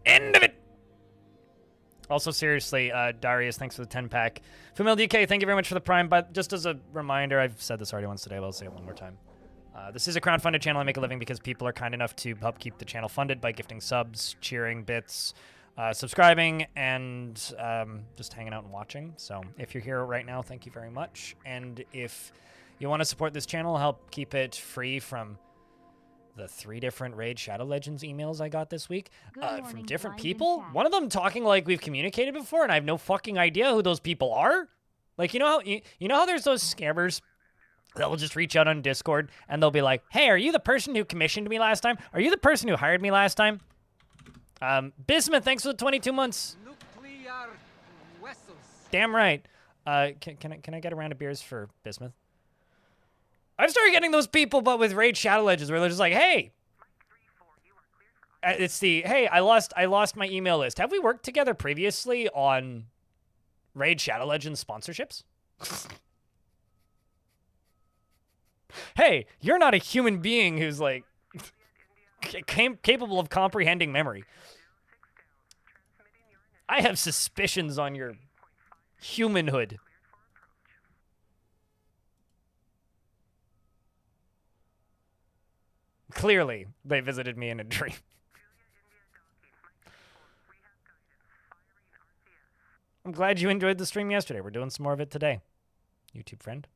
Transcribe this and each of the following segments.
End of it. Also, seriously, Darius, thanks for the 10-pack. Female DK, thank you very much for the Prime. But just as a reminder, I've said this already once today, but I'll say it one more time. This is a crowdfunded channel. I make a living because people are kind enough to help keep the channel funded by gifting subs, cheering bits, subscribing, and just hanging out and watching. So if you're here right now, thank you very much. And if you want to support this channel, help keep it free from the 3 different Raid Shadow Legends emails I got this week from different people. One of them talking like we've communicated before, and I have no fucking idea who those people are. Like, you know how there's those scammers that will just reach out on Discord and they'll be like, "Hey, are you the person who commissioned me last time? Are you the person who hired me last time?" Bismuth, thanks for the 22 months. Damn right. Can I get a round of beers for Bismuth? I've started getting those people, but with Raid Shadow Legends, where they're just like, "Hey, it's the hey, I lost my email list. Have we worked together previously on Raid Shadow Legends sponsorships?" Hey, you're not a human being who's like capable of comprehending memory. I have suspicions on your humanhood. Clearly, they visited me in a dream. I'm glad you enjoyed the stream yesterday. We're doing some more of it today. YouTube friend.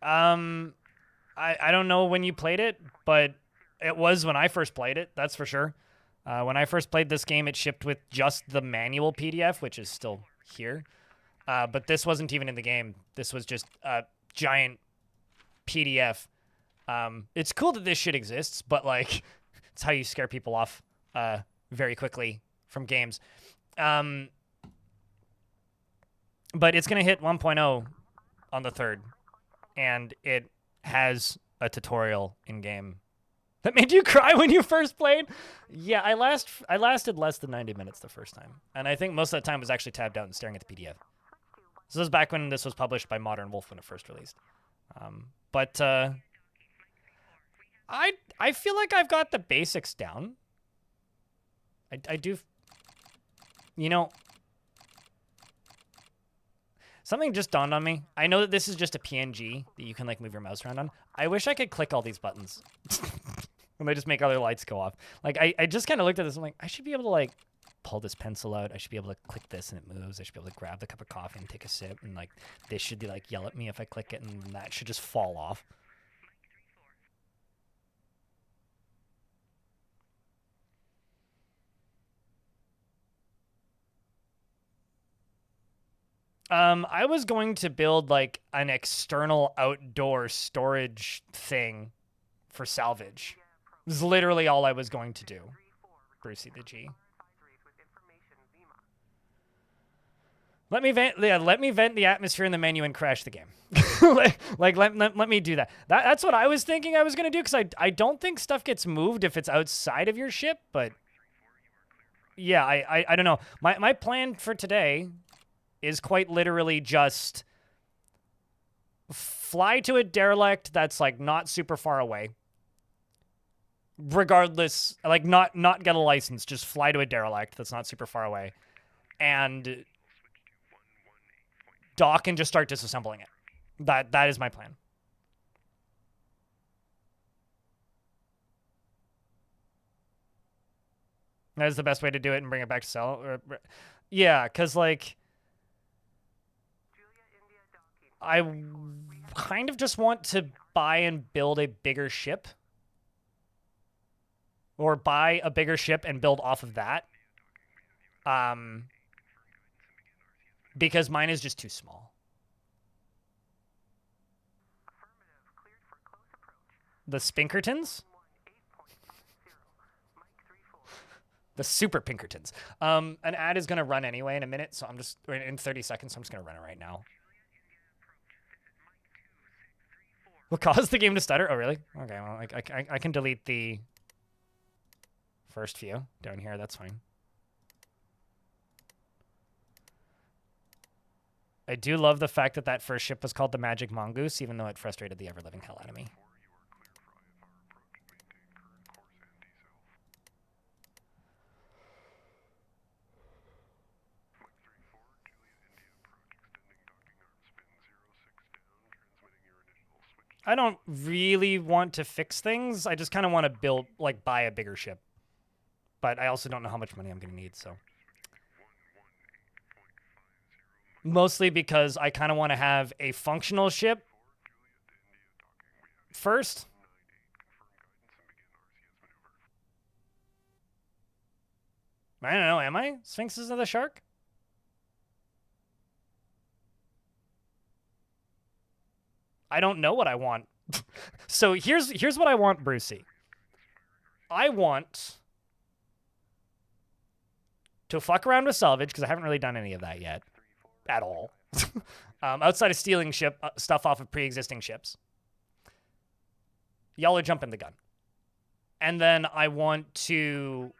I don't know when you played it, but it was when I first played it, that's for sure. When I first played this game, it shipped with just the manual PDF, which is still here. But this wasn't even in the game. This was just a giant PDF. It's cool that this shit exists, but like, it's how you scare people off very quickly from games. But it's going to hit 1.0 on the 3rd, and it has a tutorial in-game. That made you cry when you first played? Yeah, I lasted less than 90 minutes the first time. And I think most of that time was actually tabbed out and staring at the PDF. So this was back when this was published by Modern Wolf when it first released. I feel like I've got the basics down. I do... You know... Something just dawned on me. I know that this is just a PNG that you can like move your mouse around on. I wish I could click all these buttons. And they just make other lights go off. Like, I just kind of looked at this. I'm like, I should be able to, like, pull this pencil out. I should be able to click this and it moves. I should be able to grab the cup of coffee and take a sip. And, like, this should, like, yell at me if I click it. And that should just fall off. I was going to build, like, an external outdoor storage thing for salvage. It was literally all I was going to do. Brucey the G. Let me vent the atmosphere in the menu and crash the game. let me do that. That's what I was thinking I was going to do, because I don't think stuff gets moved if it's outside of your ship, but... Yeah, I don't know. My plan for today is quite literally just fly to a derelict that's, like, not super far away. Regardless, like, not get a license, just fly to a derelict that's not super far away. And dock and just start disassembling it. That is my plan. That is the best way to do it and bring it back to sell. Yeah, because, like... I kind of just want to buy and build a bigger ship. Or buy a bigger ship and build off of that. Because mine is just too small. The Spinkertons? The Super Pinkertons. An ad is going to run anyway in a minute, so I'm just... In 30 seconds, so I'm just going to run it right now. What caused the game to stutter? Oh, really? Okay, well, I can delete the first few down here. That's fine. I do love the fact that that first ship was called the Magic Mongoose, even though it frustrated the ever-living hell out of me. I don't really want to fix things. I just kind of want to build, like, buy a bigger ship. But I also don't know how much money I'm going to need, so. Mostly because I kind of want to have a functional ship first. I don't know, am I? Sphinxes of the Shark? I don't know what I want. So here's what I want, Brucey. I want to fuck around with salvage, because I haven't really done any of that yet. At all. Outside of stealing stuff off of pre-existing ships. Y'all are jumping the gun. And then I want to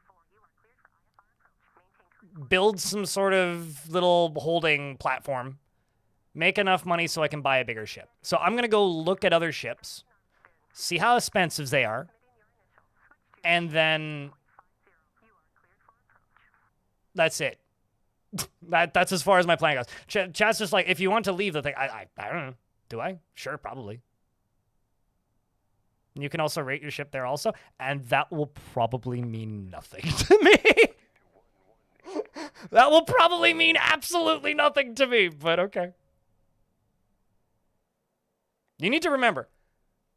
build some sort of little holding platform. Make enough money so I can buy a bigger ship. So I'm going to go look at other ships. See how expensive they are. And then that's it. That's as far as my plan goes. Chat's just like, if you want to leave the thing, I don't know. Do I? Sure, probably. You can also rate your ship there also, and that will probably mean nothing to me. That will probably mean absolutely nothing to me, but okay. You need to remember,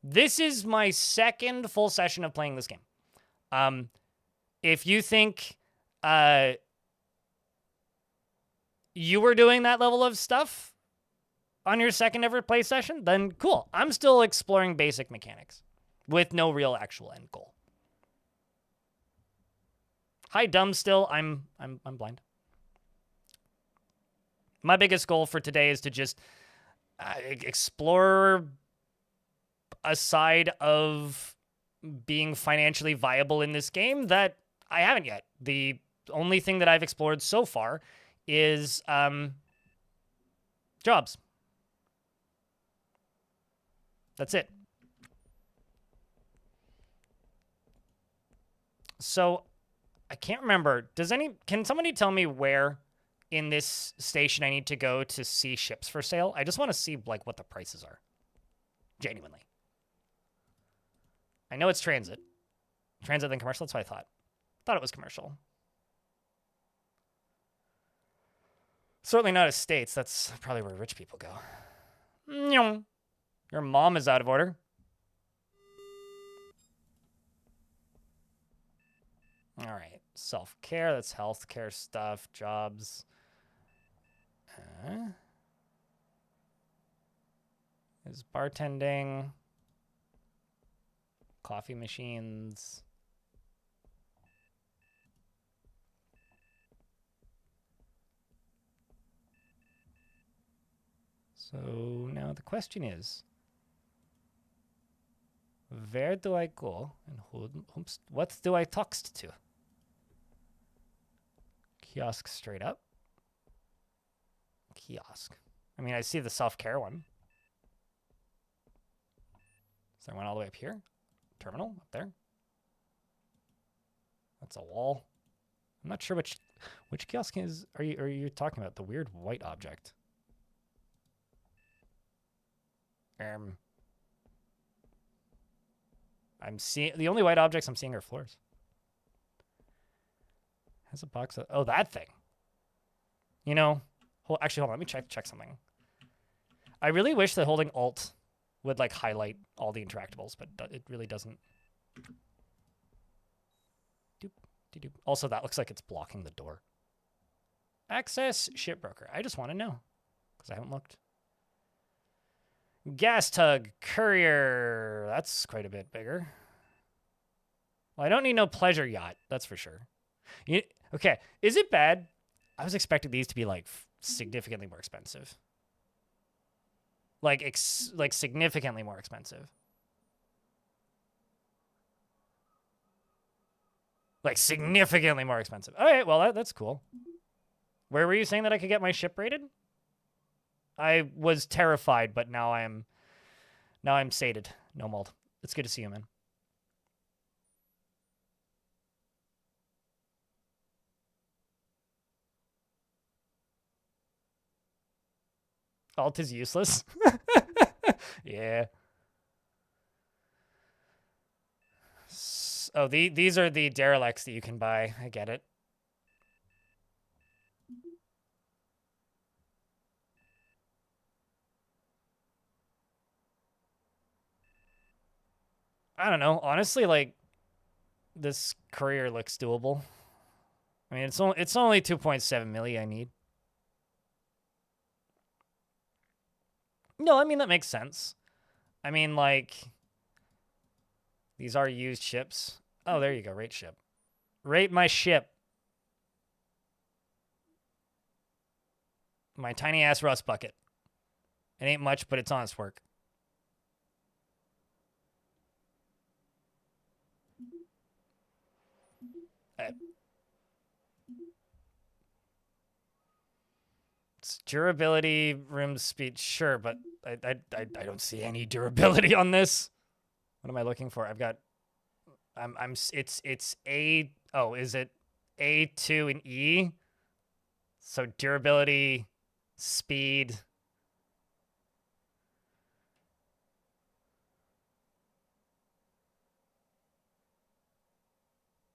this is my second full session of playing this game. If you think you were doing that level of stuff on your second ever play session, then cool. I'm still exploring basic mechanics with no real actual end goal. Hi, dumb still. I'm blind. My biggest goal for today is to just explore a side of being financially viable in this game that I haven't yet. The only thing that I've explored so far is jobs. That's it. So I can't remember. Can somebody tell me where in this station I need to go to see ships for sale? I just want to see like what the prices are. Genuinely. I know it's transit. Transit then commercial, that's what I thought. Thought it was commercial. Certainly not estates. That's probably where rich people go. Your mom is out of order. All right. Self-care. That's healthcare stuff. Jobs. Is bartending. Coffee machines. So now the question is, where do I go and what do I text to? Kiosk straight up. Kiosk. I mean, I see the self-care one. Is there one all the way up here? Terminal up there. That's a wall. I'm not sure which kiosk are you talking about? The weird white object. I'm seeing the only white objects I'm seeing are floors. Has a box of, oh, that thing. You know, actually hold on, let me check something. I really wish that holding Alt would like highlight all the interactables, but it really doesn't. Doop, doop. Also, that looks like it's blocking the door. Access shipbroker. I just want to know because I haven't looked. Gas tug, courier. That's quite a bit bigger. Well, I don't need no pleasure yacht. That's for sure. Okay, is it bad? I was expecting these to be like significantly more expensive. Like significantly more expensive. Like significantly more expensive. All right, well that's cool. Where were you saying that I could get my ship rated? I was terrified, but now I'm sated. No mold. It's good to see you, man. Alt is useless. Yeah. Oh, these are the derelicts that you can buy. I get it. I don't know. Honestly, like, this courier looks doable. I mean, it's only 2.7 milli I need. No, I mean, that makes sense. I mean, like, these are used ships. Oh, there you go. Rate ship. Rate my ship. My tiny ass rust bucket. It ain't much, but it's honest work. It's durability, room speed, sure, but I don't see any durability on this. What am I looking for? I've got, it's A. Oh, is it A2 and E? So durability, speed.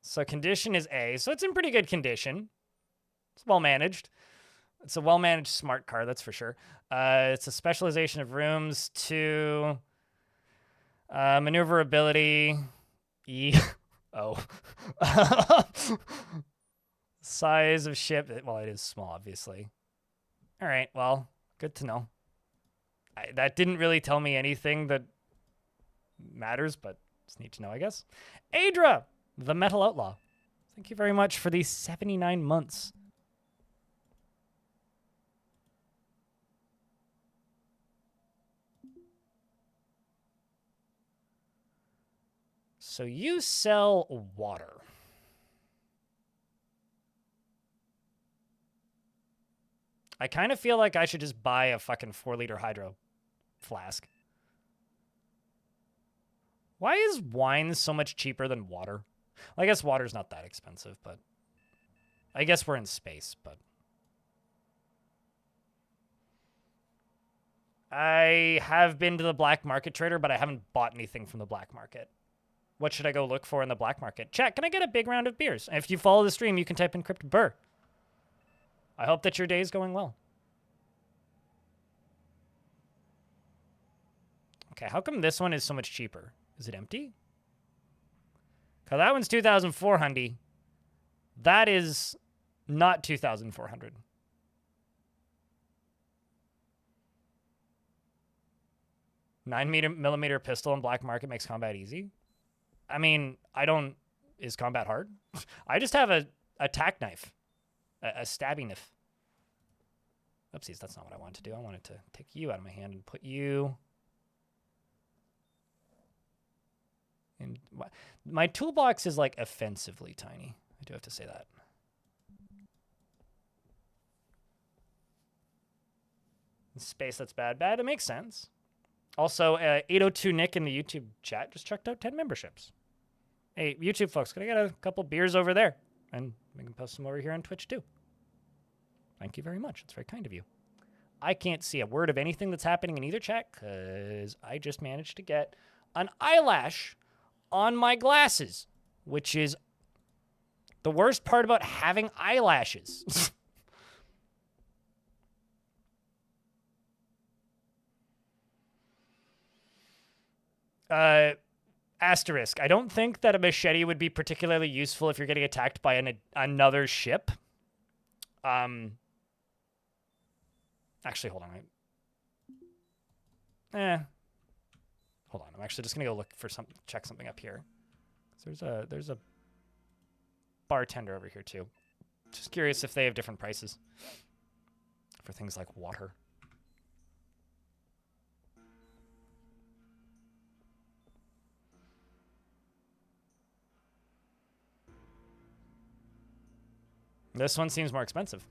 So condition is A. So it's in pretty good condition. It's well managed. It's a well managed smart car, that's for sure. It's a specialization of rooms to maneuverability. E. Oh. Size of ship. Well, it is small, obviously. All right. Well, good to know. That didn't really tell me anything that matters, but just need to know, I guess. Adra, the Metal Outlaw. Thank you very much for these 79 months. So you sell water. I kind of feel like I should just buy a fucking 4-liter hydro flask. Why is wine so much cheaper than water? Well, I guess water's not that expensive, but I guess we're in space, but I have been to the black market trader, but I haven't bought anything from the black market. What should I go look for in the black market? Chat, can I get a big round of beers? If you follow the stream, you can type in Crypt Burr. I hope that your day is going well. Okay, how come this one is so much cheaper? Is it empty? Because that one's 2,400. That is not 2,400. Millimeter pistol in black market makes combat easy. I mean, is combat hard? I just have a tack knife, a stabbing knife. Oopsies, that's not what I wanted to do. I wanted to take you out of my hand and put you in. My toolbox is like offensively tiny. I do have to say that. Space that's bad. It makes sense. Also, 802 Nick in the YouTube chat just checked out 10 memberships. Hey, YouTube folks, can I get a couple beers over there? And we can post them over here on Twitch too. Thank you very much. It's very kind of you. I can't see a word of anything that's happening in either chat because I just managed to get an eyelash on my glasses, which is the worst part about having eyelashes. Asterisk. I don't think that a machete would be particularly useful if you're getting attacked by another ship. Actually, hold on. Hold on. I'm actually just gonna go look for check something up here. There's a bartender over here too. Just curious if they have different prices for things like water. This one seems more expensive.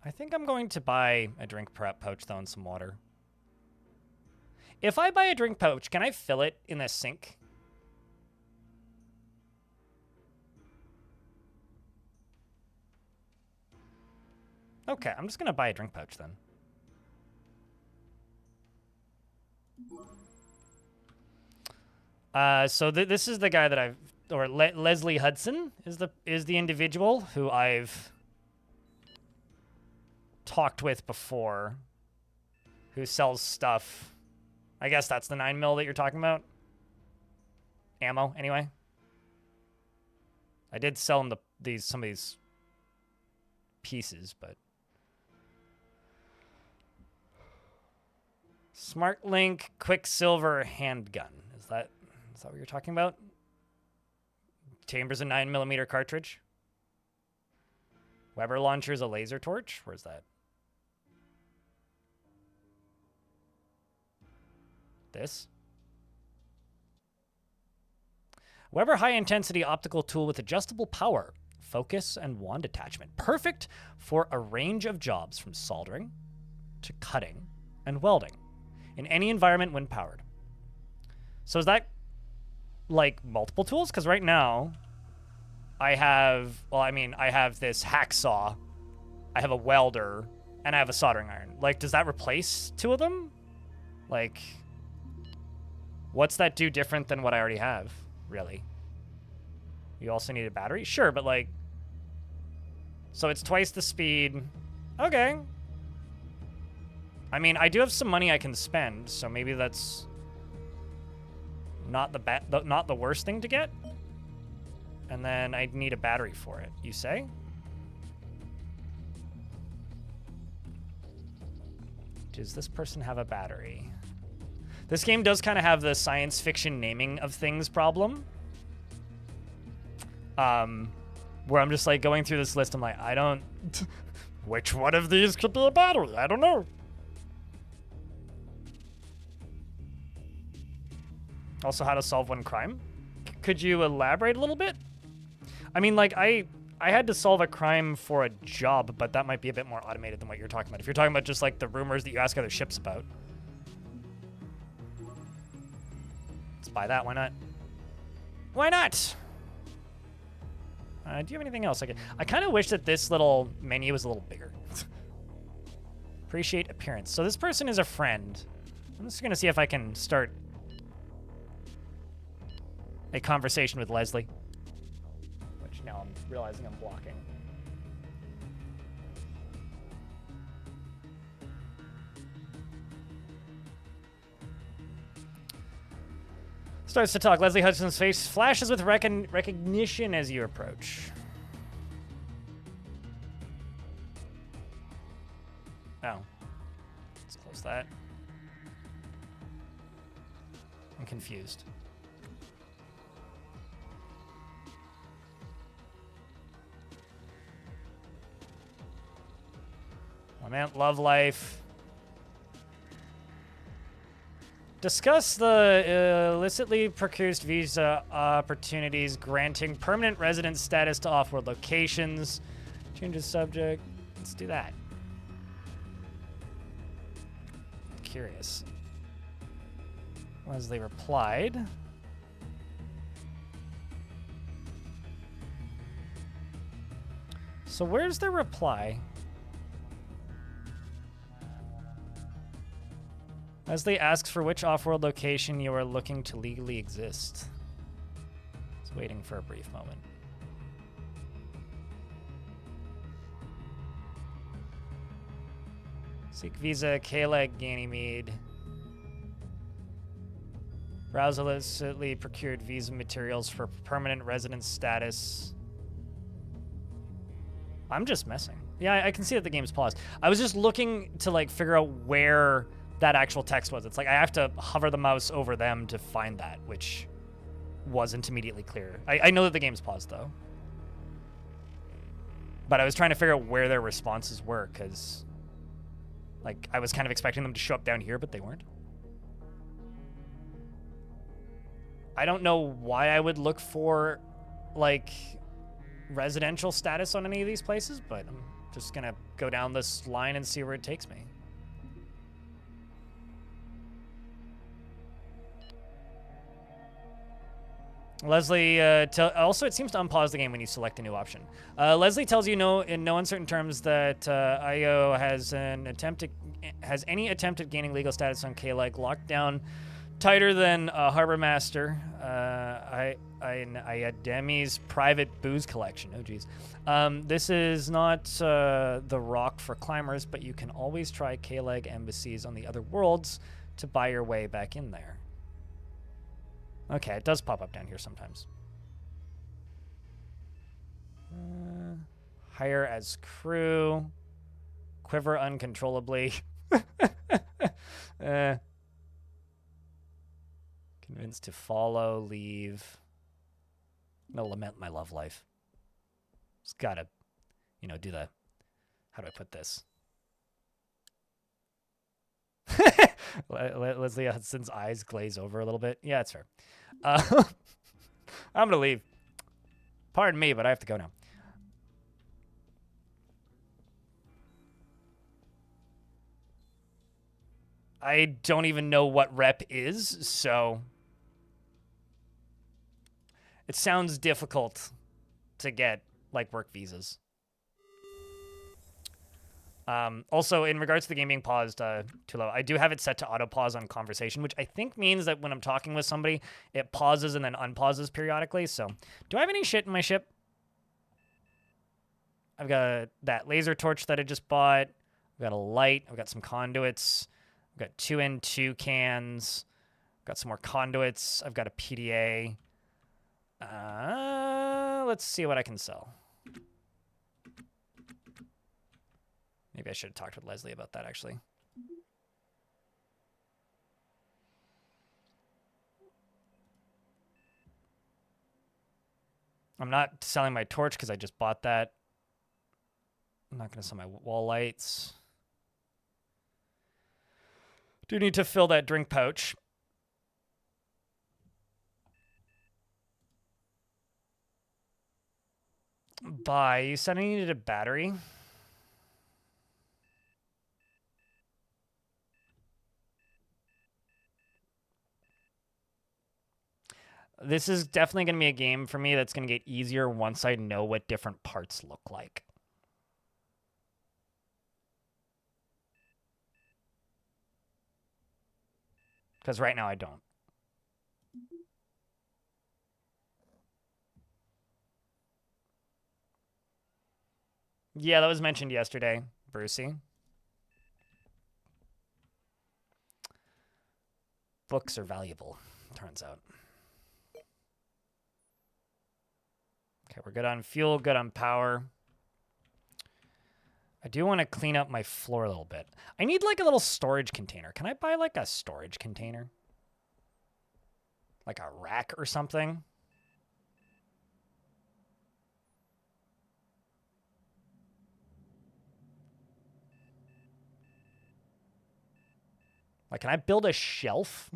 I think I'm going to buy a drink prep pouch, though, and some water. If I buy a drink pouch, can I fill it in the sink? Okay, I'm just going to buy a drink pouch, then. So this is the guy that I've... Or Leslie Hudson is the individual who I've talked with before, who sells stuff. I guess that's the 9mm that you're talking about. Ammo, anyway. I did sell him some of these pieces, but Smart Link Quicksilver handgun. Is that what you're talking about? Chamber's a 9mm cartridge. Weber launcher's a laser torch. Where's that? This. Weber high-intensity optical tool with adjustable power, focus, and wand attachment. Perfect for a range of jobs from soldering to cutting and welding in any environment when powered. So is that like multiple tools? Because right now I have, I have this hacksaw, I have a welder, and I have a soldering iron. Like, does that replace two of them? Like, what's that do different than what I already have, really? You also need a battery? Sure, but like, so it's twice the speed. Okay. I mean, I do have some money I can spend, so maybe that's not the worst thing to get. And then I'd need a battery for it, you say? Does this person have a battery? This game does kind of have the science fiction naming of things problem. Where I'm just like going through this list, I'm like, I don't... Which one of these could be a battery? I don't know. Also, how to solve one crime. Could you elaborate a little bit? I mean, like, I had to solve a crime for a job, but that might be a bit more automated than what you're talking about. If you're talking about just, like, the rumors that you ask other ships about. Let's buy that. Why not? Why not? Do you have anything else? I kind of wish that this little menu was a little bigger. Appreciate appearance. So this person is a friend. I'm just going to see if I can start a conversation with Leslie. Which now I'm realizing I'm blocking. Starts to talk. Leslie Hudson's face flashes with recognition as you approach. Oh. Let's close that. I'm confused. I meant love life. Discuss the illicitly procured visa opportunities granting permanent resident status to off-world locations. Change the subject. Let's do that. Curious. Leslie replied. So where's the reply? Leslie asks for which off-world location you are looking to legally exist. It's waiting for a brief moment. Seek visa, Kayla, Ganymede. Browse illicitly procured visa materials for permanent residence status. I'm just messing. Yeah, I can see that the game's paused. I was just looking to like figure out where that actual text was. It's like I have to hover the mouse over them to find that, which wasn't immediately clear. I know that the game's paused though. But I was trying to figure out where their responses were, because like I was kind of expecting them to show up down here, but they weren't. I don't know why I would look for like residential status on any of these places, but Just gonna go down this line and see where it takes me. Leslie, also it seems to unpause the game when you select a new option. Leslie tells you in no uncertain terms that IO has any attempt at gaining legal status on K-Leg locked down tighter than Harbor Master, Ayademi's private booze collection. Oh, geez. This is not the rock for climbers, but you can always try K-Leg embassies on the other worlds to buy your way back in there. Okay, it does pop up down here sometimes. Hire as crew. Quiver uncontrollably. Convinced to follow, leave. No, lament my love life. Just gotta, do the... How do I put this? Leslie Hudson's eyes glaze over a little bit. Yeah, it's fair. I'm gonna leave. Pardon me, but I have to go now. I don't even know what rep is, so it sounds difficult to get work visas. Also, in regards to the game being paused too low, I do have it set to auto pause on conversation, which I think means that when I'm talking with somebody, it pauses and then unpauses periodically. So, do I have any shit in my ship? I've got that laser torch that I just bought. I've got a light. I've got some conduits. I've got 2N2 cans. I've got some more conduits. I've got a PDA. Let's see what I can sell. Maybe I should have talked with Leslie about that, actually. I'm not selling my torch because I just bought that. I'm not going to sell my wall lights. Do need to fill that drink pouch. Buy. You said I needed a battery. This is definitely going to be a game for me that's going to get easier once I know what different parts look like. Because right now I don't. Yeah, that was mentioned yesterday, Brucey. Books are valuable, turns out. Okay, we're good on fuel, good on power. I do want to clean up my floor a little bit. I need a little storage container. Can I buy a storage container? Like a rack or something? Can I build a shelf?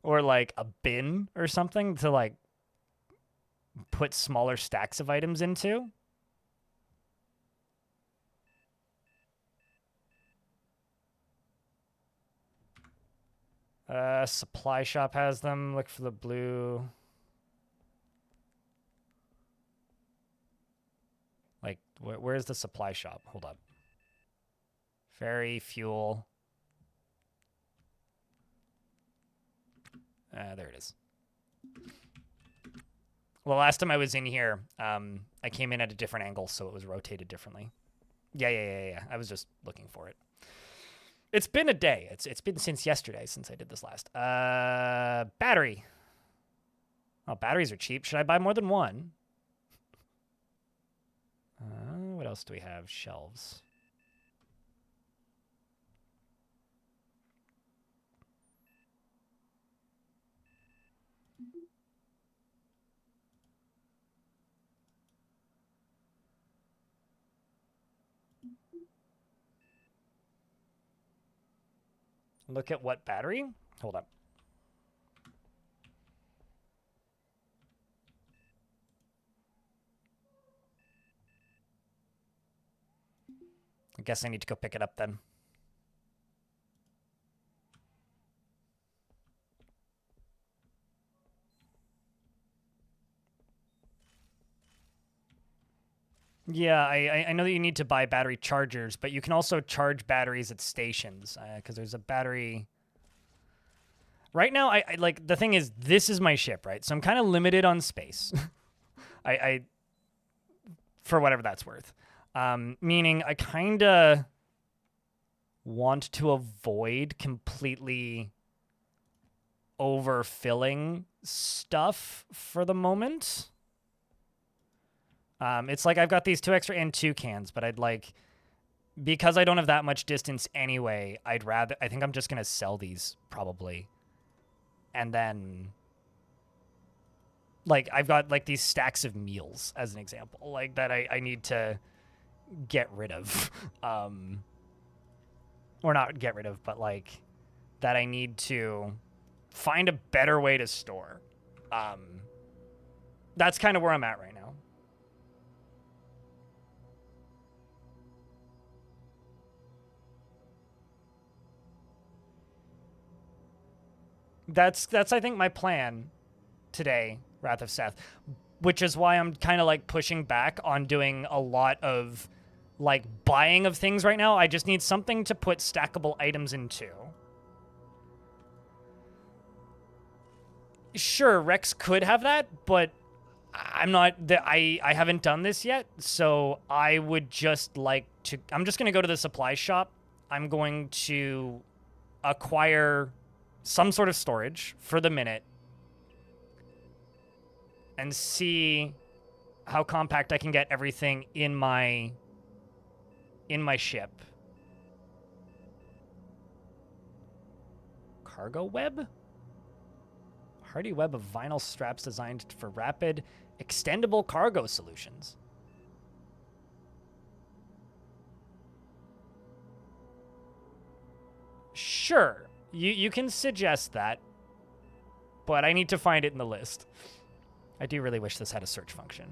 Or a bin or something to put smaller stacks of items into? Supply shop has them. Look for the blue. Where's the supply shop? Hold up. Ferry, fuel. There it is. Well, last time I was in here, I came in at a different angle, so it was rotated differently. Yeah. I was just looking for it. It's been a day. It's been since yesterday since I did this last. Battery. Oh, batteries are cheap. Should I buy more than one? What else do we have? Shelves. Look at what battery? Hold up. I guess I need to go pick it up then. Yeah, I know that you need to buy battery chargers, but you can also charge batteries at stations because there's a battery. Right now, I like the thing is this is my ship, right? So I'm kind of limited on space. I for whatever that's worth. Meaning I kind of want to avoid completely overfilling stuff for the moment. It's like I've got these 2 extra N2 cans, but I'd like, because I don't have that much distance anyway, I think I'm just going to sell these probably. And then, like, I've got like these stacks of meals as an example, like that I need to get rid of. Or not get rid of, but like that I need to find a better way to store. That's kind of where I'm at right now. That's I think my plan today, Wrath of Seth, which is why I'm kind of like pushing back on doing a lot of like buying of things right now. I just need something to put stackable items into. Sure, Rex could have that, but I'm not. I haven't done this yet, so I would just like to. I'm just going to go to the supply shop. I'm going to acquire some sort of storage for the minute and see how compact I can get everything in my ship. Cargo web? Hardy web of vinyl straps designed for rapid, extendable cargo solutions. Sure, you can suggest that, but I need to find it in the list. I do really wish this had a search function.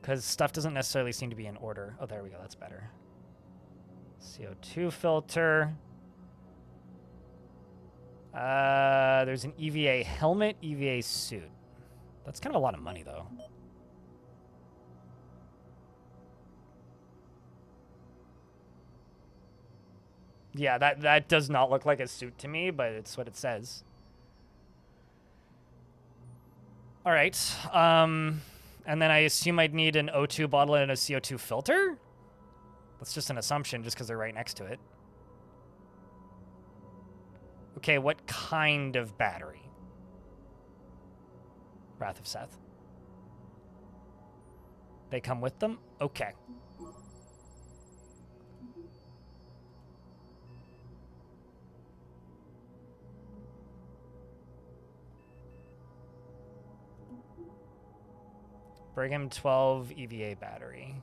Because stuff doesn't necessarily seem to be in order. Oh, there we go. That's better. CO2 filter. There's an EVA helmet, EVA suit. That's kind of a lot of money, though. Yeah, that does not look like a suit to me, but it's what it says. All right. And then I assume I'd need an O2 bottle and a CO2 filter? That's just an assumption just because they're right next to it. Okay, what kind of battery? Wrath of Seth. They come with them? Okay. Brigham 12 EVA battery.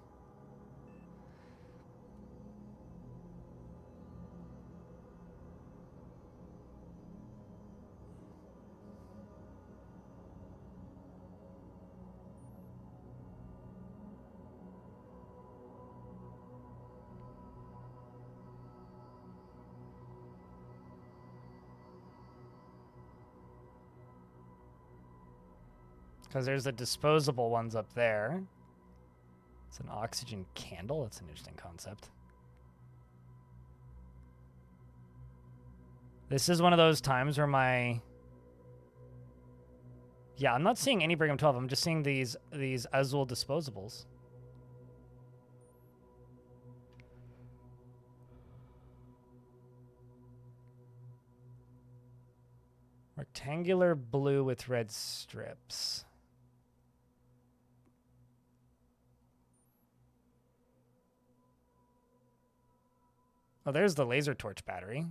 Because there's the disposable ones up there. It's an oxygen candle. That's an interesting concept. This is one of those times where my... Yeah, I'm not seeing any Brigham 12. I'm just seeing these Azul disposables. Rectangular blue with red strips. Oh, there's the laser torch battery.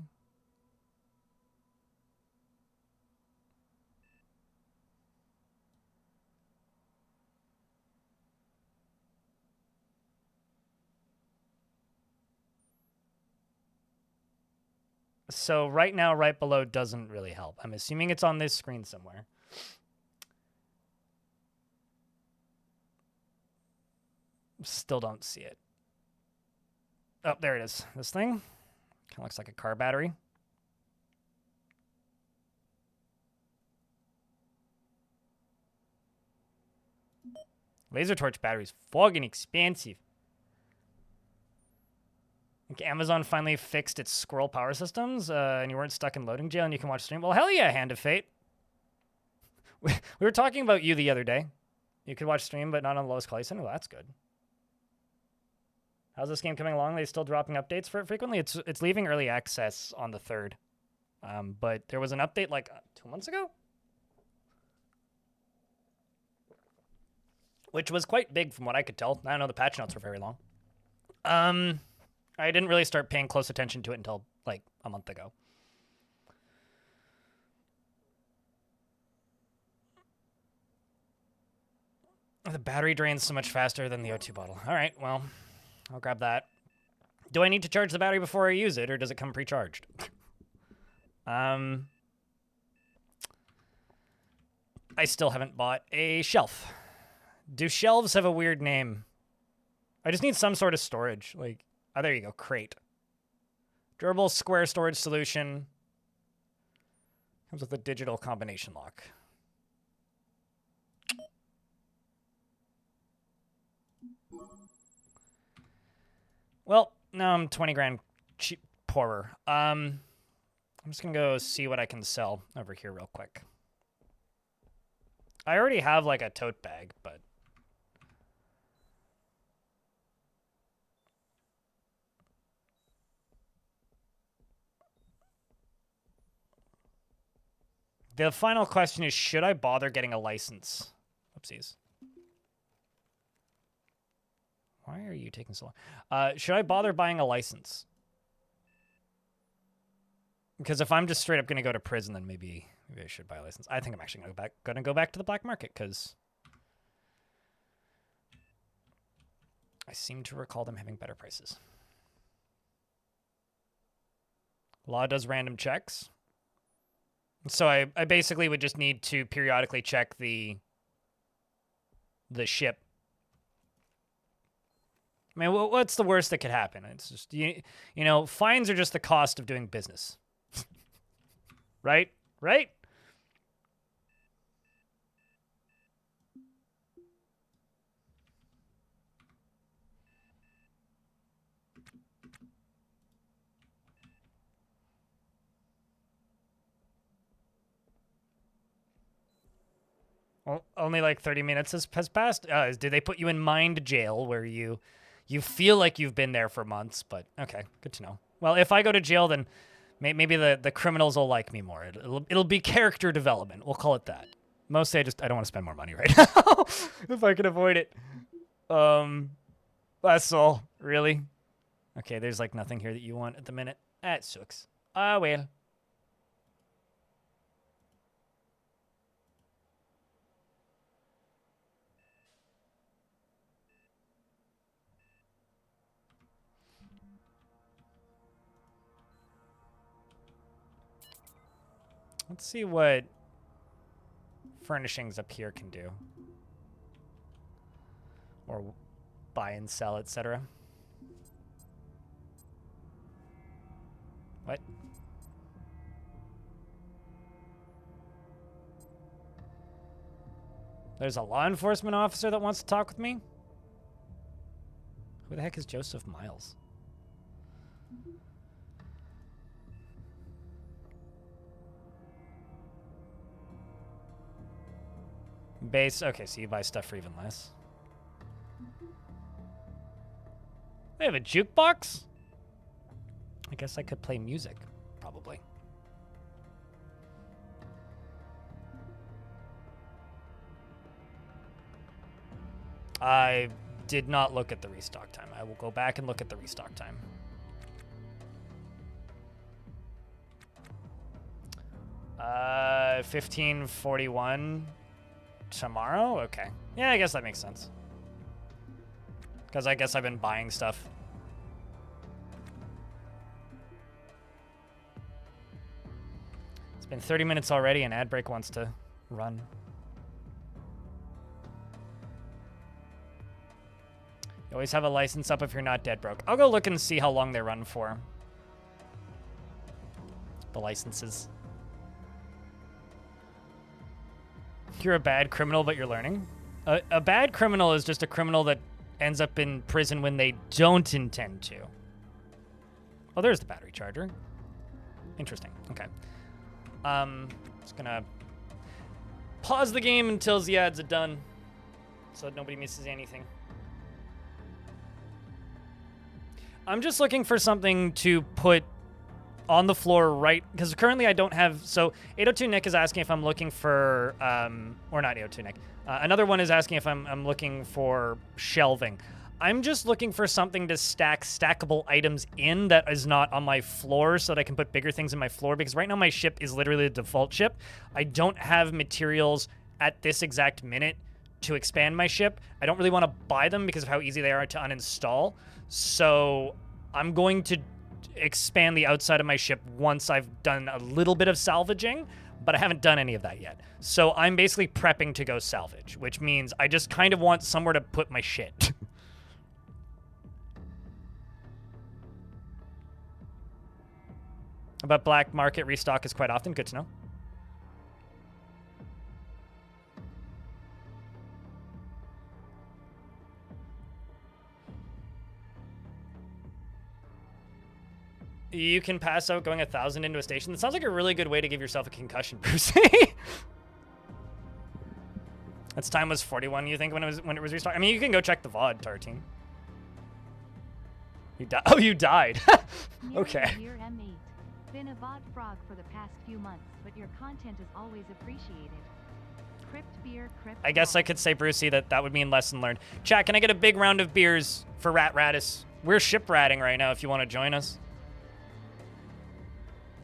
So right now, right below doesn't really help. I'm assuming it's on this screen somewhere. Still don't see it. Oh, there it is. This thing kind of looks like a car battery. Laser torch batteries, fucking expensive. Like Amazon finally fixed its squirrel power systems, and you weren't stuck in loading jail, and you can watch stream. Well, hell yeah, Hand of Fate. We were talking about you the other day. You could watch stream, but not on the lowest quality setting. Well, that's good. How's this game coming along? Are they still dropping updates for it frequently? It's leaving early access on the 3rd. But there was an update like 2 months ago, which was quite big from what I could tell. I don't know the patch notes were very long. I didn't really start paying close attention to it until like a month ago. The battery drains so much faster than the O2 bottle. All right, well, I'll grab that. Do I need to charge the battery before I use it, or does it come pre-charged? I still haven't bought a shelf. Do shelves have a weird name? I just need some sort of storage. Like, oh, there you go, crate. Durable square storage solution. Comes with a digital combination lock. Well, now I'm 20 grand poorer. I'm just gonna go see what I can sell over here real quick. I already have like a tote bag, but the final question is, should I bother getting a license? Oopsies. Why are you taking so long? Should I bother buying a license? Because if I'm just straight up going to go to prison, then maybe I should buy a license. I think I'm actually going to go back to the black market, because I seem to recall them having better prices. Law does random checks. So I basically would just need to periodically check the ship. I mean, what's the worst that could happen? It's just, you know, fines are just the cost of doing business. Right? Right? Well, only like 30 minutes has passed. Did they put you in mind jail where you feel like you've been there for months? But okay, good to know. Well, if I go to jail, then maybe the criminals will like me more. It'll be character development. We'll call it that. Mostly, I don't want to spend more money right now if I can avoid it. That's all, really. Okay, there's like nothing here that you want at the minute. That sucks. Ah, well. Let's see what furnishings up here can do. Or buy and sell, etc. What? There's a law enforcement officer that wants to talk with me? Who the heck is Joseph Miles? Base. Okay, so you buy stuff for even less. They have a jukebox? I guess I could play music, probably. I did not look at the restock time. I will go back and look at the restock time. Uh, 15:41 tomorrow? Okay. Yeah, I guess that makes sense. Because I guess I've been buying stuff. It's been 30 minutes already and ad break wants to run. You always have a license up if you're not dead broke. I'll go look and see how long they run for. The licenses. You're a bad criminal, but you're learning. A bad criminal is just a criminal that ends up in prison when they don't intend to. Oh, there's the battery charger. Interesting. Okay. Just gonna pause the game until the ads are done, so that nobody misses anything. I'm just looking for something to put on the floor right, because currently I don't have, so 802 Nick is asking if I'm looking for, or not 802 Nick. Another one is asking if I'm looking for shelving. I'm just looking for something to stack stackable items in that is not on my floor so that I can put bigger things in my floor, because right now my ship is literally the default ship. I don't have materials at this exact minute to expand my ship. I don't really want to buy them because of how easy they are to uninstall. So I'm going to expand the outside of my ship once I've done a little bit of salvaging, but I haven't done any of that yet. So I'm basically prepping to go salvage, which means I just kind of want somewhere to put my shit. But black market restock is quite often. Good to know. You can pass out going 1,000 into a station. That sounds like a really good way to give yourself a concussion, Bruce. Its time was 41, you think, when it was restocked? I mean, you can go check the VOD, Tartine. You died. Oh, you died. Okay. Dear M8, been a VOD frog for the past few months, but your content is always appreciated. Crypt beer, crypt. I guess I could say, Brucey, that would mean lesson learned. Chat, can I get a big round of beers for Rat Raddus? We're ship ratting right now if you want to join us.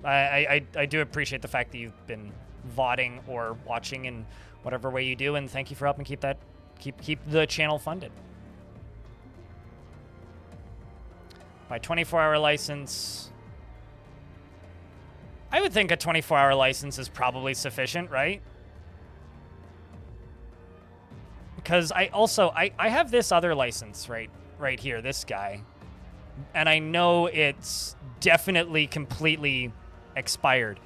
I do appreciate the fact that you've been VODing or watching in whatever way you do, and thank you for helping keep the channel funded. My 24-hour license. I would think a 24-hour license is probably sufficient, right? Because I have this other license right here, this guy. And I know it's definitely completely expired.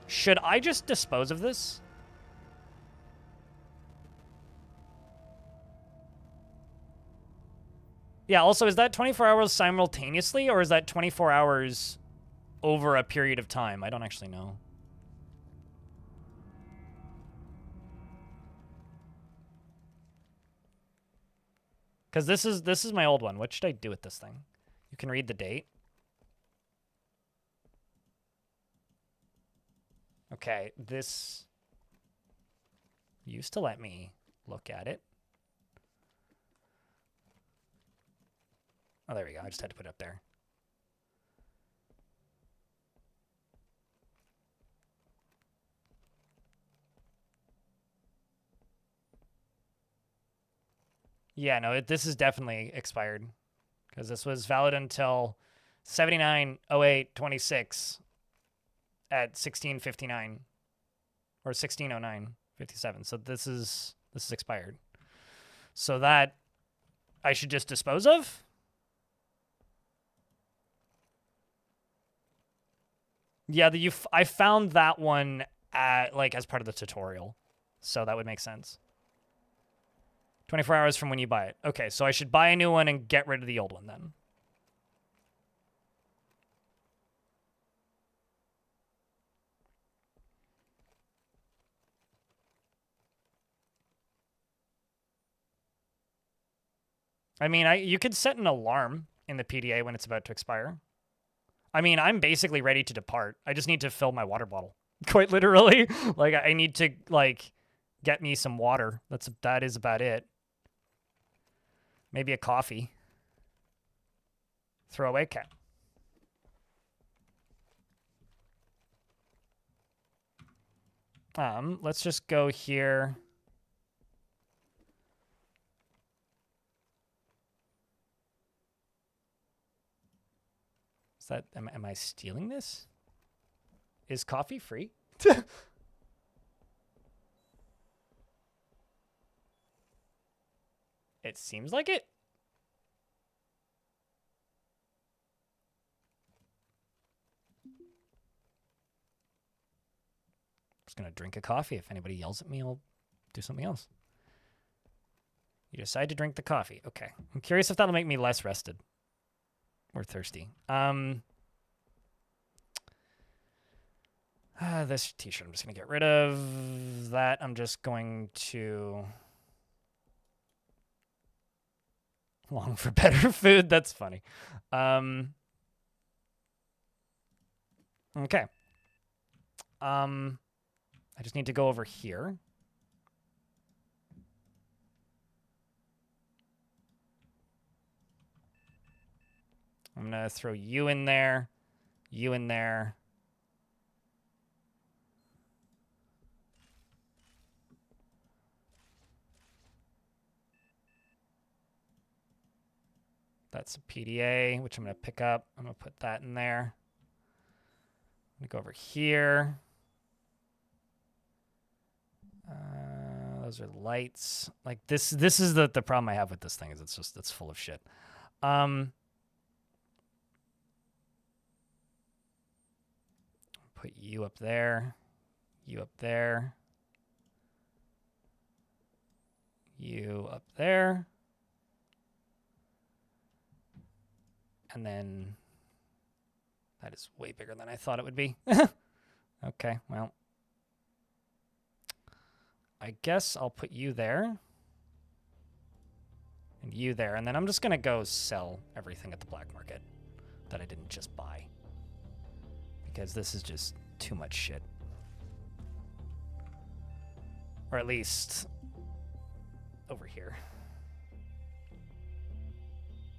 Should I just dispose of this? Yeah, also, is that 24 hours simultaneously, or is that 24 hours over a period of time? I don't actually know. Because this is my old one. What should I do with this thing? You can read the date. Okay, this used to let me look at it. Oh, there we go. I just had to put it up there. Yeah, no, this is definitely expired because this was valid until 79/08/26 at 16:59 or 16:09:57. So this is expired. So that I should just dispose of? Yeah, I found that one as part of the tutorial. So that would make sense. 24 hours from when you buy it. Okay, so I should buy a new one and get rid of the old one then. I mean, you could set an alarm in the PDA when it's about to expire. I mean, I'm basically ready to depart. I just need to fill my water bottle. Quite literally. Like, I need to, get me some water. That is about it. Maybe a coffee. Throwaway cap. Let's just go here. Is that, am I stealing this? Is coffee free? It seems like it. going to drink a coffee. If anybody yells at me, I'll do something else. You decide to drink the coffee. Okay. I'm curious if that'll make me less rested or thirsty. This t-shirt I'm just going to get rid of. That I'm just going to long for better food. That's funny. Okay. I just need to go over here. I'm going to throw you in there, you in there. That's a PDA, which I'm going to pick up. I'm going to put that in there. I'm going to go over here. Those are lights. Like this is the problem I have with this thing is it's full of shit. Put you up there. You up there. You up there. And then that is way bigger than I thought it would be. Okay, well. I guess I'll put you there. And you there. And then I'm just going to go sell everything at the black market that I didn't just buy. Because this is just too much shit. Or at least over here.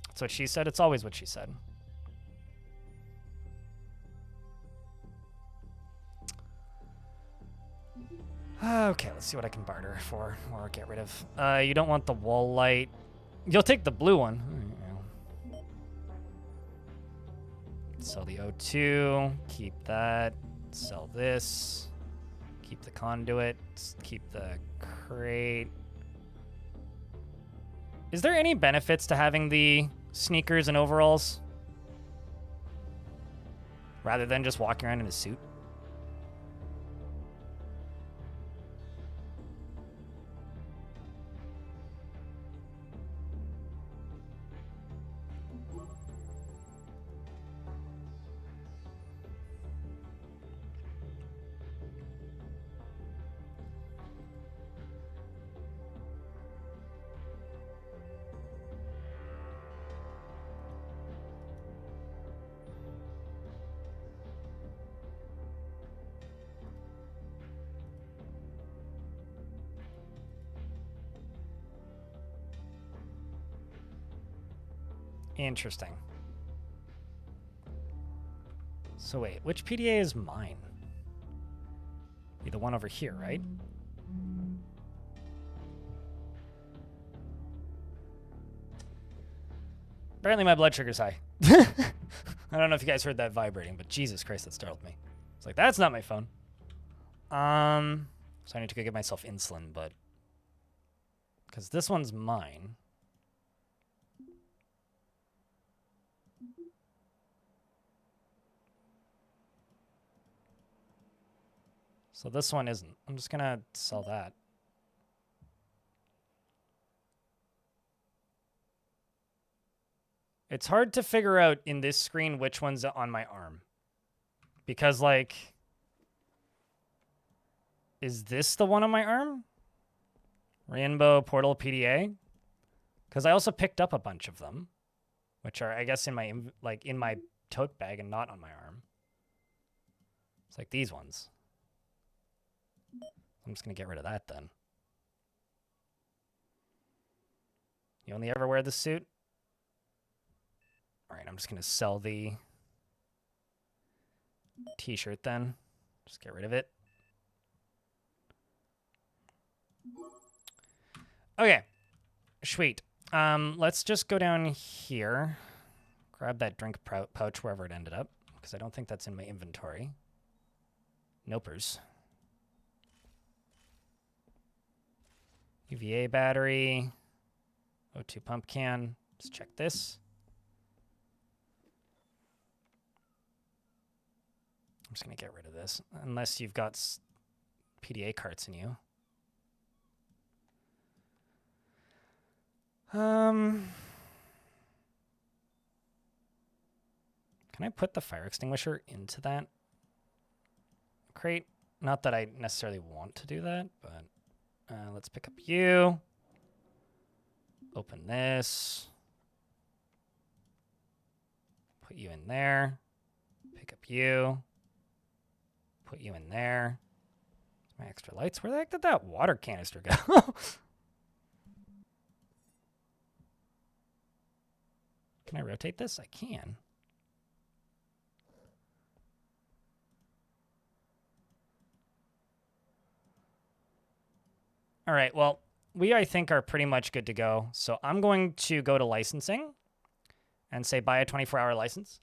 That's what she said. It's always what she said. Okay, let's see what I can barter for or get rid of. You don't want the wall light. You'll take the blue one. Sell the O2. Keep that. Sell this. Keep the conduit. Keep the crate. Is there any benefits to having the sneakers and overalls? Rather than just walking around in a suit? Interesting. So wait, which PDA is mine? Be the one over here, right? Apparently my blood sugar's high. I don't know if you guys heard that vibrating, but Jesus Christ, that startled me. It's like, that's not my phone. So I need to go get myself insulin, but... because this one's mine. So this one isn't. I'm just going to sell that. It's hard to figure out in this screen which one's on my arm. Because, like... is this the one on my arm? Rainbow Portal PDA? Because I also picked up a bunch of them. Which are, I guess, in my in my tote bag and not on my arm. It's like these ones. I'm just going to get rid of that then. You only ever wear this suit? All right, I'm just going to sell the t-shirt then. Just get rid of it. Okay. Sweet. Let's just go down here. Grab that drink pouch wherever it ended up, because I don't think that's in my inventory. Nopers. UVA battery. O2 pump can. Let's check this. I'm just going to get rid of this. Unless you've got PDA carts in you. Can I put the fire extinguisher into that crate? Not that I necessarily want to do that, but let's pick up you. Open this. Put you in there. Pick up you. Put you in there. My extra lights. Where the heck did that water canister go? Can I rotate this? I can. All right, well, we, I think, are pretty much good to go. So I'm going to go to licensing and say buy a 24-hour license.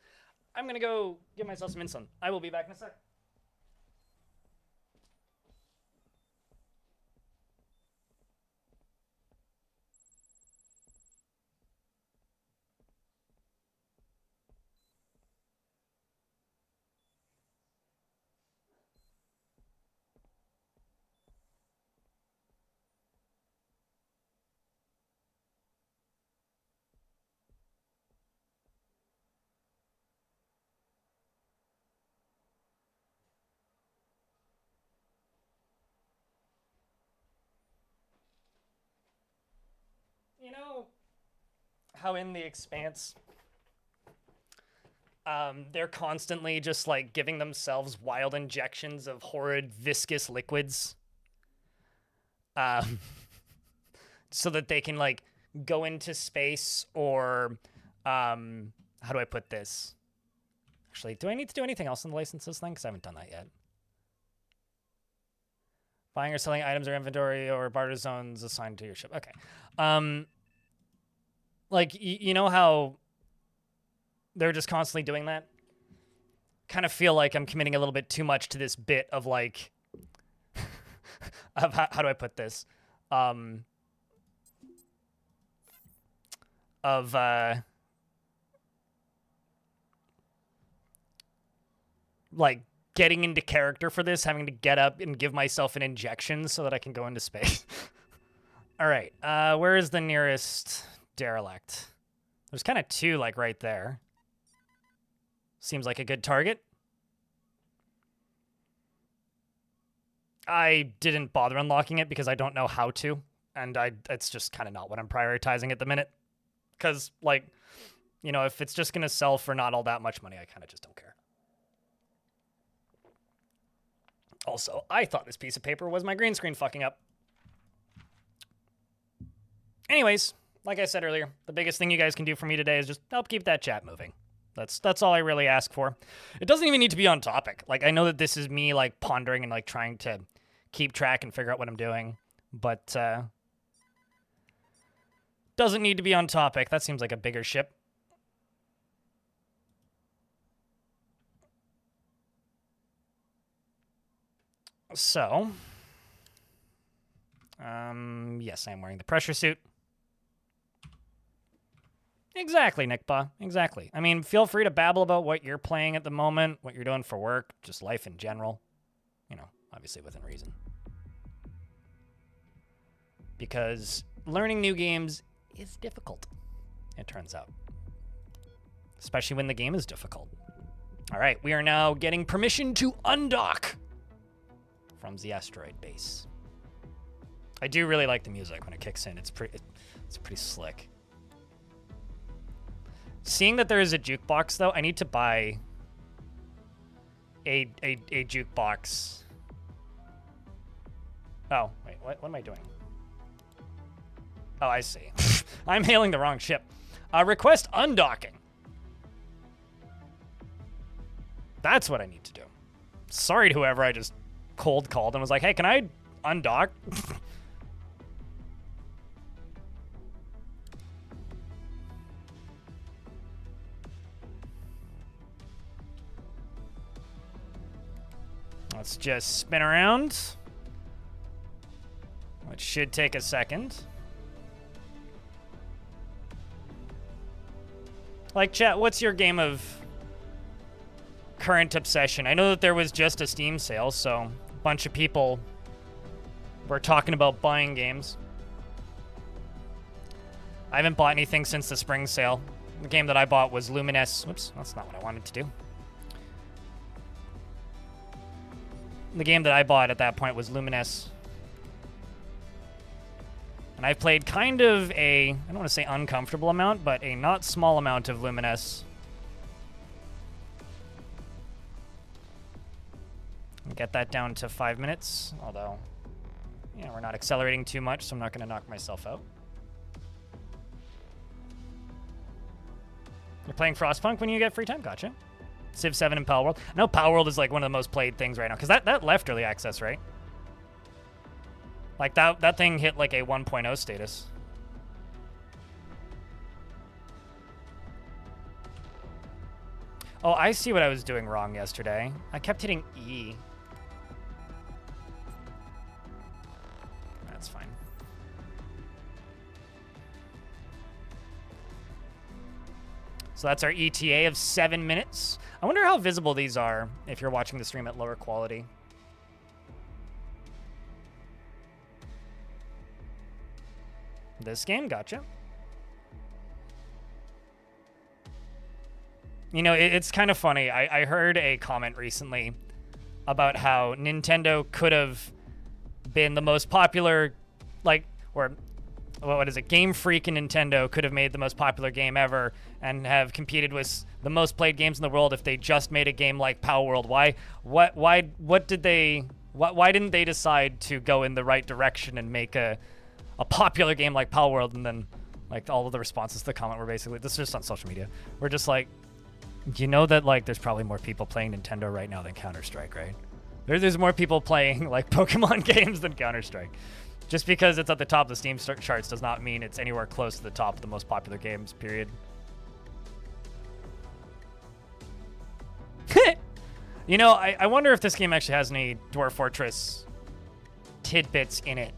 I'm going to go give myself some insulin. I will be back in a sec. You know how in The Expanse, they're constantly just like giving themselves wild injections of horrid viscous liquids, so that they can like go into space or, how do I put this? Actually, do I need to do anything else in the licenses thing? Because I haven't done that yet. Buying or selling items or inventory or barter zones assigned to your ship. Okay. Like, you know how they're just constantly doing that? Kind of feel like I'm committing a little bit too much to this bit of, like, of how do I put this? Like, getting into character for this, having to get up and give myself an injection so that I can go into space. All right, where is the nearest derelict? There's kind of two, like, right there. Seems like a good target. I didn't bother unlocking it because I don't know how to, and it's just kind of not what I'm prioritizing at the minute. Because, like, you know, if it's just going to sell for not all that much money, I kind of just don't care. Also, I thought this piece of paper was my green screen fucking up. Anyways, like I said earlier, the biggest thing you guys can do for me today is just help keep that chat moving. That's all I really ask for. It doesn't even need to be on topic. Like, I know that this is me, like, pondering and, like, trying to keep track and figure out what I'm doing. But, doesn't need to be on topic. That seems like a bigger ship. So, yes, I'm wearing the pressure suit. Exactly, Nickpa. Exactly. I mean, feel free to babble about what you're playing at the moment, what you're doing for work, just life in general. You know, obviously within reason. Because learning new games is difficult, it turns out. Especially when the game is difficult. All right, we are now getting permission to undock from the asteroid base. I do really like the music when it kicks in. It's pretty slick. Seeing that there is a jukebox, though, I need to buy a jukebox. Oh, wait, what am I doing? Oh, I see. I'm hailing the wrong ship. Request undocking. That's what I need to do. Sorry to whoever I just cold called and was like, hey, can I undock? Let's just spin around, which should take a second. Like, chat, what's your game of current obsession? I know that there was just a Steam sale, so a bunch of people we're talking about buying games. I haven't bought anything since the spring sale. The game that I bought was Lumines. Whoops, that's not what I wanted to do. The game that I bought at that point was Lumines. And I played kind of a, I don't want to say uncomfortable amount, but a not small amount of Lumines. Get that down to 5 minutes, although, yeah, we're not accelerating too much, so I'm not going to knock myself out. You're playing Frostpunk when you get free time? Gotcha. Civ 7 and Palworld. I know Palworld is like one of the most played things right now, because that left early access, right? Like, that thing hit like a 1.0 status. Oh, I see what I was doing wrong yesterday. I kept hitting E. That's fine. So that's our ETA of 7 minutes. I wonder how visible these are if you're watching the stream at lower quality. This game, gotcha. You know, it's kind of funny. I heard a comment recently about how Nintendo could have been the most popular, like, or what is it? Game Freak and Nintendo could have made the most popular game ever and have competed with the most played games in the world if they just made a game like Palworld. Why didn't they decide to go in the right direction and make a popular game like Palworld? And then, like, all of the responses to the comment were basically, this is just on social media, we're just like, you know that, like, there's probably more people playing Nintendo right now than Counter-Strike, right? There's more people playing, like, Pokemon games than Counter-Strike. Just because it's at the top of the Steam charts does not mean it's anywhere close to the top of the most popular games, period. You know, I wonder if this game actually has any Dwarf Fortress tidbits in it.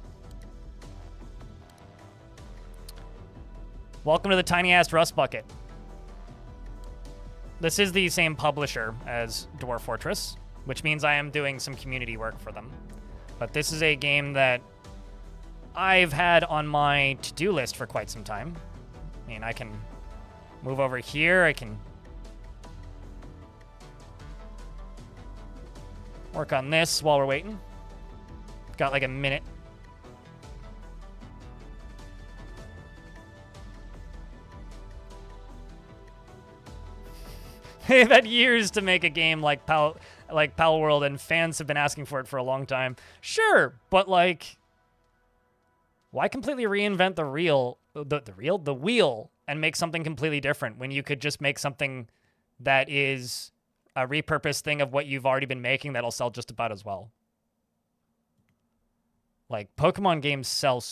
Welcome to the tiny-ass Rust Bucket. This is the same publisher as Dwarf Fortress, which means I am doing some community work for them. But this is a game that I've had on my to-do list for quite some time. I mean, I can move over here. I can work on this while we're waiting. Got like a minute. They've had years to make a game like Palworld, and fans have been asking for it for a long time. Sure, but like, why completely reinvent the wheel and make something completely different when you could just make something that is a repurposed thing of what you've already been making that'll sell just about as well? Like, Pokemon games sell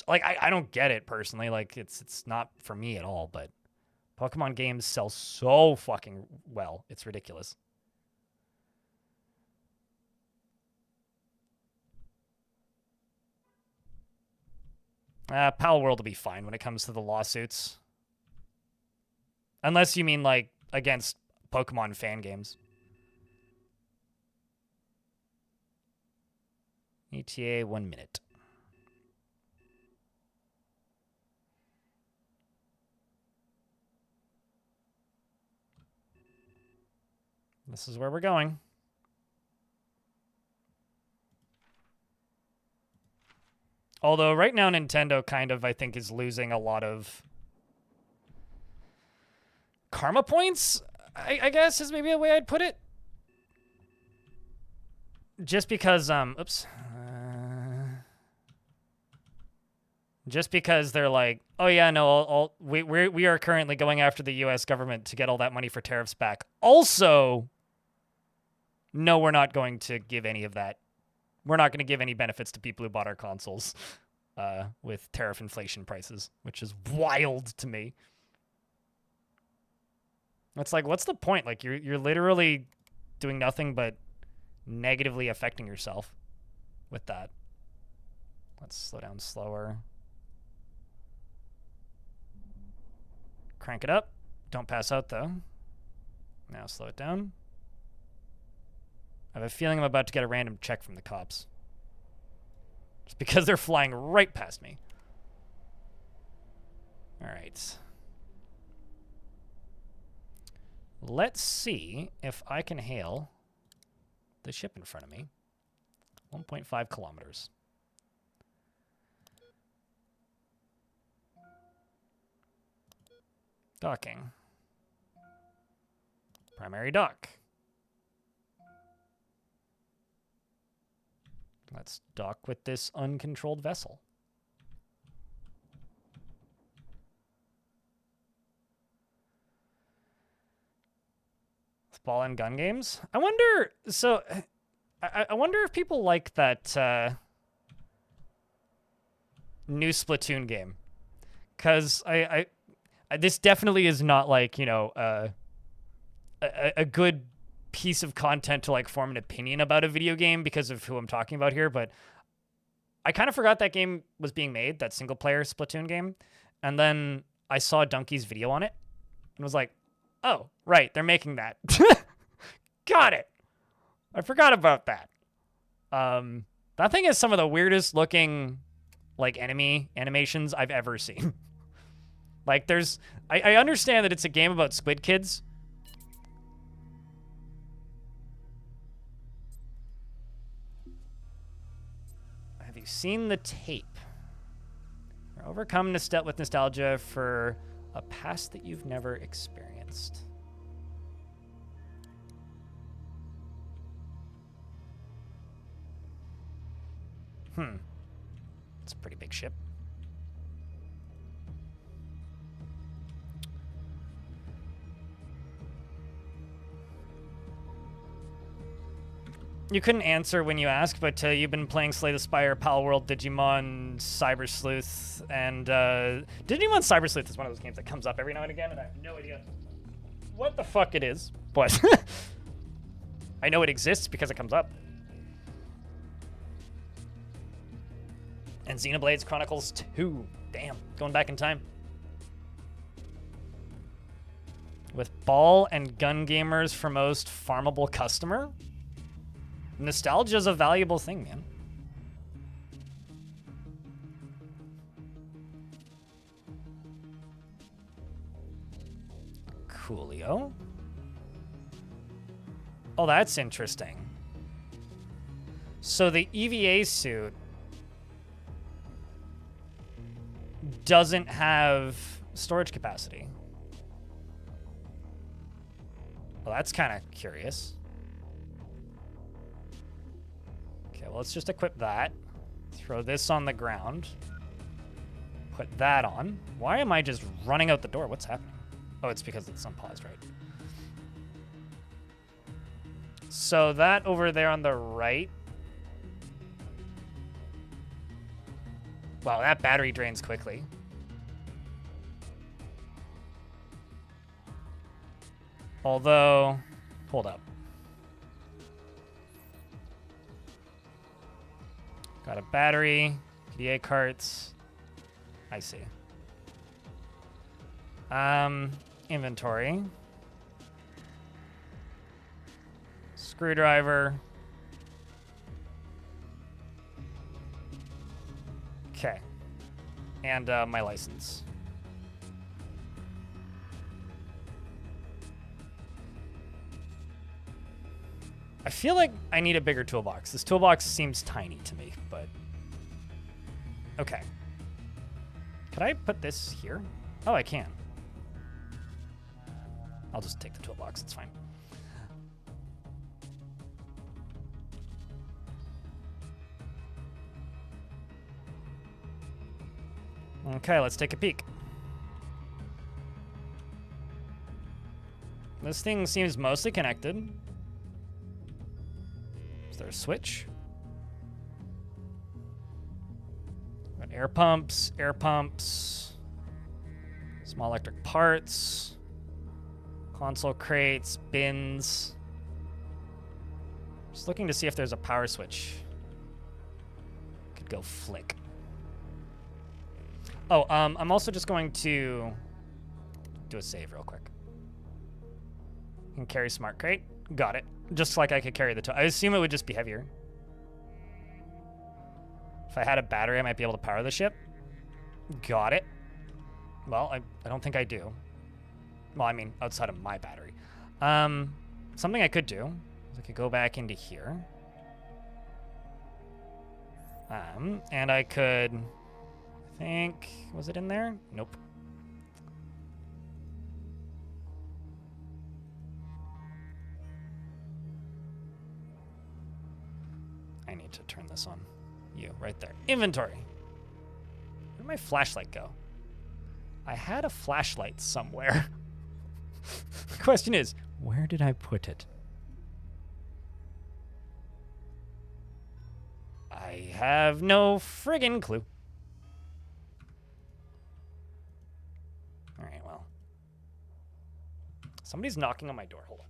like, I don't get it personally. Like, it's not for me at all, but Pokemon games sell so fucking well. It's ridiculous. Palworld will be fine when it comes to the lawsuits. Unless you mean, like, against Pokemon fan games. ETA 1 minute. This is where we're going. Although right now Nintendo kind of, I think, is losing a lot of karma points, I guess is maybe a way I'd put it. Just because, just because they're like, oh yeah, no, we are currently going after the U.S. government to get all that money for tariffs back. Also, no, we're not going to give any of that. We're not going to give any benefits to people who bought our consoles with tariff inflation prices, which is wild to me. It's like, what's the point? Like, you're literally doing nothing but negatively affecting yourself with that. Let's slow down slower. Crank it up. Don't pass out, though. Now slow it down. I have a feeling I'm about to get a random check from the cops. Just because they're flying right past me. All right. Let's see if I can hail the ship in front of me. 1.5 kilometers. Docking. Primary dock. Let's dock with this uncontrolled vessel. Ball and gun games. I wonder. So, I wonder if people like that new Splatoon game, because this definitely is not like, you know, a good piece of content to like form an opinion about a video game because of who I'm talking about here. But I kind of forgot that game was being made, that single player Splatoon game, and then I saw Donkey's video on it and was like, oh, right, they're making that. Got it. I forgot about that. That thing is some of the weirdest looking, like, enemy animations I've ever seen. Like, there's... I understand that it's a game about squid kids. Have you seen the tape? You're overcome with nostalgia for a past that you've never experienced. It's a pretty big ship. You couldn't answer when you asked, but you've been playing Slay the Spire, Pal World, Digimon, Cyber Sleuth, and Digimon Cyber Sleuth is one of those games that comes up every now and again, and I have no idea what the fuck it is, but I know it exists because it comes up. And Xenoblade Chronicles 2. Damn, going back in time. With ball and gun gamers for most farmable customer? Nostalgia's a valuable thing, man. Coolio. Oh, that's interesting. So the EVA suit doesn't have storage capacity. Well, that's kind of curious. Okay, well, let's just equip that. Throw this on the ground. Put that on. Why am I just running out the door? What's happening? Oh, it's because it's unpaused, right? So that over there on the right. Wow, that battery drains quickly. Although, hold up. Got a battery, PDA carts. I see. Inventory. Screwdriver. Okay. And my license. I feel like I need a bigger toolbox. This toolbox seems tiny to me, but... Okay. Could I put this here? Oh, I can. I'll just take the toolbox, it's fine. Okay, let's take a peek. This thing seems mostly connected. Is there a switch? Got air pumps, small electric parts, console crates, bins. Just looking to see if there's a power switch. Could go flick. Oh, I'm also just going to do a save real quick. Can carry smart crate. Got it. Just like I could carry the tool. I assume it would just be heavier. If I had a battery, I might be able to power the ship. Got it. Well, I don't think I do. Well, I mean, outside of my battery. Something I could do is I could go back into here. And I could, I think, was it in there? Nope. I need to turn this on. You, right there. Inventory. Where'd my flashlight go? I had a flashlight somewhere. The question is, where did I put it? I have no friggin' clue. All right, well. Somebody's knocking on my door. Hold on.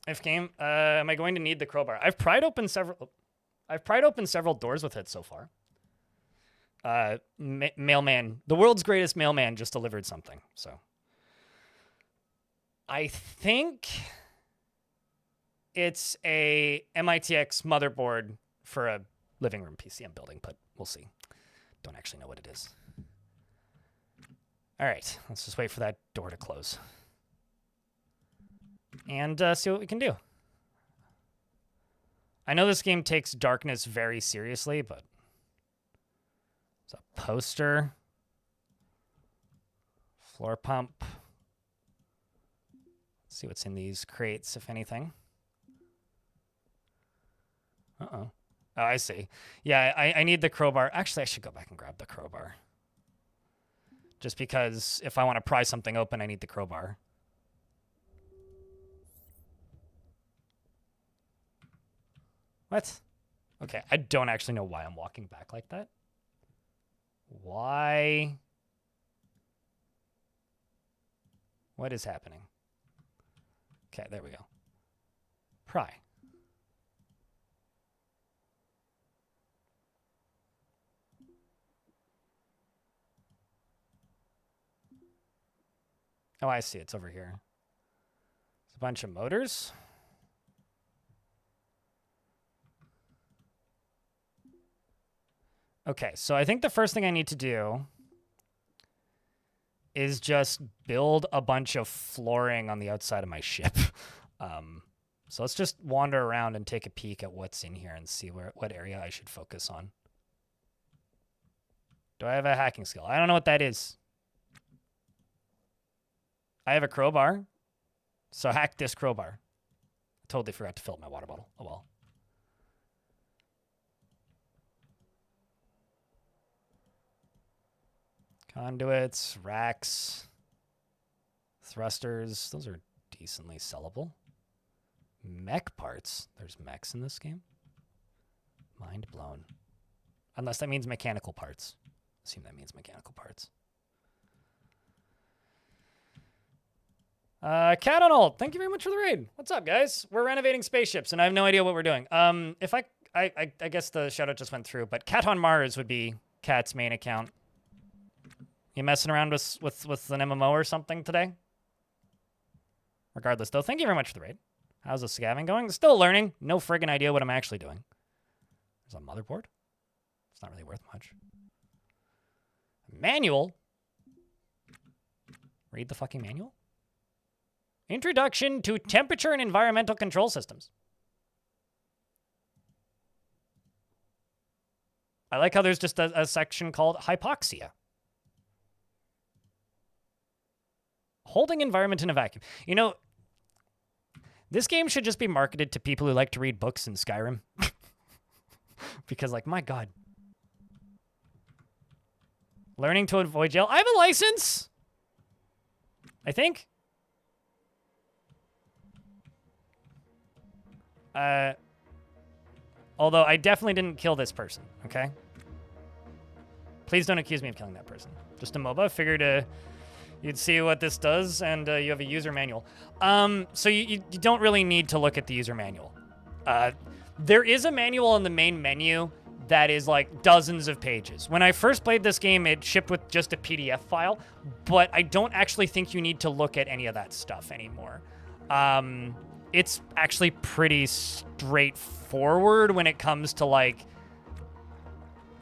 If game, am I going to need the crowbar? I've pried open several doors with it so far. Mailman, the world's greatest mailman, just delivered something. So I think it's a MITX motherboard for a living room PC I'm building, but we'll see. Don't actually know what it is. All right, let's just wait for that door to close. And see what we can do. I know this game takes darkness very seriously, but it's a poster, floor pump. Let's see what's in these crates, if anything. Uh-oh. Oh, I see. Yeah, I need the crowbar. Actually, I should go back and grab the crowbar. Just because if I want to pry something open, I need the crowbar. What? Okay, I don't actually know why I'm walking back like that. Why? What is happening? Okay, there we go. Pry. Oh, I see. It's over here. It's a bunch of motors. Okay, so I think the first thing I need to do is just build a bunch of flooring on the outside of my ship. So let's just wander around and take a peek at what's in here and see what area I should focus on. Do I have a hacking skill? I don't know what that is. I have a crowbar, so hack this crowbar. I totally forgot to fill up my water bottle. Oh well. Conduits, racks, thrusters. Those are decently sellable. Mech parts. There's mechs in this game. Mind blown. Unless that means mechanical parts. Assume that means mechanical parts. Cat on hold. Thank you very much for the raid. What's up, guys? We're renovating spaceships, and I have no idea what we're doing. If I guess the shout out just went through, but Cat on Mars would be Cat's main account. You messing around with an MMO or something today? Regardless, though, thank you very much for the raid. How's the scavenging going? Still learning. No friggin' idea what I'm actually doing. There's a motherboard. It's not really worth much. Manual? Read the fucking manual? Introduction to Temperature and Environmental Control Systems. I like how there's just a section called Hypoxia. Holding environment in a vacuum. You know, this game should just be marketed to people who like to read books in Skyrim. Because, like, my God. Learning to avoid jail. I have a license! I think. Although I definitely didn't kill this person, okay? Please don't accuse me of killing that person. Just a MOBA. Figured you'd see what this does, and you have a user manual. So you don't really need to look at the user manual. There is a manual in the main menu that is like dozens of pages. When I first played this game, it shipped with just a PDF file, but I don't actually think you need to look at any of that stuff anymore. It's actually pretty straightforward when it comes to like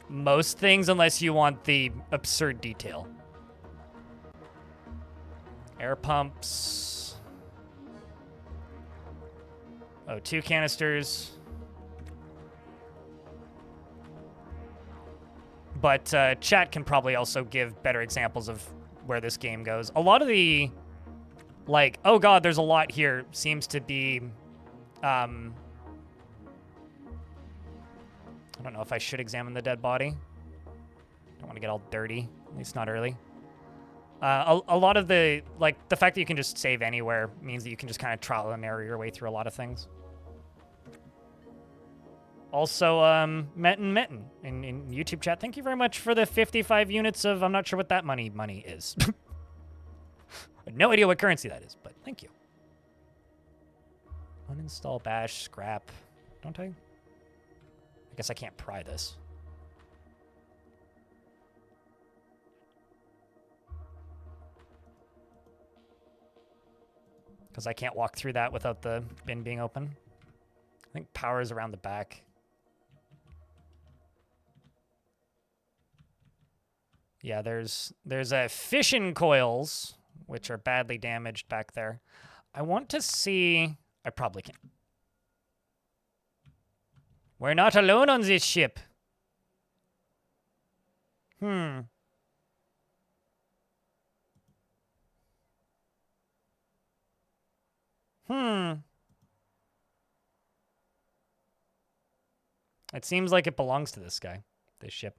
most things, unless you want the absurd detail. Air pumps. Oh, 2 canisters. But chat can probably also give better examples of where this game goes. A lot of the, like, oh god, there's a lot here, seems to be, I don't know if I should examine the dead body. Don't want to get all dirty, at least not early. A lot of the, like, the fact that you can just save anywhere means that you can just kind of trial and error your way through a lot of things. Also, Metin in YouTube chat, thank you very much for the 55 units of, I'm not sure what that money is. I have no idea what currency that is, but thank you. Uninstall bash, scrap. Don't I guess I can't pry this. Because I can't walk through that without the bin being open. I think power is around the back. Yeah, there's fission coils, which are badly damaged back there. I want to see... I probably can't. We're not alone on this ship. Hmm. It seems like it belongs to this guy, this ship.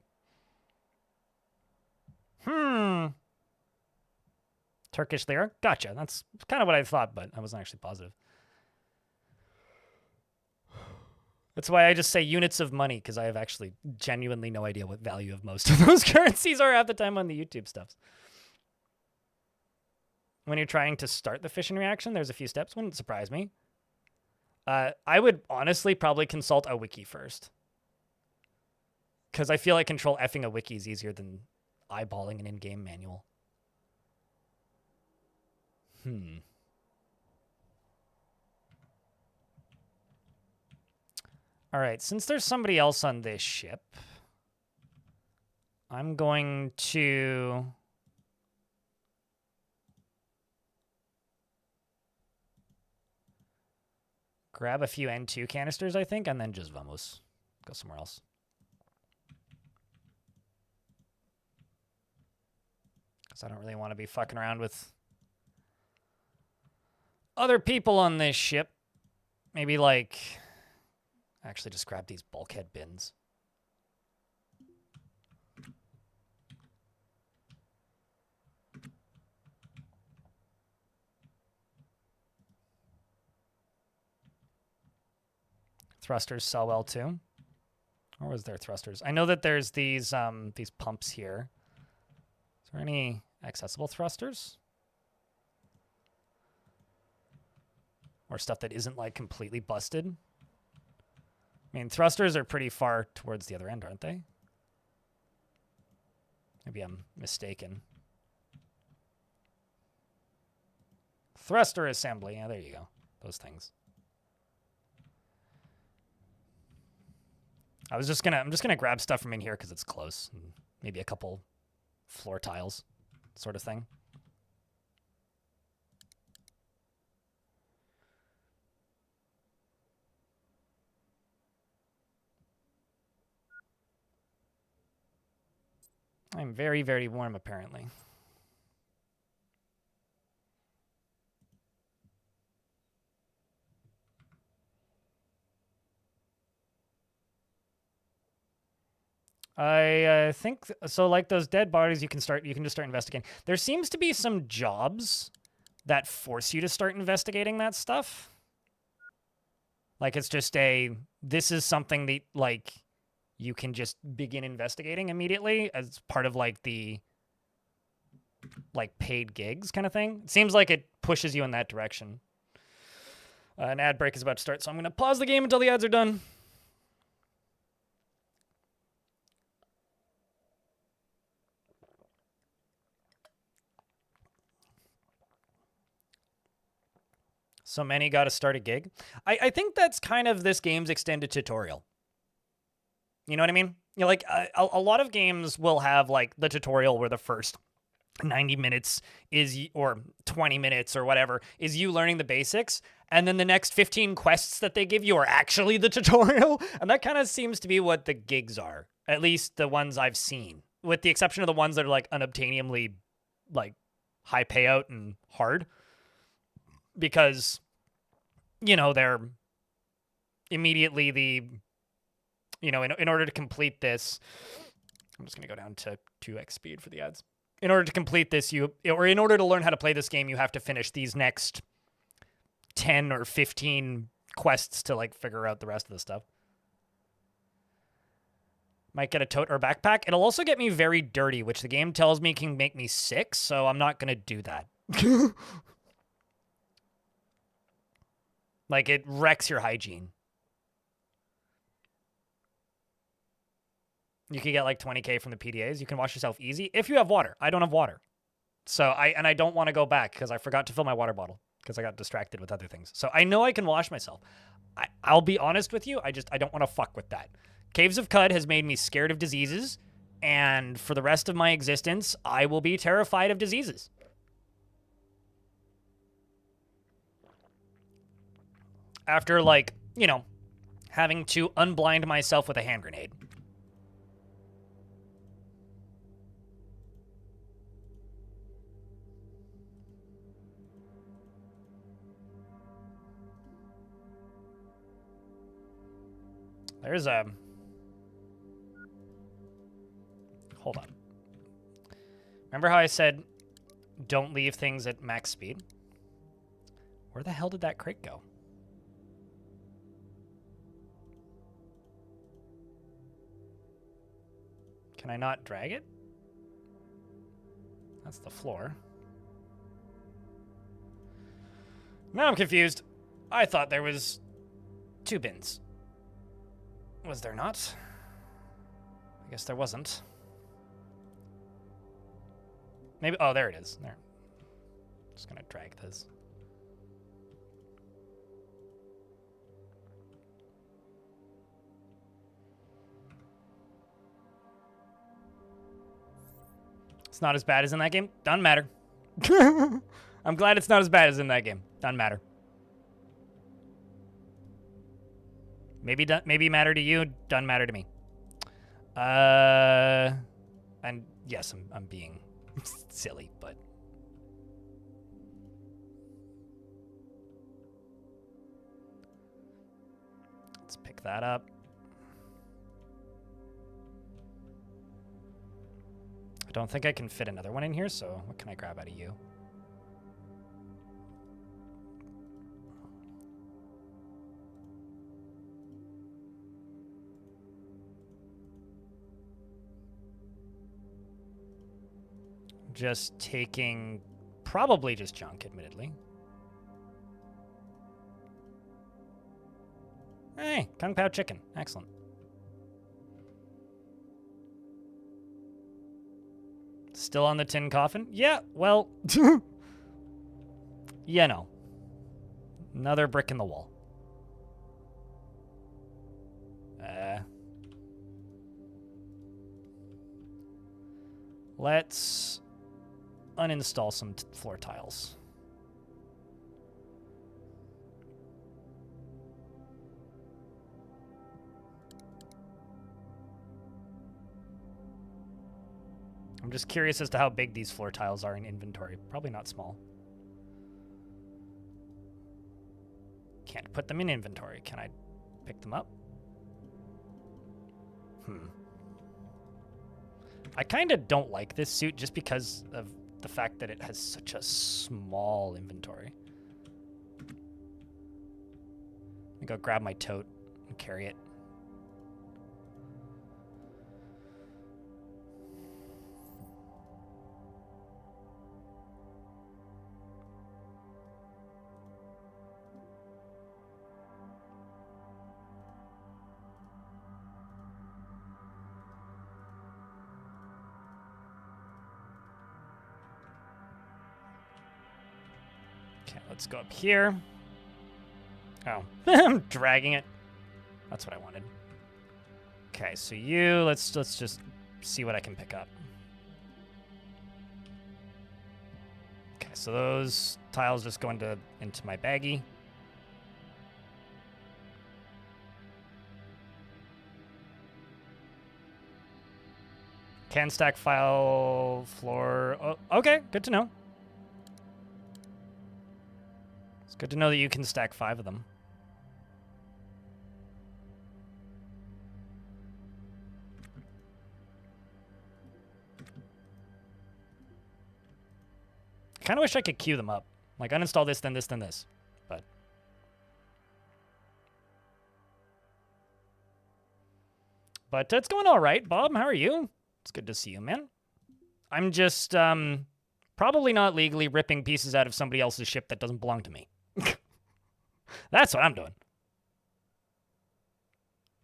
Turkish lira? Gotcha. That's kind of what I thought, but I wasn't actually positive. That's why I just say units of money, because I have actually genuinely no idea what value of most of those currencies are half the time on the YouTube stuffs. When you're trying to start the fission reaction, there's a few steps. Wouldn't surprise me. I would honestly probably consult a wiki first. Because I feel like control effing a wiki is easier than eyeballing an in-game manual. All right, since there's somebody else on this ship, I'm going to... grab a few N2 canisters, I think, and then just vamos. Go somewhere else. Because I don't really want to be fucking around with other people on this ship. Maybe, like... actually, just grab these bulkhead bins. Thrusters sell well too. Or was there thrusters? I know that there's these pumps here. Is there any accessible thrusters? Or stuff that isn't like completely busted? I mean, thrusters are pretty far towards the other end, aren't they? Maybe I'm mistaken. Thruster assembly. Yeah, there you go. Those things. I'm just gonna grab stuff from in here because it's close. And maybe a couple floor tiles, sort of thing. I'm very, very warm, apparently. I think so. Like those dead bodies, you can just start investigating. There seems to be some jobs that force you to start investigating that stuff. Like, it's just this is something that, like, you can just begin investigating immediately as part of, like, the, like, paid gigs kind of thing. It seems like it pushes you in that direction. An ad break is about to start, so I'm going to pause the game until the ads are done. So many got to start a gig. I think that's kind of this game's extended tutorial. You know what I mean? You know, like a lot of games will have like the tutorial where the first 90 minutes or 20 minutes or whatever is you learning the basics, and then the next 15 quests that they give you are actually the tutorial. And that kind of seems to be what the gigs are, at least the ones I've seen, with the exception of the ones that are like unobtainiumly like high payout and hard. Because, you know, they're immediately in order to complete this, I'm just going to go down to 2x speed for the ads. In order to complete this, in order to learn how to play this game, you have to finish these next 10 or 15 quests to, like, figure out the rest of the stuff. Might get a tote or a backpack. It'll also get me very dirty, which the game tells me can make me sick, so I'm not going to do that. Like, it wrecks your hygiene. You can get like 20K from the PDAs. You can wash yourself easy if you have water. I don't have water. So I don't want to go back because I forgot to fill my water bottle because I got distracted with other things. So I know I can wash myself. I'll be honest with you. I don't want to fuck with that. Caves of Cud has made me scared of diseases. And for the rest of my existence, I will be terrified of diseases. After, like, you know, having to unblind myself with a hand grenade. There's a... Hold on. Remember how I said don't leave things at max speed? Where the hell did that crate go? Can I not drag it? That's the floor. Now I'm confused. I thought there was 2 bins. Was there not? I guess there wasn't. Maybe, oh, there it is. There. Just gonna drag this. It's not as bad as in that game. Doesn't matter. I'm glad it's not as bad as in that game. Doesn't matter. Maybe matter to you. Doesn't matter to me. And yes, I'm being silly, but let's pick that up. I don't think I can fit another one in here, so what can I grab out of you? Just taking probably just junk, admittedly. Hey, Kung Pao chicken. Excellent. Still on the tin coffin? Yeah, well, you know. Another brick in the wall. Let's uninstall some floor tiles. I'm just curious as to how big these floor tiles are in inventory. Probably not small. Can't put them in inventory. Can I pick them up? I kind of don't like this suit just because of the fact that it has such a small inventory. me go grab my tote and carry it. Okay, let's go up here. Oh, I'm dragging it. That's what I wanted. Okay, so let's just see what I can pick up. Okay, so those tiles just go into my baggie. Can stack file floor. Oh, okay, good to know. It's good to know that you can stack 5 of them. I kind of wish I could queue them up. Like, uninstall this, then this, then this. But it's going all right. Bob, how are you? It's good to see you, man. I'm just probably not legally ripping pieces out of somebody else's ship that doesn't belong to me. That's what I'm doing.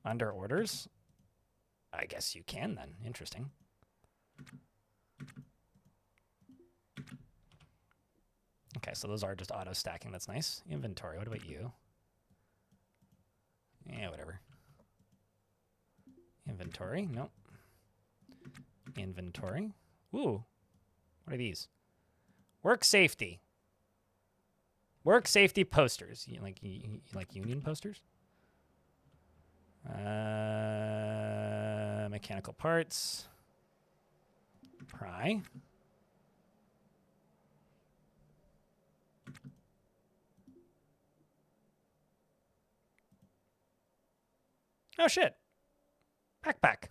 Under orders? I guess you can then. Interesting. Okay, so those are just auto stacking. That's nice. Inventory. What about you? Yeah, whatever. Inventory. Nope. Inventory. Ooh. What are these? Work safety. Work safety posters. You like union posters? Mechanical parts. Pry. Oh shit. Backpack.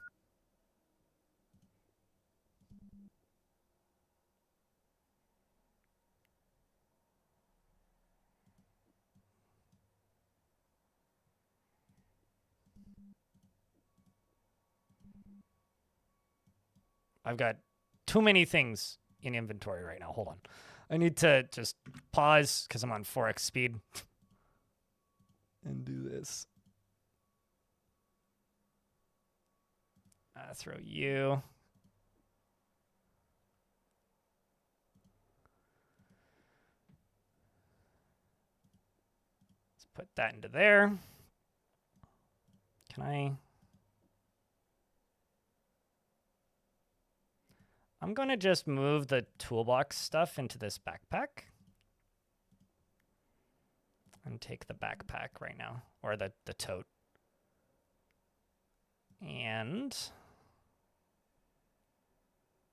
I've got too many things in inventory right now. Hold on. I need to just pause because I'm on 4x speed and do this. Throw you. Let's put that into there. Can I? I'm going to just move the toolbox stuff into this backpack. And take the backpack right now, or the tote. And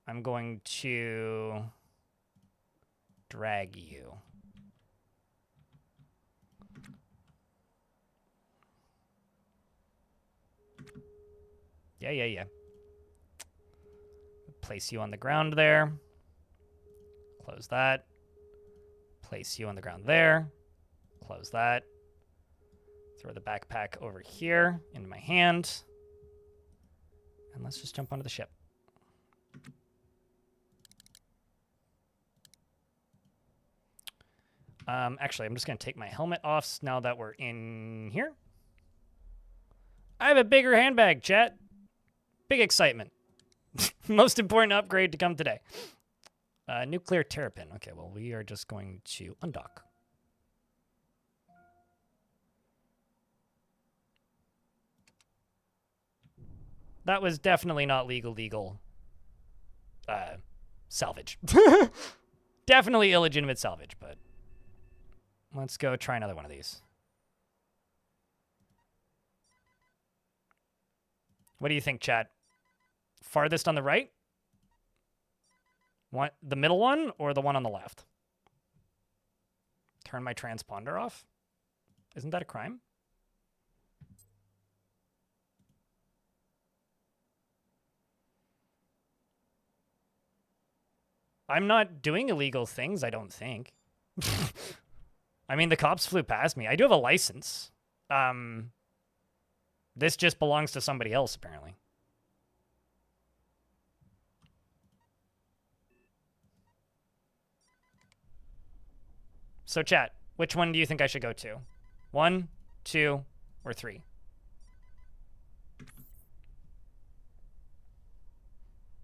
I'm going to drag you. Yeah. Place you on the ground there. Close that. Place you on the ground there. Close that. Throw the backpack over here into my hand. And let's just jump onto the ship. Actually, I'm just going to take my helmet off now that we're in here. I have a bigger handbag, chat. Big excitement. Most important upgrade to come today. Nuclear terrapin. Okay, well, we are just going to undock. That was definitely not legal salvage. Definitely illegitimate salvage, but let's go try another one of these. What do you think, chat? Farthest on the right? What, the middle one or the one on the left? Turn my transponder off? Isn't that a crime? I'm not doing illegal things, I don't think. I mean, the cops flew past me. I do have a license. This just belongs to somebody else, apparently. So chat, which one do you think I should go to? 1, 2, or 3?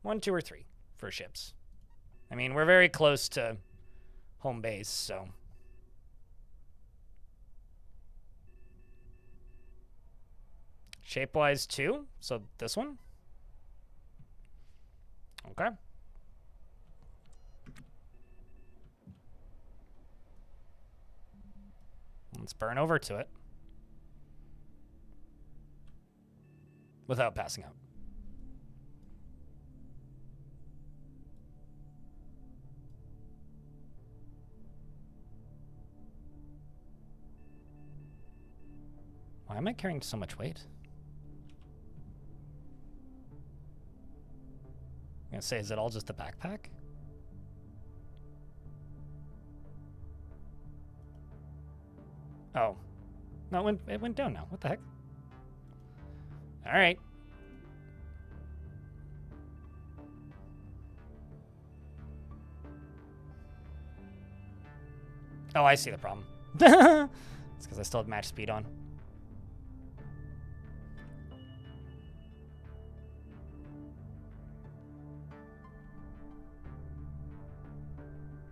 One, two, or 3 for ships. I mean, we're very close to home base, so. Shape-wise, 2. So this one. Okay. Let's burn over to it. Without passing out. Why am I carrying so much weight? I'm gonna say, is it all just a backpack? Oh. No, it went down now. What the heck? All right. Oh, I see the problem. It's because I still have match speed on.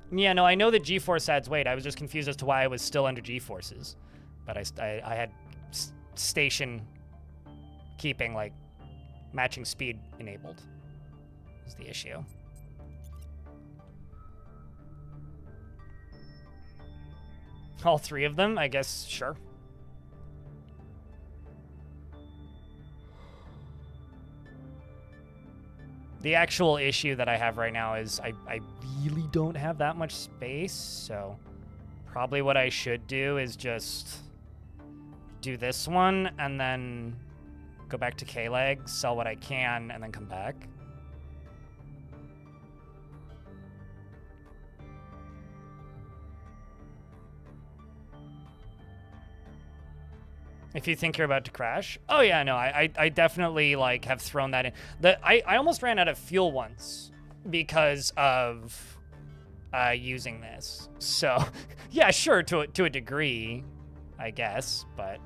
Yeah, no, I know that G-Force adds weight. I was just confused as to why I was still under G-Forces. But I had station keeping, like, matching speed enabled is the issue. All 3 of them? I guess, sure. The actual issue that I have right now is I really don't have that much space, so probably what I should do is just do this one and then go back to K-Leg, sell what I can, and then come back. If you think you're about to crash. Oh yeah, no, I definitely like have thrown that in. I almost ran out of fuel once because of using this. So yeah, sure, to a degree, I guess, but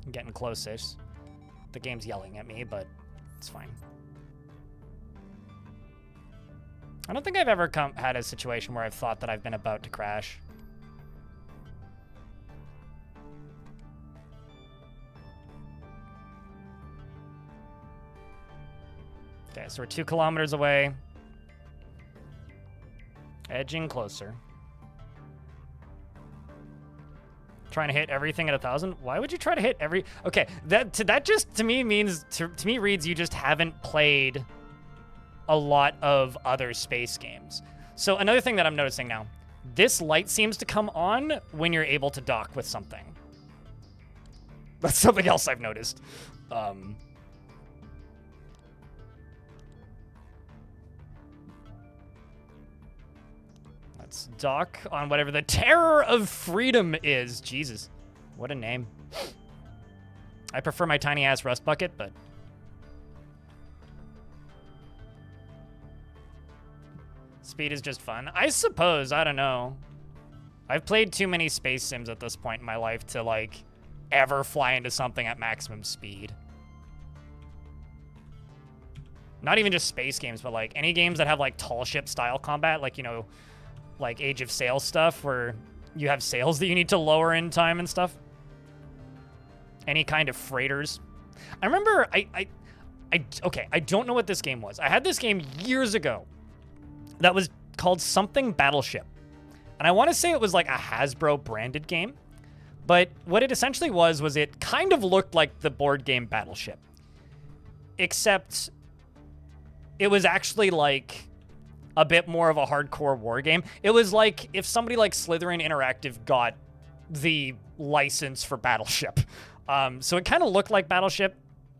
I'm getting close-ish. The game's yelling at me, but it's fine. I don't think I've ever had a situation where I've thought that I've been about to crash. Okay, so we're 2 kilometers away. Edging closer. Trying to hit everything at 1,000? Why would you try to hit every... Okay, that just to me means... To me reads you just haven't played a lot of other space games. So another thing that I'm noticing now. This light seems to come on when you're able to dock with something. That's something else I've noticed. Let's dock on whatever the Terror of Freedom is. Jesus. What a name. I prefer my tiny-ass rust bucket, but... Speed is just fun. I suppose. I don't know. I've played too many space sims at this point in my life to, like, ever fly into something at maximum speed. Not even just space games, but, like, any games that have, like, tall ship-style combat, like, you know... like Age of Sail stuff where you have sails that you need to lower in time and stuff. Any kind of freighters. I remember okay, I don't know what this game was. I had this game years ago that was called something Battleship. And I want to say it was like a Hasbro branded game. But what it essentially was it kind of looked like the board game Battleship. Except it was actually like a bit more of a hardcore war game. It was like if somebody like Slytherin Interactive got the license for Battleship. So it kind of looked like Battleship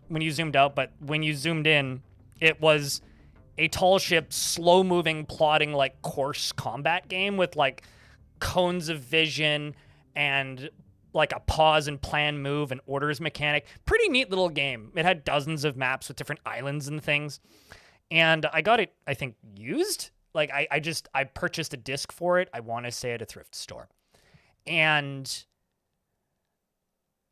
when you zoomed out, but when you zoomed in, it was a tall ship, slow-moving, plodding, like, course combat game with, like, cones of vision and like a pause and plan move and orders mechanic. Pretty neat little game. It had dozens of maps with different islands and things. And I got it, I think, used. Like, I purchased a disc for it. I want to say at a thrift store. And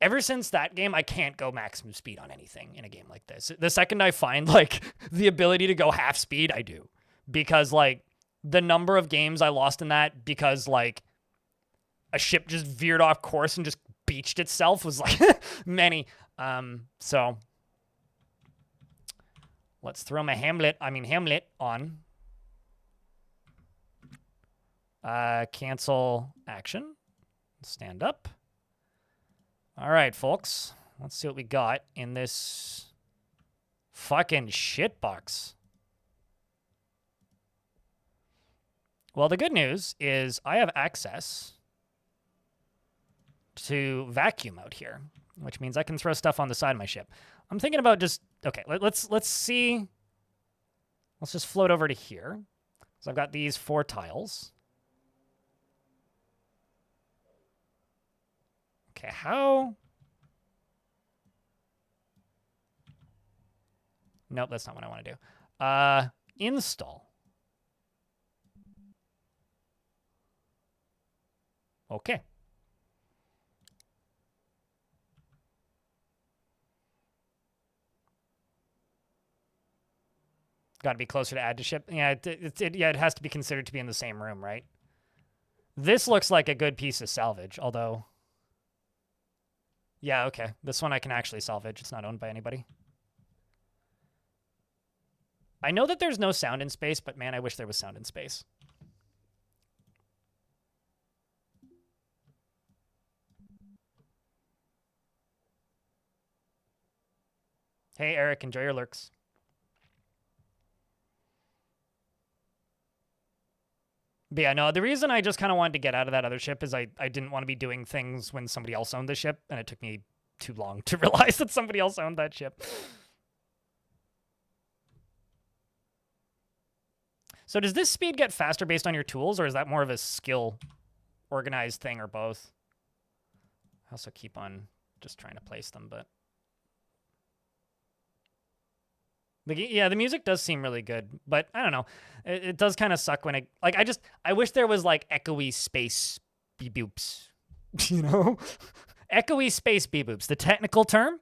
ever since that game, I can't go maximum speed on anything in a game like this. The second I find, like, the ability to go half speed, I do. Because, like, the number of games I lost in that because, like, a ship just veered off course and just beached itself was, like, many. So, let's throw my Hamlet on. Cancel action. Stand up. All right, folks. Let's see what we got in this fucking shitbox. Well, the good news is I have access to vacuum out here, which means I can throw stuff on the side of my ship. I'm thinking about just, okay, let's see. Let's just float over to here. So I've got these 4 tiles. Okay, how? Nope, that's not what I want to do. Install. Okay. Got to be closer to add to ship. Yeah, it has to be considered to be in the same room, right? This looks like a good piece of salvage, although... Yeah, okay. This one I can actually salvage. It's not owned by anybody. I know that there's no sound in space, but man, I wish there was sound in space. Hey, Eric, enjoy your lurks. But yeah, no, the reason I just kind of wanted to get out of that other ship is I didn't want to be doing things when somebody else owned the ship, and it took me too long to realize that somebody else owned that ship. So does this speed get faster based on your tools, or is that more of a skill organized thing, or both? I also keep on just trying to place them, but... Yeah, the music does seem really good, but I don't know. It does kind of suck when it... Like, I wish there was, like, echoey space beep-boops. You know? Echoey space beep-boops. The technical term?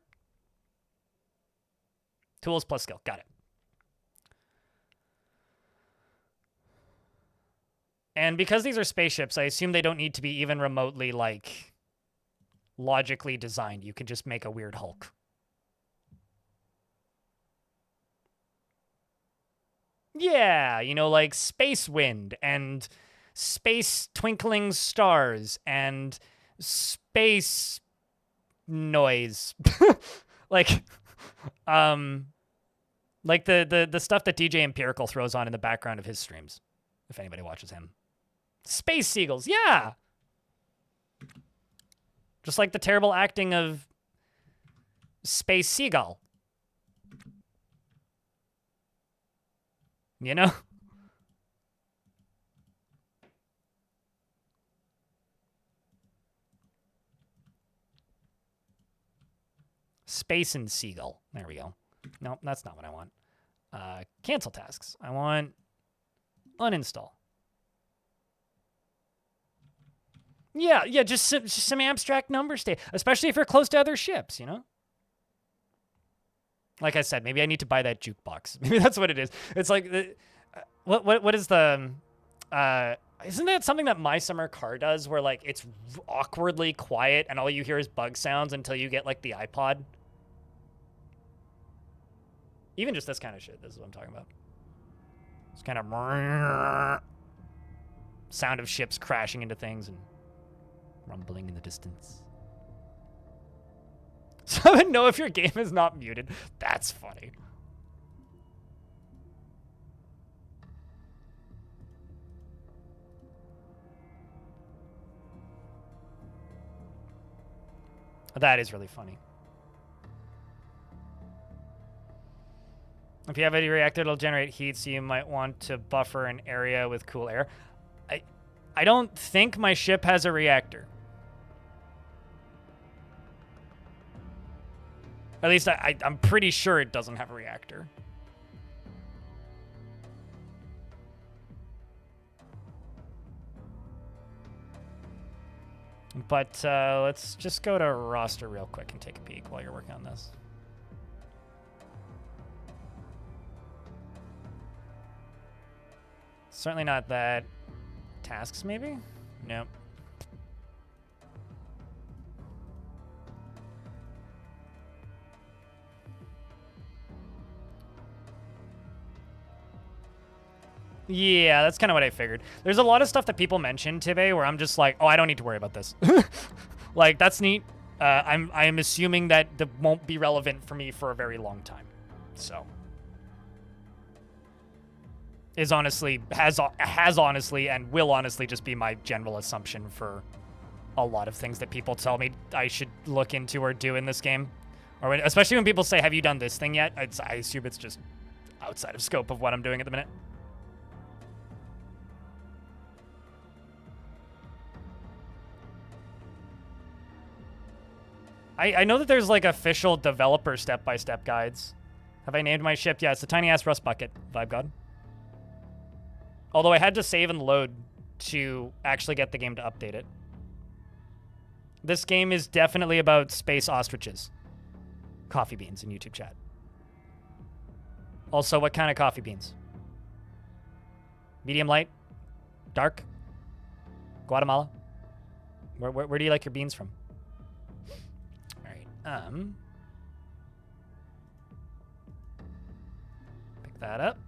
Tools plus skill. Got it. And because these are spaceships, I assume they don't need to be even remotely, like, logically designed. You can just make a weird Hulk. Yeah, you know, like space wind and space twinkling stars and space noise. like the stuff that DJ Empirical throws on in the background of his streams, if anybody watches him. Space seagulls, yeah. Just like the terrible acting of Space Seagull. You know? Space and Seagull. There we go. No, that's not what I want. Cancel tasks. I want uninstall. Yeah, just some abstract number state, especially if you're close to other ships, you know? Like I said, maybe I need to buy that jukebox. Maybe that's what it is. It's like, what is the, isn't that something that My Summer Car does where like it's awkwardly quiet and all you hear is bug sounds until you get like the iPod? Even just this kind of shit, this is what I'm talking about. It's kind of sound of ships crashing into things and rumbling in the distance. So I would know if your game is not muted. That's funny. That is really funny. If you have a reactor, it'll generate heat, so you might want to buffer an area with cool air. I don't think my ship has a reactor. At least I'm pretty sure it doesn't have a reactor. But let's just go to roster real quick and take a peek while you're working on this. Certainly not that. Tasks, maybe? Nope. Yeah, that's kind of what I figured. There's a lot of stuff that people mention today where I'm just like, oh, I don't need to worry about this. Like, that's neat. I'm assuming that won't be relevant for me for a very long time. So, has honestly and will honestly just be my general assumption for a lot of things that people tell me I should look into or do in this game, or especially when people say, "Have you done this thing yet?" I assume it's just outside of scope of what I'm doing at the minute. I know that there's like official developer step-by-step guides. Have I named my ship? Yeah, it's the tiny ass rust bucket, Vibe God. Although I had to save and load to actually get the game to update it. This game is definitely about space ostriches. Coffee beans in YouTube chat. Also, what kind of coffee beans? Medium light? Dark? Guatemala? Where do you like your beans from? Pick that up.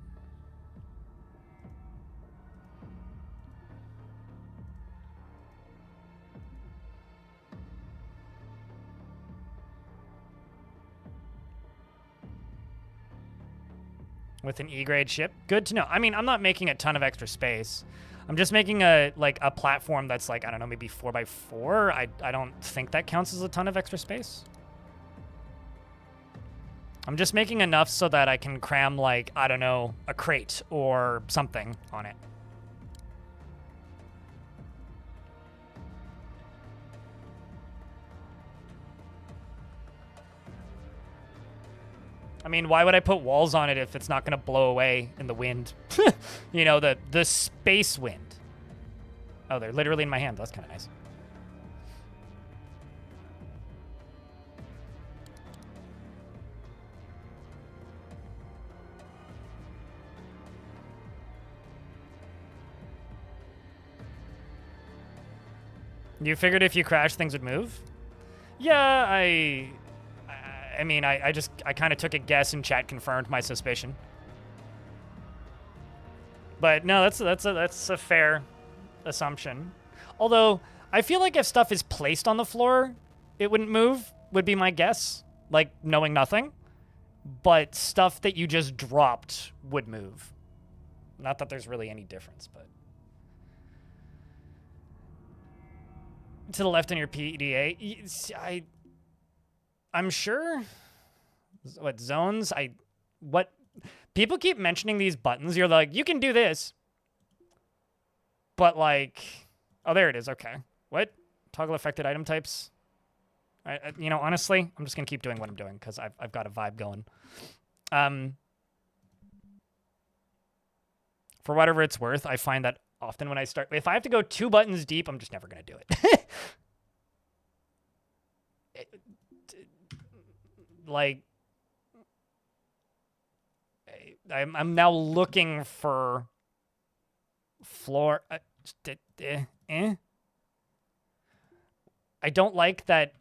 With an E-grade ship. Good to know. I mean, I'm not making a ton of extra space. I'm just making a platform that's like, I don't know, maybe 4x4. I don't think that counts as a ton of extra space. I'm just making enough so that I can cram, like, I don't know, a crate or something on it. I mean, why would I put walls on it if it's not going to blow away in the wind? You know, the space wind. Oh, they're literally in my hand. That's kind of nice. You figured if you crash, things would move? Yeah, I mean, I kind of took a guess and chat confirmed my suspicion. But no, that's a fair assumption. Although, I feel like if stuff is placed on the floor, it wouldn't move, would be my guess. Like, knowing nothing. But stuff that you just dropped would move. Not that there's really any difference, but... To the left on your PDA. I'm sure. What zones? What? People keep mentioning these buttons. You're like, you can do this. But like, oh, there it is. Okay. What? Toggle affected item types. You know, honestly, I'm just gonna keep doing what I'm doing because I've got a vibe going. For whatever it's worth, I find that often when I start, if I have to go 2 buttons deep, I'm just never going to do it. Like, I'm now looking for floor. I don't like that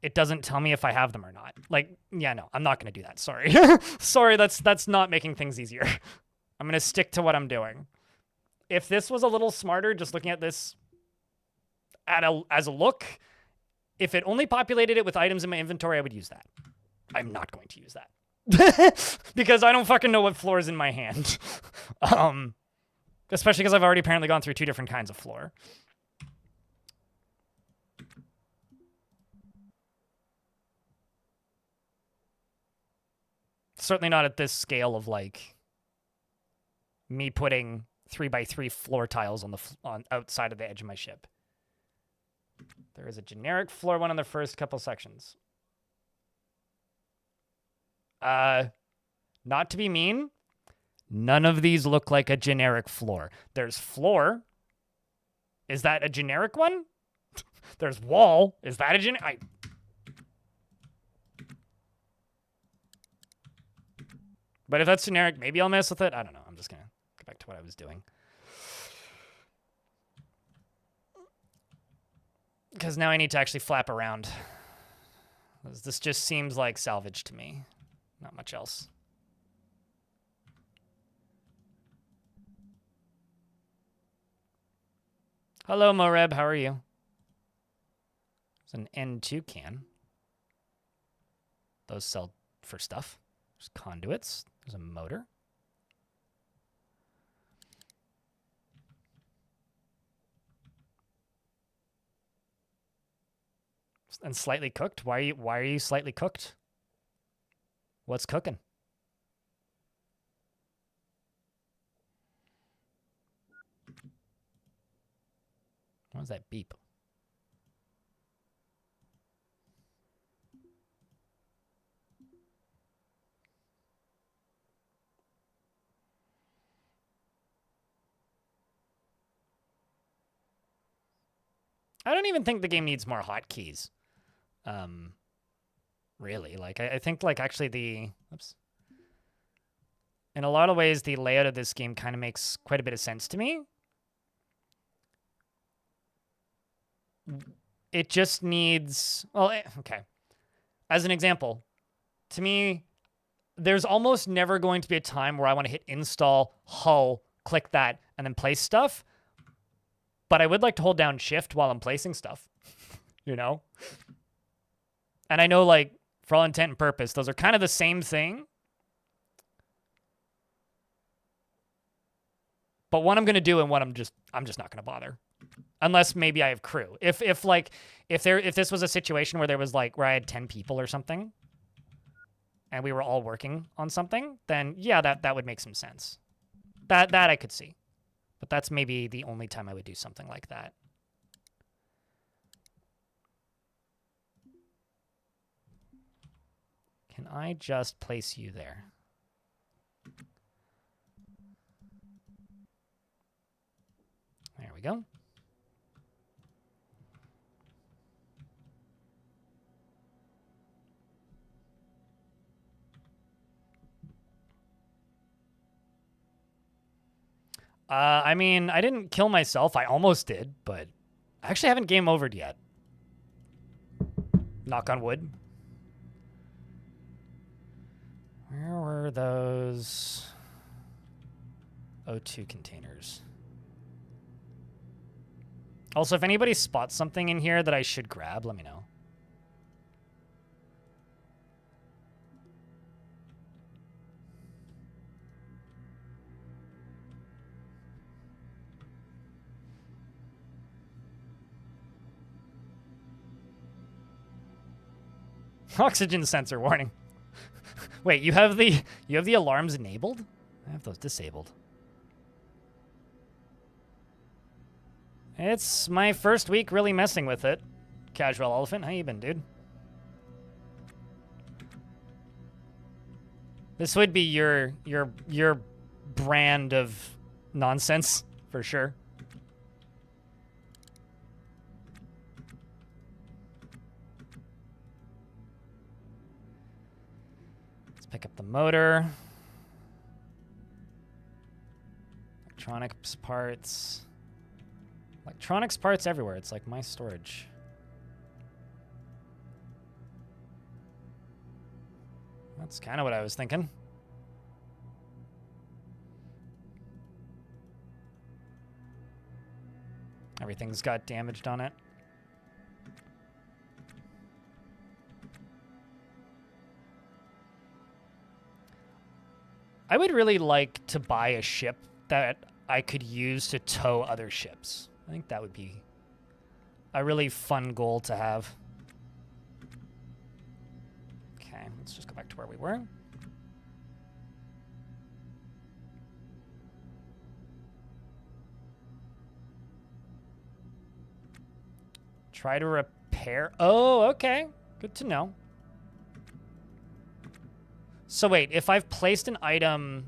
it doesn't tell me if I have them or not. Like, yeah, no, I'm not going to do that. Sorry. Sorry, that's not making things easier. I'm going to stick to what I'm doing. If this was a little smarter, just looking at this as a look, if it only populated it with items in my inventory, I would use that. I'm not going to use that. Because I don't fucking know what floor is in my hand. Especially because I've already apparently gone through 2 different kinds of floor. Certainly not at this scale of, like, me putting 3x3 floor tiles on the on outside of the edge of my ship. There is a generic floor one on the first couple sections. Not to be mean, none of these look like a generic floor. There's floor. Is that a generic one? There's wall. Is that a generic? But if that's generic, maybe I'll mess with it. I don't know. I'm just going to go back to what I was doing. Because now I need to actually flap around. This just seems like salvage to me. Not much else. Hello, Moreb. How are you? There's an N2 can. Those sell for stuff. There's conduits. There's a motor. And slightly cooked? Why are you slightly cooked? What's cooking? What was that beep? I don't even think the game needs more hotkeys. Really, like I think like actually in a lot of ways the layout of this game kind of makes quite a bit of sense to me. It just needs, well, okay. As an example, to me, there's almost never going to be a time where I want to hit install, hull, click that, and then place stuff. But I would like to hold down shift while I'm placing stuff, you know? And I know, like, for all intent and purpose, those are kind of the same thing. But one I'm going to do and one I'm just not going to bother. Unless maybe I have crew. If this was a situation where there was like where I had 10 people or something and we were all working on something, then yeah, that would make some sense. That I could see. But that's maybe the only time I would do something like that. Can I just place you there? There we go. I mean, I didn't kill myself. I almost did, but I actually haven't game overed yet. Knock on wood. Where were those O2 containers? Also, if anybody spots something in here that I should grab, let me know. Oxygen sensor warning. Wait, you have the alarms enabled? I have those disabled. It's my first week really messing with it. Casual Elephant, how you been, dude? This would be your brand of nonsense, for sure. Let's pick up the motor. Electronics parts. Electronics parts everywhere. It's like my storage. That's kind of what I was thinking. Everything's got damaged on it. I would really like to buy a ship that I could use to tow other ships. I think that would be a really fun goal to have. Okay, let's just go back to where we were. Try to repair. Oh, okay. Good to know. So wait, if I've placed an item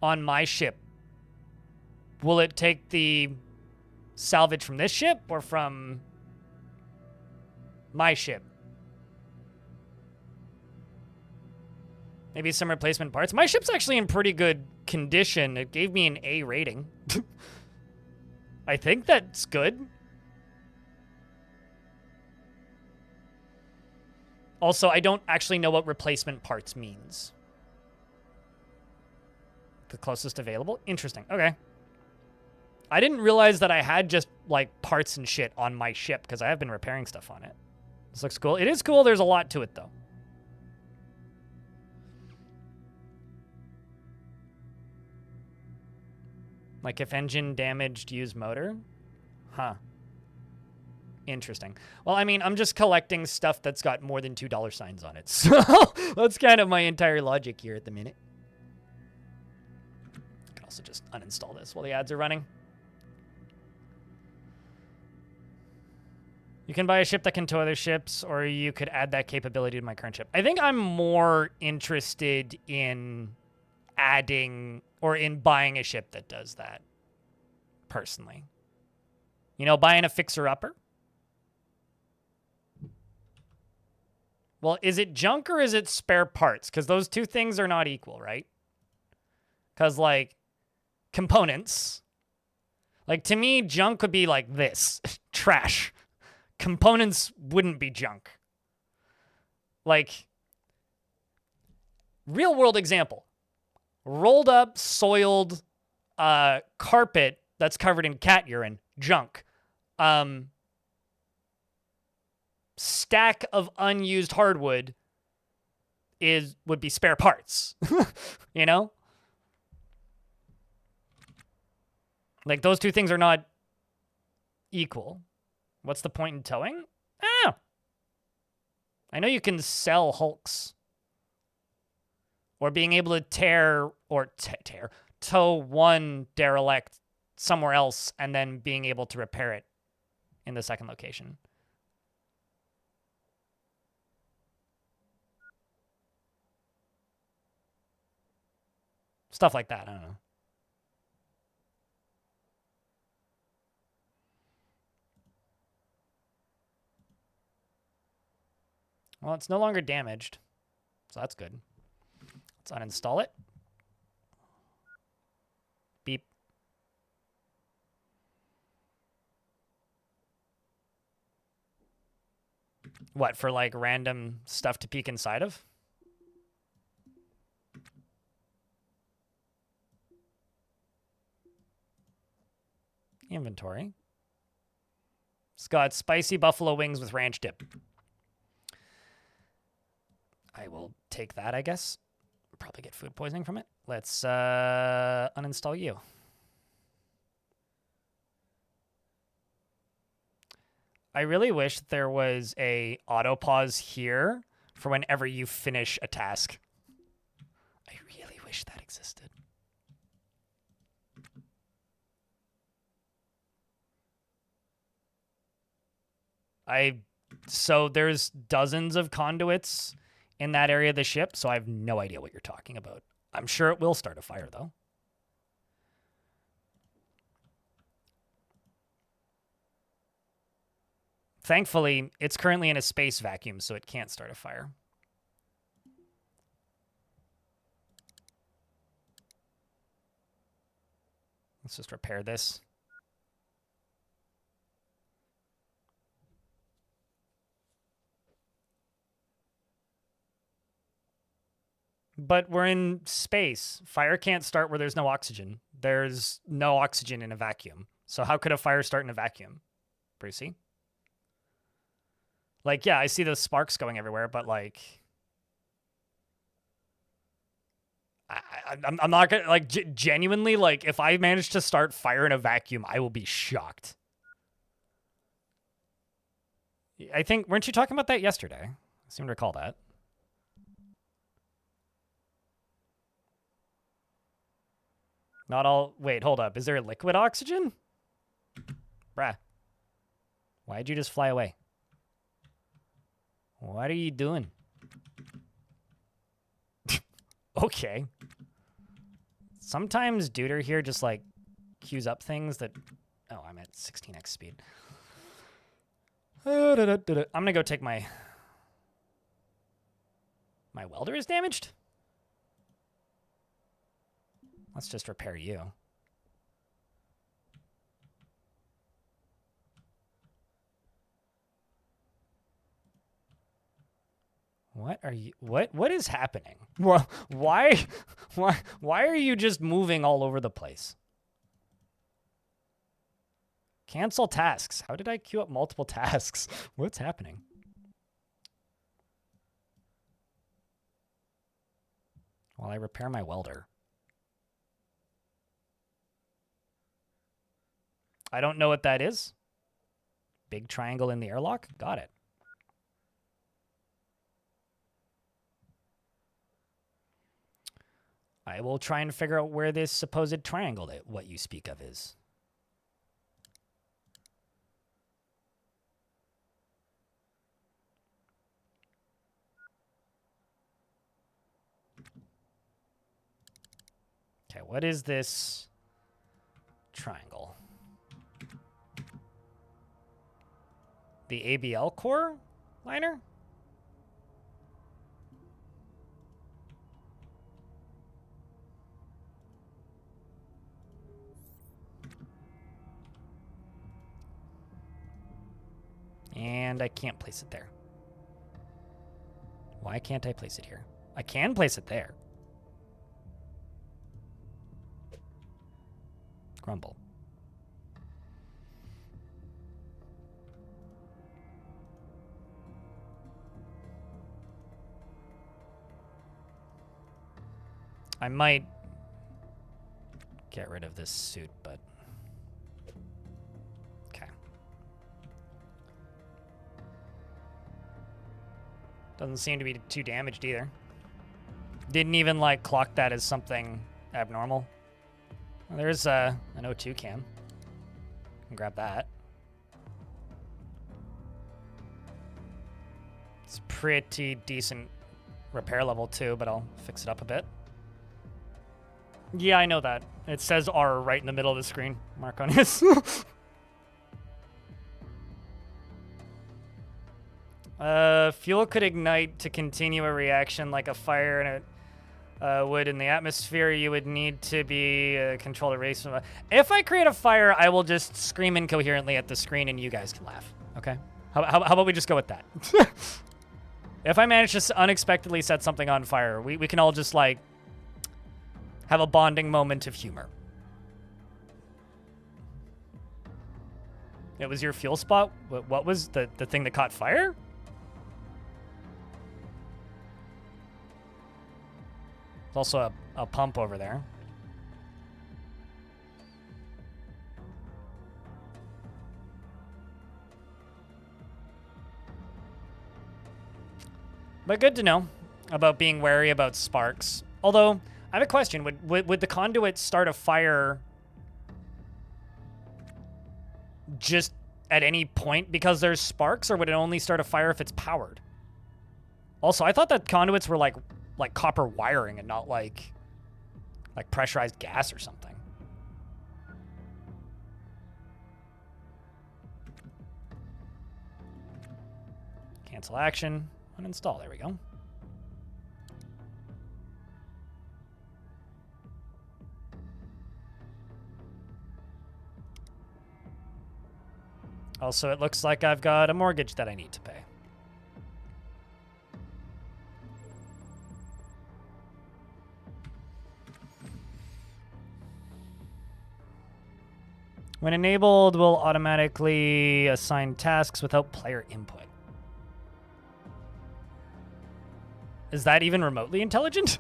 on my ship, will it take the salvage from this ship or from my ship? Maybe some replacement parts. My ship's actually in pretty good condition. It gave me an A rating. I think that's good. Also, I don't actually know what replacement parts means. The closest available? Interesting. Okay. I didn't realize that I had just, like, parts and shit on my ship, because I have been repairing stuff on it. This looks cool. It is cool. There's a lot to it, though. Like, if engine damaged, use motor? Huh. Interesting. Well, I mean, I'm just collecting stuff that's got more than $2 signs on it. So that's kind of my entire logic here at the minute. I can also just uninstall this while the ads are running. You can buy a ship that can tow other ships, or you could add that capability to my current ship. I think I'm more interested in adding or in buying a ship that does that, personally. You know, buying a fixer-upper. Well, is it junk or is it spare parts? Because those two things are not equal, right? Because, like, components. Like, to me, junk would be like this. Trash. Components wouldn't be junk. Like, real-world example. Rolled up, soiled carpet that's covered in cat urine. Junk. Stack of unused hardwood would be spare parts. You know? Like, those two things are not equal. What's the point in towing? Ah! I know you can sell hulks. Or being able to tow one derelict somewhere else and then being able to repair it in the second location. Stuff like that, I don't know. Well, it's no longer damaged, so that's good. Let's uninstall it. Beep. What, for like random stuff to peek inside of? Inventory. It's got spicy buffalo wings with ranch dip. I will take that, I guess. Probably get food poisoning from it. Let's uninstall you. I really wish there was a auto pause here for whenever you finish a task. I really wish that existed. So there's dozens of conduits in that area of the ship, so I have no idea what you're talking about. I'm sure it will start a fire, though. Thankfully, it's currently in a space vacuum, so it can't start a fire. Let's just repair this. But we're in space. Fire can't start where there's no oxygen. There's no oxygen in a vacuum. So how could a fire start in a vacuum? Brucey? Like, yeah, I see the sparks going everywhere, but like... I'm not gonna, like, genuinely, like, if I manage to start fire in a vacuum, I will be shocked. I think, weren't you talking about that yesterday? I seem to recall that. Not all... Wait, hold up. Is there liquid oxygen? Bruh. Why'd you just fly away? What are you doing? Okay. Sometimes Duder here just, like, queues up things that... Oh, I'm at 16x speed. I'm gonna go take my... My welder is damaged? Let's just repair you. What are you... What is happening? Why are you just moving all over the place? Cancel tasks. How did I queue up multiple tasks? What's happening? While I repair my welder. I don't know what that is. Big triangle in the airlock? Got it. I will try and figure out where this supposed triangle that what you speak of is. Okay, what is this triangle? The ABL core liner? And I can't place it there. Why can't I place it here? I can place it there. Grumble. I might get rid of this suit, but... Okay. Doesn't seem to be too damaged either. Didn't even, like, clock that as something abnormal. Well, there's an O2 cam. Can grab that. It's pretty decent repair level too, but I'll fix it up a bit. Yeah, I know that. It says R right in the middle of the screen. Mark on his. Fuel could ignite to continue a reaction like a fire and it would in the atmosphere. You would need to be controlled erase. If I create a fire, I will just scream incoherently at the screen and you guys can laugh. Okay? How about we just go with that? If I manage to unexpectedly set something on fire, we can all just, like, have a bonding moment of humor. It was your fuel spot? What was the thing that caught fire? There's also a pump over there. But good to know about being wary about sparks. Although, I have a question. Would the conduit start a fire just at any point because there's sparks, or would it only start a fire if it's powered? Also, I thought that conduits were like copper wiring and not like pressurized gas or something. Cancel action. Uninstall. There we go. Also, it looks like I've got a mortgage that I need to pay. When enabled, will automatically assign tasks without player input. Is that even remotely intelligent?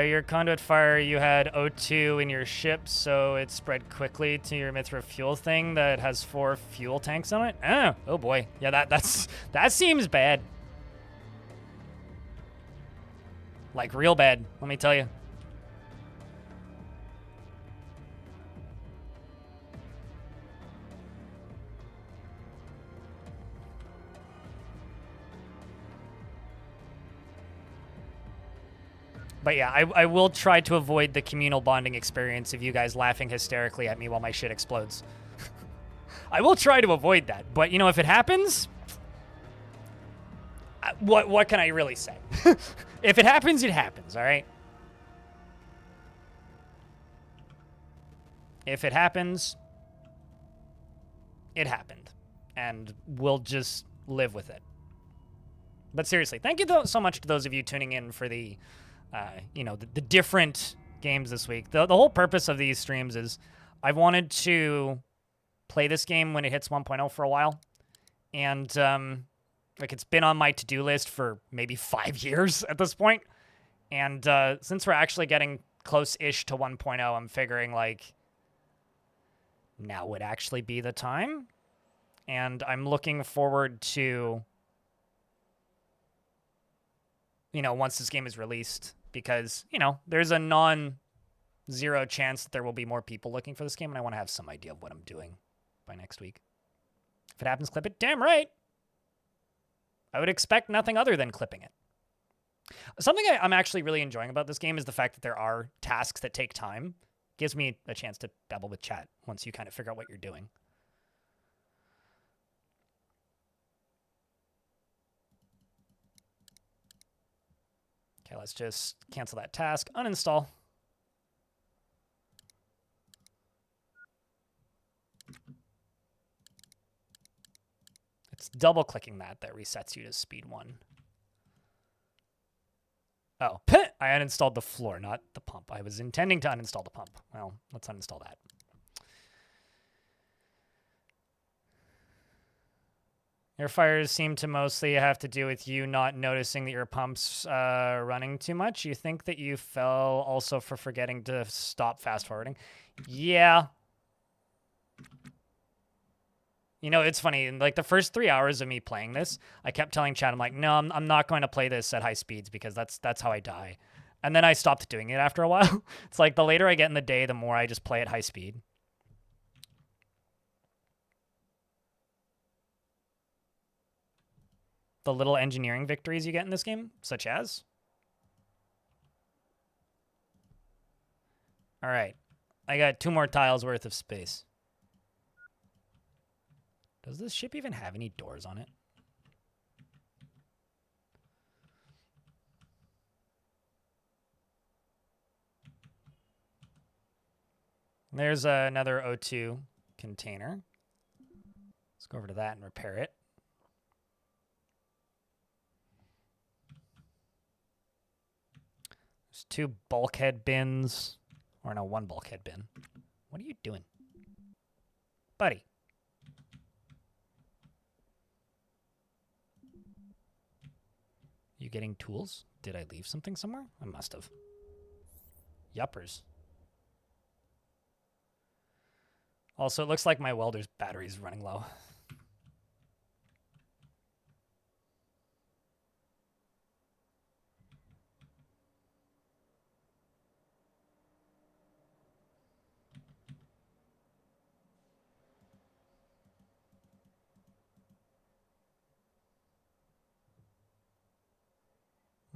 Your conduit fire, you had O2 in your ship, so it spread quickly to your Mithra fuel thing that has 4 fuel tanks on it. Oh boy. Yeah, that seems bad. Like, real bad, let me tell you. But yeah, I will try to avoid the communal bonding experience of you guys laughing hysterically at me while my shit explodes. I will try to avoid that, but you know, if it happens, what can I really say? If it happens, it happens, all right? If it happens, it happened, and we'll just live with it. But seriously, thank you so much to those of you tuning in for the, you know, the different games this week. The whole purpose of these streams is I've wanted to play this game when it hits 1.0 for a while, and like it's been on my to-do list for maybe 5 years at this point. And since we're actually getting close-ish to 1.0, I'm figuring like now would actually be the time. And I'm looking forward to, you know, once this game is released, because, you know, there's a non-zero chance that there will be more people looking for this game, and I want to have some idea of what I'm doing by next week. If it happens, clip it. Damn right. I would expect nothing other than clipping it. Something I'm actually really enjoying about this game is the fact that there are tasks that take time. Gives me a chance to babble with chat once you kind of figure out what you're doing. Okay, let's just cancel that task, uninstall. It's double clicking that resets you to speed 1. Oh, I uninstalled the floor, not the pump. I was intending to uninstall the pump. Well, let's uninstall that. Air fires seem to mostly have to do with you not noticing that your pump's running too much. You think that you fell also for forgetting to stop fast forwarding. Yeah. You know, it's funny. In like the first 3 hours of me playing this, I kept telling chat, I'm like, no, I'm not going to play this at high speeds because that's how I die. And then I stopped doing it after a while. It's like the later I get in the day, the more I just play at high speed. The little engineering victories you get in this game, such as... All right. I got 2 more tiles worth of space. Does this ship even have any doors on it? There's another O2 container. Let's go over to that and repair it. There's 2 bulkhead bins. Or no, 1 bulkhead bin. What are you doing? Buddy. You getting tools? Did I leave something somewhere? I must have. Yuppers. Also, it looks like my welder's battery is running low.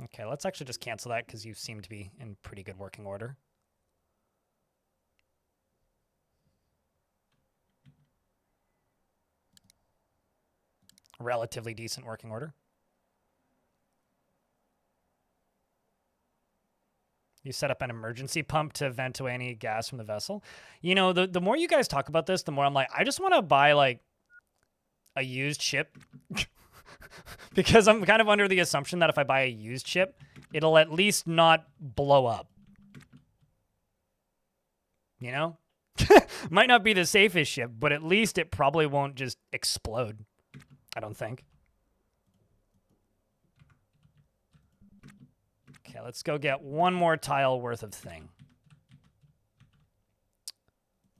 Okay, let's actually just cancel that because you seem to be in pretty good working order. Relatively decent working order. You set up an emergency pump to vent away any gas from the vessel. You know, the more you guys talk about this, the more I'm like, I just want to buy, like, a used ship. Because I'm kind of under the assumption that if I buy a used ship, it'll at least not blow up. You know? Might not be the safest ship, but at least it probably won't just explode. I don't think. Okay, let's go get 1 more tile worth of thing.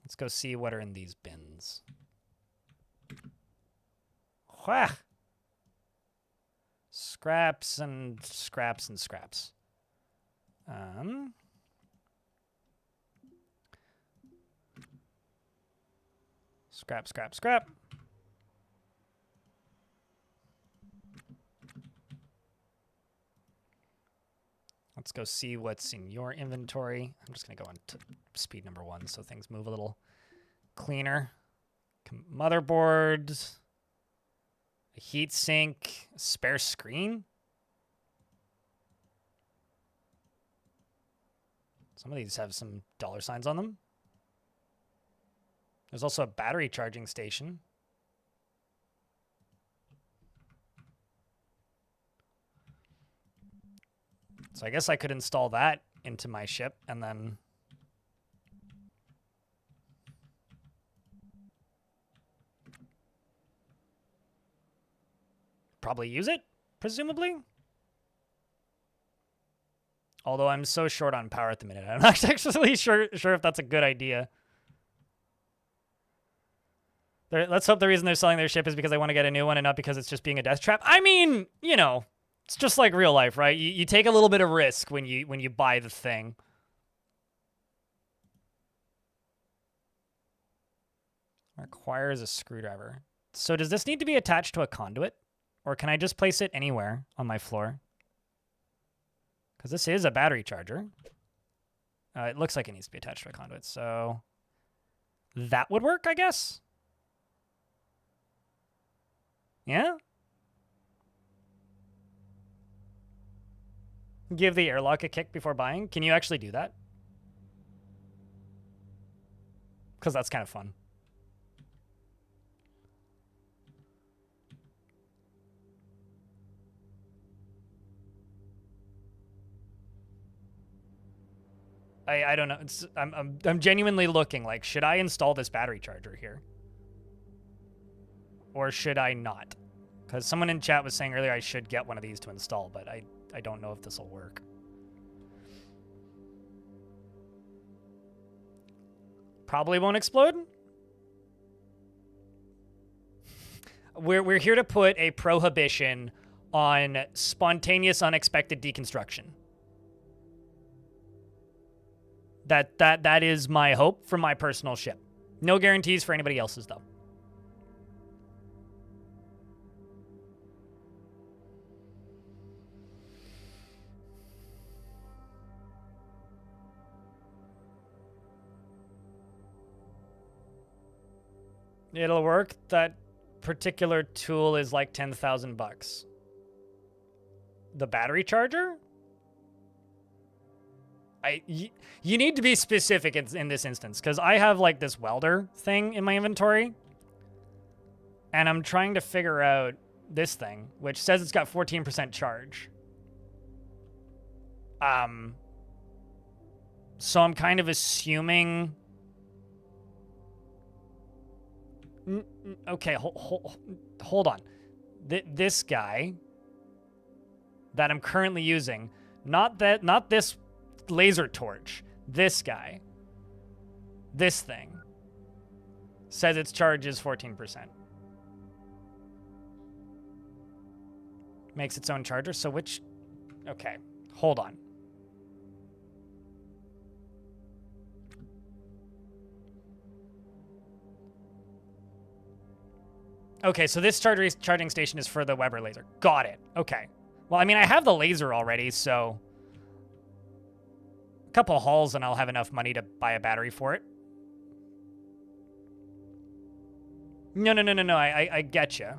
Let's go see what are in these bins. Scraps and scraps and scraps. Scrap, scrap, scrap. Let's go see what's in your inventory. I'm just going to go on to speed number 1 so things move a little cleaner. Motherboard, a heat sink, a spare screen. Some of these have some dollar signs on them. There's also a battery charging station. So I guess I could install that into my ship and then probably use it, presumably. Although I'm so short on power at the minute, I'm not actually sure if that's a good idea. Let's hope the reason they're selling their ship is because they want to get a new one and not because it's just being a death trap. I mean, you know, it's just like real life, right? You take a little bit of risk when you buy the thing. Requires a screwdriver. So does this need to be attached to a conduit? Or can I just place it anywhere on my floor? Because this is a battery charger. It looks like it needs to be attached to a conduit. So that would work, I guess? Yeah? Give the airlock a kick before buying? Can you actually do that? Because that's kind of fun. I don't know. I'm genuinely looking like, should I install this battery charger here? Or should I not? Because someone in chat was saying earlier I should get one of these to install, but I don't know if this will work. Probably won't explode. We're here to put a prohibition on spontaneous, unexpected deconstruction. That is my hope for my personal ship. No guarantees for anybody else's, though. It'll work. That particular tool is like 10,000 bucks. The battery charger? You need to be specific in this instance, because I have like this welder thing in my inventory, and I'm trying to figure out this thing, which says it's got 14% charge. So I'm kind of assuming. Okay, hold on. This guy that I'm currently using, not this laser torch, this guy, this thing, says its charge is 14%. Makes its own charger, so which... Okay, hold on. Okay, so this charging station is for the Weber laser. Got it. Okay. Well, I mean, I have the laser already, so... a couple hauls and I'll have enough money to buy a battery for it. No. I get you.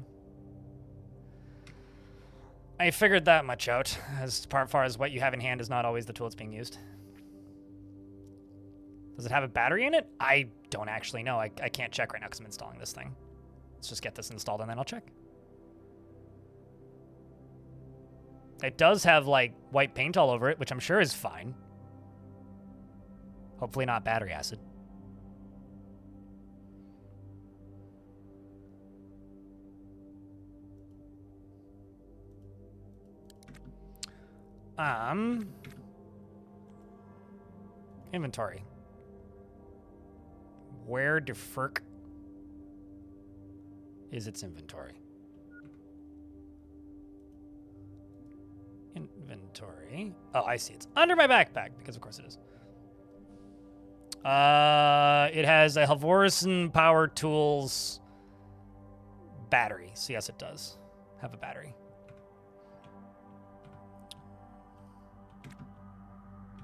I figured that much out. As far as what you have in hand is not always the tool that's being used. Does it have a battery in it? I don't actually know. I can't check right now because I'm installing this thing. Let's just get this installed and then I'll check. It does have, like, white paint all over it, which I'm sure is fine. Hopefully not battery acid. Inventory. Where the frick is its inventory? Inventory. inventory. Oh, I see. It's under my backpack, because of course it is. It has a Halvorsen Power Tools battery. So yes, it does have a battery.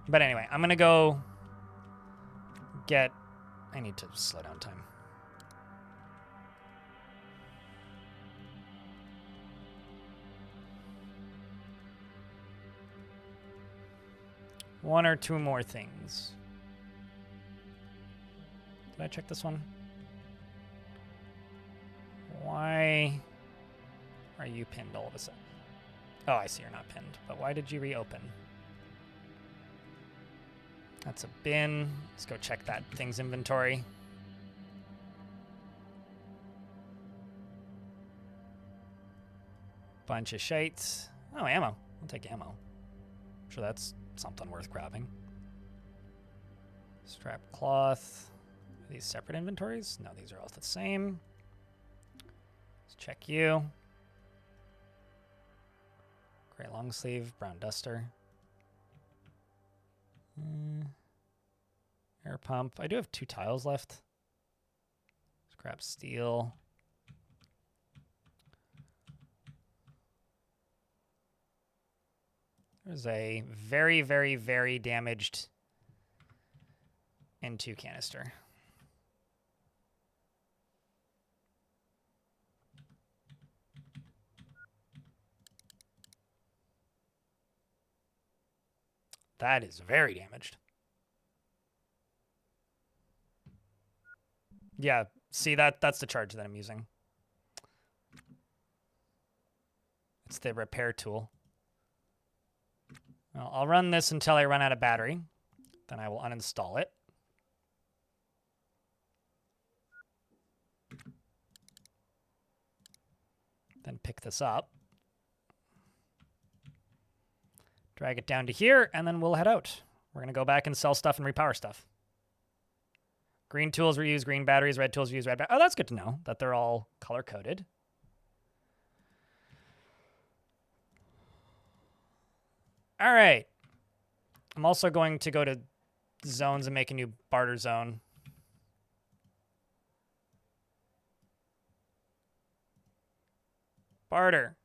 But anyway, I'm going to go get... I need to slow down time. One or two more things. Did I check this one? Why are you pinned all of a sudden? Oh, I see you're not pinned. But why did you reopen? That's a bin. Let's go check that thing's inventory. Bunch of shites. Oh, ammo. I'll take ammo. I'm sure that's something worth grabbing. Strap cloth. Are these separate inventories? No, these are all the same. Let's check you. Gray long sleeve, brown duster. Air pump. I do have 2 tiles left. Scrap steel. There's a very, very, very damaged N2 canister. That is very damaged. Yeah, see that's the charge that I'm using. It's the repair tool. Well, I'll run this until I run out of battery. Then I will uninstall it. Then pick this up. Drag it down to here, and then we'll head out. We're going to go back and sell stuff and repower stuff. Green tools reuse green batteries, red tools reuse red batteries. Oh, that's good to know that they're all color-coded. All right. I'm also going to go to zones and make a new barter zone. Barter.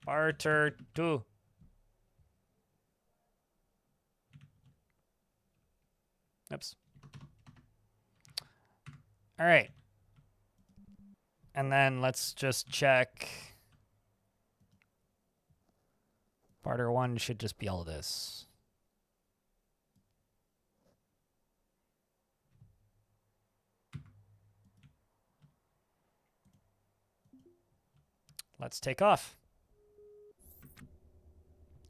Barter 2. Oops. All right. And then let's just check. Barter 1 should just be all of this. Let's take off.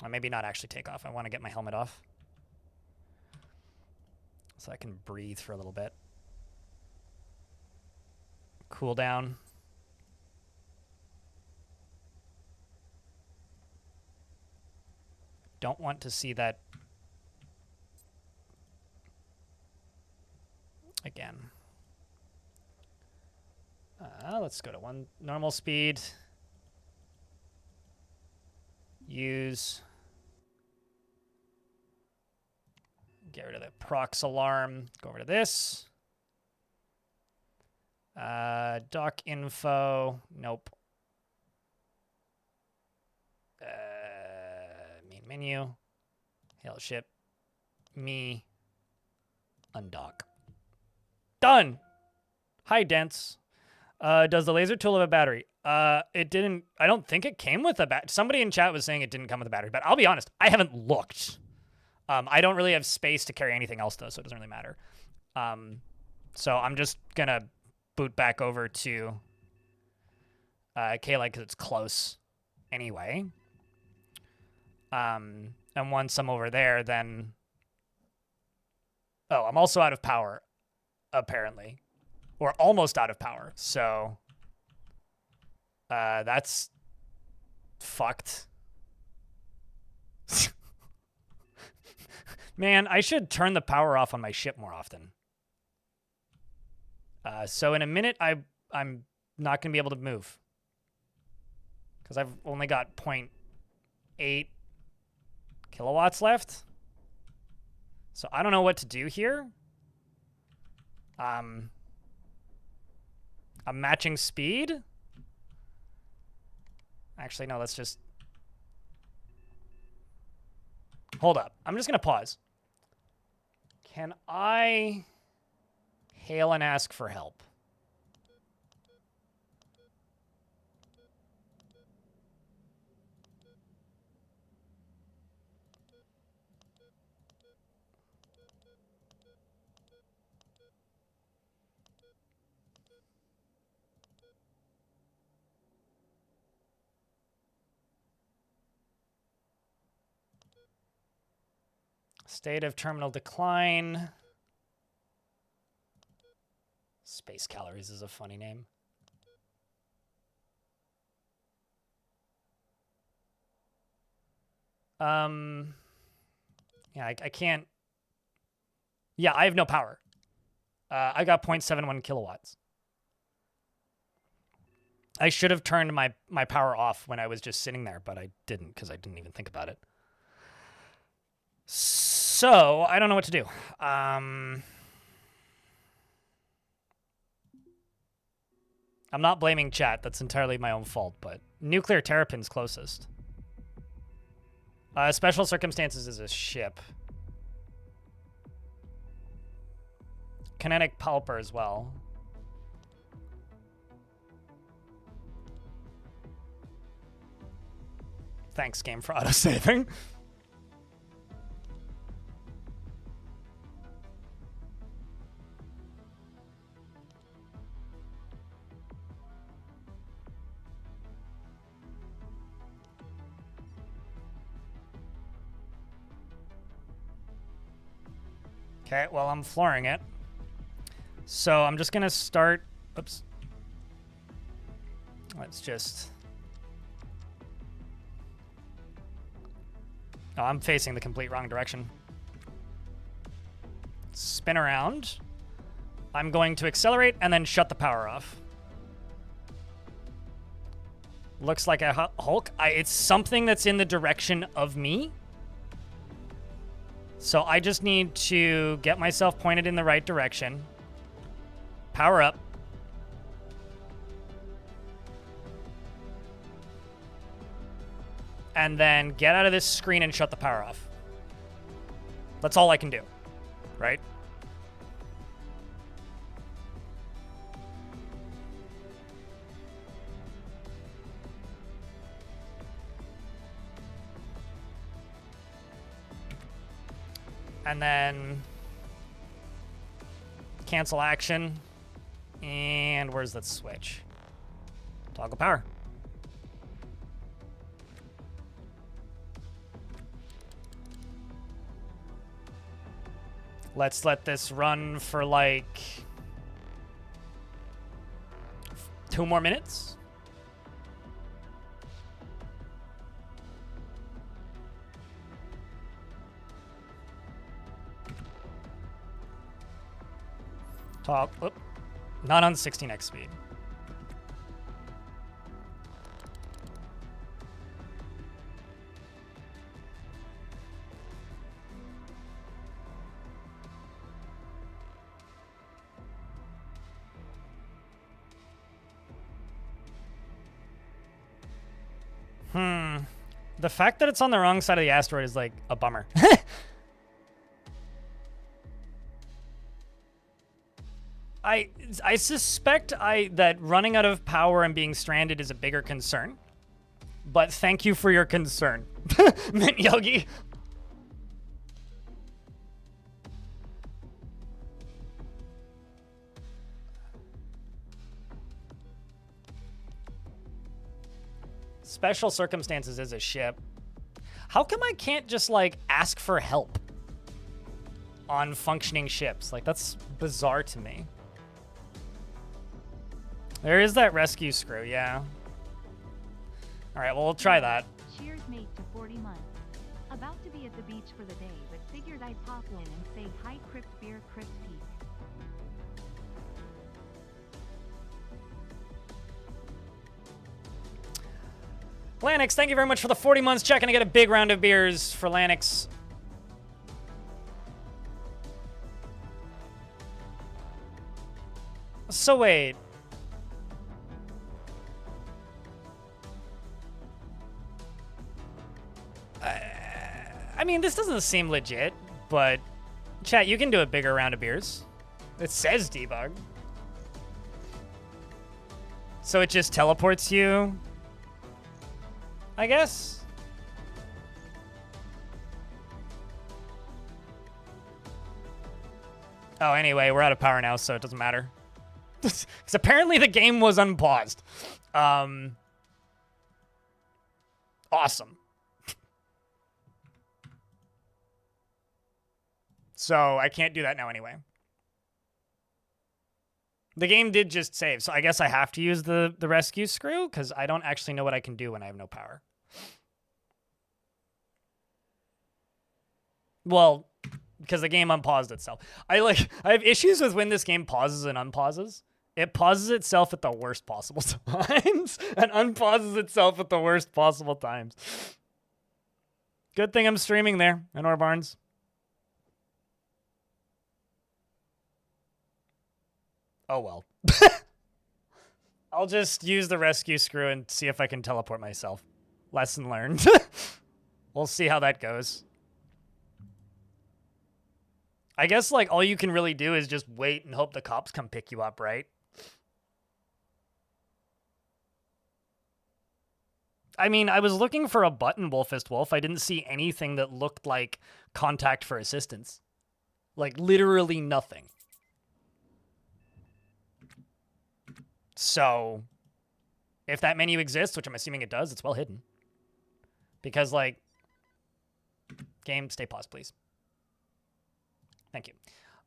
Or maybe not actually take off. I want to get my helmet off, so I can breathe for a little bit. Cool down. Don't want to see that again. Let's go to 1 normal speed. Use. Get rid of the prox alarm. Go over to this. Dock info. Nope. Main menu. Hail ship. Me. Undock. Done. Hi, Dents. Does the laser tool have a battery? It didn't. I don't think it came with a battery. Somebody in chat was saying it didn't come with a battery, but I'll be honest, I haven't looked. I don't really have space to carry anything else, though, so it doesn't really matter. So I'm just going to boot back over to K-Light because it's close anyway. And once I'm over there, then... Oh, I'm also out of power, apparently. Or almost out of power, so... that's... fucked. Man, I should turn the power off on my ship more often. So in a minute, I'm not going to be able to move. Because I've only got 0.8 kilowatts left. So I don't know what to do here. I'm matching speed. Actually, no, let's just... Hold up. I'm just going to pause. Can I hail and ask for help? State of terminal decline. Space calories is a funny name. Yeah, I can't. Yeah, I have no power. I got 0.71 kilowatts. I should have turned my power off when I was just sitting there, but I didn't because I didn't even think about it. So, I don't know what to do. I'm not blaming chat. That's entirely my own fault, but nuclear terrapin's closest. Special circumstances is a ship. Kinetic pulper as well. Thanks, game, for auto-saving. Okay, well, I'm flooring it. So I'm just going to start... Oops. Let's just... Oh, I'm facing the complete wrong direction. Spin around. I'm going to accelerate and then shut the power off. Looks like a Hulk. It's something that's in the direction of me. So I just need to get myself pointed in the right direction. Power up. And then get out of this screen and shut the power off. That's all I can do, right? And then cancel action. And where's that switch? Toggle power. Let's let this run for like 2 more minutes. Not on 16x speed. The fact that it's on the wrong side of the asteroid is like a bummer. I suspect that running out of power and being stranded is a bigger concern. But thank you for your concern, Mint Yogi. Special circumstances is a ship. How come I can't just like ask for help on functioning ships? Like that's bizarre to me. There is that rescue screw, yeah. All right, well, we'll try that. Cheers, mate, to 40 months. About to be at the beach for the day, but figured I'd pop in and say hi, Crypt Beer, Crypt Peak. Lanix, thank you very much for the 40 months. Checking to get a big round of beers for Lanix. So wait. I mean, this doesn't seem legit, but chat, you can do a bigger round of beers. It says debug. So it just teleports you, I guess? Oh, anyway, we're out of power now, so it doesn't matter. Because apparently the game was unpaused. Awesome. So I can't do that now anyway. The game did just save, so I guess I have to use the rescue screw, because I don't actually know what I can do when I have no power. Well, because the game unpaused itself. I have issues with when this game pauses and unpauses. It pauses itself at the worst possible times and unpauses itself at the worst possible times. Good thing I'm streaming there in Or Barnes. Oh well. I'll just use the rescue screw and see if I can teleport myself. Lesson learned. We'll see how that goes. I guess like all you can really do is just wait and hope the cops come pick you up, right? I mean, I was looking for a button, Wolfist Wolf. I didn't see anything that looked like contact for assistance. Like literally nothing. So, if that menu exists, which I'm assuming it does, it's well hidden. Because, like, game, stay paused, please. Thank you.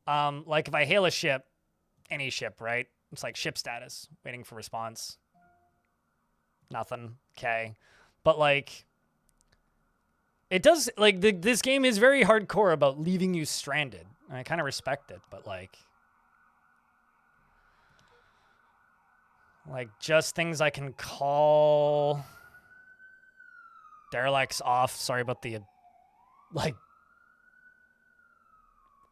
Like, if I hail a ship, any ship, right? It's like ship status, waiting for response. Nothing. Okay. But, like, it does, like, this game is very hardcore about leaving you stranded. And I kind of respect it, but, like, just things I can call. Derelict's off. Sorry about the, like,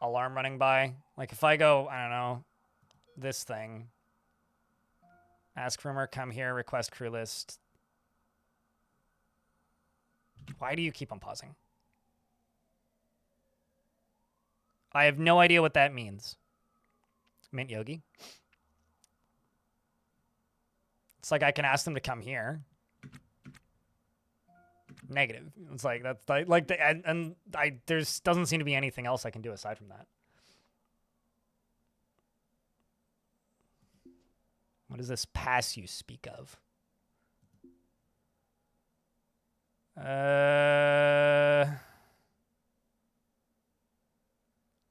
alarm running by. Like, if I go, I don't know, this thing. Ask rumor, come here, request crew list. Why do you keep on pausing? I have no idea what that means. Mint Yogi. It's like I can ask them to come here. Negative. It's like that's like there's doesn't seem to be anything else I can do aside from that. What is this pass you speak of?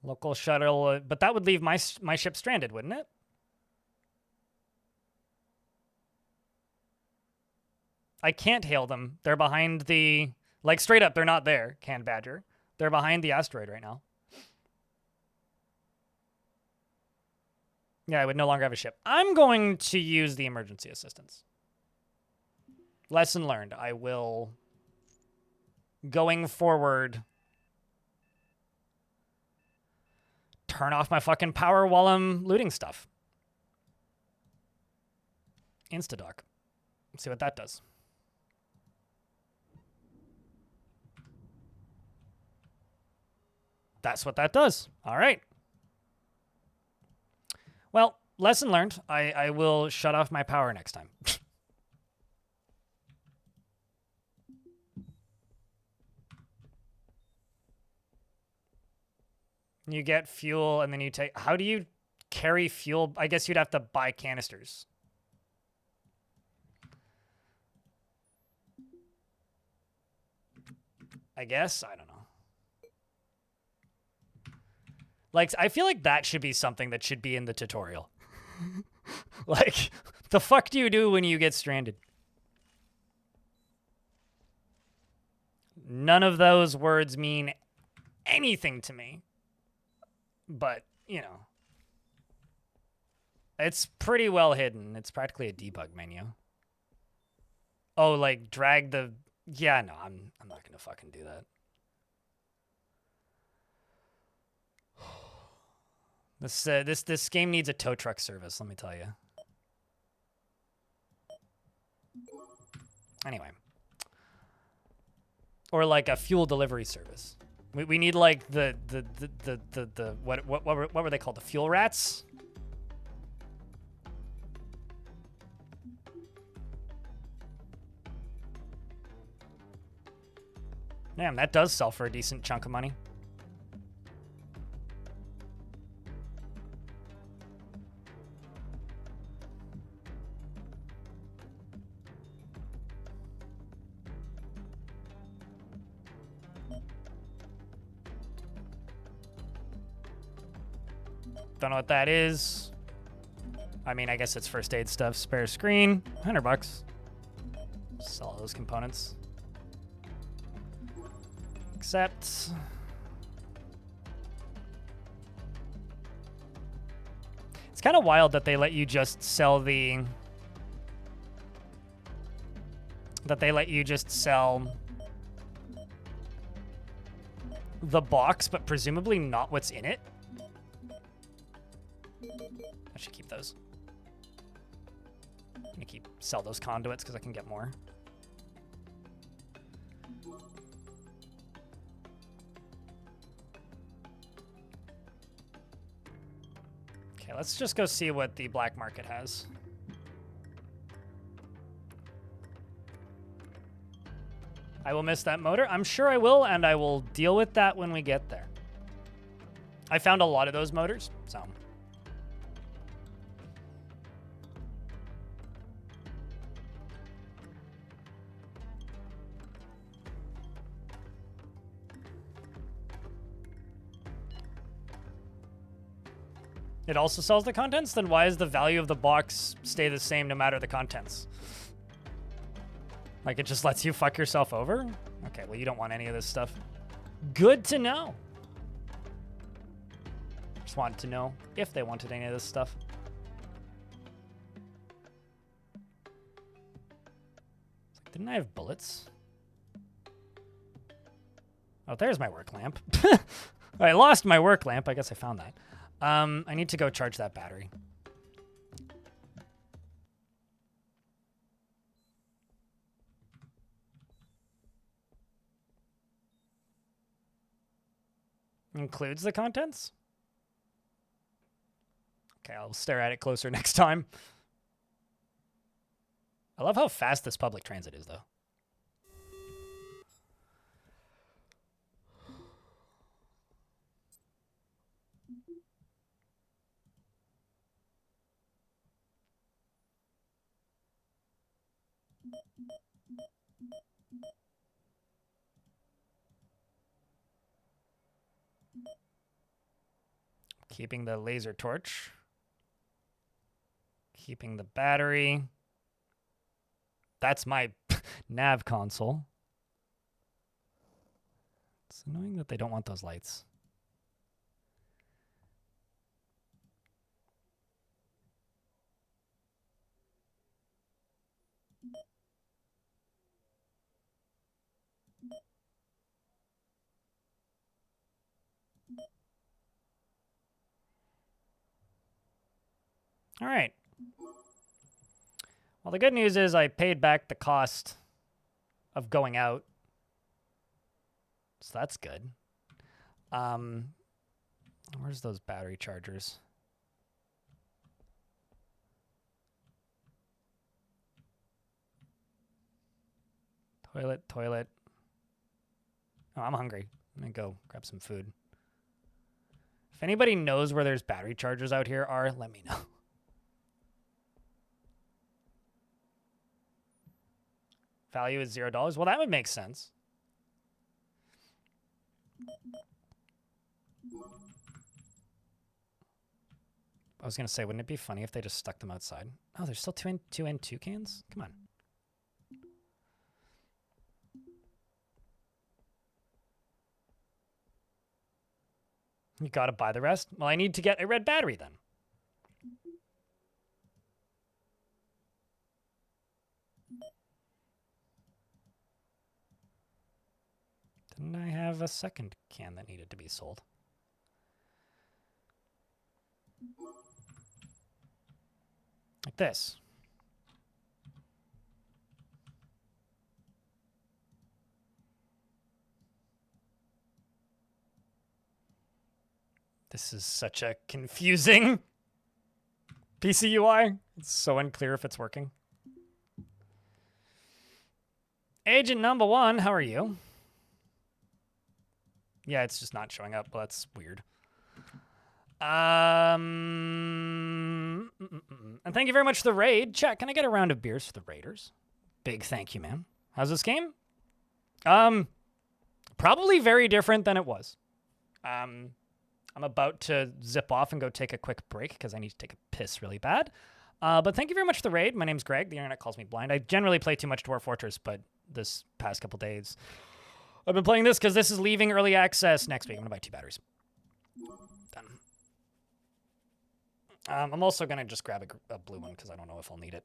Local shuttle, but that would leave my ship stranded, wouldn't it? I can't hail them. They're behind the... Like, straight up, they're not there, Canned Badger. They're behind the asteroid right now. Yeah, I would no longer have a ship. I'm going to use the emergency assistance. Lesson learned. I will, going forward, turn off my fucking power while I'm looting stuff. Instadock. Let's see what that does. That's what that does. All right. Well, lesson learned. I will shut off my power next time. You get fuel, and then you take... How do you carry fuel? I guess you'd have to buy canisters. I guess? I don't know. Like, I feel like that should be something that should be in the tutorial. Like, the fuck do you do when you get stranded? None of those words mean anything to me. But, you know. It's pretty well hidden. It's practically a debug menu. Oh, like drag the... Yeah, no, I'm not gonna fucking do that. This game needs a tow truck service, let me tell you. Anyway. Or like a fuel delivery service. We need like the what were they called? The fuel rats? Damn, that does sell for a decent chunk of money. Don't know what that is. I mean, I guess it's first aid stuff. Spare screen, $100. Sell those components. Accept. It's kind of wild that they let you just sell the... That they let you just sell the box, but presumably not what's in it. I should keep those. I'm gonna sell those conduits because I can get more. Okay, let's just go see what the black market has. I will miss that motor. I'm sure I will, and I will deal with that when we get there. I found a lot of those motors, so... It also sells the contents? Then why does the value of the box stay the same no matter the contents? Like, it just lets you fuck yourself over? Okay, well, you don't want any of this stuff. Good to know. Just wanted to know if they wanted any of this stuff. Didn't I have bullets? Oh, there's my work lamp. I lost my work lamp. I guess I found that. I need to go charge that battery. Includes the contents? Okay, I'll stare at it closer next time. I love how fast this public transit is, though. Keeping the laser torch. Keeping the battery. That's my nav console. It's annoying that they don't want those lights. All right. Well, the good news is I paid back the cost of going out. So that's good. Where's those battery chargers? Toilet, toilet. Oh, I'm hungry. I'm gonna go grab some food. If anybody knows where there's battery chargers out here let me know. Value is $0. Well, that would make sense. I was going to say, wouldn't it be funny if they just stuck them outside? Oh, there's still two and two cans? Come on. You got to buy the rest? Well, I need to get a red battery then. Didn't I have a second can that needed to be sold? Like this. This is such a confusing PC UI. It's so unclear if it's working. Agent number 1, how are you? Yeah, it's just not showing up. Well, that's weird. And thank you very much for the raid. Chat, can I get a round of beers for the raiders? Big thank you, man. How's this game? Probably very different than it was. I'm about to zip off and go take a quick break because I need to take a piss really bad. But thank you very much for the raid. My name's Greg. The internet calls me blind. I generally play too much Dwarf Fortress, but this past couple days I've been playing this because this is leaving early access next week. I'm going to buy 2 batteries. Done. I'm also going to just grab a blue one because I don't know if I'll need it.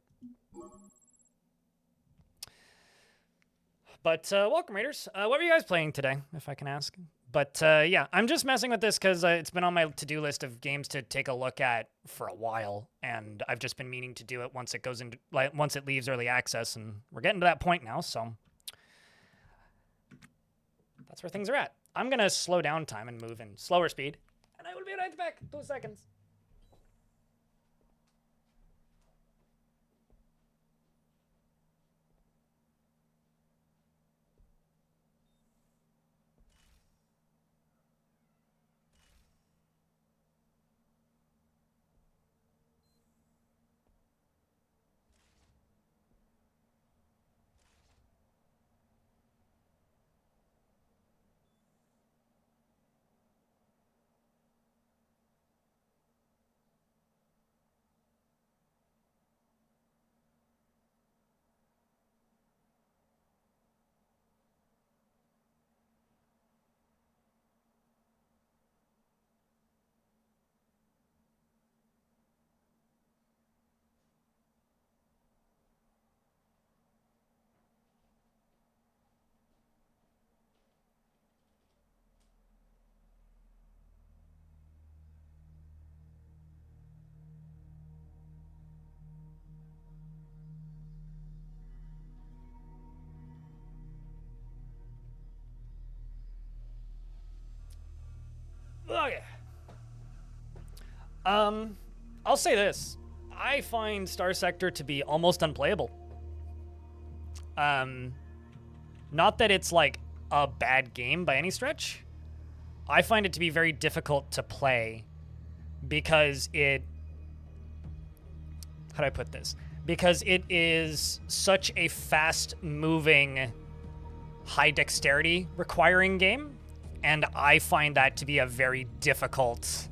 But welcome, Raiders. What were you guys playing today, if I can ask? But yeah, I'm just messing with this because it's been on my to-do list of games to take a look at for a while, and I've just been meaning to do it once it goes into once it leaves early access, and we're getting to that point now, so that's where things are at. I'm gonna slow down time and move in slower speed, and I will be right back. 2 seconds. Okay. I'll say this. I find Star Sector to be almost unplayable. Not that it's like a bad game by any stretch. I find it to be very difficult to play because how do I put this? Because it is such a fast-moving, high dexterity requiring game, and I find that to be a very difficult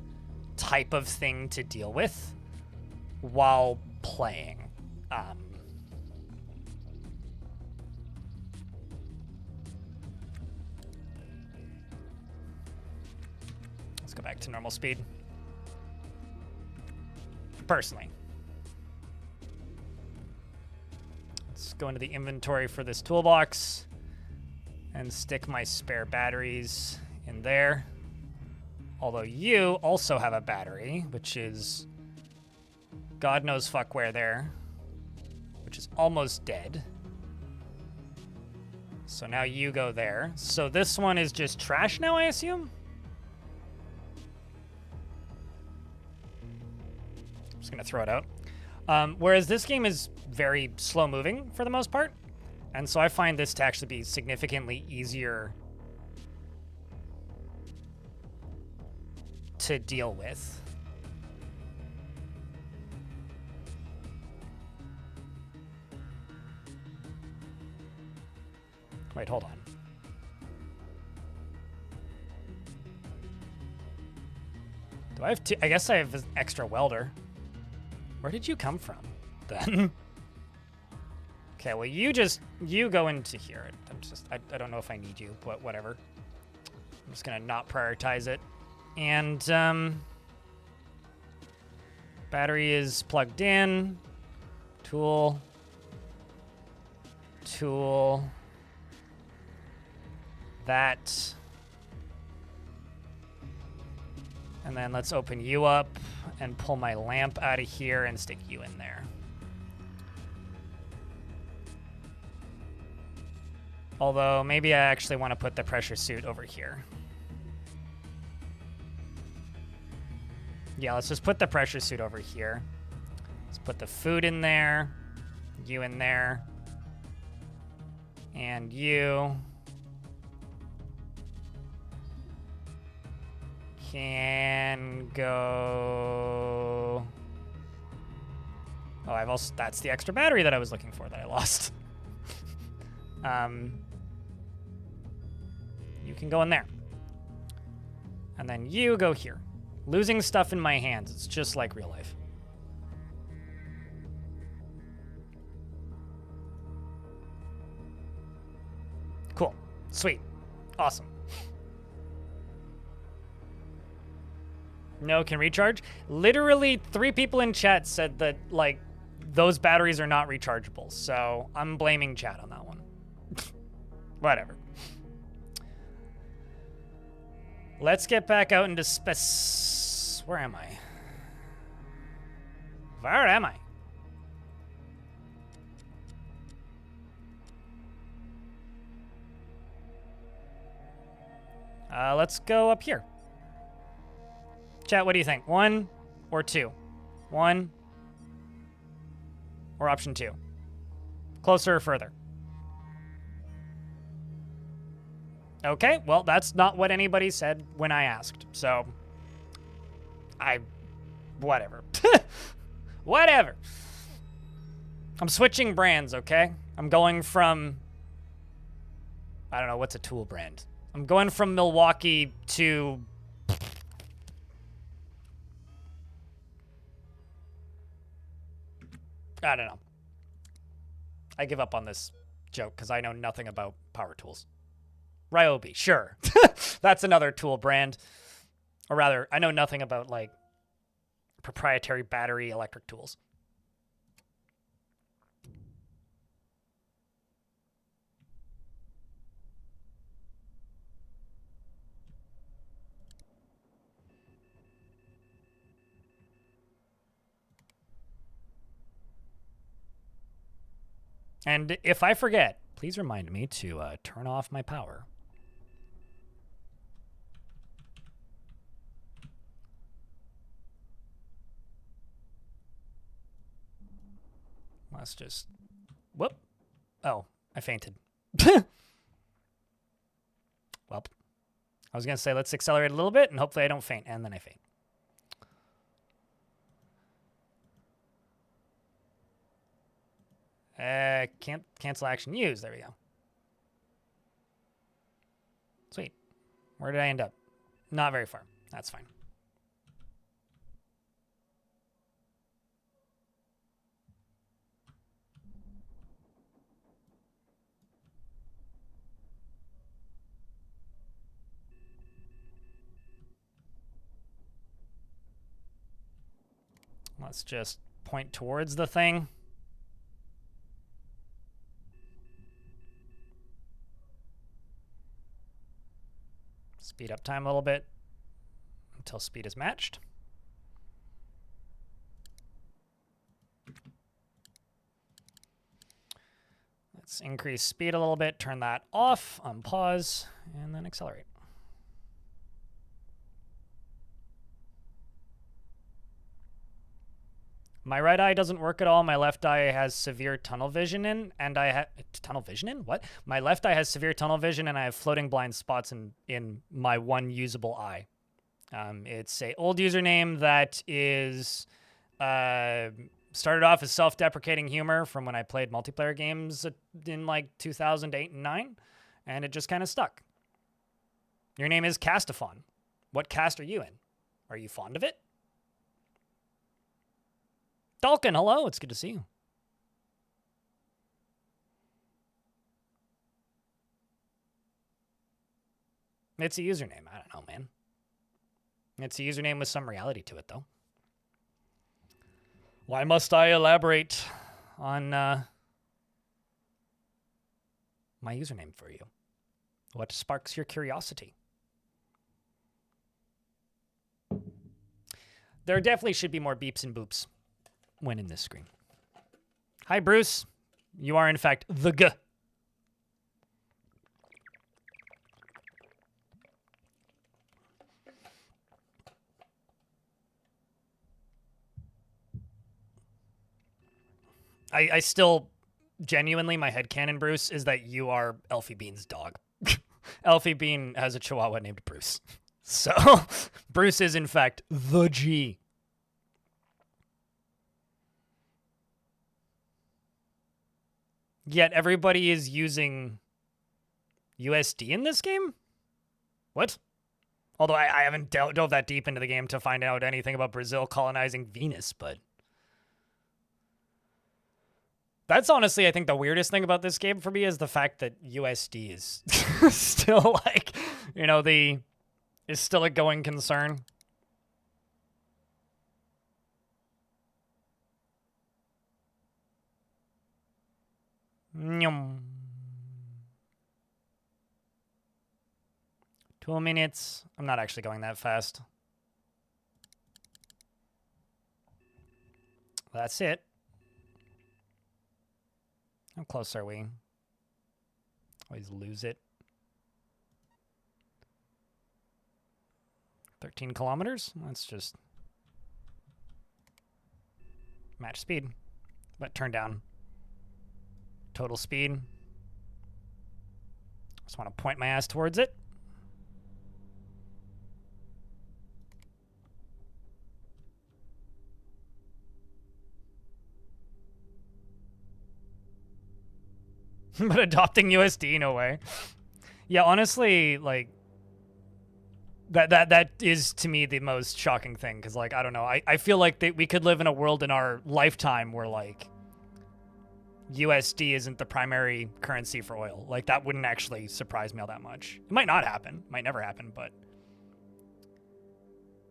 type of thing to deal with while playing. Let's go back to normal speed. Personally. Let's go into the inventory for this toolbox and stick my spare batteries in there. Although you also have a battery, which is God knows fuck where there, which is almost dead. So now you go there. So this one is just trash now, I assume? I'm just gonna throw it out. Whereas this game is very slow moving for the most part. And so I find this to actually be significantly easier to deal with. Wait, hold on. Do I have two? I guess I have an extra welder. Where did you come from, then? Okay, well, you go into here. I don't know if I need you, but whatever. I'm just gonna not prioritize it. And, battery is plugged in. Tool. that. And then let's open you up and pull my lamp out of here and stick you in there. Although, maybe I actually want to put the pressure suit over here. Yeah, let's just put the pressure suit over here. Let's put the food in there, you in there, and you can go... Oh, I've also... That's the extra battery that I was looking for that I lost. You can go in there. And then you go here. Losing stuff in my hands. It's just like real life. Cool. Sweet. Awesome. No, can recharge? Literally 3 people in chat said that, like, those batteries are not rechargeable. So I'm blaming chat on that one. Whatever. Let's get back out into space. Where am I? Where am I? Let's go up here. Chat, what do you think? 1 or 2? 1 or option 2? Closer or further? Okay, well, that's not what anybody said when I asked, so whatever. Whatever. I'm switching brands, okay? I'm going from, I don't know, what's a tool brand? I'm going from Milwaukee to... I don't know. I give up on this joke because I know nothing about power tools. Ryobi, sure. That's another tool brand. Or rather, I know nothing about, like, proprietary battery electric tools. And if I forget, please remind me to turn off my power. Let's just... Whoop. Oh, I fainted. Well, I was going to say let's accelerate a little bit, and hopefully I don't faint, and then I faint. Can't cancel action used. There we go. Sweet. Where did I end up? Not very far. That's fine. Let's just point towards the thing. Speed up time a little bit until speed is matched. Let's increase speed a little bit, turn that off, unpause, and then accelerate. My right eye doesn't work at all. My left eye has severe tunnel vision and I have tunnel vision in what? My left eye has severe tunnel vision and I have floating blind spots in my one usable eye. It's a old username that is started off as self-deprecating humor from when I played multiplayer games in like 2008 and 9, and it just kind of stuck. Your name is Castaphon. What cast are you in? Are you fond of it? Dalkin, hello. It's good to see you. It's a username. I don't know, man. It's a username with some reality to it, though. Why must I elaborate on my username for you? What sparks your curiosity? There definitely should be more beeps and boops when in this screen. Hi, Bruce. You are, in fact, the G. I still, genuinely, my headcanon, Bruce, is that you are Elfie Bean's dog. Elfie Bean has a chihuahua named Bruce. So, Bruce is, in fact, the G. Yet everybody is using USD in this game? What? Although I haven't dove that deep into the game to find out anything about Brazil colonizing Venus, but... That's honestly, I think, the weirdest thing about this game for me is the fact that USD is still, like, you know, is still a going concern. Nyum. 2 minutes. I'm not actually going that fast. That's it. How close are we? Always lose it. 13 kilometers? Let's just match speed, but turn down total speed. Just want to point my ass towards it. But adopting USD, no way. Yeah, honestly, like, that is, to me, the most shocking thing, because, like, I don't know. I feel like we could live in a world in our lifetime where, like, USD isn't the primary currency for oil. Like, that wouldn't actually surprise me all that much. It might not happen. It might never happen, but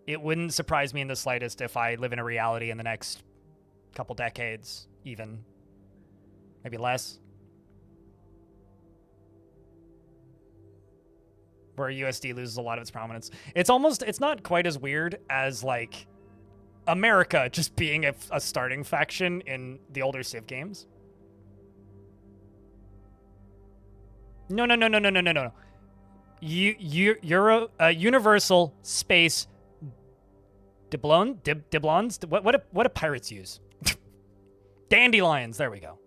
it wouldn't surprise me in the slightest if I live in a reality in the next couple decades, even. Maybe less. Where USD loses a lot of its prominence. It's not quite as weird as, like, America just being a starting faction in the older Civ games. No. Universal Space Diblons? What do pirates use? Dandelions, there we go.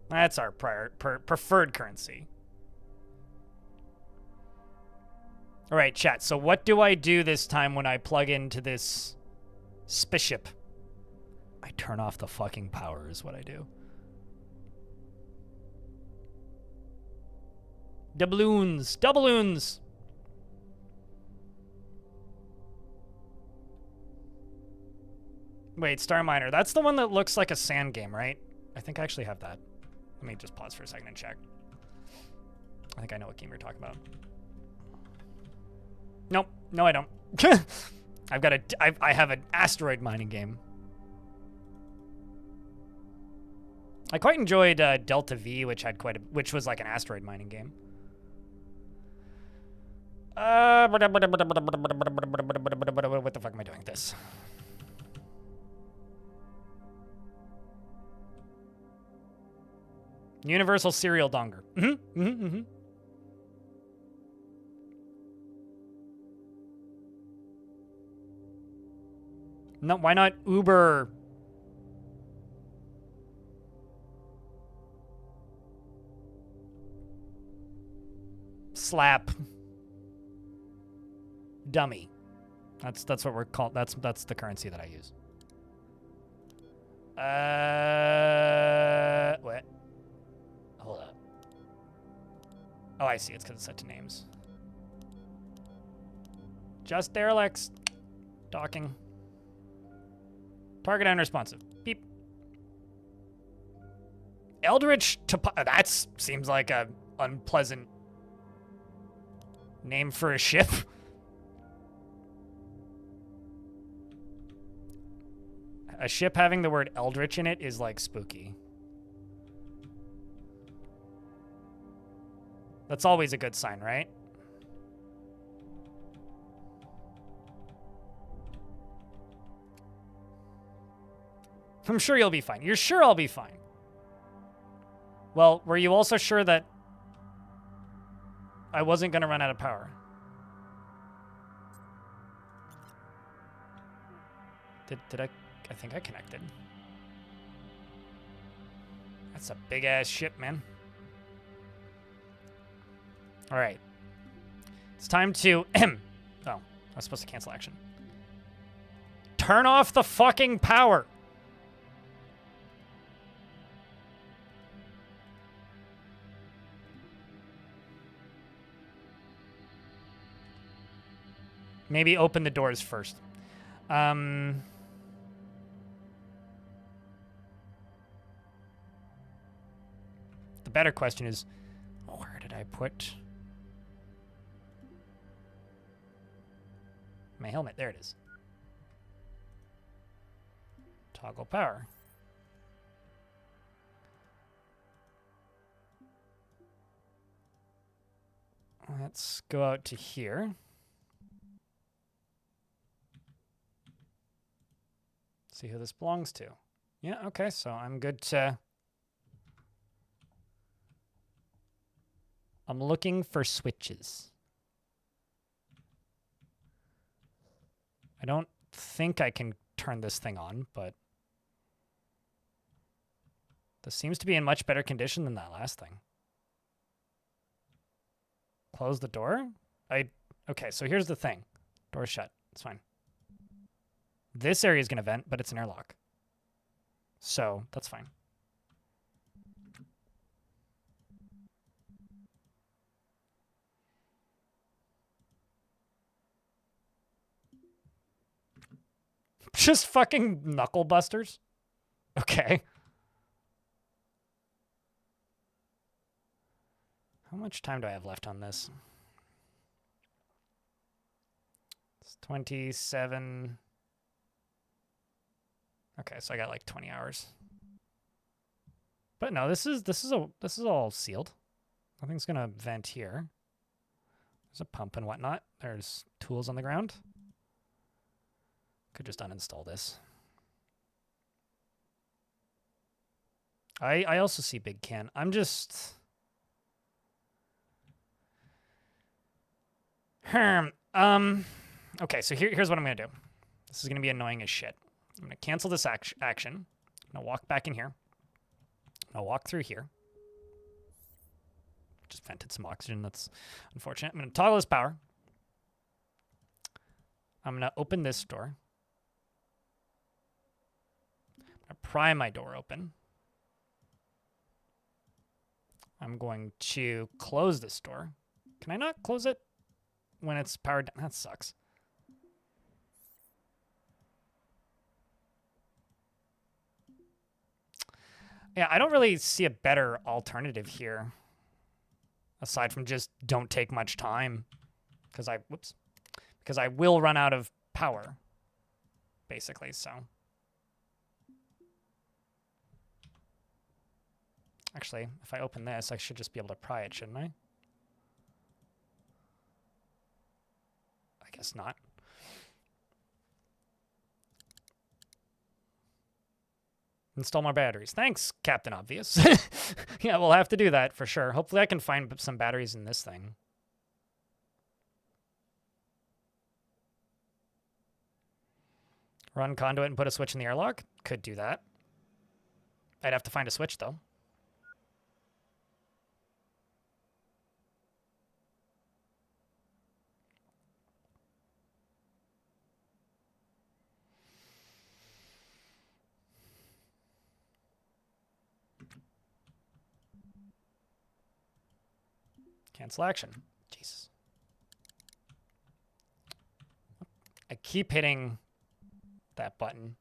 That's our preferred currency. All right, chat. So what do I do this time when I plug into this spaceship? I turn off the fucking power is what I do. Doubloons. Wait, Star Miner. That's the one that looks like a sand game, right? I think I actually have that. Let me just pause for a second and check. I think I know what game you're talking about. Nope. No, I don't. I have an asteroid mining game. I quite enjoyed Delta V, which was like an asteroid mining game. What the fuck am I doing this? Universal Serial Donger. No, why not Uber? Slap. Dummy. That's what we're called. That's the currency that I use. What? Hold up. Oh, I see. It's because it's set to names. Just derelicts. Docking. Target unresponsive. Beep. Eldritch that seems like a unpleasant name for a ship. A ship having the word Eldritch in it is like spooky. That's always a good sign, right? I'm sure you'll be fine. You're sure I'll be fine. Well, were you also sure that I wasn't going to run out of power? Did I think I connected. That's a big ass ship, man. All right. It's time to oh, I was supposed to cancel action. Turn off the fucking power. Maybe open the doors first. The better question is, where did I put my helmet? There it is. Toggle power. Let's go out to here. See who this belongs to. Yeah, okay, so I'm good to... I'm looking for switches. I don't think I can turn this thing on, but... this seems to be in much better condition than that last thing. Close the door? Okay, so here's the thing. Door's shut. It's fine. This area is going to vent, but it's an airlock. So, that's fine. Just fucking knuckle busters? Okay. How much time do I have left on this? It's 27... Okay, so I got like 20 hours. But no, this is all sealed. Nothing's gonna vent here. There's a pump and whatnot. There's tools on the ground. Could just uninstall this. I also see big can. I'm just okay, so here's what I'm gonna do. This is gonna be annoying as shit. I'm going to cancel this action. I'm going to walk back in here. I'll walk through here. Just vented some oxygen. That's unfortunate. I'm going to toggle this power. I'm going to open this door. I'm going to pry my door open. I'm going to close this door. Can I not close it when it's powered down? That sucks. Yeah, I don't really see a better alternative here. Aside from just don't take much time. Because I will run out of power. Basically, so. Actually, if I open this, I should just be able to pry it, shouldn't I? I guess not. Install more batteries. Thanks, Captain Obvious. Yeah, we'll have to do that for sure. Hopefully I can find some batteries in this thing. Run conduit and put a switch in the airlock? Could do that. I'd have to find a switch, though. Cancel action. Jesus. I keep hitting that button.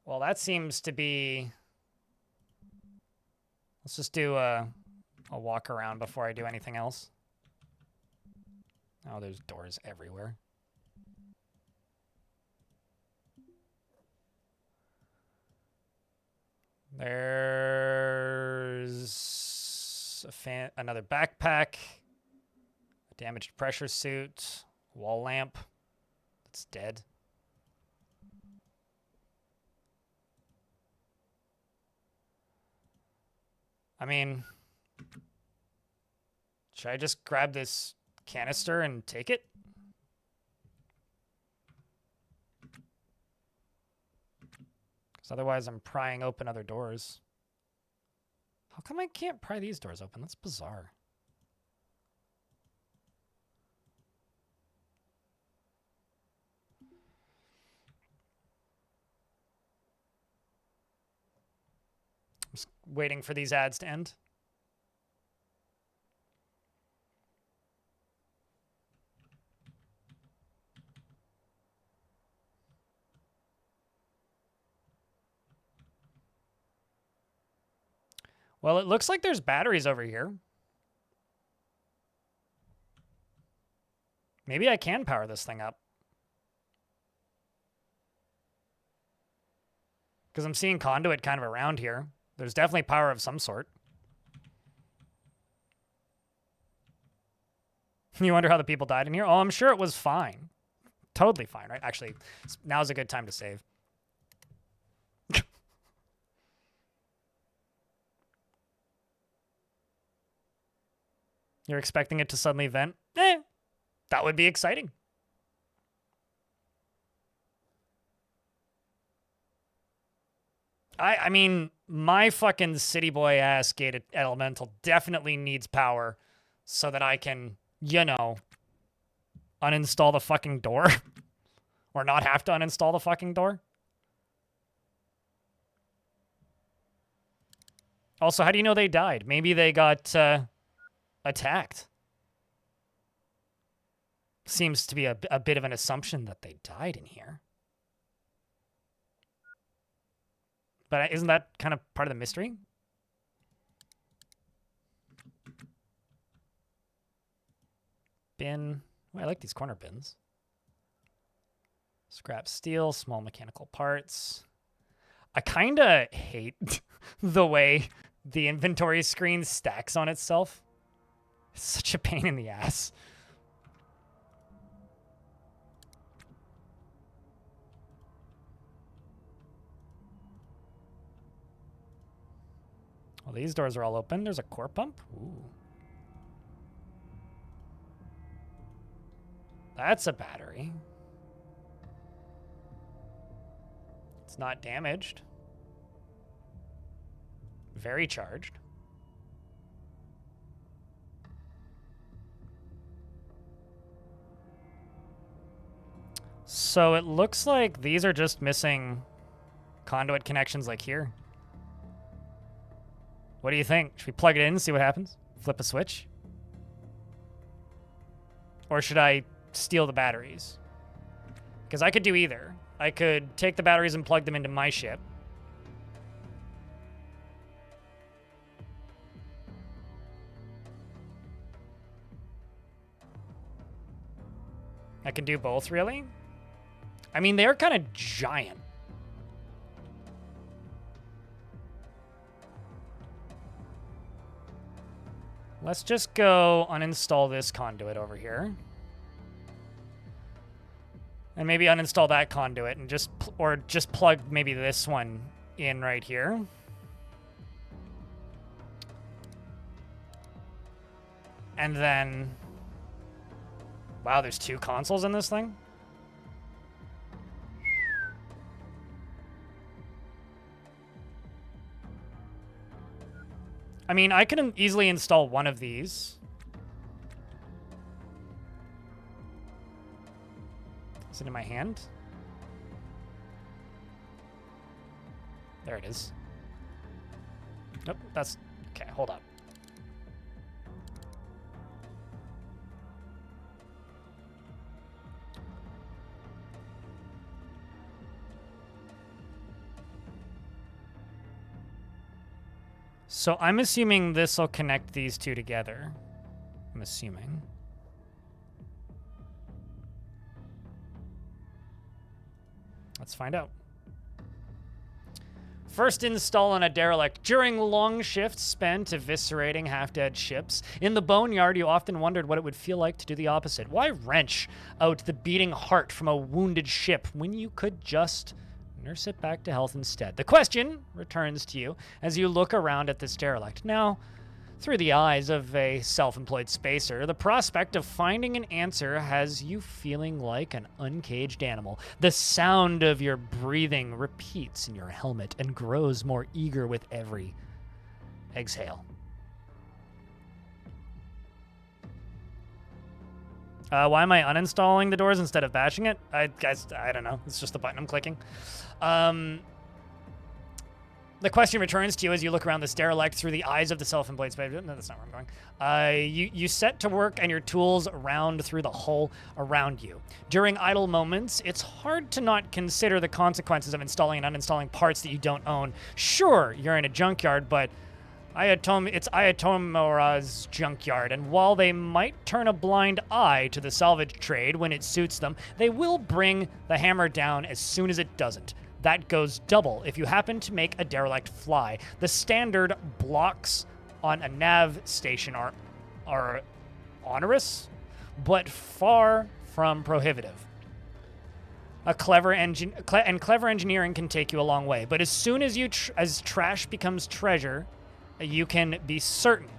Well, that seems to be... Let's just do a walk around before I do anything else. Oh, there's doors everywhere. There's another backpack, a damaged pressure suit, wall lamp that's dead. I mean, should I just grab this canister and take it? Because otherwise I'm prying open other doors. How come I can't pry these doors open? That's bizarre. I'm just waiting for these ads to end. Well, it looks like there's batteries over here. Maybe I can power this thing up. Because I'm seeing conduit kind of around here. There's definitely power of some sort. You wonder how the people died in here? Oh, I'm sure it was fine. Totally fine, right? Actually, now's a good time to save. You're expecting it to suddenly vent? That would be exciting. I mean, my fucking city boy ass gated elemental definitely needs power so that I can, you know, uninstall the fucking door. Or not have to uninstall the fucking door. Also, how do you know they died? Maybe they got attacked. Seems to be a bit of an assumption that they died in here. But isn't that kind of part of the mystery? Bin. Oh, I like these corner bins. Scrap steel, small mechanical parts. I kind of hate the way the inventory screen stacks on itself. It's such a pain in the ass. Well, these doors are all open. There's a core pump. Ooh. That's a battery. It's not damaged. Very charged. So it looks like these are just missing conduit connections like here. What do you think? Should we plug it in and see what happens? Flip a switch? Or should I steal the batteries? Because I could do either. I could take the batteries and plug them into my ship. I can do both, really? I mean, they're kind of giant. Let's just go uninstall this conduit over here. And maybe uninstall that conduit and just plug maybe this one in right here. And then, wow, there's 2 consoles in this thing? I mean, I can easily install one of these. Is it in my hand? There it is. Nope, that's... Okay, hold up. So I'm assuming this will connect these 2 together. I'm assuming. Let's find out. First install on a derelict. During long shifts spent eviscerating half-dead ships, in the boneyard you often wondered what it would feel like to do the opposite. Why wrench out the beating heart from a wounded ship when you could just nurse it back to health instead? The question returns to you as you look around at this derelict. Now, through the eyes of a self-employed spacer, the prospect of finding an answer has you feeling like an uncaged animal. The sound of your breathing repeats in your helmet and grows more eager with every exhale. Why am I uninstalling the doors instead of bashing it? I don't know. It's just the button I'm clicking. The question returns to you as you look around this derelict through the eyes of the self-employed spacer. No, that's not where I'm going. You set to work and your tools round through the hull around you. During idle moments, it's hard to not consider the consequences of installing and uninstalling parts that you don't own. Sure, you're in a junkyard, but it's Ayatomura's junkyard, and while they might turn a blind eye to the salvage trade when it suits them, they will bring the hammer down as soon as it doesn't. That goes double if you happen to make a derelict fly. The standard blocks on a nav station are onerous, but far from prohibitive. Clever engineering can take you a long way, but as soon as as trash becomes treasure, you can be certain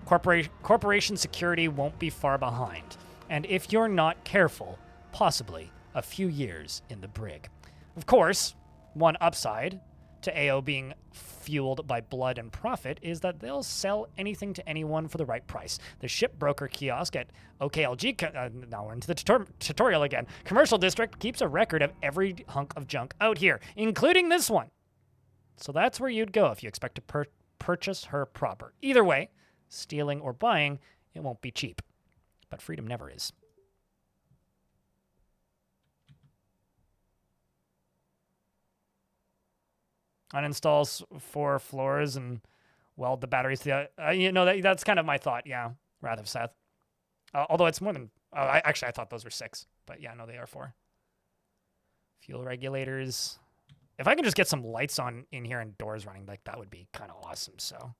corporation security won't be far behind. And if you're not careful, possibly a few years in the brig. Of course, one upside to AO being fueled by blood and profit is that they'll sell anything to anyone for the right price. The ship broker kiosk at OKLG, now we're into the tutorial again, Commercial District keeps a record of every hunk of junk out here, including this one. So that's where you'd go if you expect to purchase her proper. Either way, stealing or buying, it won't be cheap. But freedom never is. Uninstalls 4 floors and weld the batteries to the... that's kind of my thought, yeah. Wrath of Seth. Although it's more than... I thought those were 6. But yeah, no, they are 4. Fuel regulators. If I could just get some lights on in here and doors running, like that would be kind of awesome. So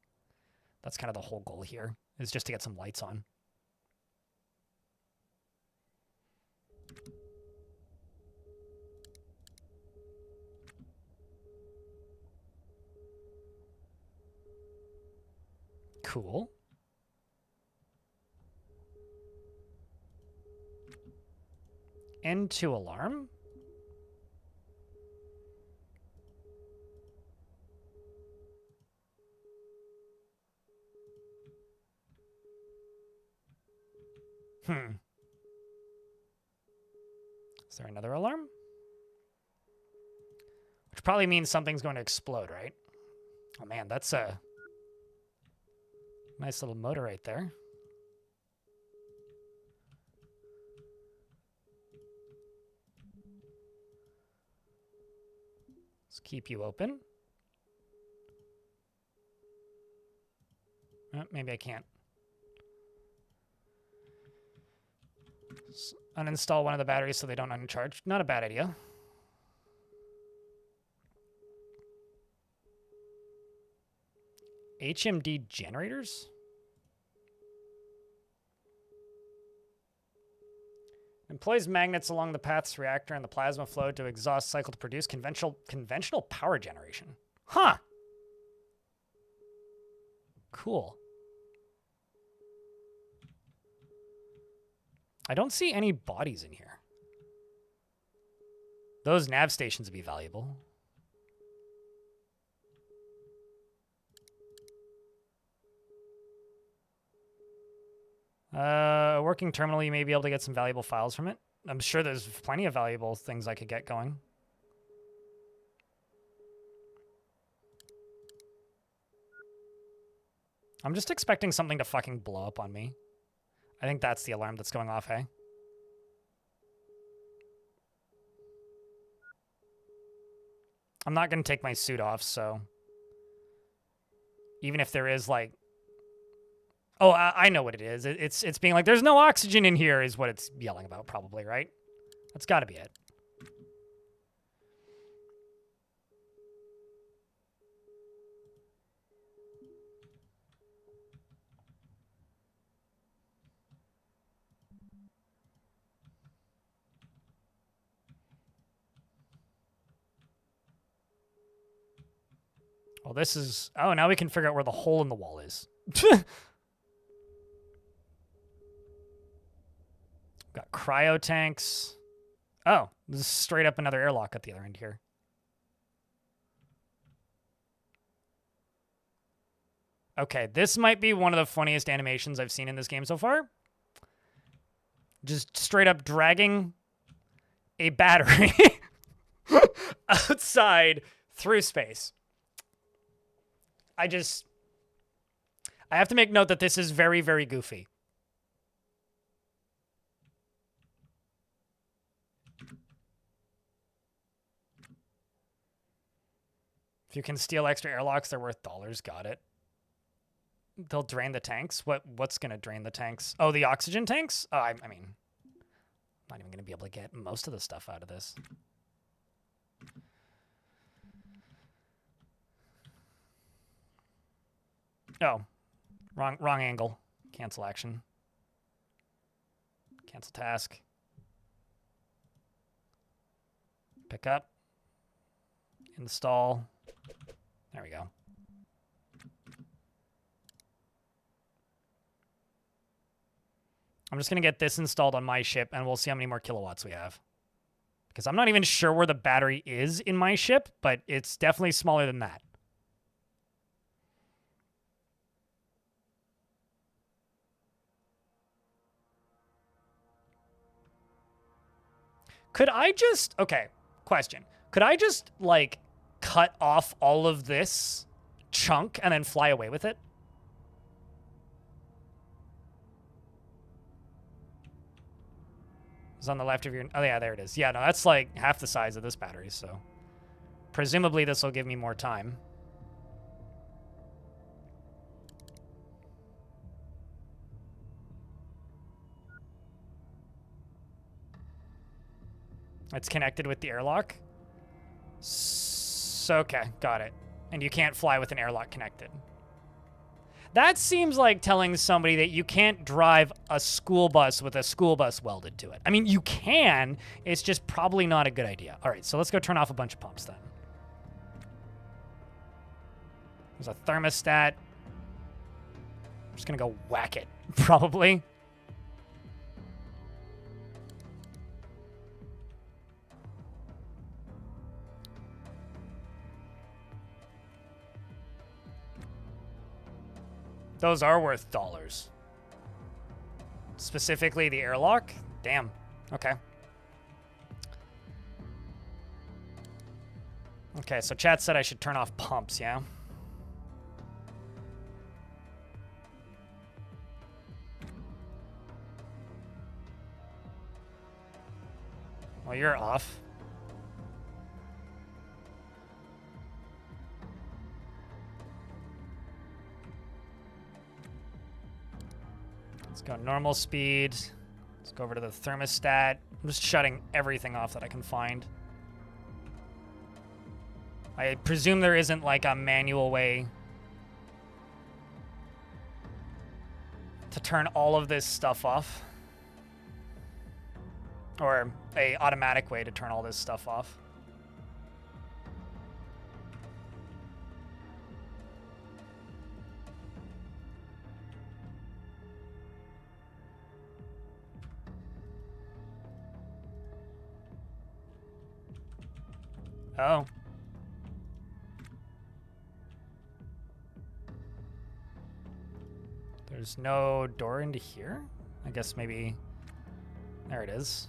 that's kind of the whole goal here, is just to get some lights on. Cool. N2 alarm. Is there another alarm? Which probably means something's going to explode, right? Oh man, that's a nice little motor right there. Let's keep you open. Maybe I can't. Uninstall one of the batteries so they don't uncharge. Not a bad idea. HMD generators? Employs magnets along the path's reactor and the plasma flow to exhaust cycle to produce conventional power generation. Huh. Cool. I don't see any bodies in here. Those nav stations would be valuable. A working terminal, you may be able to get some valuable files from it. I'm sure there's plenty of valuable things I could get going. I'm just expecting something to fucking blow up on me. I think that's the alarm that's going off, hey? I'm not going to take my suit off, so... Even if there is, like... Oh, I know what it is. It's being like, there's no oxygen in here, is what it's yelling about, probably, right? That's got to be it. Well, this is... Oh, now we can figure out where the hole in the wall is. Got cryo tanks. Oh, this is straight up another airlock at the other end here. Okay, this might be one of the funniest animations I've seen in this game so far. Just straight up dragging a battery outside through space. I have to make note that this is very, very goofy. If you can steal extra airlocks, they're worth dollars. Got it. They'll drain the tanks. What's going to drain the tanks? Oh, the oxygen tanks? Oh, I mean, I'm not even going to be able to get most of the stuff out of this. Oh, wrong angle. Cancel action. Cancel task. Pick up. Install. There we go. I'm just going to get this installed on my ship, and we'll see how many more kilowatts we have. Because I'm not even sure where the battery is in my ship, but it's definitely smaller than that. Could I just... Okay, question. Could I just, like, cut off all of this chunk and then fly away with it? It's on the left of your... Oh, yeah, there it is. Yeah, no, that's like half the size of this battery, so... Presumably this will give me more time. It's connected with the airlock. So, okay, got it. And you can't fly with an airlock connected. That seems like telling somebody that you can't drive a school bus with a school bus welded to it. I mean, you can. It's just probably not a good idea. All right, so let's go turn off a bunch of pumps then. There's a thermostat. I'm just going to go whack it, probably. Those are worth dollars. Specifically the airlock? Damn. Okay. Okay, so chat said I should turn off pumps, yeah? Well, you're off. Let's go normal speed. Let's go over to the thermostat. I'm just shutting everything off that I can find. I presume there isn't like a manual way to turn all of this stuff off. Or a automatic way to turn all this stuff off. Oh. There's no door into here? I guess maybe... There it is.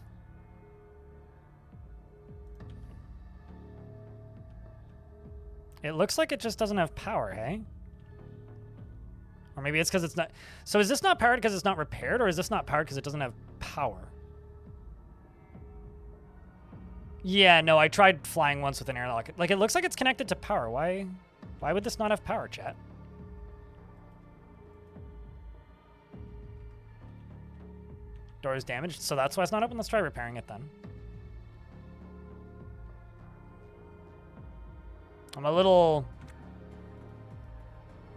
It looks like it just doesn't have power, hey? Or maybe it's because it's not... So is this not powered because it's not repaired, or is this not powered because it doesn't have power? Yeah, no, I tried flying once with an airlock. Like, it looks like it's connected to power. Why would this not have power, chat? Door is damaged, so that's why it's not open. Let's try repairing it then. I'm a little...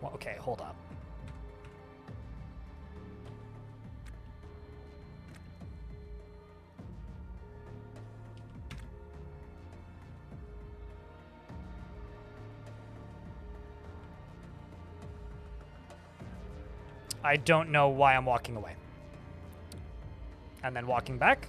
Well, okay, hold up. I don't know why I'm walking away. And then walking back.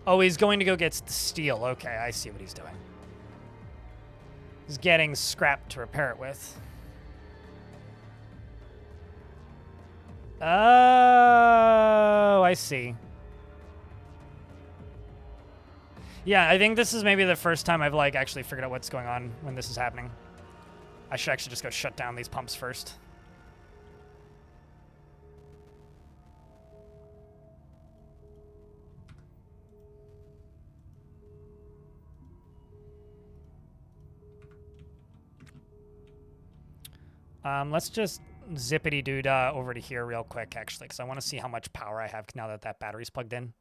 Oh, he's going to go get the steel. Okay, I see what he's doing. He's getting scrap to repair it with. Oh, I see. Yeah, I think this is maybe the first time I've, like, actually figured out what's going on when this is happening. I should actually just go shut down these pumps first. Let's just zippity-doo-dah over to here real quick, actually, because I want to see how much power I have now that that battery's plugged in.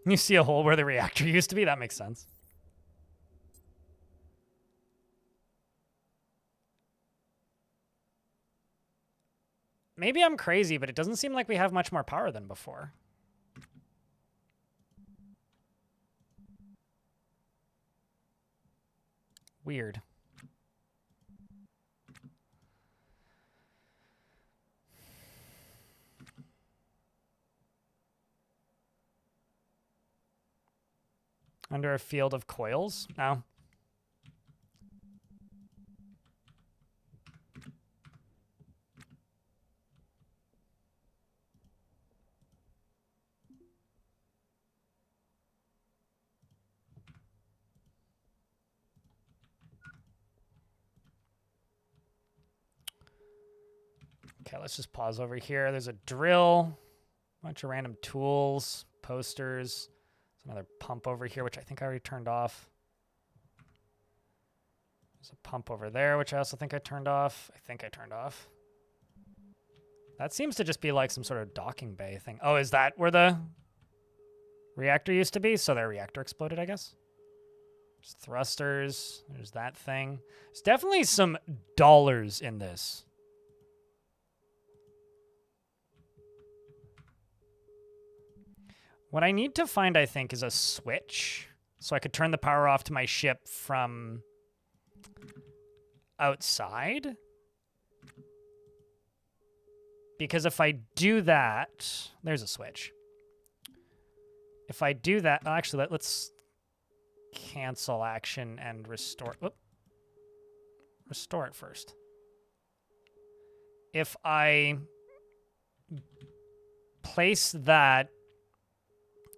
You see a hole where the reactor used to be? That makes sense. Maybe I'm crazy, but it doesn't seem like we have much more power than before. Weird. Under a field of coils? No. Okay, let's just pause over here. There's a drill, a bunch of random tools, posters. There's another pump over here, which I think I already turned off. There's a pump over there, which I also think I turned off. I think I turned off. That seems to just be like some sort of docking bay thing. Oh, is that where the reactor used to be? So their reactor exploded, I guess. There's thrusters. There's that thing. There's definitely some dollars in this. What I need to find, I think, is a switch. So I could turn the power off to my ship from outside. Because if I do that, there's a switch. If I do that, actually, let's cancel action and restore. Whoop. Restore it first. If I place that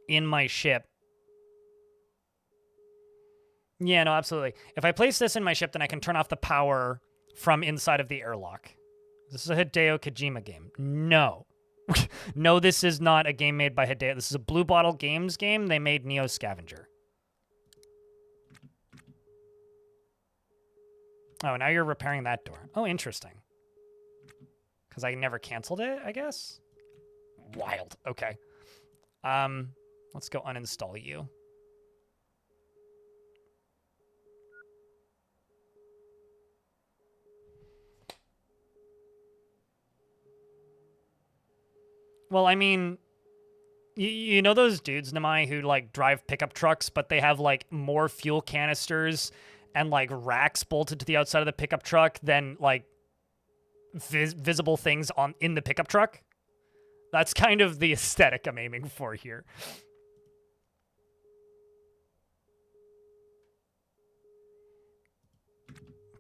in my ship. Yeah, no, absolutely. If I place this in my ship, then I can turn off the power from inside of the airlock. This is a Hideo Kojima game. No. No, this is not a game made by Hideo. This is a Blue Bottle Games game. They made Neo Scavenger. Oh, now you're repairing that door. Oh, interesting. Because I never canceled it, I guess? Wild. Okay. Let's go uninstall you. Well, I mean, you know those dudes, Namai, who like drive pickup trucks, but they have like more fuel canisters and like racks bolted to the outside of the pickup truck than like visible things in the pickup truck? That's kind of the aesthetic I'm aiming for here.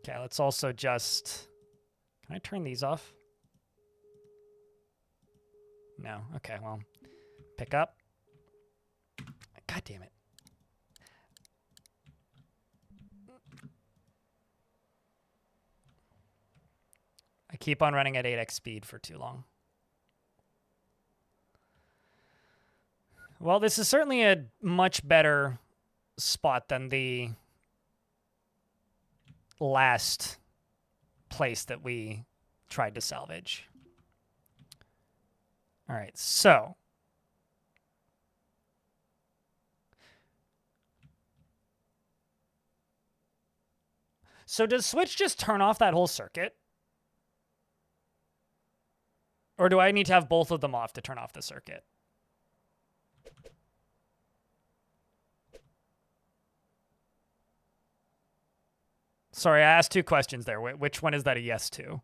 Okay, let's also just... Can I turn these off? No. Okay, well, pick up. God damn it. I keep on running at 8x speed for too long. Well, this is certainly a much better spot than the last place that we tried to salvage. All right, so So does switch just turn off that whole circuit? Or do I need to have both of them off to turn off the circuit? Sorry, I asked 2 questions there. Which one is that a yes to?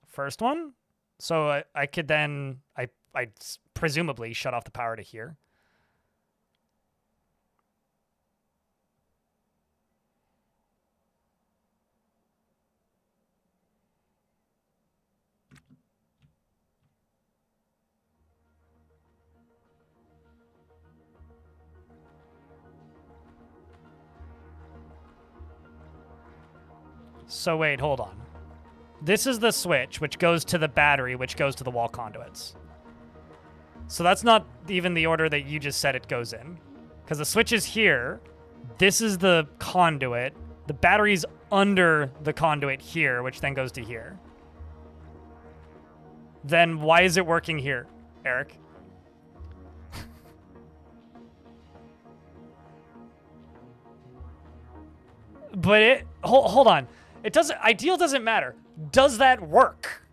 First one? So I could then, I presumably shut off the power to here. So wait, hold on. This is the switch, which goes to the battery, which goes to the wall conduits. So that's not even the order that you just said it goes in. Because the switch is here. This is the conduit. The battery's under the conduit here, which then goes to here. Then why is it working here, Eric? But it... Hold on. It doesn't... Ideal doesn't matter. Does that work?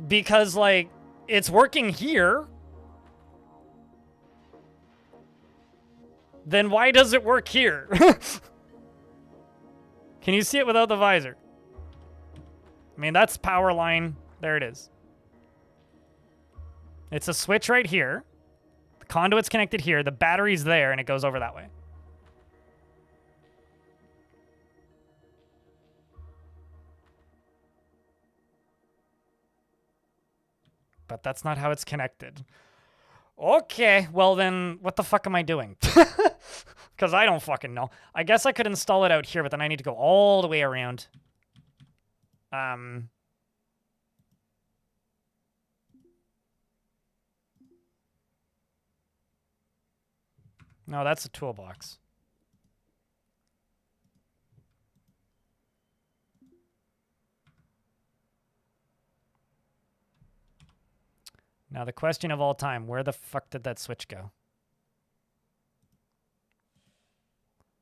Because, like, it's working here. Then why does it work here? Can you see it without the visor? I mean, that's power line. There it is. It's a switch right here. The conduit's connected here. The battery's there, and it goes over that way. But that's not how it's connected. Okay, well then, what the fuck am I doing? Because I don't fucking know. I guess I could install it out here, but then I need to go all the way around. No, that's a toolbox. Now the question of all time, where the fuck did that switch go?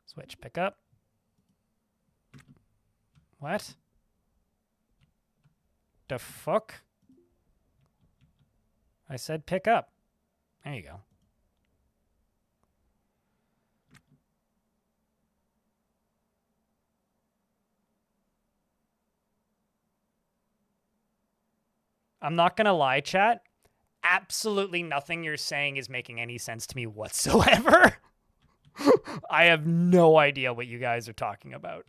Switch, pick up. What? The fuck? I said pick up. There you go. I'm not gonna lie, chat. Absolutely nothing you're saying is making any sense to me whatsoever. I have no idea what you guys are talking about.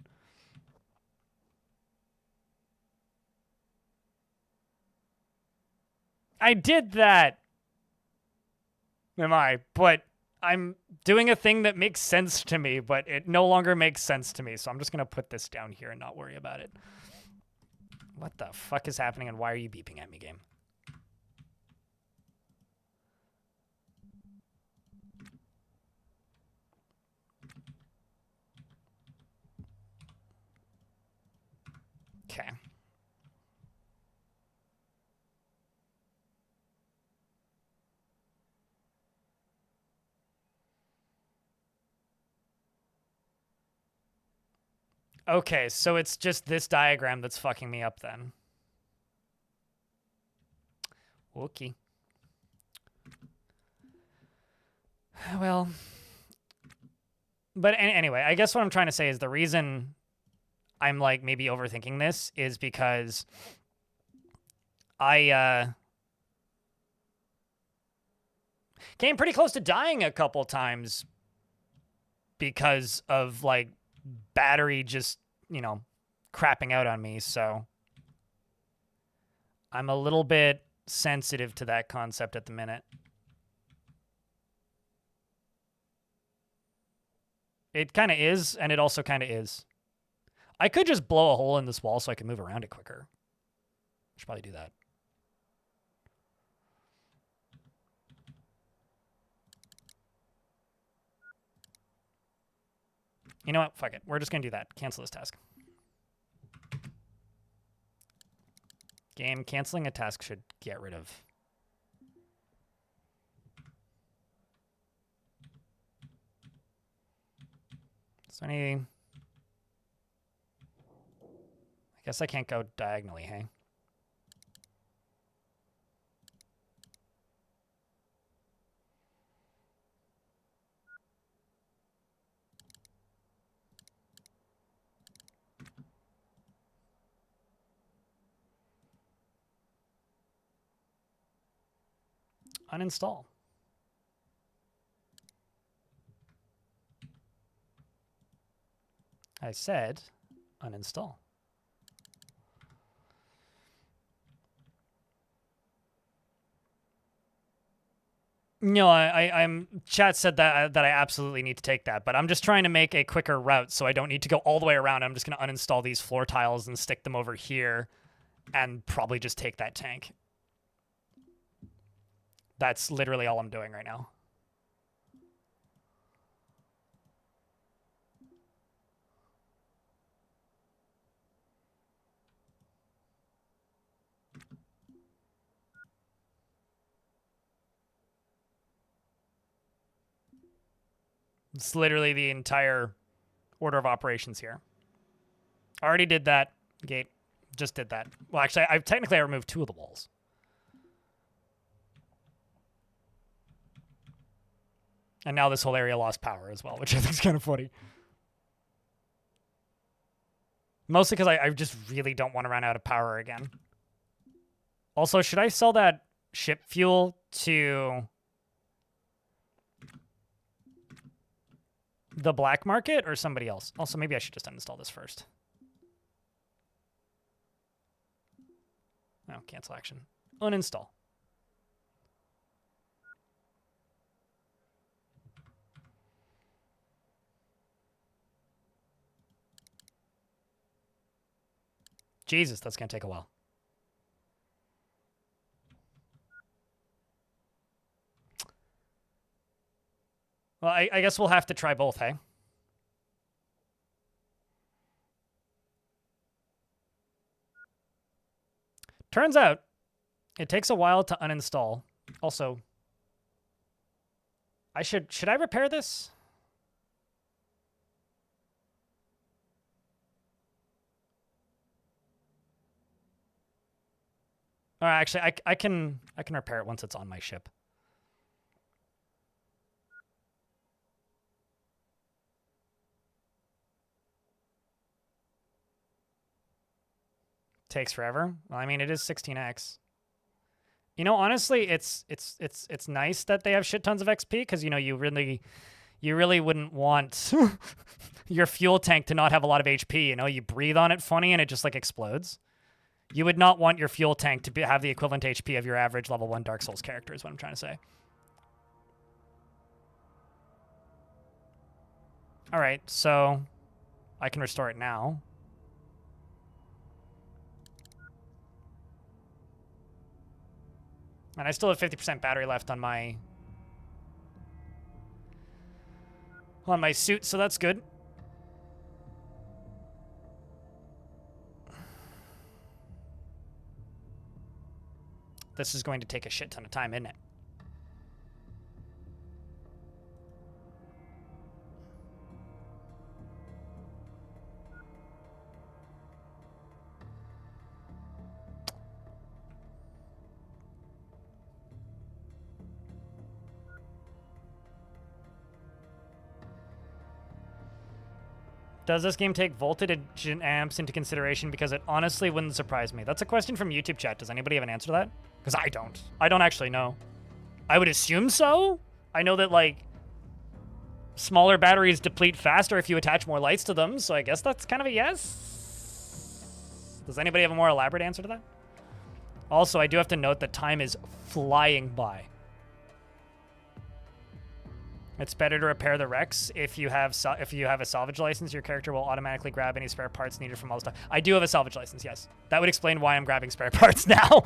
I did that. Am I? But I'm doing a thing that makes sense to me, but it no longer makes sense to me. So I'm just going to put this down here and not worry about it. What the fuck is happening and why are you beeping at me, game? Okay. Okay, so it's just this diagram that's fucking me up then. Okay. Well, but anyway, I guess what I'm trying to say is the reason I'm like maybe overthinking this is because I came pretty close to dying a couple times because of like battery just, you know, crapping out on me. So I'm a little bit sensitive to that concept at the minute. It kind of is, and it also kind of is. I could just blow a hole in this wall so I can move around it quicker. Should probably do that. You know what? Fuck it. We're just going to do that. Cancel this task. Game, canceling a task should get rid of. Is there any... I guess I can't go diagonally, hey? Uninstall. I said uninstall. No, I'm. Chat said that I absolutely need to take that, but I'm just trying to make a quicker route, so I don't need to go all the way around. I'm just going to uninstall these floor tiles and stick them over here, and probably just take that tank. That's literally all I'm doing right now. It's literally the entire order of operations here. Already did that. Gate. Just did that. Well, actually, I removed 2 of the walls. And now this whole area lost power as well, which I think is kind of funny. Mostly because I just really don't want to run out of power again. Also, should I sell that ship fuel to the black market or somebody else? Also, maybe I should just uninstall this first. No, cancel action. Uninstall. Jesus, that's going to take a while. Well, I guess we'll have to try both, hey? Turns out, it takes a while to uninstall. Also, should I repair this? Or actually, I can repair it once it's on my ship. Takes forever. Well, I mean, it is 16x. You know, honestly, it's nice that they have shit tons of XP because you know you really wouldn't want your fuel tank to not have a lot of HP. You know, you breathe on it funny and it just like explodes. You would not want your fuel tank to have the equivalent HP of your average level 1 Dark Souls character is what I'm trying to say. All right, so I can restore it now. And I still have 50% battery left on my suit, so that's good. This is going to take a shit ton of time, isn't it? Does this game take voltage and amps into consideration? Because it honestly wouldn't surprise me. That's a question from YouTube chat. Does anybody have an answer to that? Because I don't. I don't actually know. I would assume so. I know that, like, smaller batteries deplete faster if you attach more lights to them, so I guess that's kind of a yes. Does anybody have a more elaborate answer to that? Also, I do have to note that time is flying by. It's better to repair the wrecks. If you have a salvage license, your character will automatically grab any spare parts needed from all the stuff. I do have a salvage license, yes. That would explain why I'm grabbing spare parts now.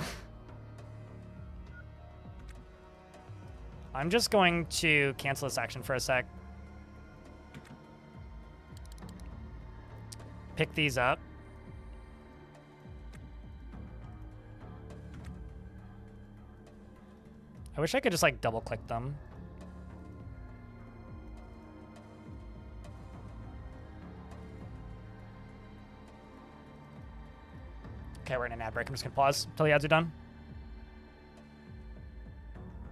I'm just going to cancel this action for a sec. Pick these up. I wish I could just like double click them. Okay, we're in an ad break. I'm just gonna pause until the ads are done.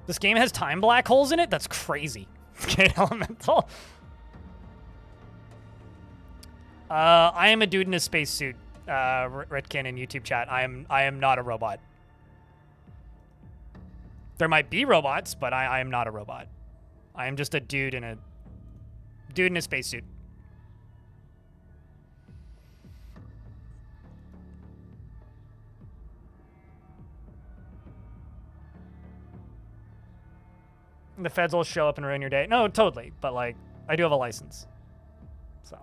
This game has time black holes in it? That's crazy. Okay, Elemental. I am a dude in a spacesuit, Ritkin in YouTube chat. I am not a robot. There might be robots, but I am not a robot. I am just a dude in a spacesuit. The feds will show up and ruin your day. No, totally. But like, I do have a license. So.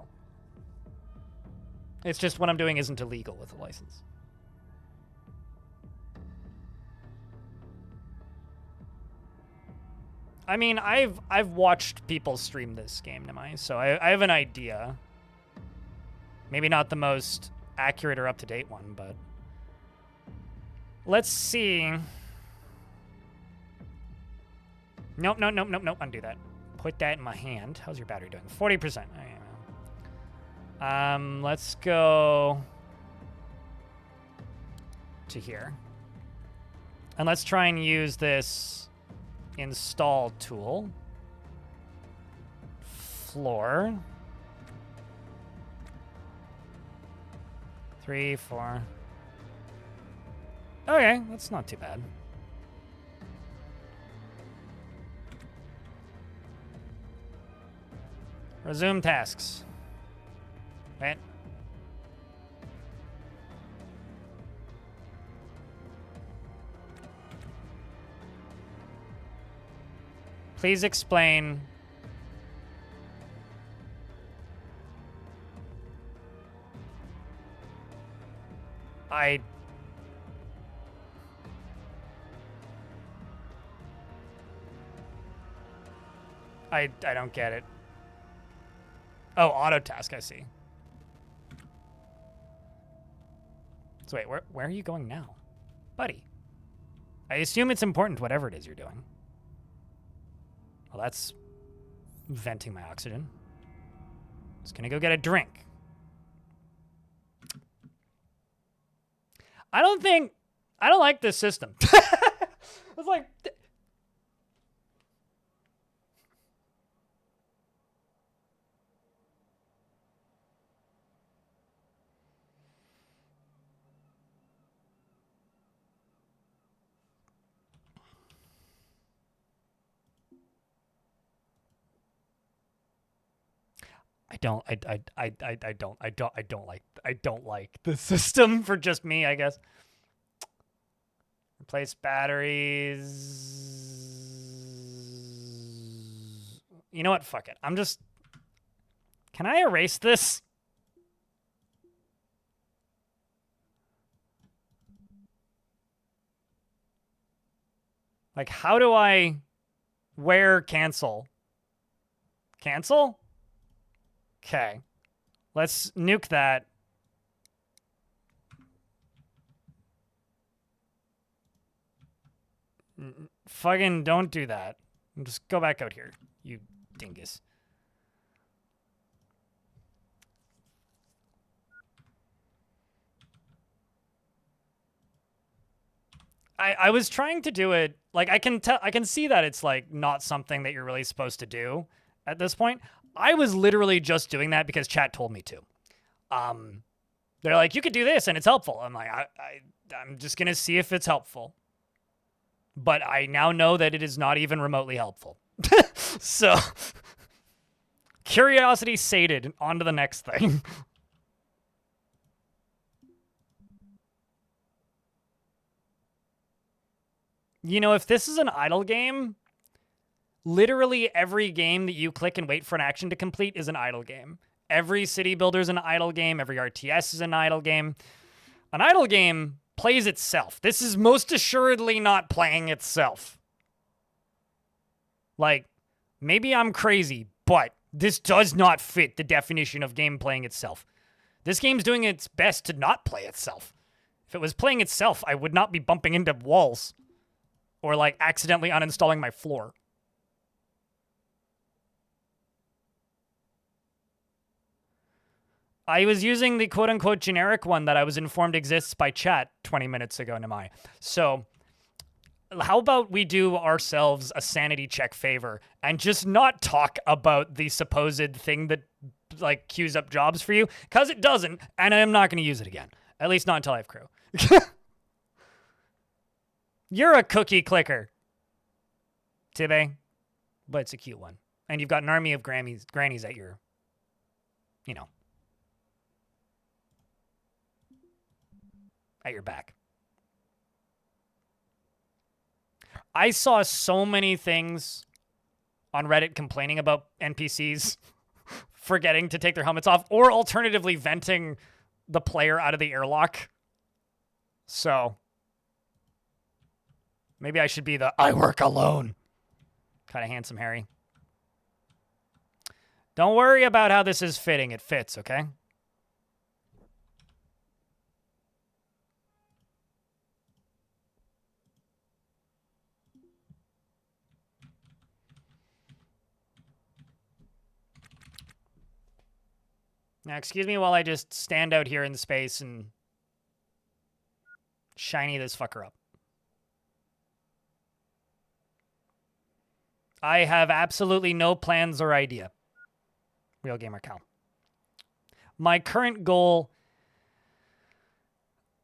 It's just what I'm doing isn't illegal with a license. I mean, I've watched people stream this game, Nimai, so I have an idea. Maybe not the most accurate or up-to-date one, but let's see. Nope, undo that. Put that in my hand. How's your battery doing? 40%. Let's go to here. And let's try and use this install tool. Floor. 3, 4. Okay, that's not too bad. Resume tasks. Right. Please explain. I don't get it. Oh, auto task, I see. So wait, where are you going now? Buddy. I assume it's important whatever it is you're doing. Well, that's venting my oxygen. Just gonna go get a drink. I don't like this system. It's like... I don't like the system for just me, I guess. Replace batteries. You know what? Fuck it. Can I erase this? Like, how do I... Where cancel? Cancel? Okay. Let's nuke that. Fucking don't do that. Just go back out here, you dingus. I was trying to do it, like, I can see that it's like not something that you're really supposed to do at this point. I was literally just doing that because chat told me to. They're like, you could do this and it's helpful. I'm like, I'm just gonna see if it's helpful. But I now know that it is not even remotely helpful. So, curiosity sated. On to the next thing. You know, if this is an idle game, literally every game that you click and wait for an action to complete is an idle game. Every city builder is an idle game. Every RTS is an idle game. An idle game plays itself. This is most assuredly not playing itself. Like, maybe I'm crazy, but this does not fit the definition of game playing itself. This game's doing its best to not play itself. If it was playing itself, I would not be bumping into walls. or like accidentally uninstalling my floor. I was using the quote-unquote generic one that I was informed exists by chat 20 minutes ago, Namai. So how about we do ourselves a sanity check favor and just not talk about the supposed thing that like queues up jobs for you? Because it doesn't, and I am not going to use it again. At least not until I have crew. You're a cookie clicker, Tibbe, but it's a cute one. And you've got an army of grannies at your, you know, at your back. I saw so many things on Reddit complaining about NPCs forgetting to take their helmets off or alternatively venting the player out of the airlock. So maybe I should be the I work alone kind of handsome Harry. Don't worry about how this is fitting. It fits, okay? Now, excuse me while I just stand out here in the space and shiny this fucker up. I have absolutely no plans or idea. Real Gamer Cal. My current goal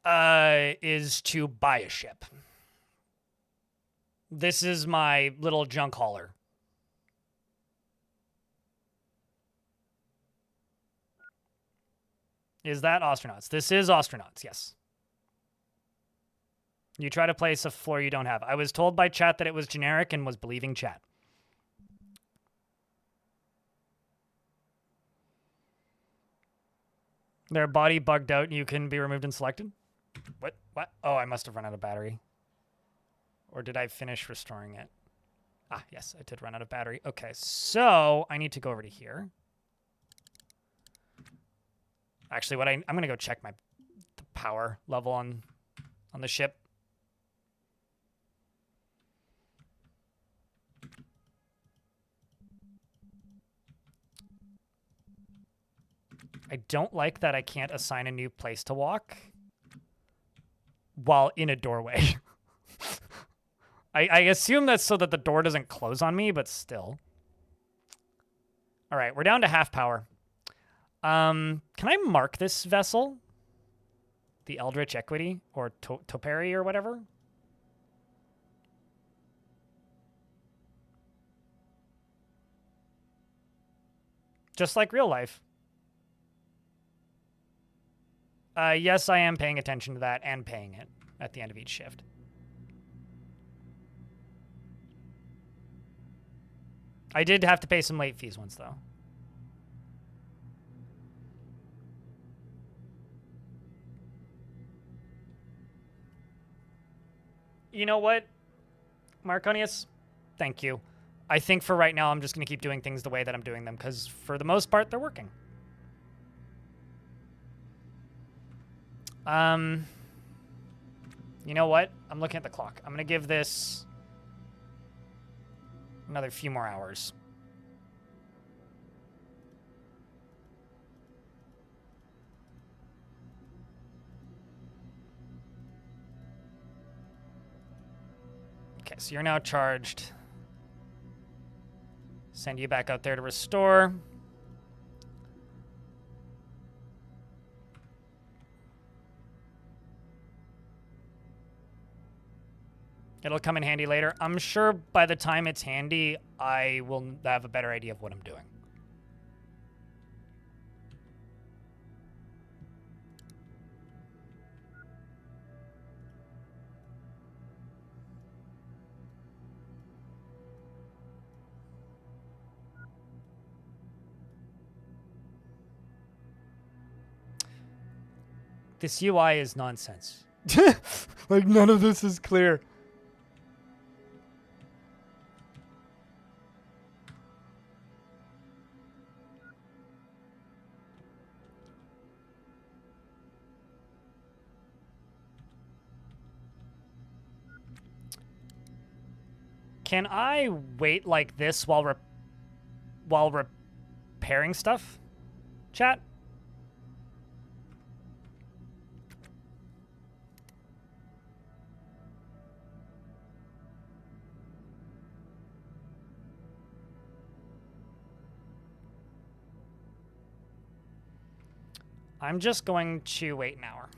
is to buy a ship. This is my little junk hauler. Is that Ostranauts? This is Ostranauts, yes. You try to place a floor you don't have. I was told by chat that it was generic and was believing chat. Their body bugged out and you can be removed and selected? What? What? Oh, I must have run out of battery. Or did I finish restoring it? Ah, yes, I did run out of battery. Okay, so I need to go over to here. Actually, what I'm going to go check the power level on the ship. I don't like that I can't assign a new place to walk while in a doorway. I assume that's so that the door doesn't close on me, but still. All right, we're down to half power. Can I mark this vessel? The Eldritch Equity or Toperi or whatever? Just like real life. Yes, I am paying attention to that and paying it at the end of each shift. I did have to pay some late fees once, though. You know what, Marconius? Thank you. I think for right now, I'm just going to keep doing things the way that I'm doing them, because for the most part, they're working. You know what? I'm looking at the clock. I'm going to give this another few more hours. Okay, so you're now charged. Send you back out there to restore. It'll come in handy later. I'm sure by the time it's handy, I will have a better idea of what I'm doing. This UI is nonsense. Like, none of this is clear. Can I wait like this while repairing stuff? Chat? I'm just going to wait an hour.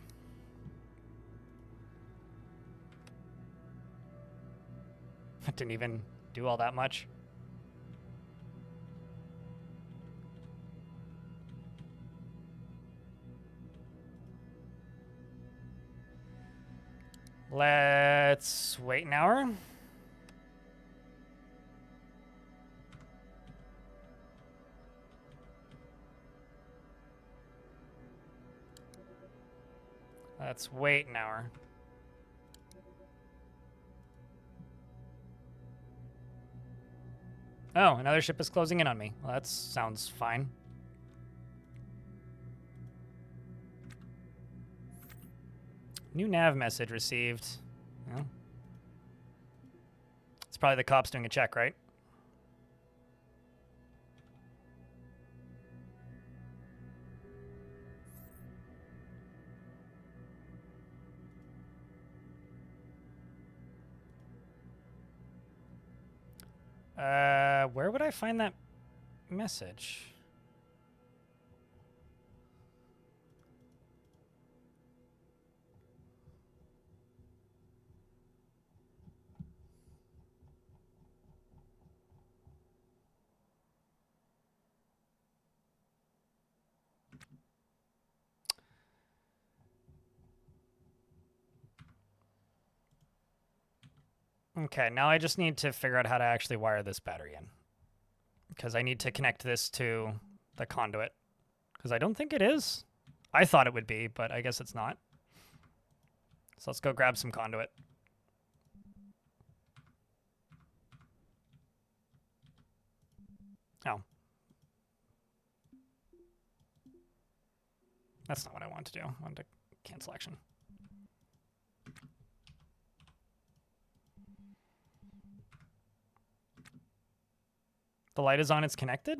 It didn't even do all that much. Let's wait an hour. Let's wait an hour. Oh, another ship is closing in on me. Well, that sounds fine. New nav message received. Well, it's probably the cops doing a check, right? Where would I find that message? Okay, now I just need to figure out how to actually wire this battery in. Because I need to connect this to the conduit. Because I don't think it is. I thought it would be, but I guess it's not. So let's go grab some conduit. Oh. That's not what I want to do. I want to cancel action. The light is on, it's connected?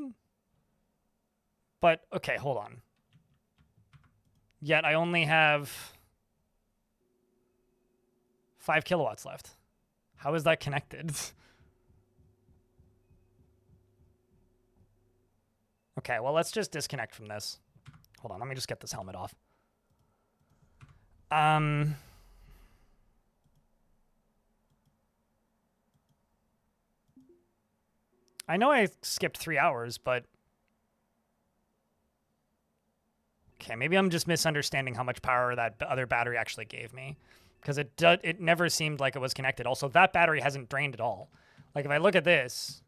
But, okay, hold on. Yet I only have 5 kilowatts left. How is that connected? Okay, well, let's just disconnect from this. Hold on, let me just get this helmet off. I know I skipped 3 hours, but... Okay, maybe I'm just misunderstanding how much power that other battery actually gave me. Because it never seemed like it was connected. Also, that battery hasn't drained at all. Like, if I look at this...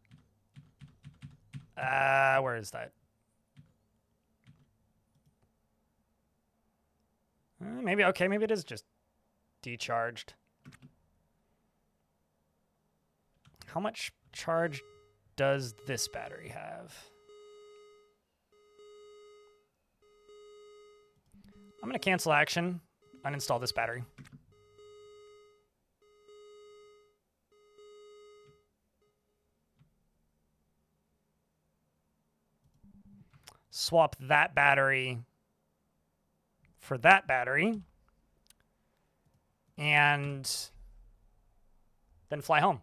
where is that? Maybe it is just decharged. How much charge does this battery have? I'm going to cancel action, uninstall this battery. Swap that battery for that battery. And then fly home.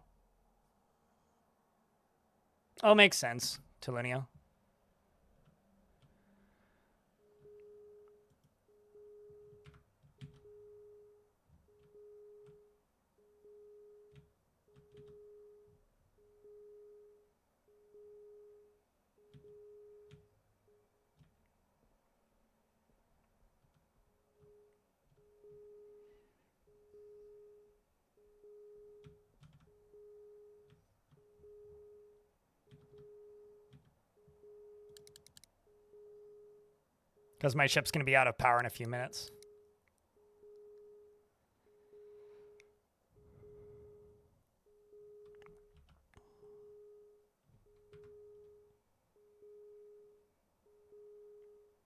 Oh, makes sense, Tulunio. Because my ship's going to be out of power in a few minutes.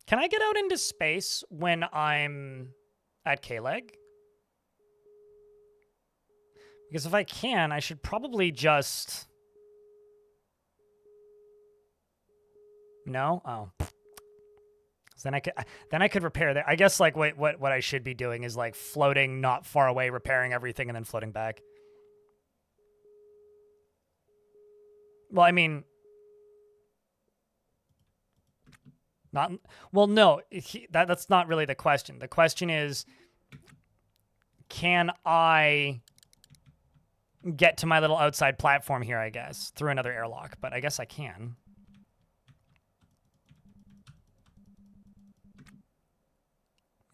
Can I get out into space when I'm at K-Leg? Because if I can, I should probably just... No? Oh. So then I could repair that. I guess like what I should be doing is like floating not far away, repairing everything, and then floating back. Well, I mean... Not... Well, no. That's not really the question. The question is, can I get to my little outside platform here, I guess, through another airlock? But I guess I can.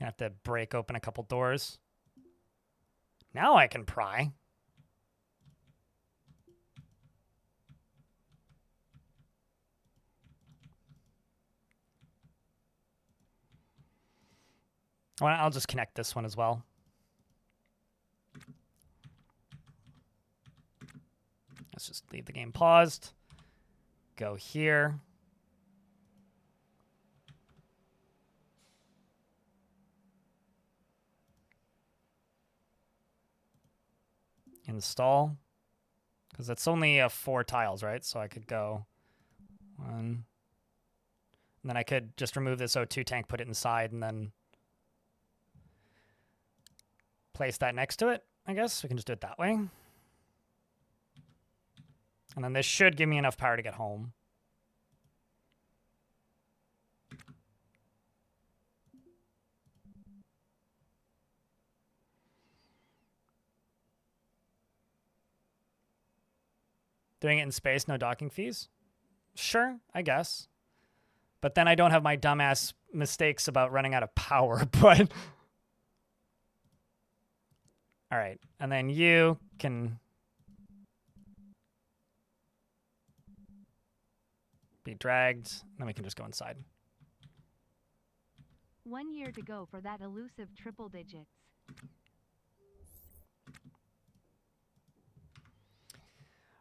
I have to break open a couple doors. Now I can pry. Well, I'll just connect this one as well. Let's just leave the game paused. Go here. Install. Because it's only 4 tiles, right? So I could go 1. And then I could just remove this O2 tank, put it inside, and then place that next to it, I guess. We can just do it that way. And then this should give me enough power to get home. Doing it in space, no docking fees? Sure, I guess. But then I don't have my dumbass mistakes about running out of power, but... All right, and then you can be dragged, then we can just go inside. 1 year to go for that elusive triple digits.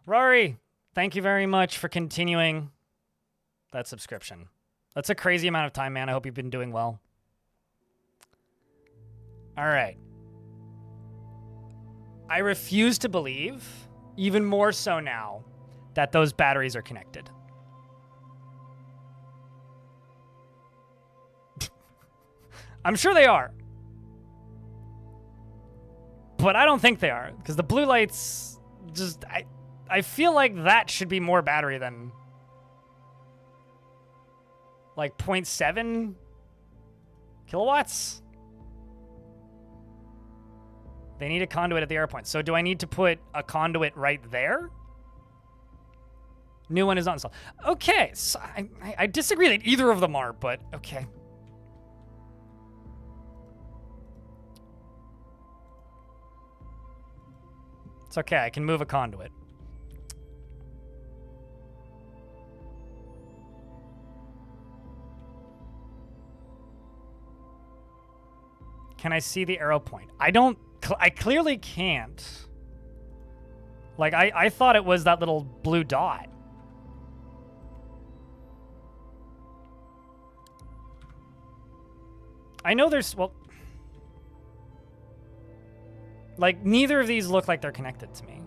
Rory, thank you very much for continuing that subscription. That's a crazy amount of time, man. I hope you've been doing well. All right. I refuse to believe, even more so now, that those batteries are connected. I'm sure they are. But I don't think they are, because the blue lights just... I feel like that should be more battery than... like 0.7 kilowatts? They need a conduit at the airport. So do I need to put a conduit right there? New one is not installed. Okay, so I disagree that either of them are, but okay. It's okay, I can move a conduit. Can I see the arrow point? I clearly can't. Like, I thought it was that little blue dot. I know there's, well... like, neither of these look like they're connected to me.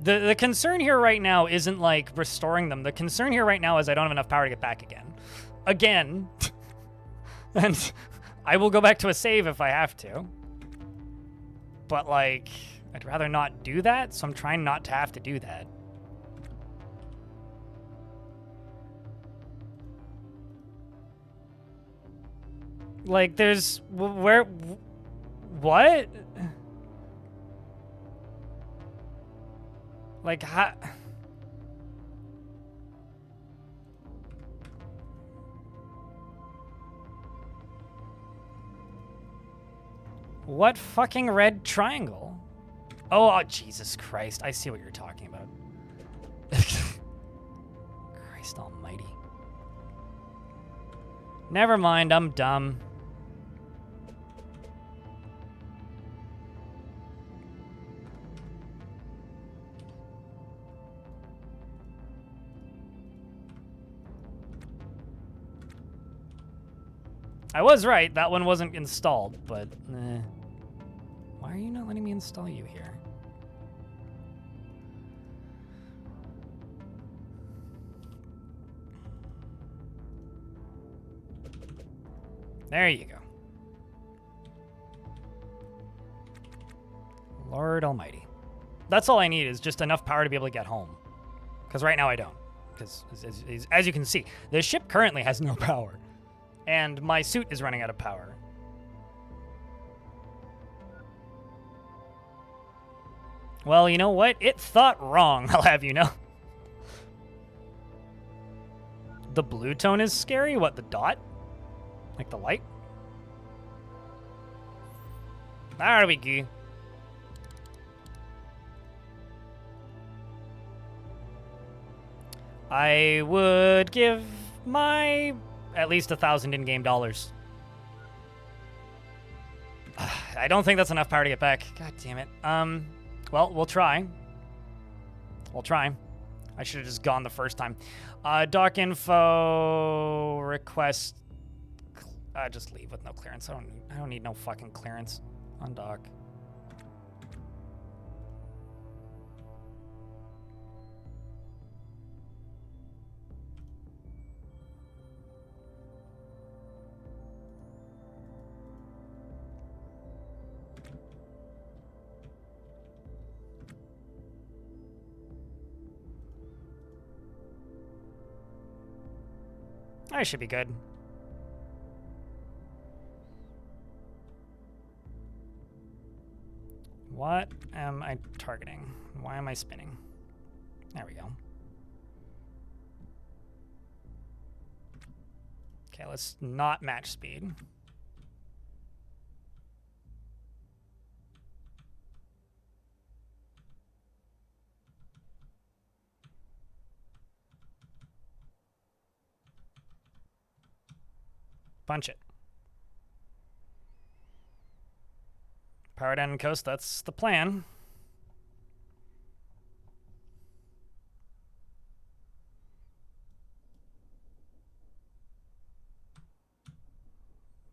The concern here right now isn't, like, restoring them. The concern here right now is I don't have enough power to get back again. Again. And I will go back to a save if I have to. But, like, I'd rather not do that, so I'm trying not to have to do that. Like, there's... where... what? Like, how... what fucking red triangle? Oh, Jesus Christ. I see what you're talking about. Christ almighty. Never mind, I'm dumb. I was right. That one wasn't installed, but why are you not letting me install you here? There you go. Lord almighty. That's all I need is just enough power to be able to get home. Because right now I don't. Because as you can see, the ship currently has no power. And my suit is running out of power. Well, you know what? It thought wrong, I'll have you know. The blue tone is scary? What, the dot? Like the light? There we go. I would give my at least 1,000 in-game dollars. I don't think that's enough power to get back. God damn it. Well, we'll try. We'll try. I should have just gone the first time. Dock info request. Just leave with no clearance. I don't need no fucking clearance on dock. I should be good. What am I targeting? Why am I spinning? There we go. Okay, let's not match speed. Punch it. Power down and coast, that's the plan.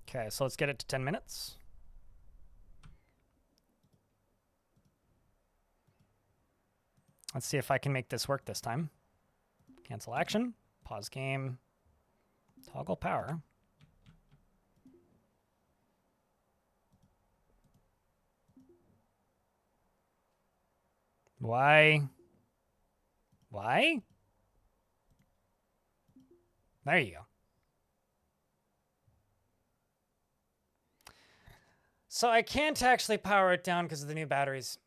Okay, so let's get it to 10 minutes. Let's see if I can make this work this time. Cancel action, pause game, toggle power. Why? Why? There you go. So I can't actually power it down because of the new batteries.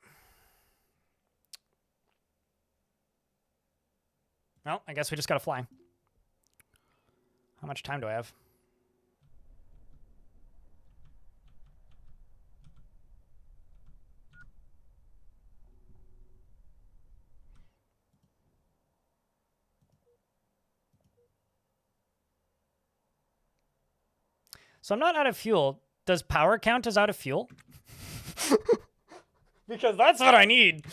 Well, I guess we just gotta fly. How much time do I have? So I'm not out of fuel. Does power count as out of fuel? Because that's what I need.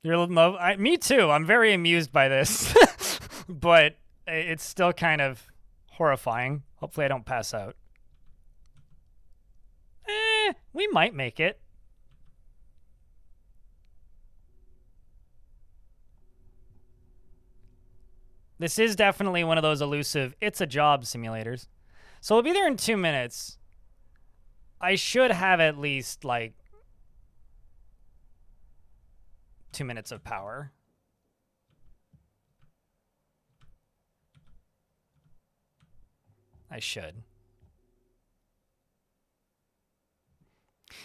You're love. Me too. I'm very amused by this, but it's still kind of horrifying. Hopefully, I don't pass out. We might make it. This is definitely one of those elusive, it's a job simulators. So we'll be there in 2 minutes. I should have at least, like, 2 minutes of power. I should.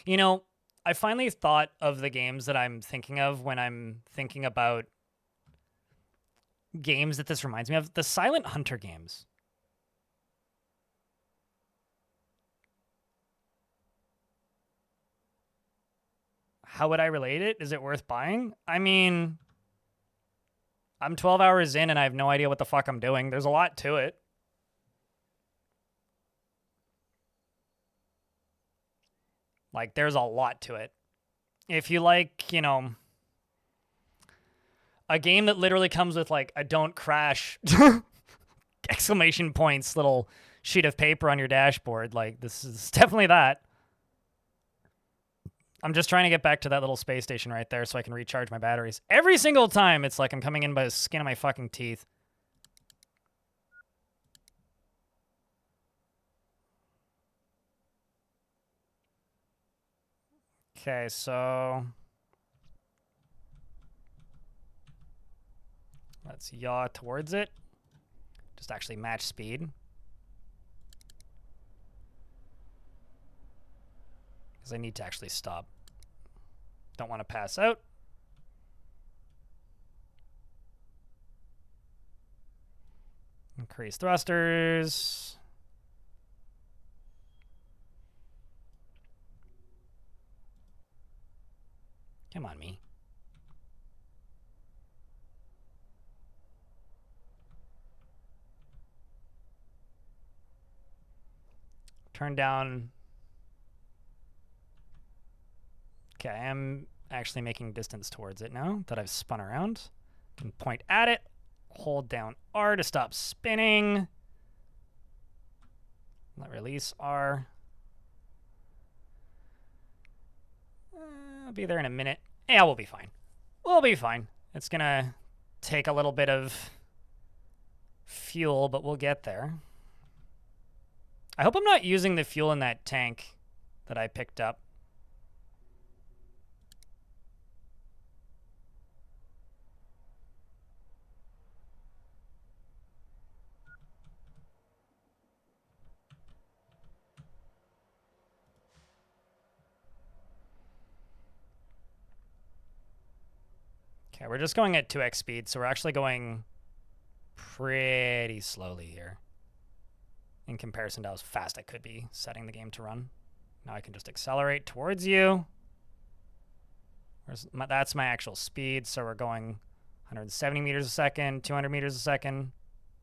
You know, I finally thought of the games that I'm thinking of when I'm thinking about games that this reminds me of. The Silent Hunter games. How would I relate it? Is it worth buying? I mean, I'm 12 hours in and I have no idea what the fuck I'm doing. There's a lot to it. Like, there's a lot to it. If you like, you know, A game that literally comes with like a don't crash exclamation points little sheet of paper on your dashboard. Like, this is definitely that. I'm just trying to get back to that little space station right there so I can recharge my batteries. Every single time, it's like I'm coming in by the skin of my fucking teeth. Okay, so let's yaw towards it. Just actually match speed. Because I need to actually stop. Don't want to pass out. Increase thrusters. Come on, me. Turn down. Okay, I am actually making distance towards it now that I've spun around. Can point at it. Hold down R to stop spinning. Let release R. I'll be there in a minute. Yeah, we'll be fine. We'll be fine. It's gonna take a little bit of fuel, but we'll get there. I hope I'm not using the fuel in that tank that I picked up. Okay, we're just going at 2x speed, so we're actually going pretty slowly here in comparison to how fast I could be setting the game to run. Now I can just accelerate towards you. That's my actual speed, so we're going 170 meters a second, 200 meters a second,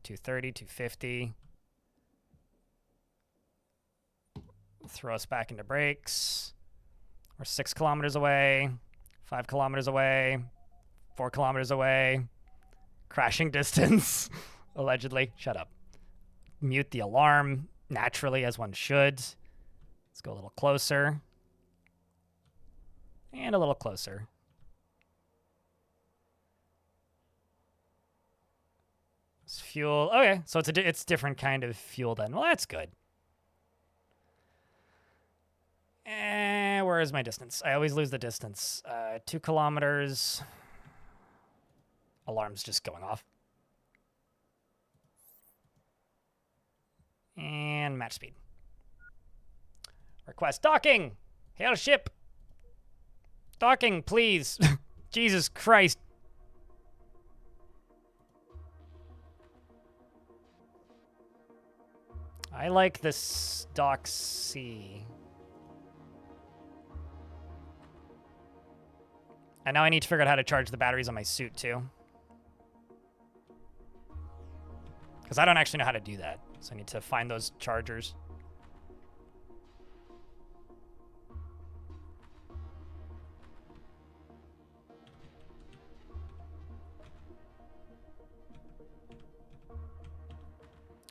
230, 250. Throw us back into brakes. We're 6 kilometers away, 5 kilometers away, 4 kilometers away. Crashing distance, allegedly. Shut up. Mute the alarm naturally, as one should. Let's go a little closer. And a little closer. It's fuel. Okay, so it's different kind of fuel then. Well, that's good. Where is my distance? I always lose the distance. 2 kilometers. Alarm's just going off. And match speed. Request docking. Hail ship. Docking, please. Jesus Christ. I like this dock C. And now I need to figure out how to charge the batteries on my suit too. Because I don't actually know how to do that. So I need to find those chargers.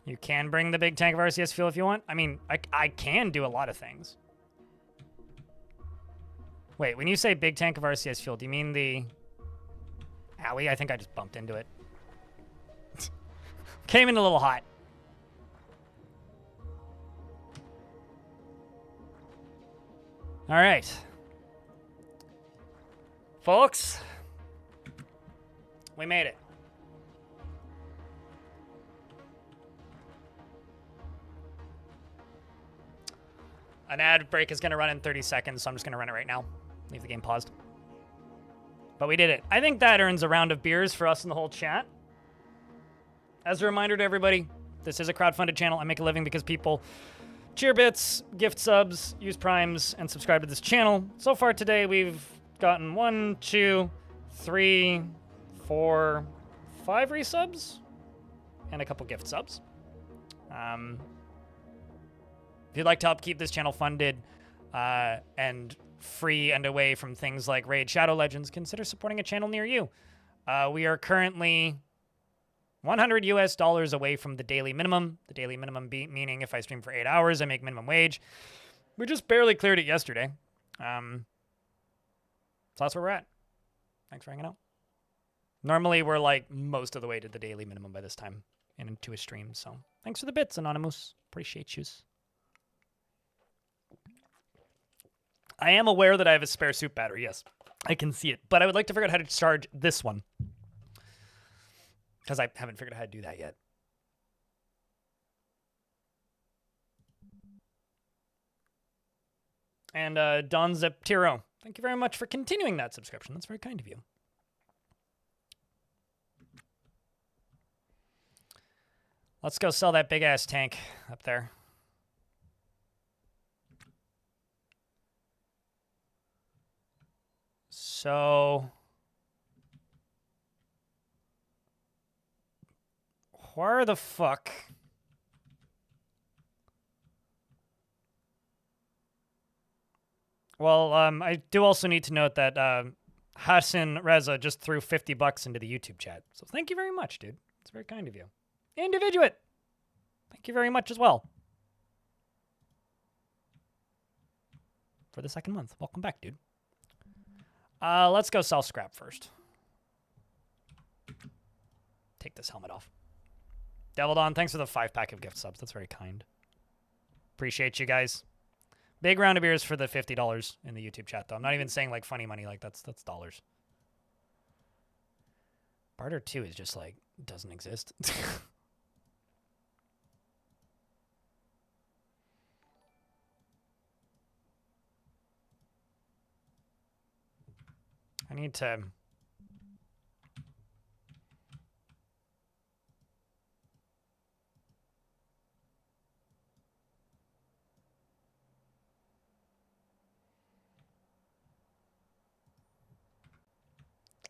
You can bring the big tank of RCS fuel if you want. I mean, I can do a lot of things. Wait, when you say big tank of RCS fuel, do you mean the... Owie, I think I just bumped into it. Came in a little hot. All right. Folks, we made it. An ad break is going to run in 30 seconds, so I'm just going to run it right now. Leave the game paused. But we did it. I think that earns a round of beers for us in the whole chat. As a reminder to everybody, this is a crowdfunded channel. I make a living because people cheer bits, gift subs, use primes, and subscribe to this channel. So far today, we've gotten 1, 2, 3, 4, 5 resubs, and a couple gift subs. If you'd like to help keep this channel funded and free and away from things like Raid Shadow Legends, consider supporting a channel near you. We are currently $100 US away from the daily minimum. The daily minimum meaning if I stream for 8 hours, I make minimum wage. We just barely cleared it yesterday. So that's where we're at. Thanks for hanging out. Normally, we're like most of the way to the daily minimum by this time and into a stream. So thanks for the bits, Anonymous. Appreciate you. I am aware that I have a spare soup battery. Yes, I can see it. But I would like to figure out how to charge this one, because I haven't figured out how to do that yet. And Don Zeptiro, thank you very much for continuing that subscription. That's very kind of you. Let's go sell that big-ass tank up there. So, where the fuck? Well, I do also need to note that Hassan Reza just threw $50 into the YouTube chat. So thank you very much, dude. It's very kind of you. Individuate, thank you very much as well. For the second month. Welcome back, dude. Let's go sell scrap first. Take this helmet off. Devil Dawn, thanks for the 5-pack of gift subs. That's very kind. Appreciate you guys. Big round of beers for the $50 in the YouTube chat, though. I'm not even saying like funny money, like that's dollars. Barter 2 is just like doesn't exist. I need to...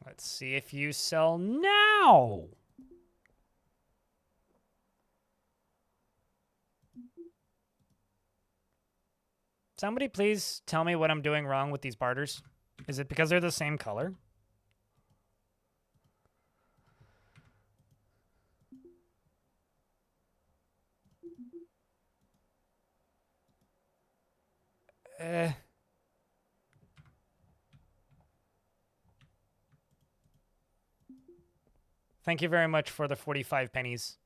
Let's see if you sell now. Somebody please tell me what I'm doing wrong with these barters. Is it because they're the same color? Thank you very much for the 45 pennies.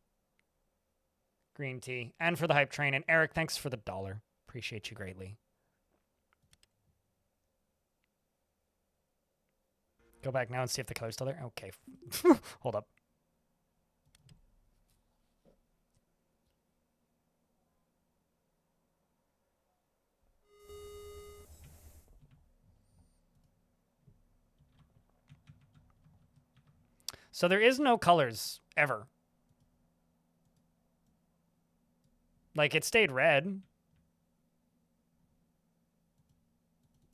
Green tea. And for the hype train. And Eric, thanks for the $1. Appreciate you greatly. Go back now and see if the color's still there. Okay. Hold up. So there is no colors ever. Like, it stayed red.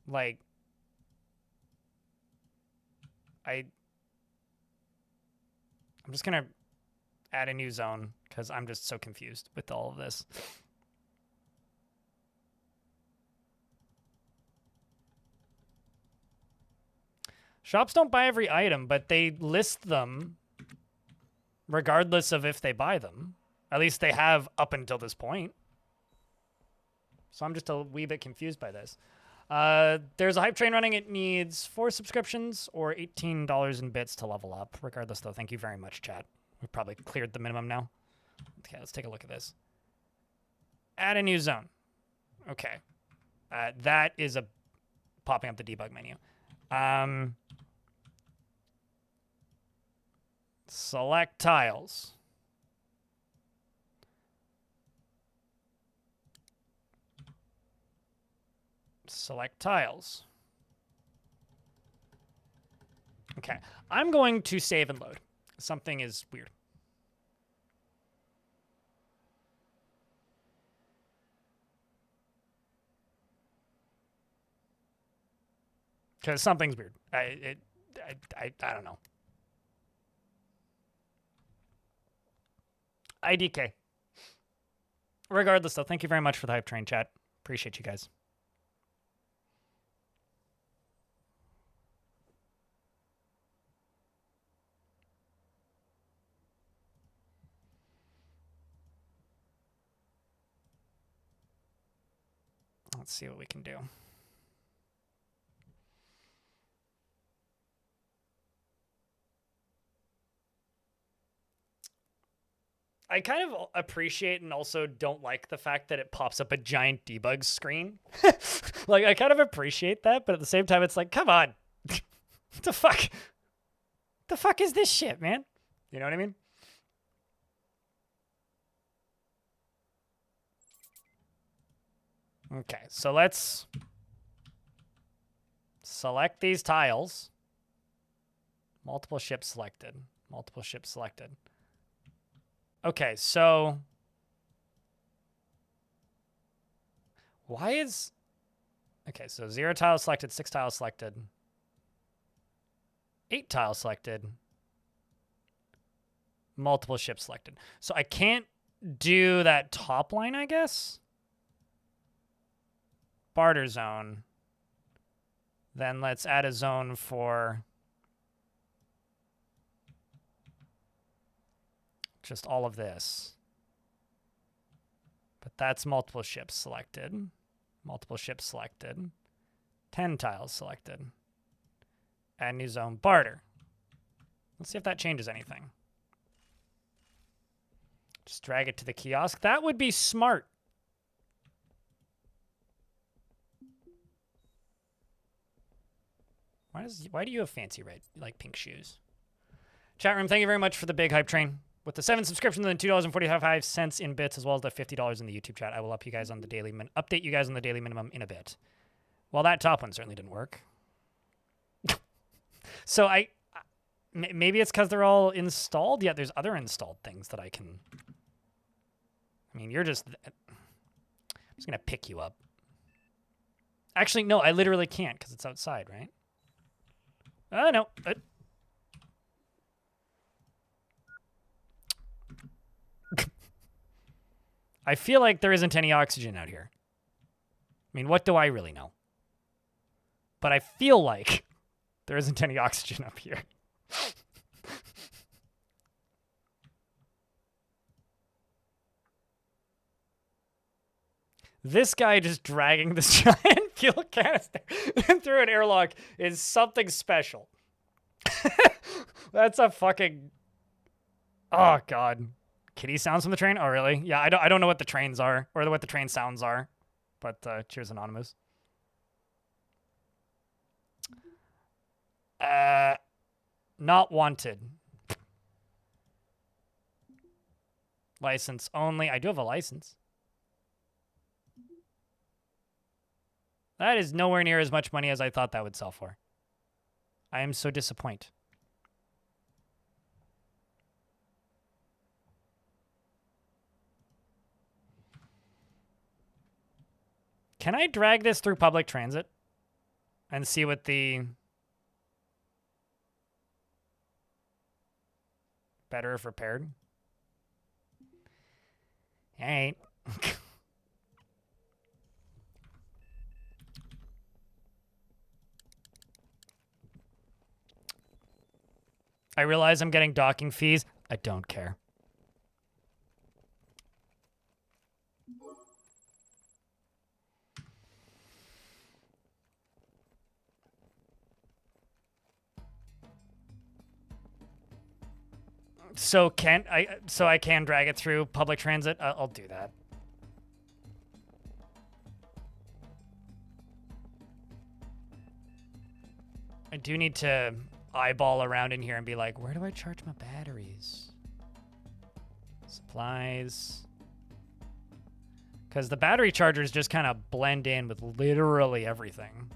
Like, I'm just gonna add a new zone because I'm just so confused with all of this. Shops don't buy every item, but they list them regardless of if they buy them. At least they have up until this point. So I'm just a wee bit confused by this. There's a hype train running. It needs 4 subscriptions or $18 in bits to level up. Regardless, though, thank you very much, chat. We've probably cleared the minimum now. Okay, let's take a look at this. Add a new zone. Okay. That is a popping up the debug menu. Select tiles. Select tiles. Okay, I'm going to save and load. Something is weird. Because something's weird. I don't know. IDK. Regardless, though, thank you very much for the hype train, chat. Appreciate you guys. Let's see what we can do. I kind of appreciate and also don't like the fact that it pops up a giant debug screen. Like, I kind of appreciate that, but at the same time, it's like, come on. What the fuck? The fuck is this shit, man? You know what I mean? Okay, so let's select these tiles. Multiple ships selected. Multiple ships selected. Okay, so why is... Okay, so 0 tiles selected, 6 tiles selected, 8 tiles selected, multiple ships selected. So I can't do that top line, I guess? Barter zone. Then let's add a zone for just all of this. But that's multiple ships selected. Multiple ships selected. 10 tiles selected. Add new zone, barter. Let's see if that changes anything. Just drag it to the kiosk. That would be smart. Why do you have fancy red, like pink shoes? Chat room, thank you very much for the big hype train. With the 7 subscriptions and $2.45 in bits, as well as the $50 in the YouTube chat, I will update you guys on the daily minimum in a bit. Well, that top one certainly didn't work. So maybe it's because they're all installed. Yeah, there's other installed things that I can. I mean, I'm just gonna pick you up. Actually, no, I literally can't because it's outside, right? Oh no. I feel like there isn't any oxygen out here. I mean, what do I really know? But I feel like there isn't any oxygen up here. This guy just dragging this giant fuel canister through an airlock is something special. That's a fucking... Oh, God. Kitty sounds from the train? Oh, really? Yeah, I don't know what the trains are, or what the train sounds are. But cheers, Anonymous. Not wanted. License only. I do have a license. That is nowhere near as much money as I thought that would sell for. I am so disappointed. Can I drag this through public transit and see what the better if repaired? All right. I realize I'm getting docking fees. I don't care. So I can drag it through public transit? I'll do that. I do need to eyeball around in here and be like, where do I charge my batteries? Supplies. Because the battery chargers just kind of blend in with literally everything.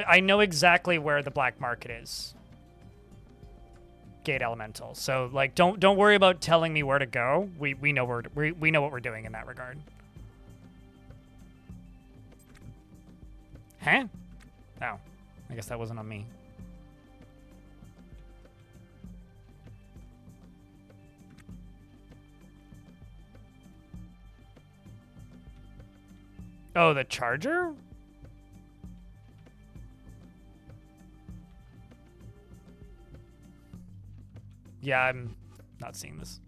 I know exactly where the black market is. Gate Elemental. So like, don't worry about telling me where to go. We know we know what we're doing in that regard. Huh? Oh, I guess that wasn't on me. Oh, the charger? Yeah, I'm not seeing this.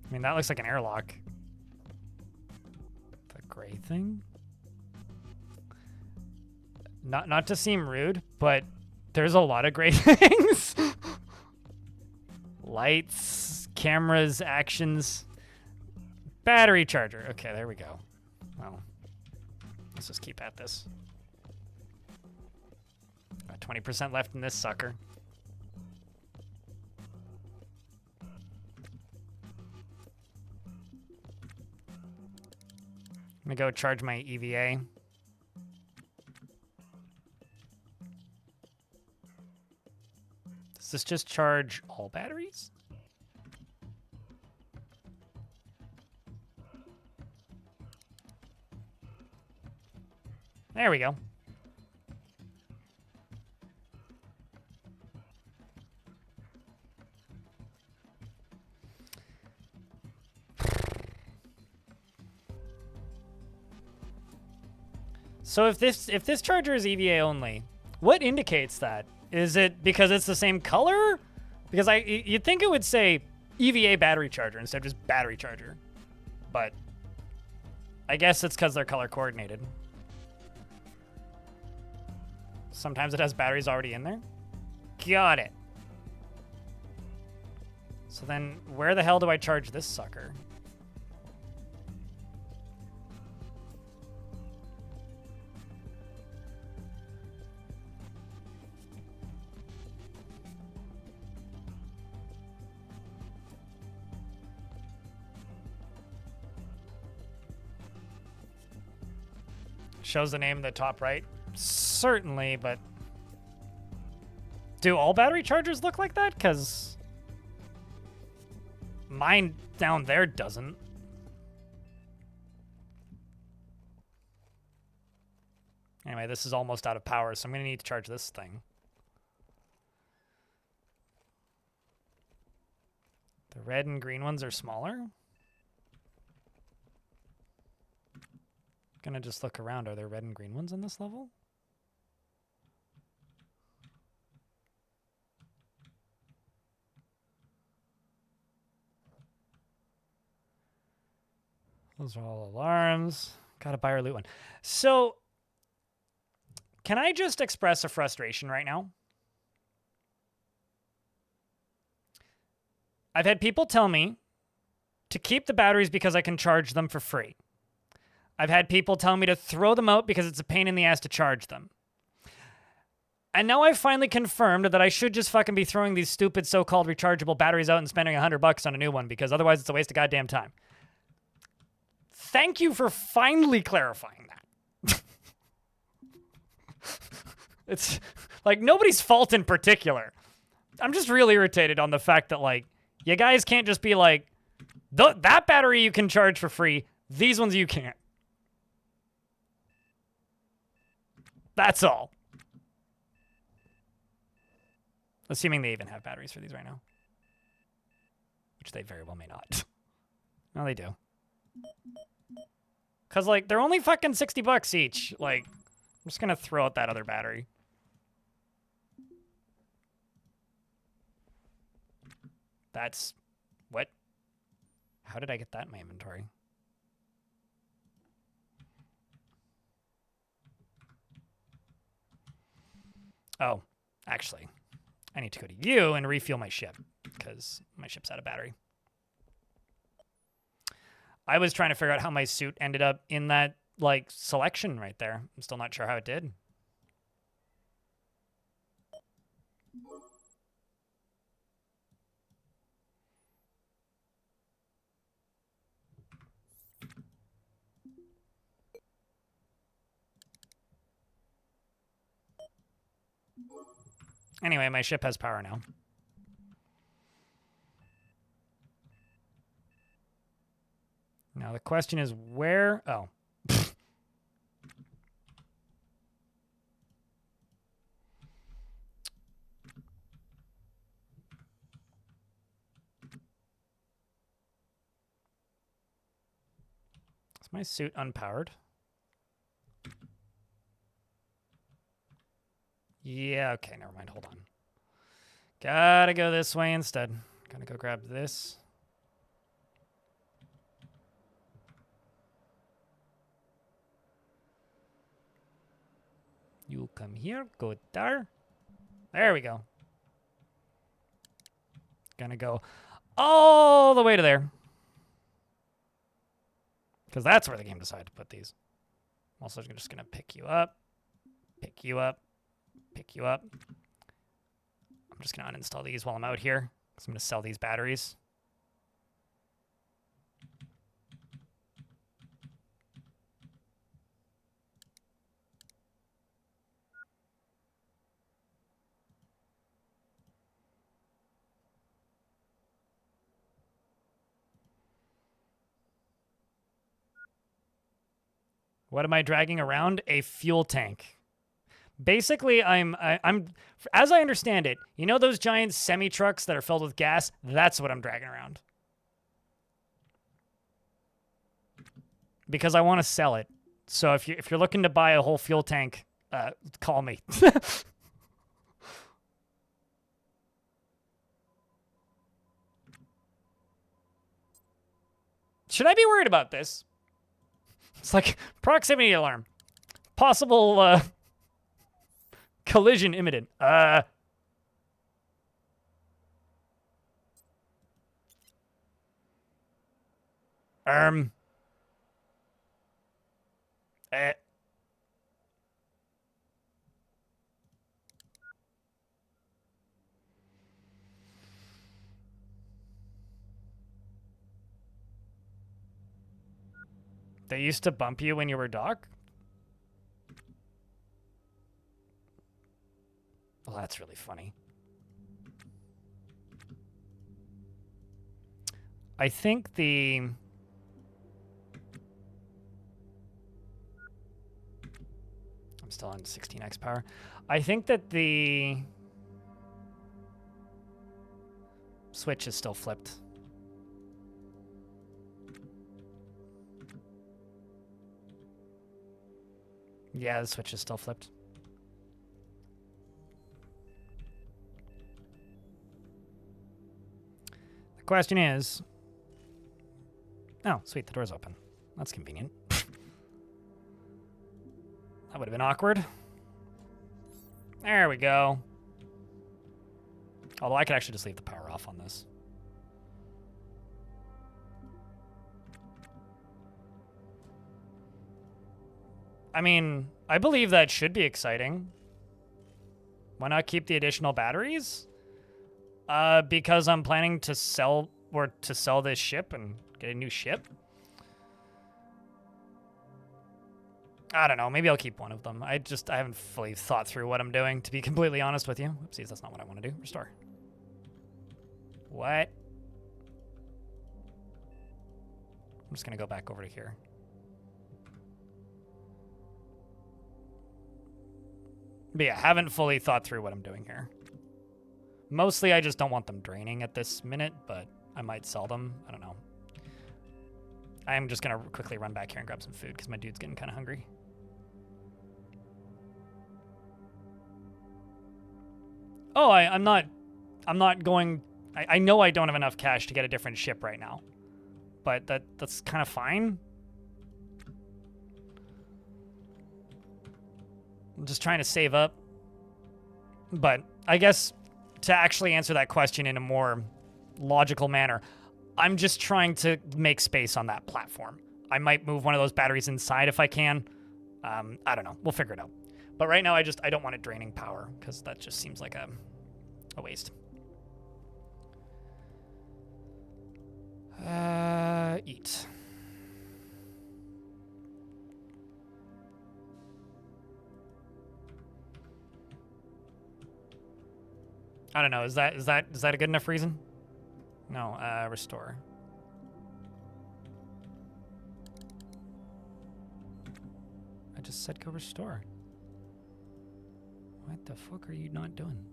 I mean, that looks like an airlock. The gray thing? Not to seem rude, but there's a lot of gray things. Lights, cameras, actions. Battery charger. Okay, there we go. Well, let's just keep at this. Got 20% left in this sucker. I'm gonna go charge my EVA. Does this just charge all batteries? There we go. So if this charger is EVA only, what indicates that? Is it because it's the same color? Because you'd think it would say EVA battery charger instead of just battery charger. But I guess it's because they're color coordinated. Sometimes it has batteries already in there. Got it. So then where the hell do I charge this sucker? Shows the name in the top right. Certainly, but do all battery chargers look like that? Because mine down there doesn't. Anyway, this is almost out of power, so I'm going to need to charge this thing. The red and green ones are smaller. Gonna just look around. Are there red and green ones on this level? Those are all alarms. Gotta buy or loot one. So, can I just express a frustration right now? I've had people tell me to keep the batteries because I can charge them for free. I've had people tell me to throw them out because it's a pain in the ass to charge them. And now I've finally confirmed that I should just fucking be throwing these stupid so-called rechargeable batteries out and spending $100 on a new one because otherwise it's a waste of goddamn time. Thank you for finally clarifying that. It's like nobody's fault in particular. I'm just really irritated on the fact that like you guys can't just be like, that battery you can charge for free, these ones you can't. That's all. Assuming they even have batteries for these right now. Which they very well may not. No, they do. Because, like, they're only fucking $60 each. Like, I'm just going to throw out that other battery. That's... What? How did I get that in my inventory? Oh, actually, I need to go to you and refuel my ship because my ship's out of battery. I was trying to figure out how my suit ended up in that, like, selection right there. I'm still not sure how it did. Anyway, my ship has power now. Now the question is where... Oh. Is my suit unpowered? Yeah, okay, never mind. Hold on. Gotta go this way instead. Gotta go grab this. You come here, go there. There we go. Gonna go all the way to there. Because that's where the game decided to put these. I'm also just gonna pick you up, pick you up, pick you up. I'm just gonna uninstall these while I'm out here. Because I'm gonna sell these batteries. What am I dragging around? A fuel tank. Basically, I'm as I understand it, you know those giant semi trucks that are filled with gas? That's what I'm dragging around. Because I want to sell it. So if you're looking to buy a whole fuel tank, call me. Should I be worried about this? It's like proximity alarm. Possible collision imminent. Eh. They used to bump you when you were Doc? Well, that's really funny. I think the... I'm still on 16x power. I think that the switch is still flipped. Yeah, the switch is still flipped. The question is... Oh, sweet, the door's open. That's convenient. That would have been awkward. There we go. Although I could actually just leave the power off on this. I mean, I believe that should be exciting. Why not keep the additional batteries? Because I'm planning to sell this ship and get a new ship. I don't know. Maybe I'll keep one of them. I haven't fully thought through what I'm doing, to be completely honest with you. Oopsies, that's not what I want to do. Restore. What? I'm just going to go back over to here. But yeah, haven't fully thought through what I'm doing here. Mostly I just don't want them draining at this minute, but I might sell them. I don't know. I am just going to quickly run back here and grab some food because my dude's getting kind of hungry. Oh, I'm not going... I know I don't have enough cash to get a different ship right now. But that's kind of fine. I'm just trying to save up. But I guess to actually answer that question in a more logical manner, I'm just trying to make space on that platform. I might move one of those batteries inside if I can. I don't know. We'll figure it out. But right now, I don't want it draining power because that just seems like a waste. Eat. I don't know. Is that a good enough reason? No. Restore. I just said go restore. What the fuck are you not doing?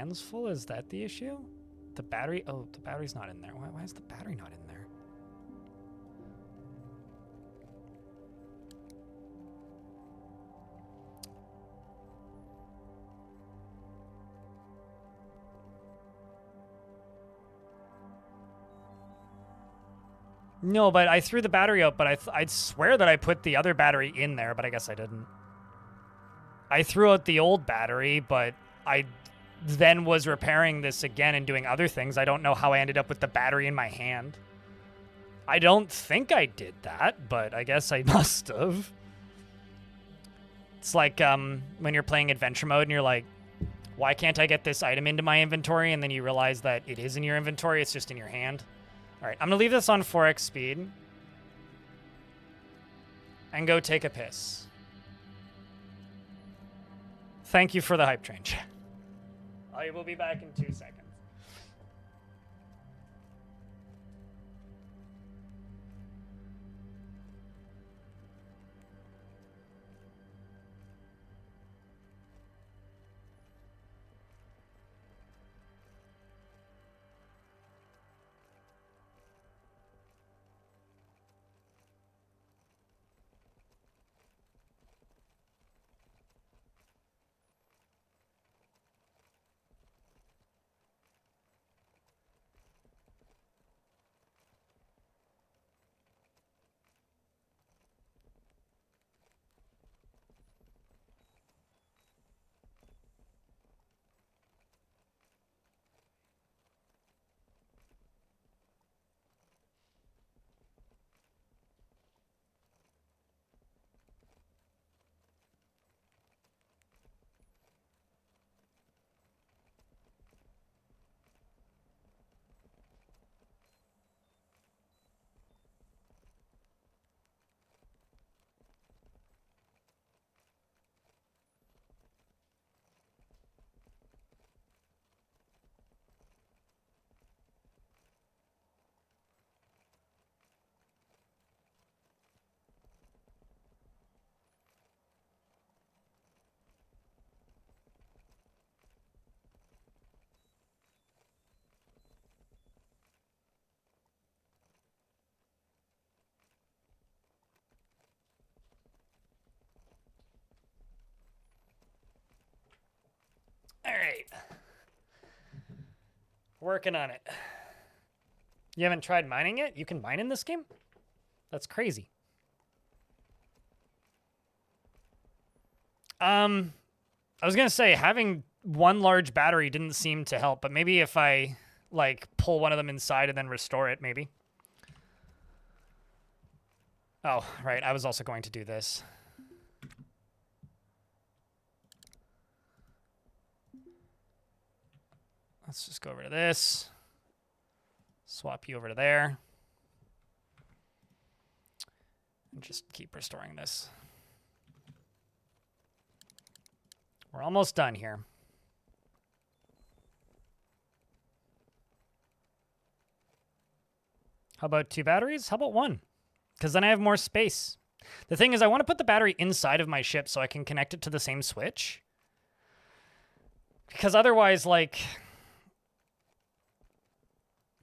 hand's full? Is that the issue? The battery? Oh, the battery's not in there. Why is the battery not in there? No, but I threw the battery out, but I'd swear that I put the other battery in there, but I guess I didn't. I threw out the old battery, but I then was repairing this again and doing other things. I don't know how I ended up with the battery in my hand. I don't think I did that, but I guess I must have. It's like when you're playing adventure mode and you're like, why can't I get this item into my inventory? And then you realize that it is in your inventory, it's just in your hand. All right, I'm gonna leave this on 4x speed and go take a piss. Thank you for the hype train. I will be back in 2 seconds. All right. Working on it. You haven't tried mining it? You can mine in this game? That's crazy. I was gonna say having one large battery didn't seem to help, but maybe if I like pull one of them inside and then restore it, maybe. Oh, right. I was also going to do this. Let's just go over to this. Swap you over to there. And just keep restoring this. We're almost done here. How about 2 batteries? How about 1? Because then I have more space. The thing is, I want to put the battery inside of my ship so I can connect it to the same switch. Because otherwise, like...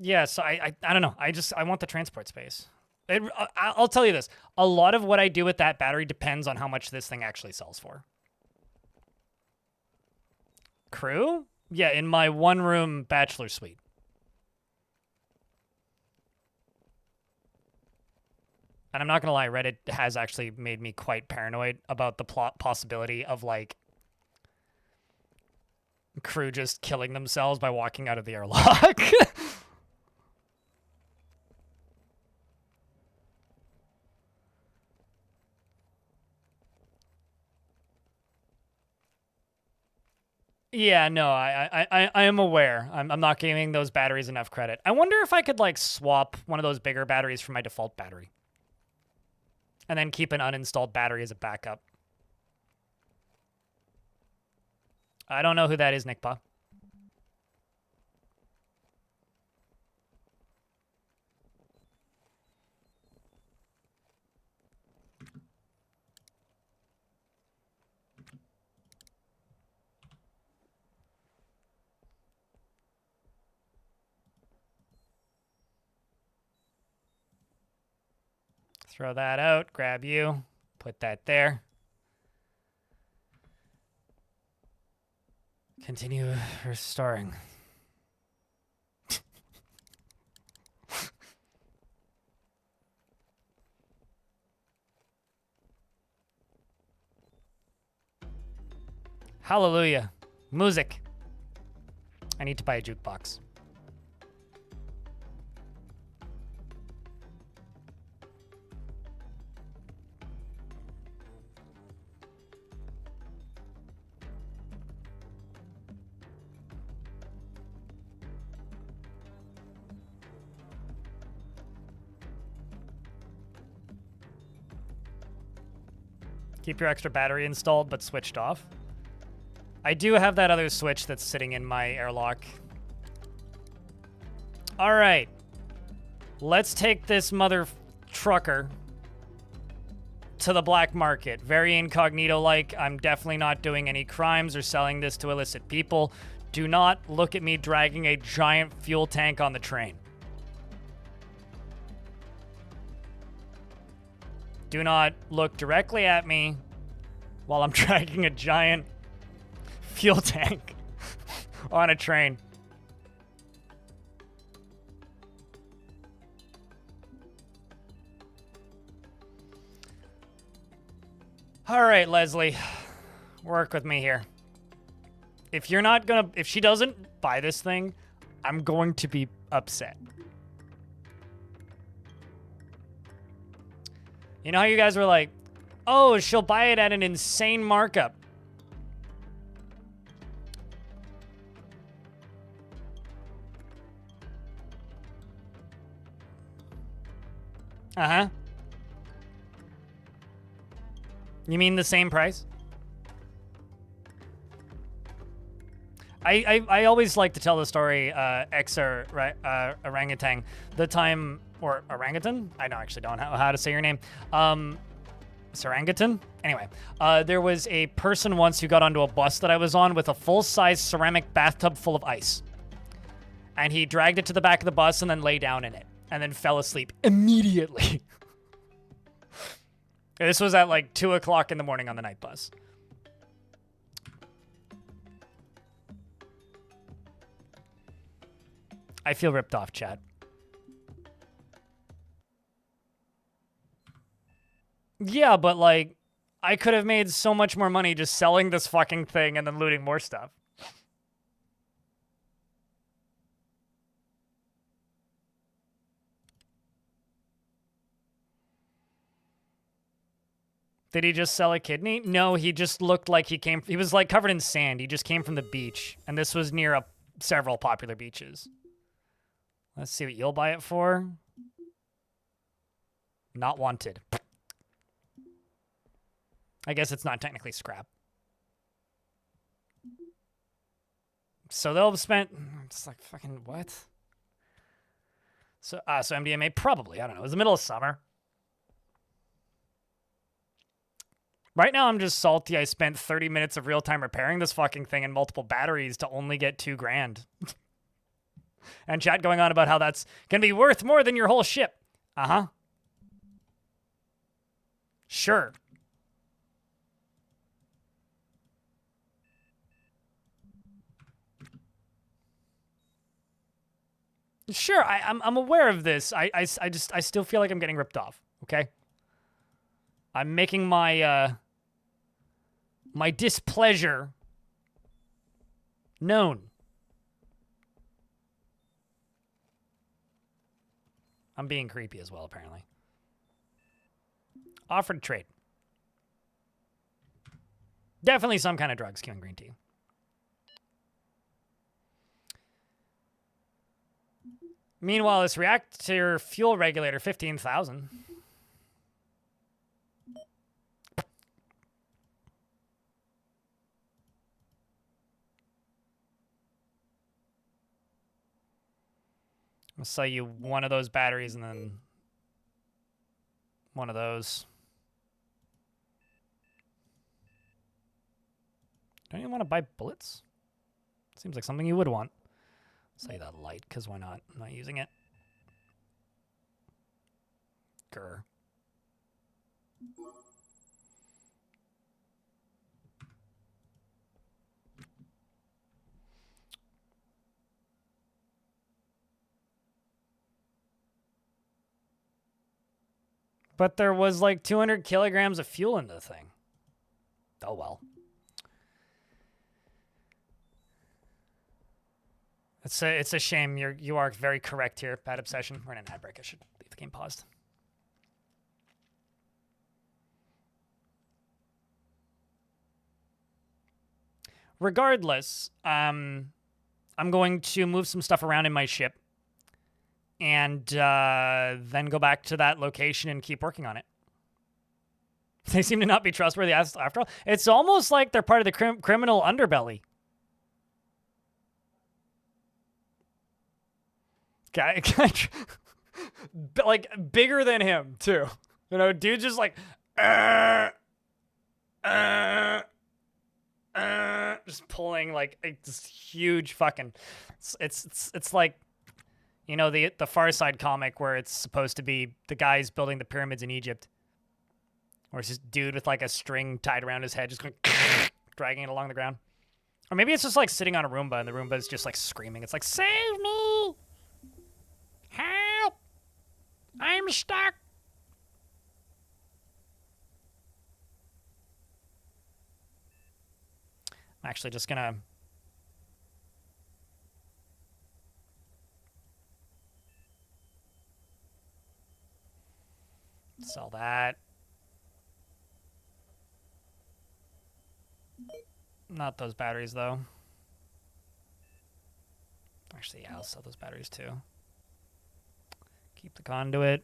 Yeah, so I don't know. I want the transport space. I'll tell you this. A lot of what I do with that battery depends on how much this thing actually sells for. Crew? Yeah, in my 1-room bachelor suite. And I'm not gonna lie, Reddit has actually made me quite paranoid about the possibility of, like, crew just killing themselves by walking out of the airlock. Yeah, no, I am aware. I'm not giving those batteries enough credit. I wonder if I could, like, swap one of those bigger batteries for my default battery. And then keep an uninstalled battery as a backup. I don't know who that is, Nickpa. Throw that out. Grab you. Put that there. Continue restoring. Hallelujah. Music. I need to buy a jukebox. Keep your extra battery installed, but switched off. I do have that other switch that's sitting in my airlock. All right. Let's take this mother trucker to the black market. Very incognito-like. I'm definitely not doing any crimes or selling this to illicit people. Do not look at me dragging a giant fuel tank on the train. Do not look directly at me while I'm dragging a giant fuel tank on a train. All right, Leslie, work with me here. If she doesn't buy this thing, I'm going to be upset. You know how you guys were like, oh, she'll buy it at an insane markup. Uh-huh. You mean the same price? I always like to tell the story, orangutan, the time, or orangutan? I actually don't know how to say your name. Sarangutan? Anyway, there was a person once who got onto a bus that I was on with a full-size ceramic bathtub full of ice. And he dragged it to the back of the bus and then lay down in it. And then fell asleep immediately. This was at like 2 o'clock in the morning on the night bus. I feel ripped off, chat. Yeah, but like, I could have made so much more money just selling this fucking thing and then looting more stuff. Did he just sell a kidney? No, he just looked like he was like covered in sand. He just came from the beach. And this was near several popular beaches. Let's see what you'll buy it for. Not wanted. I guess it's not technically scrap. So they'll have spent, it's like fucking what? So MDMA probably, I don't know. It was the middle of summer. Right now, I'm just salty. I spent 30 minutes of real time repairing this fucking thing and multiple batteries to only get $2,000. And chat going on about how that's going to be worth more than your whole ship. Uh-huh. Sure. Sure, I'm aware of this. I still feel like I'm getting ripped off, okay? I'm making my my displeasure known. I'm being creepy as well, apparently. Offered trade. Definitely some kind of drugs, queuing green tea. Meanwhile, this reactor fuel regulator, 15,000. I'll sell you one of those batteries and then one of those. Don't you want to buy bullets? Seems like something you would want. Say that light, because why not? I'm not using it. Grr. But there was like 200 kilograms of fuel in the thing. Oh well. It's a shame. You are very correct here, Bad Obsession. We're in an ad break. I should leave the game paused. Regardless, I'm going to move some stuff around in my ship and then go back to that location and keep working on it. They seem to not be trustworthy after all. It's almost like they're part of the criminal underbelly. Guy, like bigger than him too. You know, dude's just like, just pulling like this huge fucking. It's like, you know, the Far Side comic where it's supposed to be the guys building the pyramids in Egypt, or it's this dude with like a string tied around his head, just going dragging it along the ground. Or maybe it's just like sitting on a Roomba and the Roomba is just like screaming. It's like, save me! Help! I'm stuck! I'm actually just gonna... sell that. Not those batteries, though. Actually, yeah, I'll sell those batteries, too. Keep the conduit.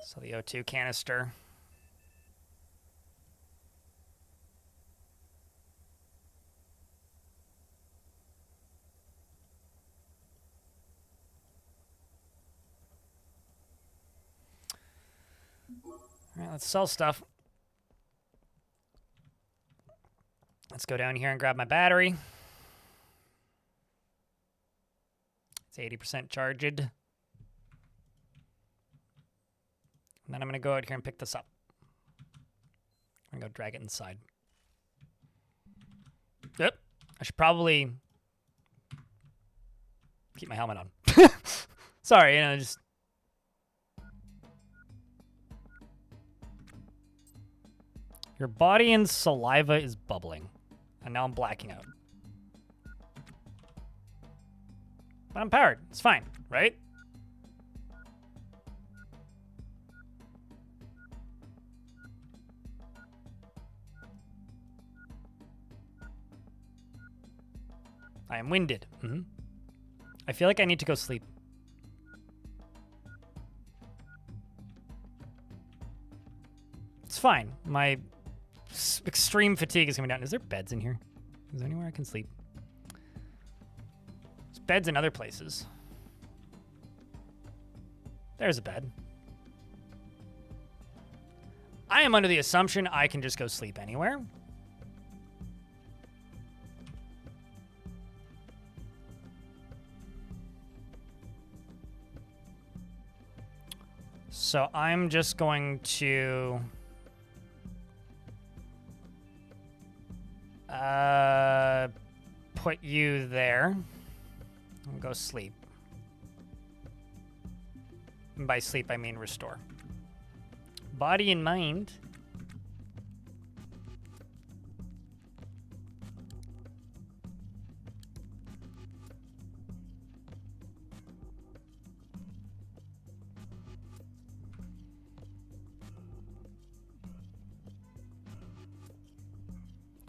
So the O2 canister. All right, let's sell stuff. Let's go down here and grab my battery. It's 80% charged. And then I'm going to go out here and pick this up. I'm going to go drag it inside. Yep. I should probably keep my helmet on. Sorry, you know, just... Your body and saliva is bubbling. And now I'm blacking out. But I'm powered. It's fine, right? I am winded. I feel like I need to go sleep. It's fine. My extreme fatigue is coming down. Is there beds in here? Is there anywhere I can sleep? There's beds in other places. There's a bed. I am under the assumption I can just go sleep anywhere. So I'm just going to put you there and go sleep. And by sleep, I mean restore. Body and mind.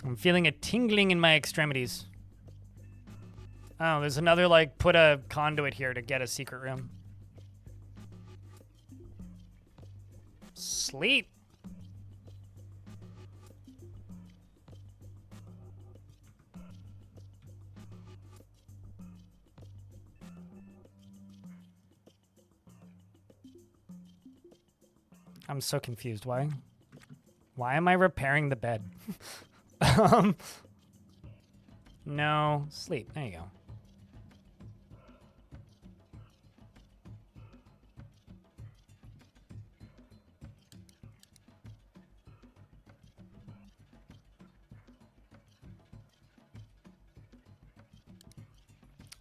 I'm feeling a tingling in my extremities. Oh, there's another, like, put a conduit here to get a secret room. Sleep. I'm so confused. Why? Why am I repairing the bed? No, sleep. There you go.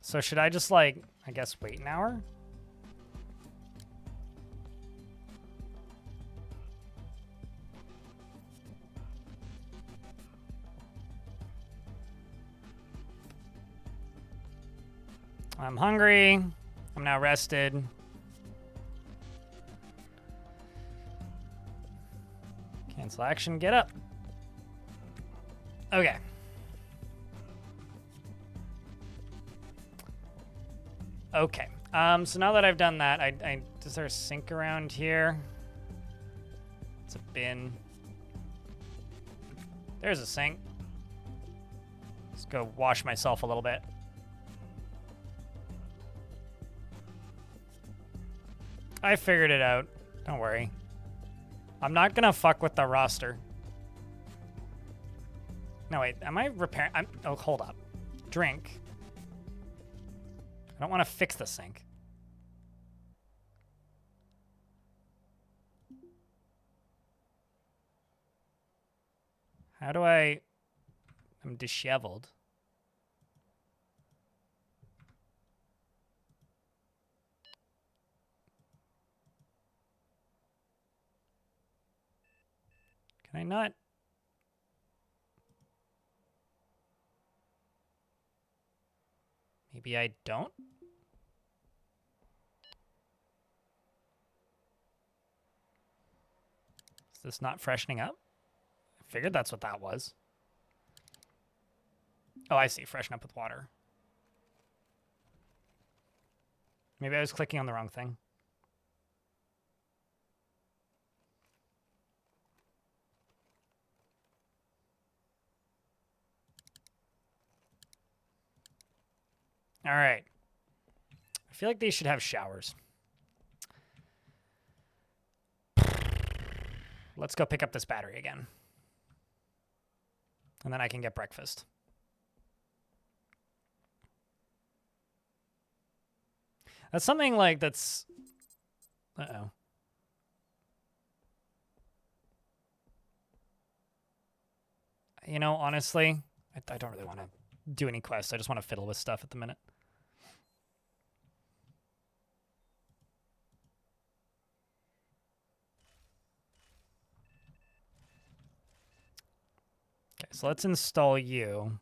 So should I just, like, I guess wait an hour? I'm hungry. I'm now rested. Cancel action, get up. Okay. Okay. So now that I've done that, is there a sink around here? It's a bin. There's a sink. Let's go wash myself a little bit. I figured it out. Don't worry. I'm not gonna fuck with the roster. No, wait. Am I repairing? Oh, hold up. Drink. I don't want to fix the sink. How do I... I'm disheveled. Can I not? Maybe I don't? Is this not freshening up? I figured that's what that was. Oh, I see. Freshen up with water. Maybe I was clicking on the wrong thing. All right. I feel like these should have showers. Let's go pick up this battery again. And then I can get breakfast. That's something like that's... Uh-oh. You know, honestly, I don't really want to do any quests. I just want to fiddle with stuff at the minute. Okay, so let's install you.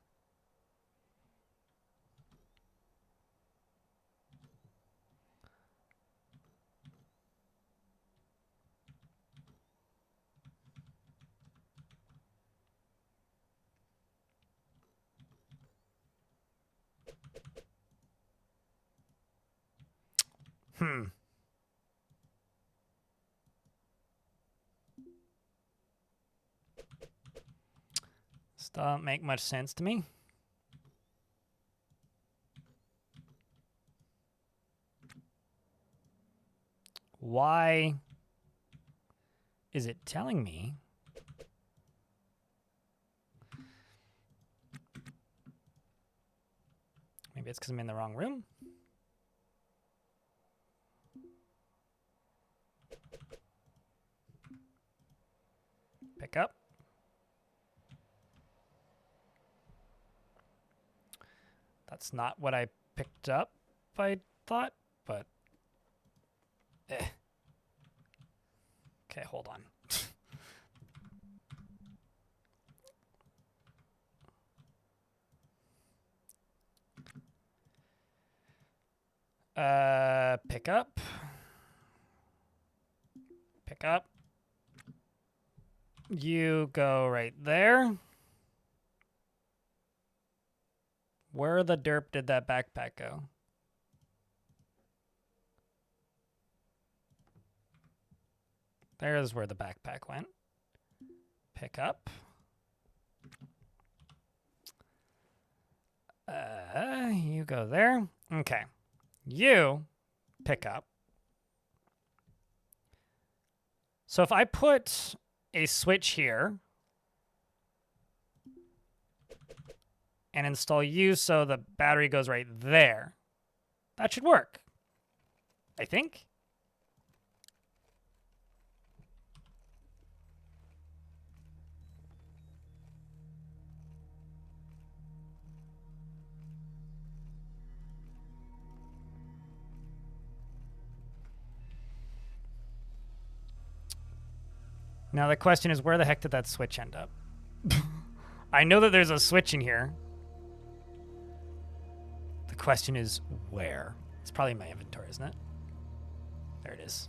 This doesn't make much sense to me. Why is it telling me? Maybe it's because I'm in the wrong room. Pick up. That's not what I picked up, I thought, but... Okay, hold on. Pick up. Pick up. You go right there. Where the derp did that backpack go? There's where the backpack went. Pick up. You go there. Okay. You pick up. So if I put a switch here and install you so the battery goes right there, that should work. I think. Now the question is, where the heck did that switch end up? I know that there's a switch in here. The question is, where? It's probably in my inventory, isn't it? There it is.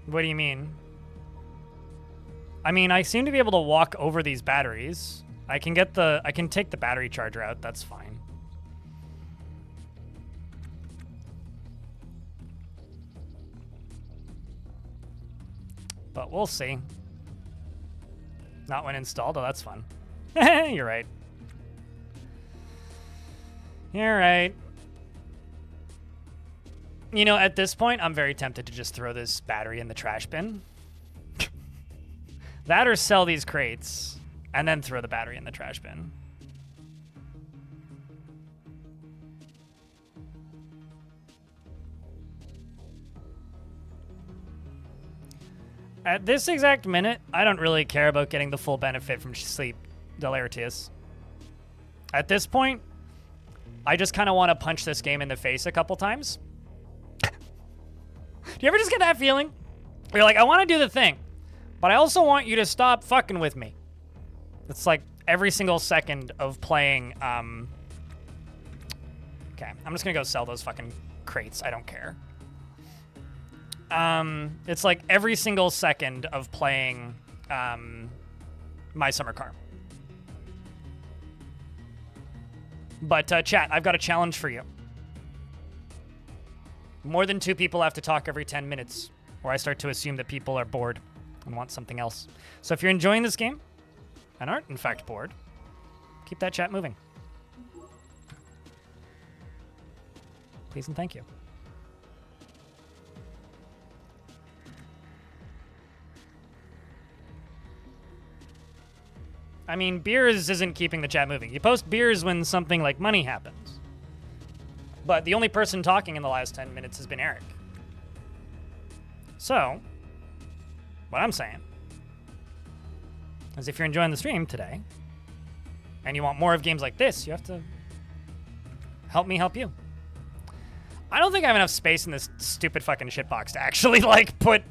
What do you mean? I mean, I seem to be able to walk over these batteries. I can take the battery charger out, that's fine. But we'll see. Not when installed, oh, that's fun. You're right. You're right. You know, at this point, I'm very tempted to just throw this battery in the trash bin. That or sell these crates, and then throw the battery in the trash bin. At this exact minute, I don't really care about getting the full benefit from sleep delirious. At this point, I just kind of want to punch this game in the face a couple times. Do you ever just get that feeling? Where you're like, I want to do the thing, but I also want you to stop fucking with me. It's like every single second of playing, okay, I'm just gonna go sell those fucking crates. I don't care. It's like every single second of playing, My Summer Car. But, chat, I've got a challenge for you. More than 2 people have to talk every 10 minutes, or I start to assume that people are bored and want something else. So if you're enjoying this game, and aren't in fact bored, keep that chat moving. Please and thank you. I mean, beers isn't keeping the chat moving. You post beers when something like money happens. But the only person talking in the last 10 minutes has been Eric. So, what I'm saying is if you're enjoying the stream today, and you want more of games like this, you have to help me help you. I don't think I have enough space in this stupid fucking shitbox to actually, like, put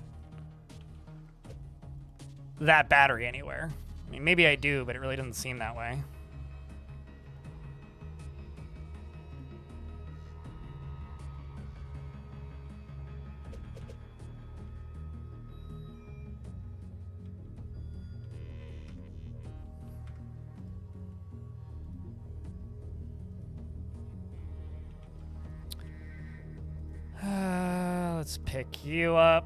that battery anywhere. I mean, maybe I do, but it really doesn't seem that way. Let's pick you up.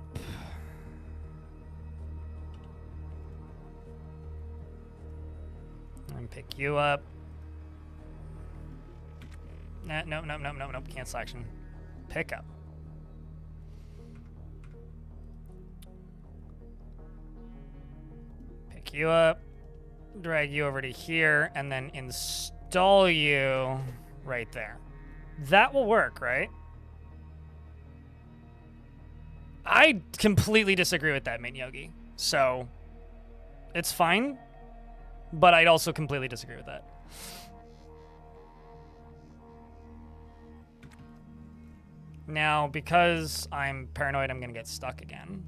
And pick you up. Nope. Cancel action. Pick up. Pick you up. Drag you over to here, and then install you right there. That will work, right? I completely disagree with that, Min Yogi. So, it's fine, but I'd also completely disagree with that. Now, because I'm paranoid I'm gonna get stuck again.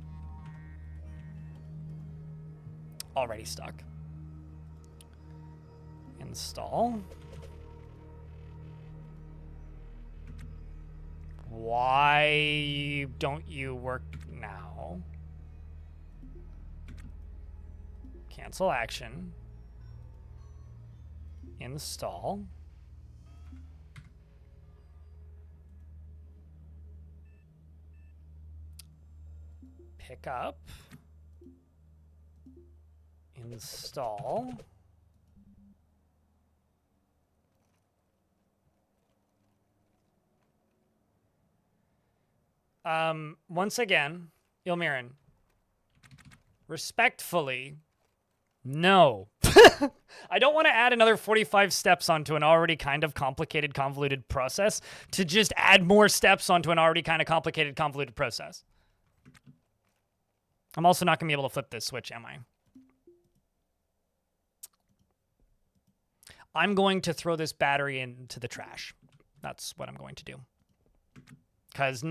Already stuck. Install. Why don't you work now? Cancel action. Install. Pick up. Install. Once again, Ilmirin, respectfully, no. I don't want to add another 45 steps onto an already kind of complicated, convoluted process to just add more steps onto an already kind of complicated, convoluted process. I'm also not going to be able to flip this switch, am I? I'm going to throw this battery into the trash. That's what I'm going to do. Because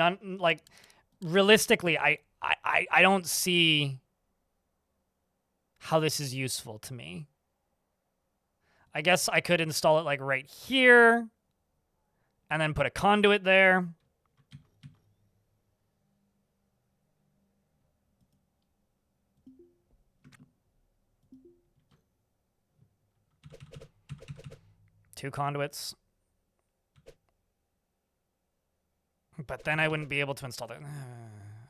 realistically, I don't see how this is useful to me. I guess I could install it like right here and then put a conduit there. Two conduits. But then I wouldn't be able to install that.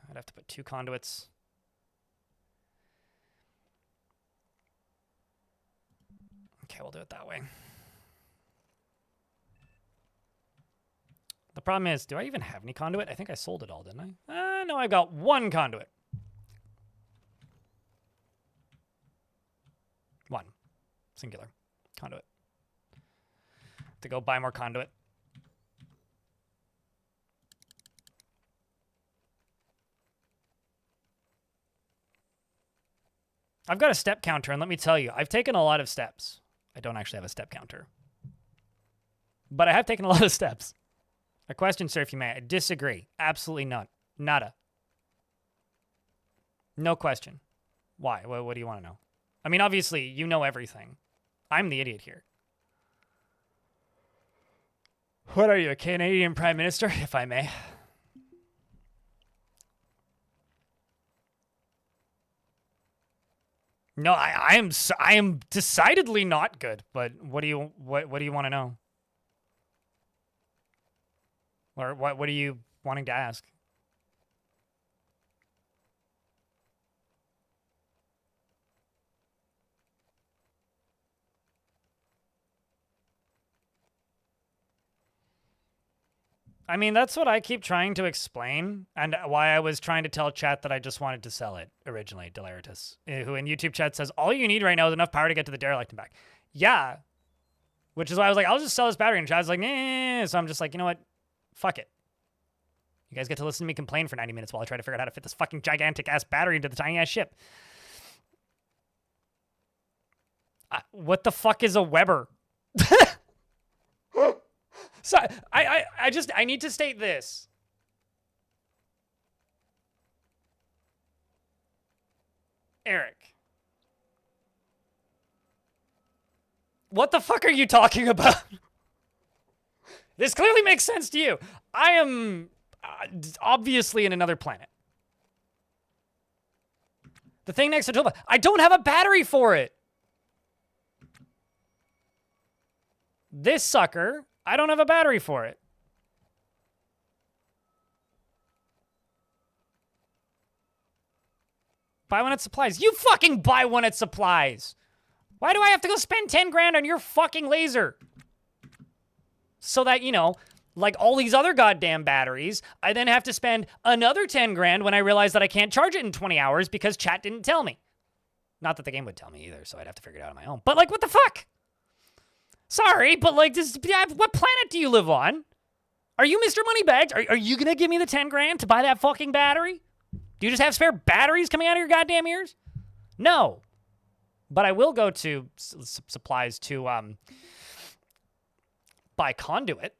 I'd have to put two conduits. Okay, we'll do it that way. The problem is, do I even have any conduit? I think I sold it all, didn't I? No, I've got one conduit. One. Singular. Conduit. To go buy more conduit. I've got a step counter, and let me tell you, I've taken a lot of steps. I don't actually have a step counter. But I have taken a lot of steps. A question, sir, if you may. I disagree. Absolutely not. Nada. No question. Why? What do you want to know? I mean, obviously, you know everything. I'm the idiot here. What are you, a Canadian Prime Minister, if I may? No, I am decidedly not good. But what do you want to know? Or what are you wanting to ask? I mean, that's what I keep trying to explain, and why I was trying to tell chat that I just wanted to sell it originally, Delaritus, who in YouTube chat says, all you need right now is enough power to get to the derelict and back. Yeah. Which is why I was like, I'll just sell this battery, and chat's like, nah. So I'm just like, you know what? Fuck it. You guys get to listen to me complain for 90 minutes while I try to figure out how to fit this fucking gigantic-ass battery into the tiny-ass ship. What the fuck is a Weber? So I need to state this. Eric. What the fuck are you talking about? This clearly makes sense to you. I am obviously in another planet. The thing next to Tulpa, I don't have a battery for it. This sucker, I don't have a battery for it. Buy one at supplies. You fucking buy one at supplies. Why do I have to go spend 10 grand on your fucking laser? So that, you know, like all these other goddamn batteries, I then have to spend another 10 grand when I realize that I can't charge it in 20 hours because chat didn't tell me. Not that the game would tell me either, so I'd have to figure it out on my own. But like, what the fuck? Sorry, but like, what planet do you live on? Are you Mr. Moneybags? Are you gonna give me the 10 grand to buy that fucking battery? Do you just have spare batteries coming out of your goddamn ears? No. But I will go to supplies to buy conduit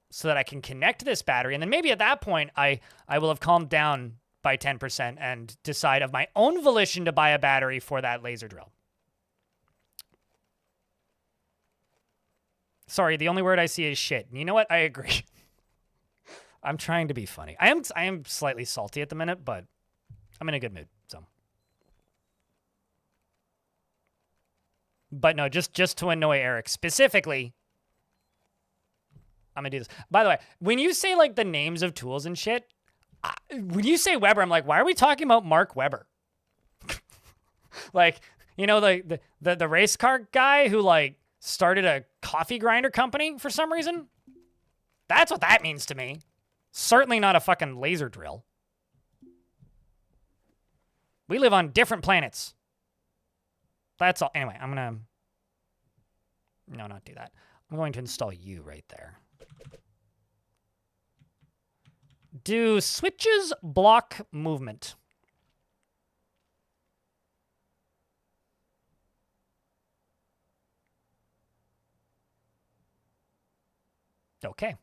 so that I can connect this battery. And then maybe at that point, I will have calmed down by 10% and decide of my own volition to buy a battery for that laser drill. Sorry, the only word I see is shit. And you know what? I agree. I'm trying to be funny. I am slightly salty at the minute, but I'm in a good mood, so. But no, just to annoy Eric specifically, I'm gonna do this. By the way, when you say like the names of tools and shit, when you say Weber, I'm like, why are we talking about Mark Webber? Like, you know, the race car guy who like started a coffee grinder company for some reason? That's what that means to me. Certainly not a fucking laser drill. We live on different planets. That's all. Anyway, I'm gonna... No, not do that. I'm going to install you right there. Do switches block movement? Okay.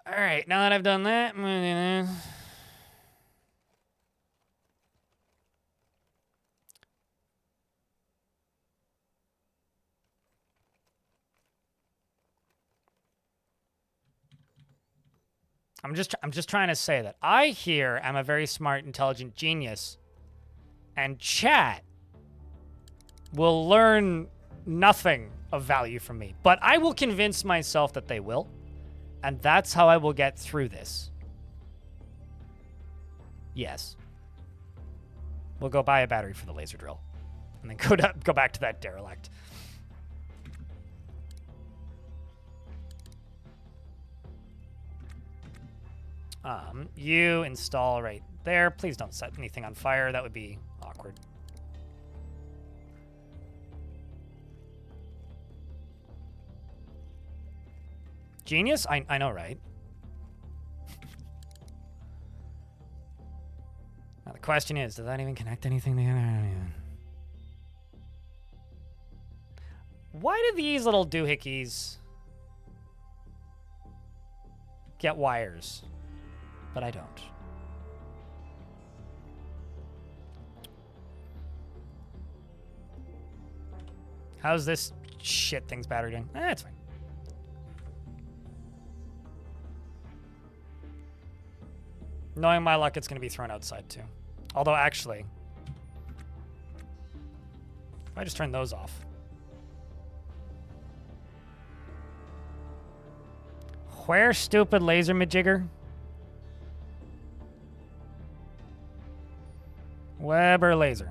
All right, now that I've done that, I'm just trying to say that I here am a very smart, intelligent genius, and chat will learn nothing of value from me. But I will convince myself that they will, and that's how I will get through this. Yes. We'll go buy a battery for the laser drill, and then go back to that derelict. You install right there. Please don't set anything on fire. That would be awkward. Genius? I know, right? Now the question is, does that even connect anything together? Why do these little doohickeys get wires, but I don't? How's this shit thing's battery doing? It's fine. Knowing my luck, it's going to be thrown outside too. Although, actually, if I just turn those off. Where, stupid laser majigger? Weber laser.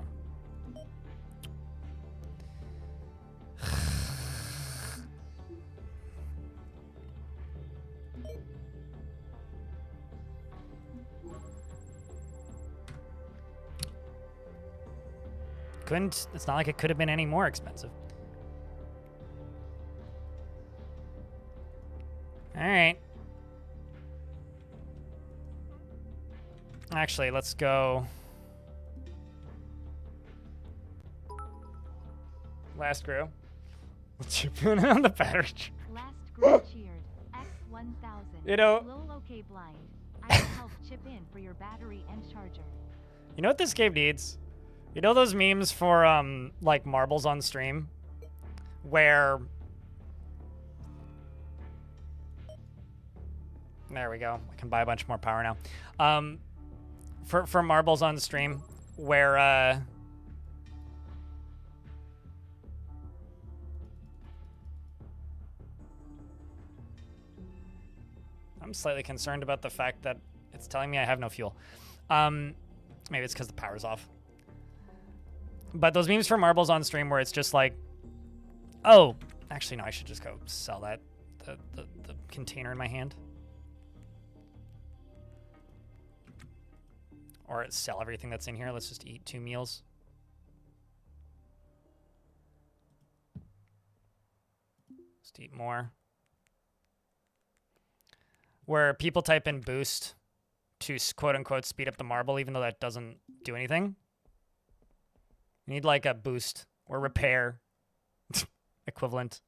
It's not like it could have been any more expensive. All right. Actually, let's go. Last screw. Let's chip in on the battery. Last screw cheered. X1000. You know. Lol okay blind. I will help chip in for your battery and charger. You know what this game needs? You know those memes for like marbles on stream, where there we go. I can buy a bunch more power now. For marbles on stream, where I'm slightly concerned about the fact that it's telling me I have no fuel. Maybe it's because the power's off. But those memes for marbles on stream where it's just like, oh, actually, no, I should just go sell that, the container in my hand. Or sell everything that's in here. Let's just eat 2 meals. Just eat more. Where people type in boost to quote unquote speed up the marble, even though that doesn't do anything. You need like a boost or repair equivalent.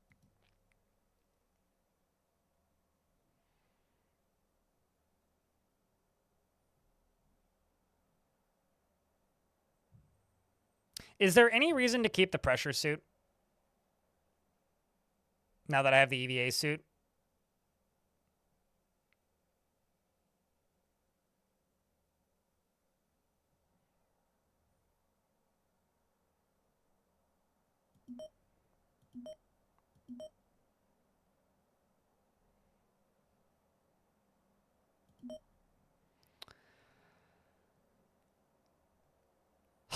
Is there any reason to keep the pressure suit now that I have the EVA suit?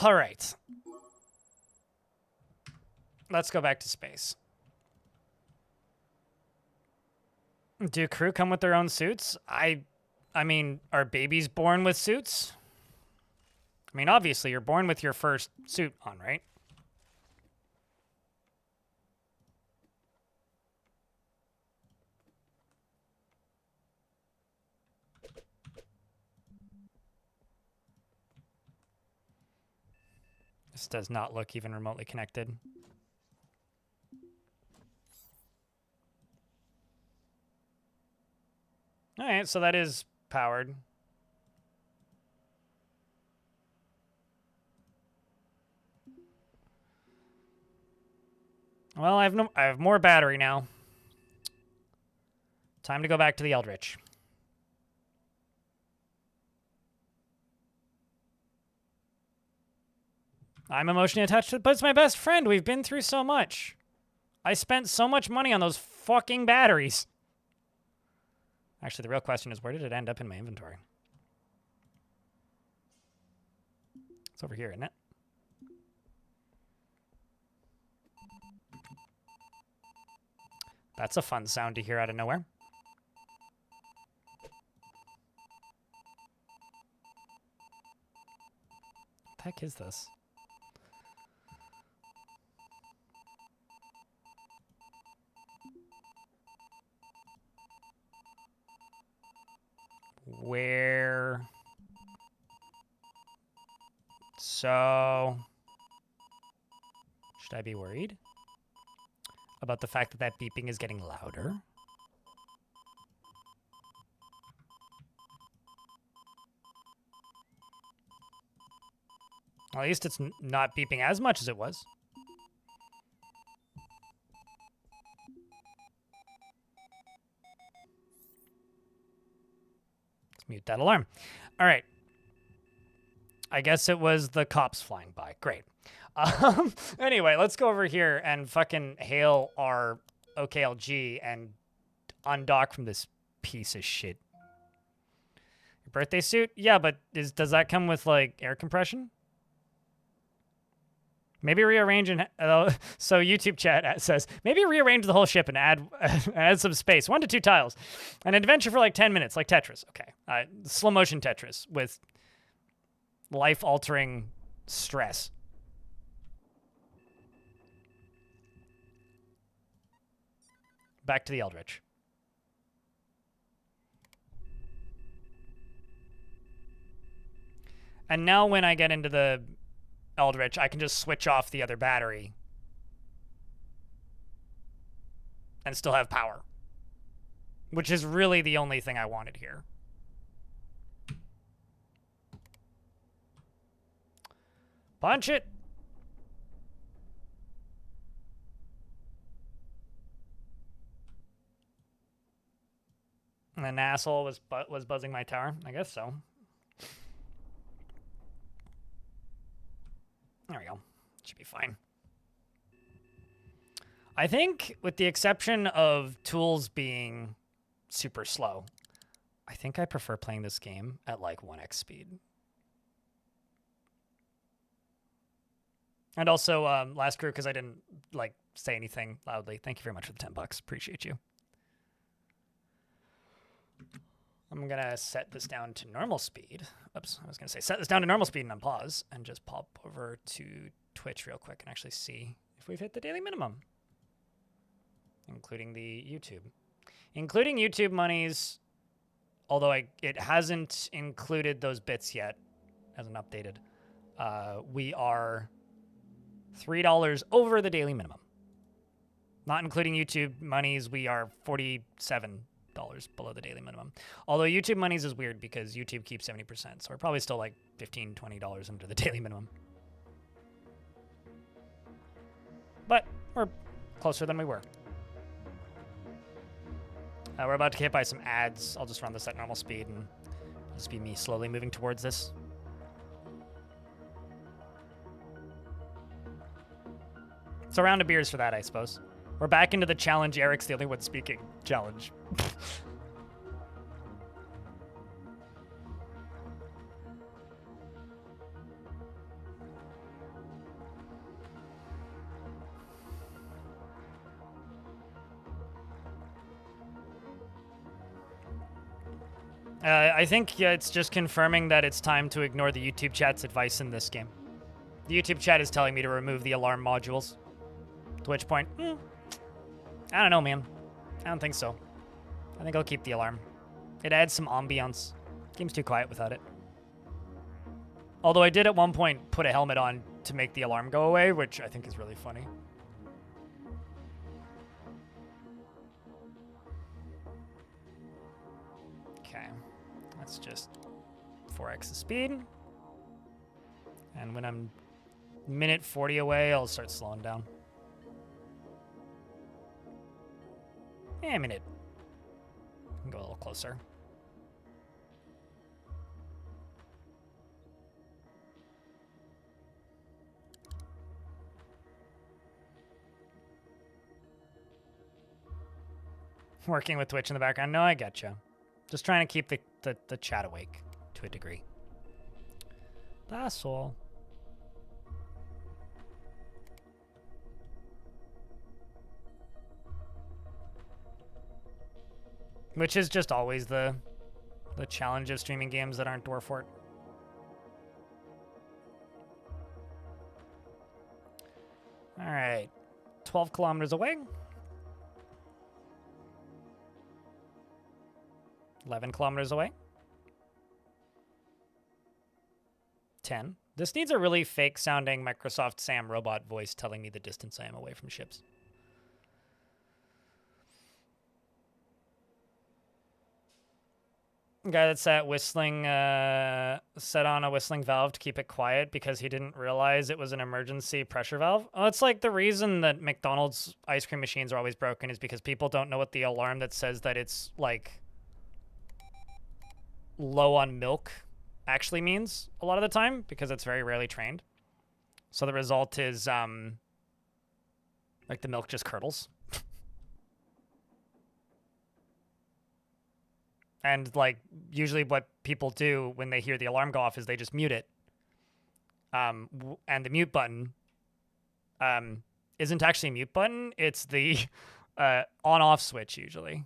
All right. Let's go back to space. Do crew come with their own suits? I mean, are babies born with suits? I mean, obviously, you're born with your first suit on, right? This does not look even remotely connected. All right, so that is powered. Well, I have more battery now. Time to go back to the Eldritch. I'm emotionally attached to it, but it's my best friend. We've been through so much. I spent so much money on those fucking batteries. Actually, the real question is, where did it end up in my inventory? It's over here, isn't it? That's a fun sound to hear out of nowhere. What the heck is this? Where? So, should I be worried about the fact that that beeping is getting louder? Well, at least it's not beeping as much as it was. Let's mute that alarm. All right. I guess it was the cops flying by. Great. Anyway, let's go over here and fucking hail our OKLG and undock from this piece of shit. Your birthday suit? Yeah, but does that come with, like, air compression? Maybe rearrange and... so YouTube chat says, maybe rearrange the whole ship and add some space. 1 to 2 tiles. An adventure for like 10 minutes, like Tetris. Okay. Slow motion Tetris with life-altering stress. Back to the Eldritch. And now when I get into the Eldritch, I can just switch off the other battery and still have power, which is really the only thing I wanted here. Punch it. And an asshole was buzzing my tower. I guess so. There we go. Should be fine. I think, with the exception of tools being super slow, I think I prefer playing this game at like 1x speed. And also, last crew, because I didn't like say anything loudly. Thank you very much for the $10. Appreciate you. I'm going to set this down to normal speed. Oops, I was going to say set this down to normal speed and unpause and just pop over to Twitch real quick and actually see if we've hit the daily minimum, including the YouTube. Including YouTube monies, although it hasn't included those bits yet, hasn't updated. We are $3 over the daily minimum. Not including YouTube monies, we are $47 below the daily minimum. Although YouTube monies is weird because YouTube keeps 70%, so we're probably still like $15, $20 under the daily minimum. But we're closer than we were. We're about to get hit by some ads. I'll just run this at normal speed and it'll just be me slowly moving towards this. It's a round of beers for that, I suppose. We're back into the challenge. Eric's the only one speaking challenge. I think it's just confirming that it's time to ignore the YouTube chat's advice in this game. The YouTube chat is telling me to remove the alarm modules. To which point, I don't know, man. I don't think so. I think I'll keep the alarm. It adds some ambiance. Game's too quiet without it. Although I did at one point put a helmet on to make the alarm go away, which I think is really funny. Okay. Let's just 4x the speed. And when I'm minute 40 away, I'll start slowing down. A minute. Go a little closer. Working with Twitch in the background. No, I getcha. Just trying to keep the chat awake to a degree. That's all. Which is just always the challenge of streaming games that aren't Dwarf Fort. All right. 12 kilometers away. 11 kilometers away. 10. This needs a really fake sounding Microsoft Sam robot voice telling me the distance I am away from ships. Guy that set on a whistling valve to keep it quiet because he didn't realize it was an emergency pressure valve. Oh, it's like the reason that McDonald's ice cream machines are always broken is because people don't know what the alarm that says that it's like low on milk actually means a lot of the time because it's very rarely trained. So the result is like the milk just curdles. And like usually what people do when they hear the alarm go off is they just mute it. And the mute button isn't actually a mute button. It's the on-off switch usually.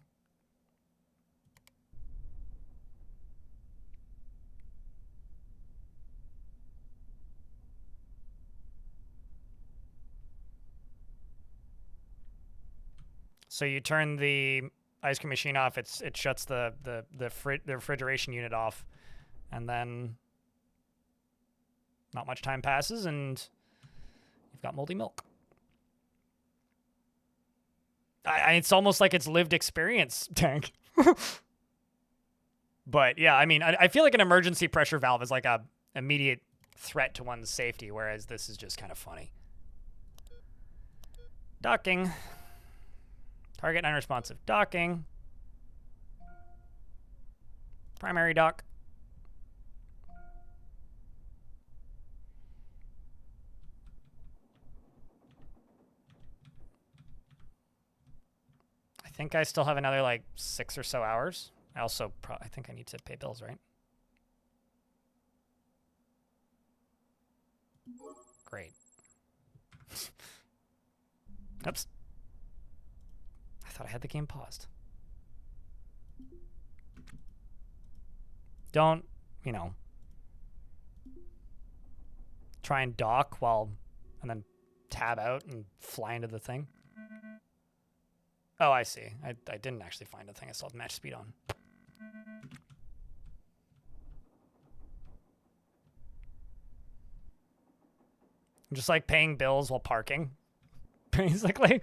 So you turn the ice cream machine off, it shuts the refrigeration unit off, and then not much time passes and you've got moldy milk. It's almost like it's lived experience, Tank. But yeah, I mean, I feel like an emergency pressure valve is like a immediate threat to one's safety, whereas this is just kind of funny. Docking. Target unresponsive. Docking. Primary dock. I think I still have another like 6 or so hours. I also I think I need to pay bills, right? Great. Oops. I thought I had the game paused. Don't, you know, try and dock and then tab out and fly into the thing. Oh, I see. I didn't actually find a thing. I still have match speed on. I'm just like paying bills while parking, basically.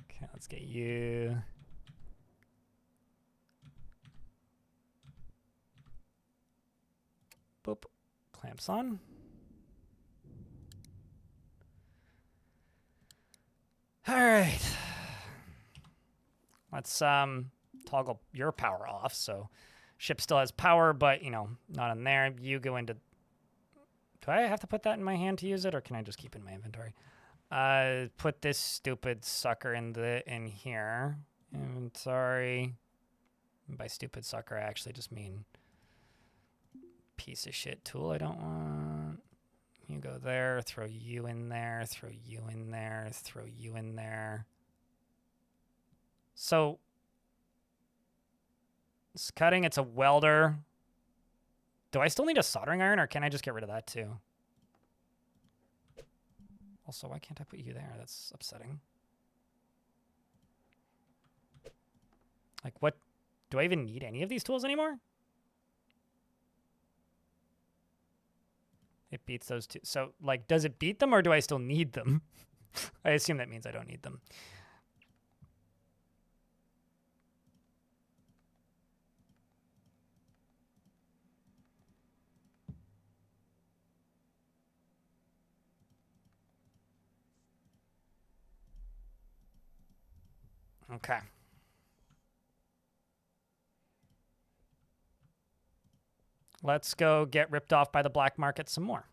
Okay, let's get you. Boop. Clamps on. All right. Let's toggle your power off. So ship still has power, but, you know, not in there. You go into... Do I have to put that in my hand to use it, or can I just keep it in my inventory? Put this stupid sucker in here. Inventory. By stupid sucker, I actually just mean piece of shit tool I don't want. You go there, throw you in there, throw you in there, throw you in there. So it's cutting, it's a welder. Do I still need a soldering iron, or can I just get rid of that too? Also, why can't I put you there? That's upsetting. Like, what? Do I even need any of these tools anymore? It beats those two. So, like, does it beat them, or do I still need them? I assume that means I don't need them. Okay. Let's go get ripped off by the black market some more.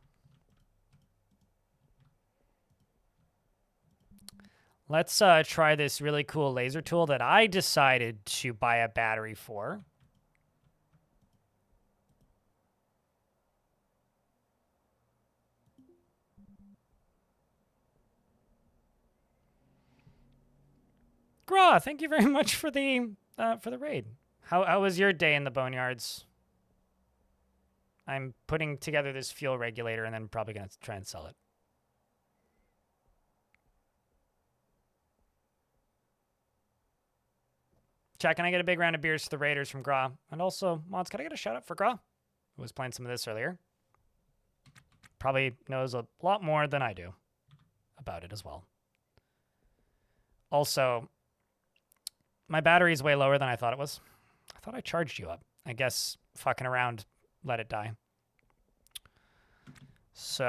Let's try this really cool laser tool that I decided to buy a battery for. Gra, thank you very much for the raid. How was your day in the boneyards? I'm putting together this fuel regulator and then probably gonna try and sell it. Chat, can I get a big round of beers to the Raiders from Gra? And also, mods, can I get a shout out for Gra, who was playing some of this earlier? Probably knows a lot more than I do about it as well. Also, my battery is way lower than I thought it was. I thought I charged you up. I guess fucking around let it die. So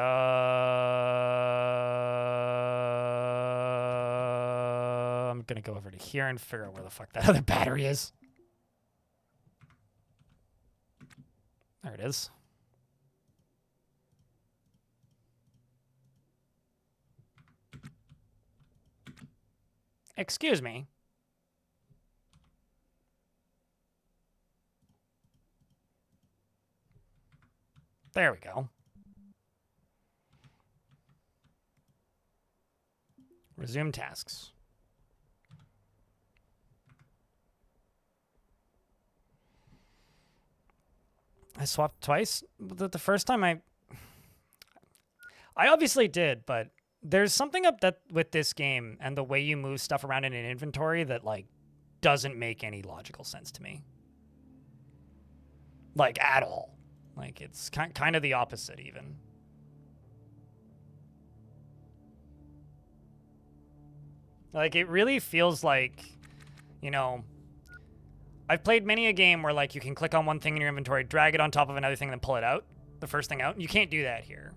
I'm gonna go over to here and figure out where the fuck that other battery is. There it is. Excuse me. There we go. Resume tasks. I swapped twice. The first time I obviously did, but there's something up that with this game and the way you move stuff around in an inventory that like doesn't make any logical sense to me. Like at all. Like it's kind of the opposite even. Like it really feels like, you know, I've played many a game where like you can click on one thing in your inventory, drag it on top of another thing, and then pull it out, the first thing out. You can't do that here.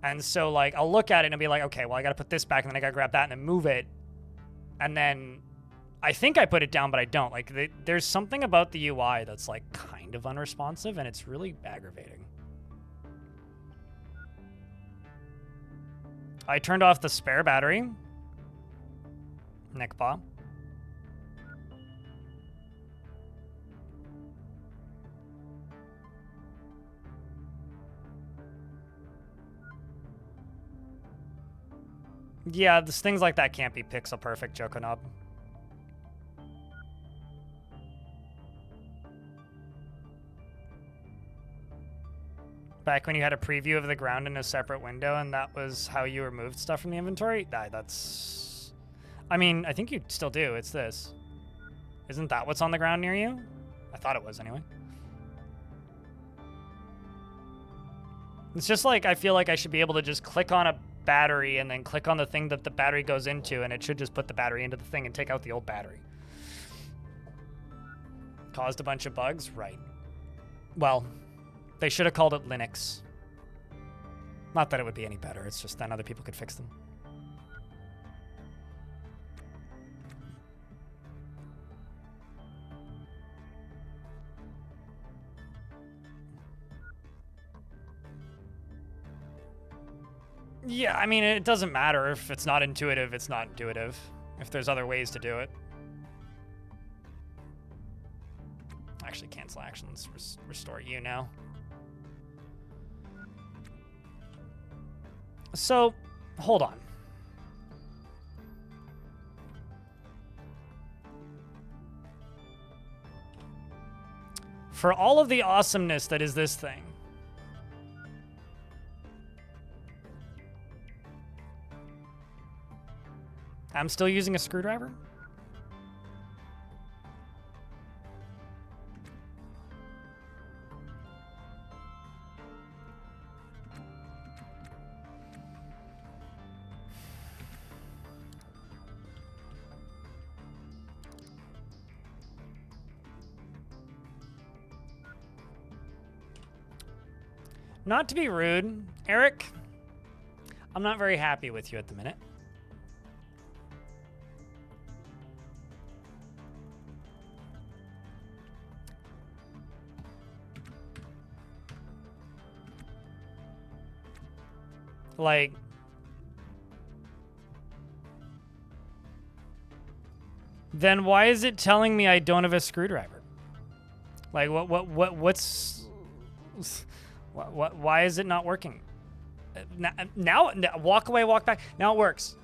And so like I'll look at it and be like, okay, well I gotta put this back and then I gotta grab that and then move it. And then I think I put it down, but I don't. Like there's something about the UI that's like kind of unresponsive and it's really aggravating. I turned off the spare battery. Neckpaw. Yeah, things like that can't be pixel perfect, Jokonob. Back when you had a preview of the ground in a separate window and that was how you removed stuff from the inventory? That's... I mean, I think you still do. It's this. Isn't that what's on the ground near you? I thought it was anyway. It's just like, I feel like I should be able to just click on a battery and then click on the thing that the battery goes into and it should just put the battery into the thing and take out the old battery. Caused a bunch of bugs? Right. Well, they should have called it Linux. Not that it would be any better, it's just then other people could fix them. Yeah, I mean, it doesn't matter. If it's not intuitive, it's not intuitive. If there's other ways to do it. Actually, cancel actions. Restore you now. So, hold on. For all of the awesomeness that is this thing, I'm still using a screwdriver? Not to be rude, Eric, I'm not very happy with you at the minute. Like, then why is it telling me I don't have a screwdriver? Like, why is it not working? Now, walk away, walk back. Now it works.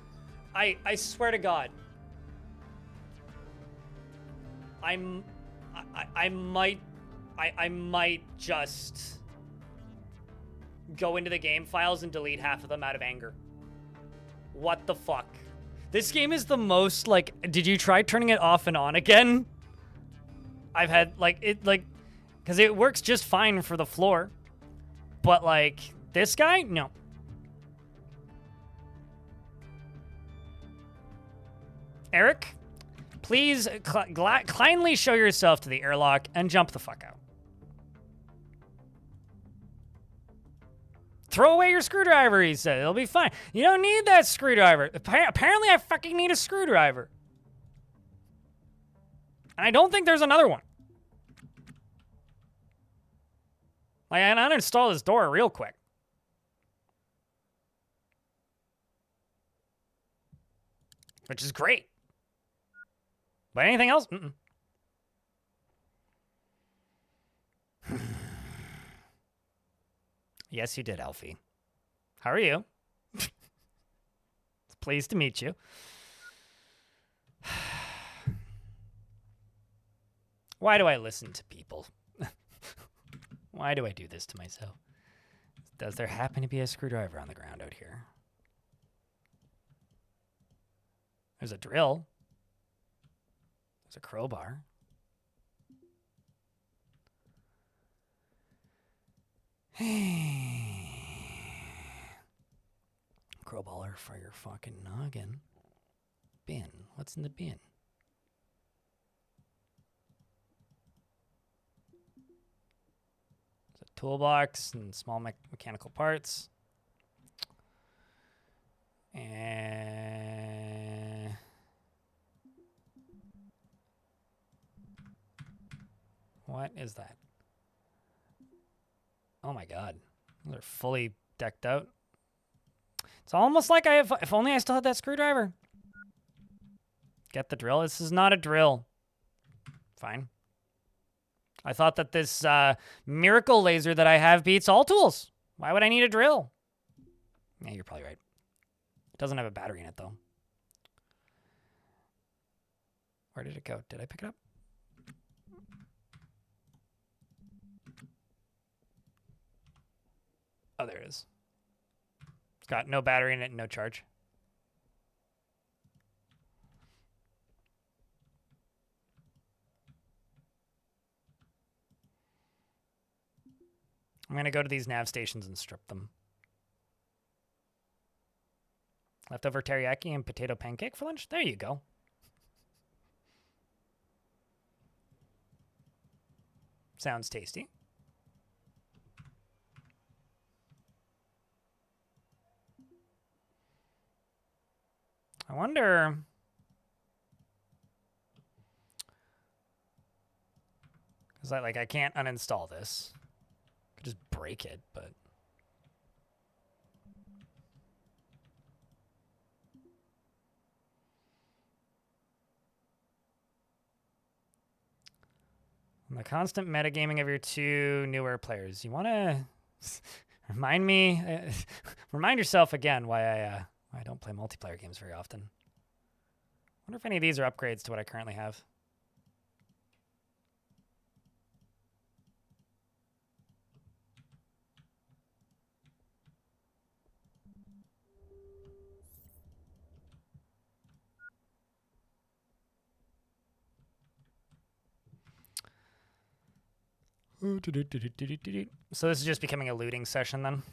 I swear to God. I might just go into the game files and delete half of them out of anger. What the fuck? This game is the most, like, did you try turning it off and on again? I've had, like, because it works just fine for the floor. But, like, this guy? No. Eric, please kindly show yourself to the airlock and jump the fuck out. Throw away your screwdriver, he said. It'll be fine. You don't need that screwdriver. Apparently, I fucking need a screwdriver. And I don't think there's another one. Like, I uninstall this door real quick. Which is great. But anything else? Mm-mm. Yes, you did, Alfie. How are you? It's pleased to meet you. Why do I listen to people? Why do I do this to myself? Does there happen to be a screwdriver on the ground out here? There's a drill. There's a crowbar. Crowbar for your fucking noggin. Bin. What's in the bin? There's a toolbox and small mechanical parts. And what is that? Oh my God. They're fully decked out. It's almost like if only I still had that screwdriver. Get the drill. This is not a drill. Fine. I thought that this miracle laser that I have beats all tools. Why would I need a drill? Yeah, you're probably right. It doesn't have a battery in it, though. Where did it go? Did I pick it up? Oh, there it is. It's got no battery in it and no charge. I'm going to go to these nav stations and strip them. Leftover teriyaki and potato pancake for lunch? There you go. Sounds tasty. I wonder... Because I can't uninstall this. I could just break it, but... The constant metagaming of your two newer players. You want to remind me, remind yourself again why I don't play multiplayer games very often. I wonder if any of these are upgrades to what I currently have. So this is just becoming a looting session then?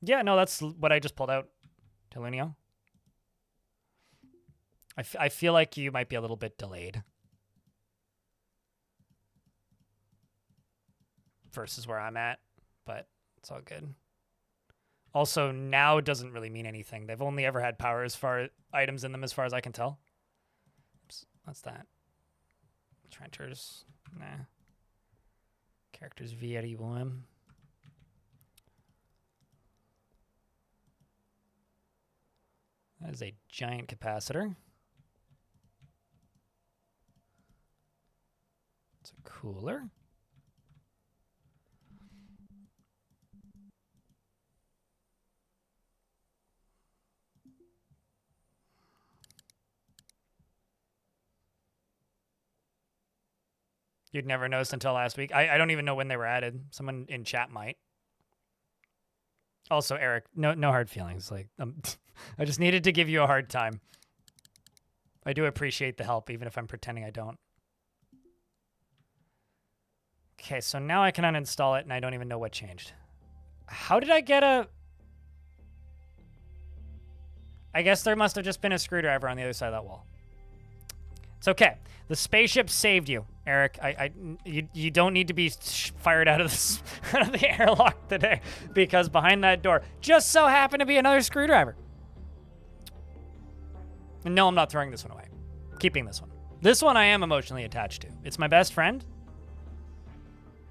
Yeah, no, that's what I just pulled out. Telunio. I feel like you might be a little bit delayed. Versus where I'm at, but it's all good. Also, now doesn't really mean anything. They've only ever had power as far items in them as far as I can tell. Oops, what's that? Trenchers. Nah. Characters VRIOM. That is a giant capacitor. It's a cooler. You'd never noticed until last week. I don't even know when they were added. Someone in chat might. Also, Eric, no hard feelings. Like, I just needed to give you a hard time. I do appreciate the help, even if I'm pretending I don't. Okay, so now I can uninstall it, and I don't even know what changed. How did I get a... I guess there must have just been a screwdriver on the other side of that wall. It's okay. The spaceship saved you, Eric. You don't need to be fired out of the airlock today, because behind that door just so happened to be another screwdriver. And no, I'm not throwing this one away. Keeping this one. This one I am emotionally attached to. It's my best friend.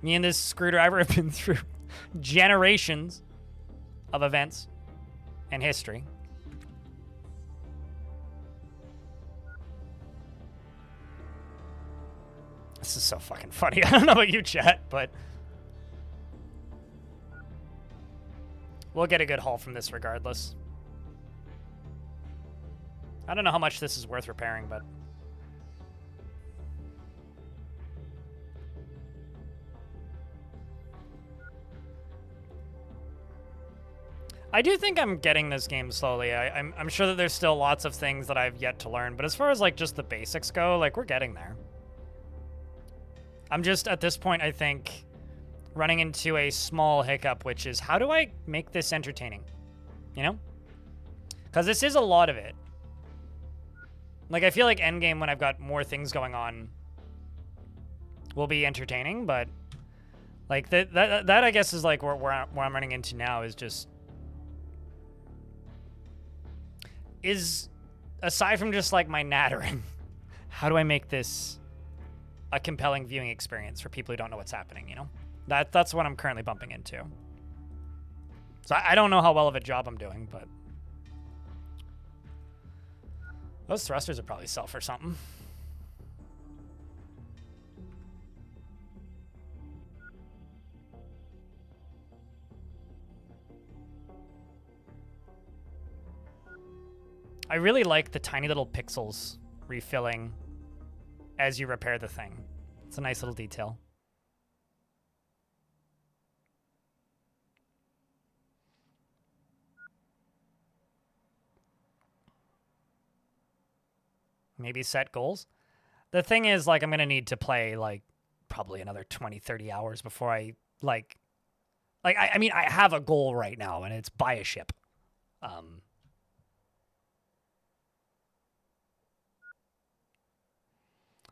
Me and this screwdriver have been through generations of events and history. This is so fucking funny. I don't know about you, chat, but we'll get a good haul from this regardless. I don't know how much this is worth repairing, but I do think I'm getting this game slowly. I'm sure that there's still lots of things that I've yet to learn, but as far as like just the basics go, like we're getting there. I'm just, at this point, I think, running into a small hiccup, which is, how do I make this entertaining? You know? Because this is a lot of it. Like, I feel like Endgame, when I've got more things going on, will be entertaining, but, like, that I guess, is, like, where I'm running into now is just... Is, aside from just, like, my nattering, how do I make this a compelling viewing experience for people who don't know what's happening, you know? That's what I'm currently bumping into. So I don't know how well of a job I'm doing, but those thrusters would probably sell for something. I really like the tiny little pixels refilling as you repair the thing. It's a nice little detail. Maybe set goals. The thing is, like, I'm going to need to play, like, probably another 20, 30 hours before I, I mean, I have a goal right now, and it's buy a ship.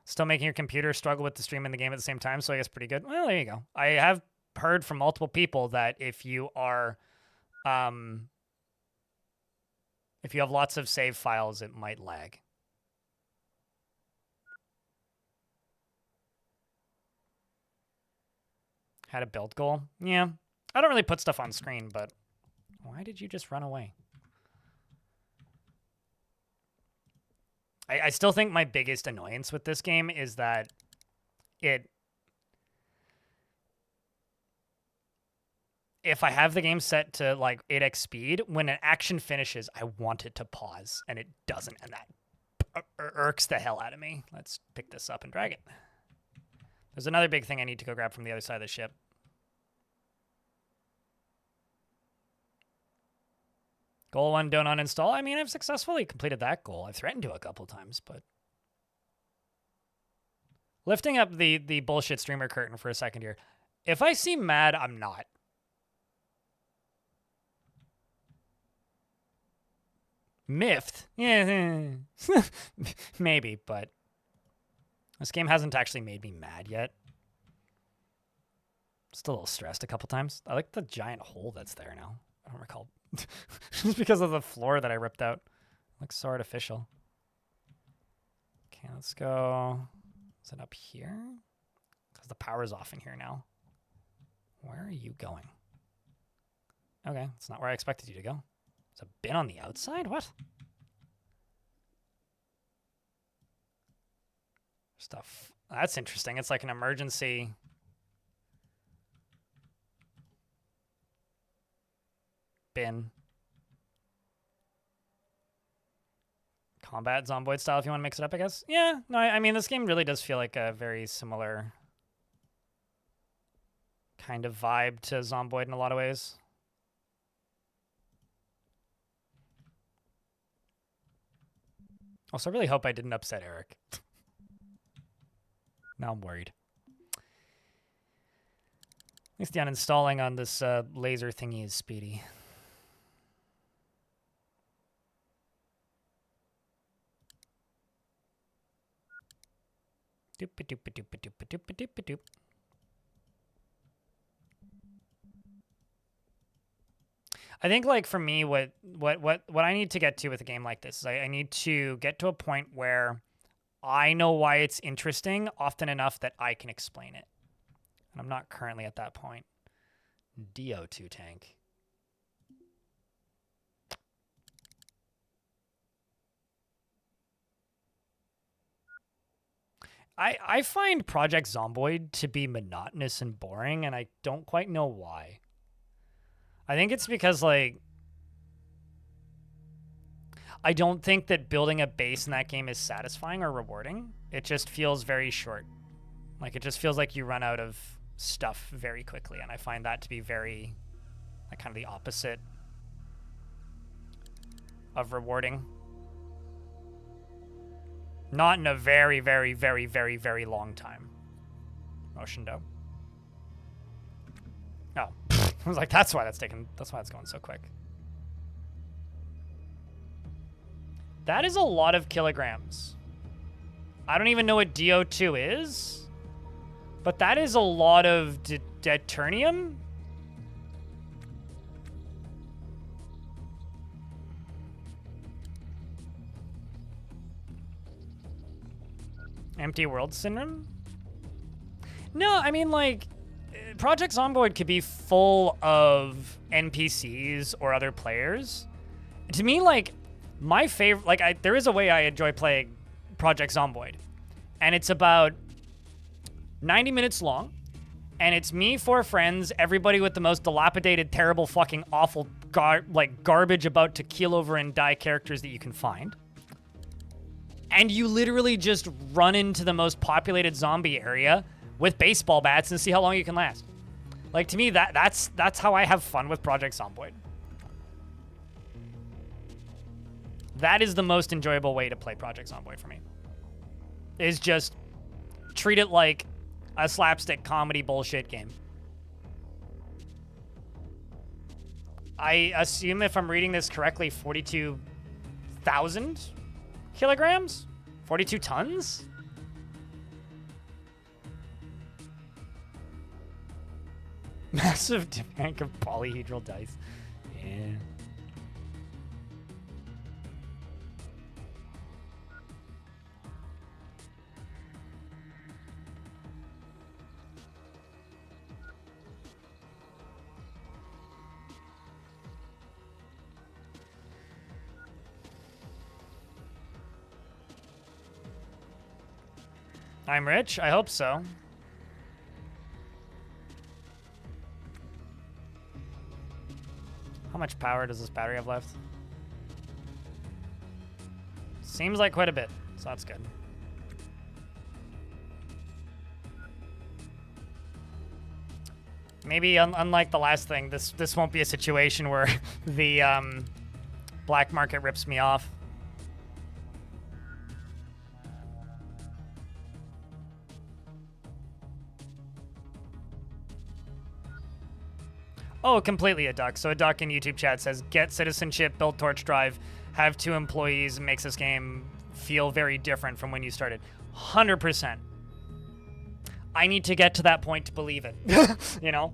Still making your computer struggle with the stream and the game at the same time, so I guess pretty good. Well, there you go. I have heard from multiple people that if you are, if you have lots of save files, it might lag. Had a build goal? Yeah. I don't really put stuff on screen, but why did you just run away? I still think my biggest annoyance with this game is that if I have the game set to like 8x speed, when an action finishes, I want it to pause, and it doesn't, and that irks the hell out of me. Let's pick this up and drag it. There's another big thing I need to go grab from the other side of the ship. Goal 1, don't uninstall. I mean, I've successfully completed that goal. I've threatened to a couple times, but... Lifting up the bullshit streamer curtain for a second here. If I seem mad, I'm not. Miffed? Yeah, maybe, but... This game hasn't actually made me mad yet. Just a little stressed a couple times. I like the giant hole that's there now. I don't recall. Just because of the floor that I ripped out. Looks so artificial. Okay, let's go. Is it up here? Because the power's off in here now. Where are you going? Okay, it's not where I expected you to go. There's a bin on the outside? What? Stuff. That's interesting. It's like an emergency. Bin. Combat Zomboid style if you want to mix it up, I guess. Yeah, no, I mean, this game really does feel like a very similar kind of vibe to Zomboid in a lot of ways. Also, I really hope I didn't upset Eric. Now I'm worried. At least the uninstalling on this laser thingy is speedy. Doop-a-doop-a-doop-a-doop-a-doop-a-doop. I think, like, for me, what I need to get to with a game like this is I need to get to a point where I know why it's interesting often enough that I can explain it. And I'm not currently at that point. DO2 tank. I find Project Zomboid to be monotonous and boring, and I don't quite know why. I think it's because, like, I don't think that building a base in that game is satisfying or rewarding. It just feels very short. Like, it just feels like you run out of stuff very quickly, and I find that to be very, like, kind of the opposite of rewarding. Not in a very, very, very, very, very long time. Motion dough. Oh. I was like, that's why it's going so quick. That is a lot of kilograms. I don't even know what DO2 is, but that is a lot of deuterium. Empty world syndrome? No, I mean, like, Project Zomboid could be full of NPCs or other players. To me, like, my favorite, like, there is a way I enjoy playing Project Zomboid, and it's about 90 minutes long, and it's me, 4 friends, everybody with the most dilapidated, terrible, fucking awful, garbage about to keel over and die characters that you can find. And you literally just run into the most populated zombie area with baseball bats and see how long you can last. Like, to me, that's how I have fun with Project Zomboid. That is the most enjoyable way to play Project Zomboid for me. Is just treat it like a slapstick comedy bullshit game. I assume, if I'm reading this correctly, 42,000 kilograms? 42 tons? Massive bank of polyhedral dice. Yeah. I'm rich? I hope so. How much power does this battery have left? Seems like quite a bit, so that's good. Maybe unlike the last thing, this won't be a situation where the black market rips me off. Oh, completely a duck. So a duck in YouTube chat says, get citizenship, build torch drive, have 2 employees, makes this game feel very different from when you started. 100%. I need to get to that point to believe it. You know?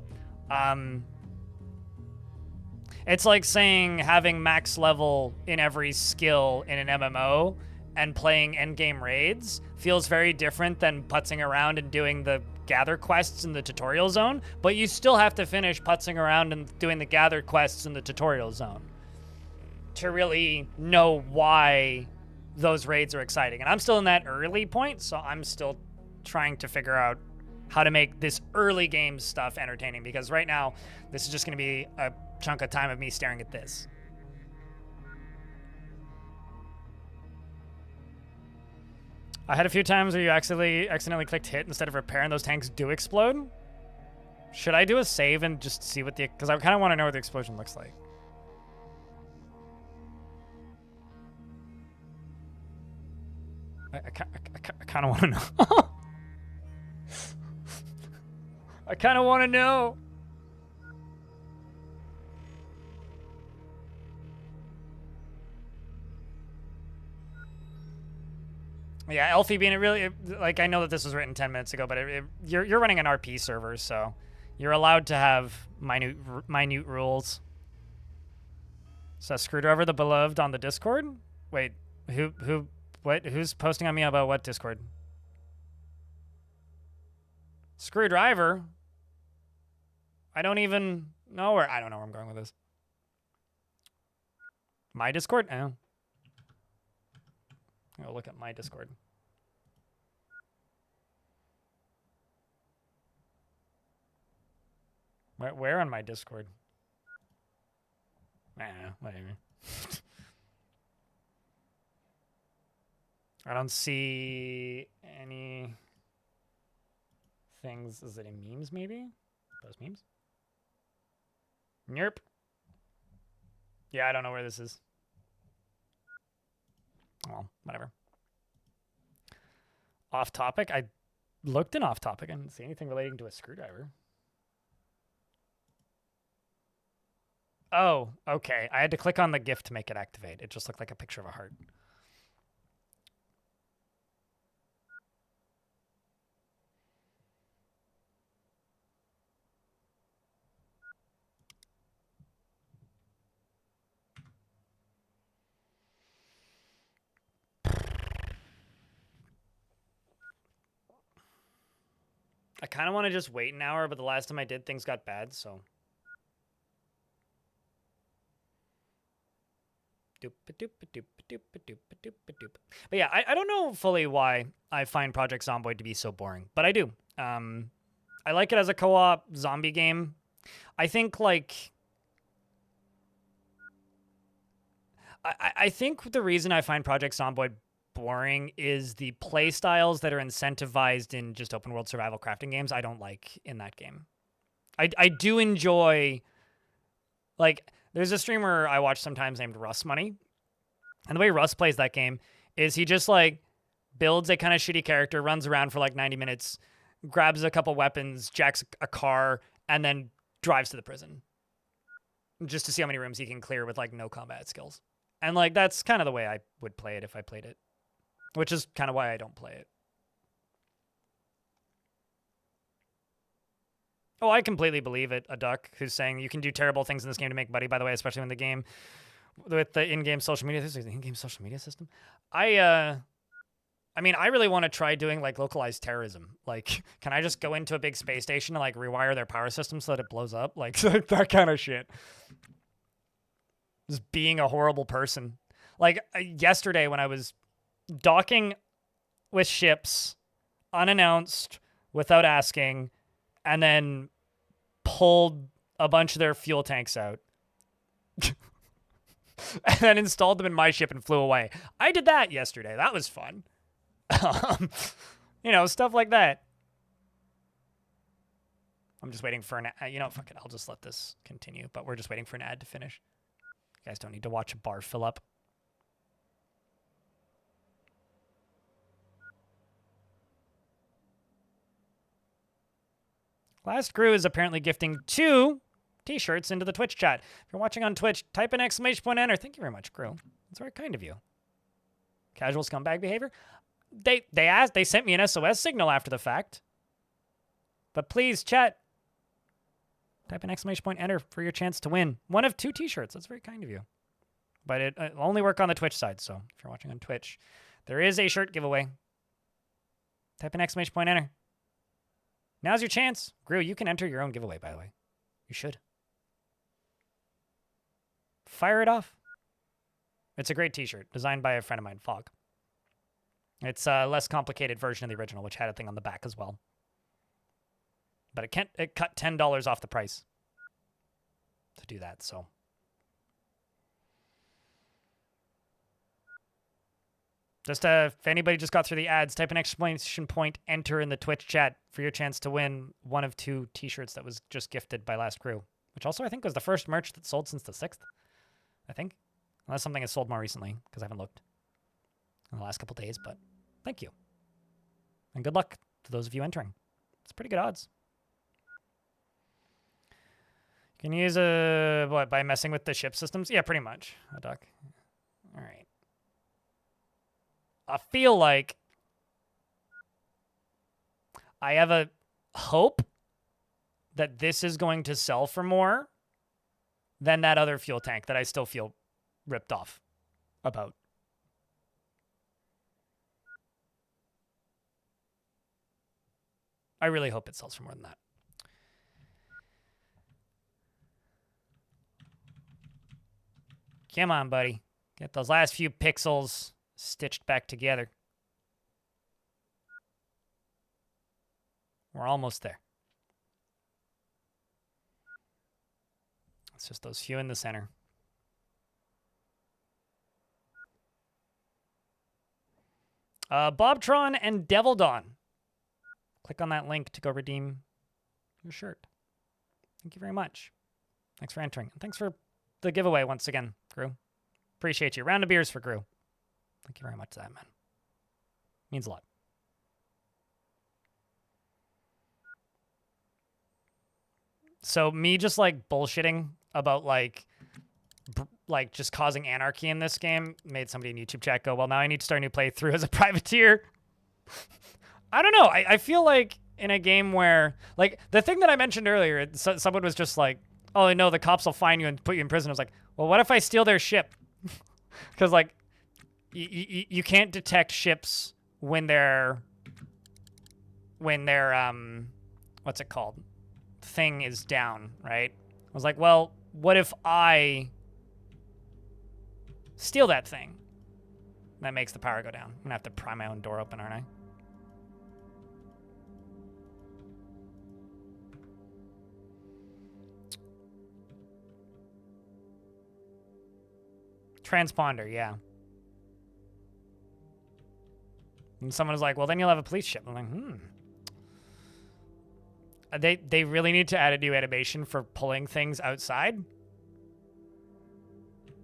It's like saying having max level in every skill in an MMO and playing endgame raids feels very different than putzing around and doing the gather quests in the tutorial zone, but you still have to finish putzing around and doing the gather quests in the tutorial zone to really know why those raids are exciting. And I'm still in that early point, so I'm still trying to figure out how to make this early game stuff entertaining, because right now this is just going to be a chunk of time of me staring at this. I had a few times where you accidentally clicked hit instead of repair and those tanks do explode. Should I do a save and just see what the... Because I kind of want to know what the explosion looks like. I kind of want to know. I kind of want to know. Yeah, Elfie being like, I know that this was written 10 minutes ago, but you're running an RP server, so you're allowed to have minute rules. So Screwdriver the Beloved on the Discord? Wait, who's posting on me about what Discord? Screwdriver? I don't even know where... I don't know where I'm going with this. My Discord? Oh. I'll look at my Discord. Where on my Discord? Whatever. I don't see any things. Is it in memes, maybe? Post memes? Nerp. Yeah, I don't know where this is. Well, whatever. Off topic? I looked in off topic. I didn't see anything relating to a screwdriver. Oh, okay. I had to click on the GIF to make it activate. It just looked like a picture of a heart. I kind of want to just wait an hour, but the last time I did, things got bad, so... But yeah, I don't know fully why I find Project Zomboid to be so boring, but I do. I like it as a co-op zombie game. I think, like... I think the reason I find Project Zomboid boring is the play styles that are incentivized in just open world survival crafting games I don't like in that game. I do enjoy... Like, there's a streamer I watch sometimes named Russ Money. And the way Russ plays that game is he just, like, builds a kind of shitty character, runs around for, like, 90 minutes, grabs a couple weapons, jacks a car, and then drives to the prison. Just to see how many rooms he can clear with, like, no combat skills. And, like, that's kind of the way I would play it if I played it. Which is kind of why I don't play it. Oh, I completely believe it. A duck who's saying you can do terrible things in this game to make money, by the way, especially when the game with the in-game social media. This is the in-game social media system. I mean, I really want to try doing like localized terrorism. Like, can I just go into a big space station and like rewire their power system so that it blows up? Like that kind of shit. Just being a horrible person. Like yesterday when I was docking with ships unannounced without asking, and then pulled a bunch of their fuel tanks out. And then installed them in my ship and flew away. I did that yesterday. That was fun. You know, stuff like that. I'm just waiting for an ad. You know, fuck it. I'll just let this continue. But we're just waiting for an ad to finish. You guys don't need to watch a bar fill up. Last Grew is apparently gifting 2 t-shirts into the Twitch chat. If you're watching on Twitch, type an exclamation point enter. Thank you very much, Grew. That's very kind of you. Casual scumbag behavior. They sent me an SOS signal after the fact. But please, chat, type an exclamation point enter for your chance to win 1 of 2 t-shirts. That's very kind of you. But it'll only work on the Twitch side, so if you're watching on Twitch, there is a shirt giveaway. Type an exclamation point enter. Now's your chance. Grew, you can enter your own giveaway, by the way. You should. Fire it off. It's a great t-shirt, designed by a friend of mine, Fog. It's a less complicated version of the original, which had a thing on the back as well. But it cut $10 off the price to do that, so. Just if anybody just got through the ads, type an exclamation point, enter in the Twitch chat for your chance to win one of 2 t-shirts that was just gifted by Last Crew, which also I think was the first merch that sold since the 6th, I think. Unless something has sold more recently, because I haven't looked in the last couple days, but thank you. And good luck to those of you entering. It's pretty good odds. You can use what, by messing with the ship systems? Yeah, pretty much. A duck. All right. I feel like I have a hope that this is going to sell for more than that other fuel tank that I still feel ripped off about. I really hope it sells for more than that. Come on, buddy. Get those last few pixels stitched back together. We're almost there. It's just those few in the center. Bobtron and Devil Dawn. Click on that link to go redeem your shirt. Thank you very much. Thanks for entering. And thanks for the giveaway once again, Gru. Appreciate you. Round of beers for Gru. Thank you very much to that, man. Means a lot. So me just like bullshitting about like just causing anarchy in this game made somebody in YouTube chat go, well, now I need to start a new playthrough as a privateer. I don't know. I feel like in a game where, like, the thing that I mentioned earlier, someone was just like, oh, no, the cops will find you and put you in prison. I was like, well, what if I steal their ship? Because, like, you can't detect ships when they're, what's it called? Thing is down, right? I was like, well, what if I steal that thing? That makes the power go down. I'm gonna have to pry my own door open, aren't I? Transponder, yeah. And someone was like, well, then you'll have a police ship. I'm like, They really need to add a new animation for pulling things outside.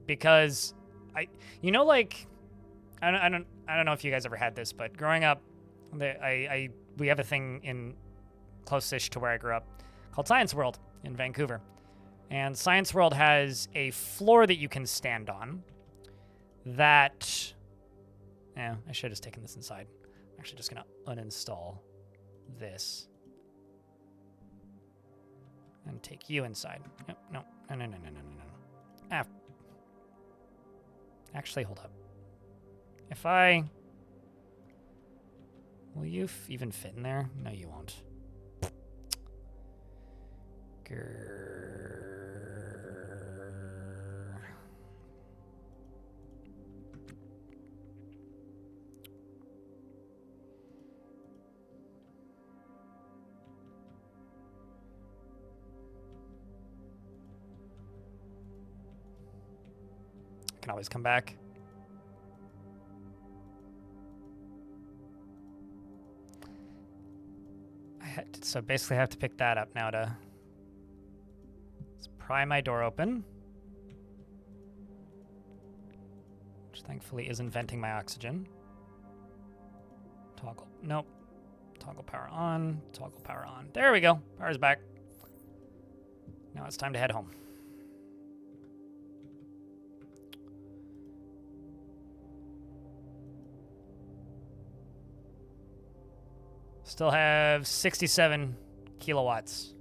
Because you know, like, I don't know if you guys ever had this, but growing up, we have a thing in close-ish to where I grew up called Science World in Vancouver. And Science World has a floor that you can stand on that, yeah, I should have just taken this inside. I'm actually just gonna uninstall this and take you inside. No. Ah. Actually, hold up. If I... Will you even fit in there? No, you won't. Can always come back. So basically I have to pick that up now to pry my door open. Which thankfully isn't venting my oxygen. Toggle. Nope. Toggle power on. Toggle power on. There we go. Power's back. Now it's time to head home. Still have 67 kilowatts.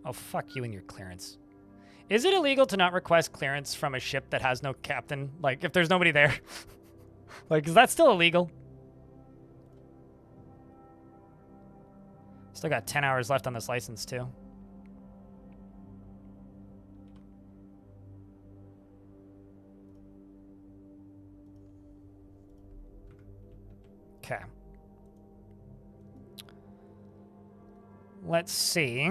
Oh, fuck you and your clearance. Is it illegal to not request clearance from a ship that has no captain? Like, if there's nobody there? Like, is that still illegal? Still got 10 hours left on this license, too. Okay. Let's see.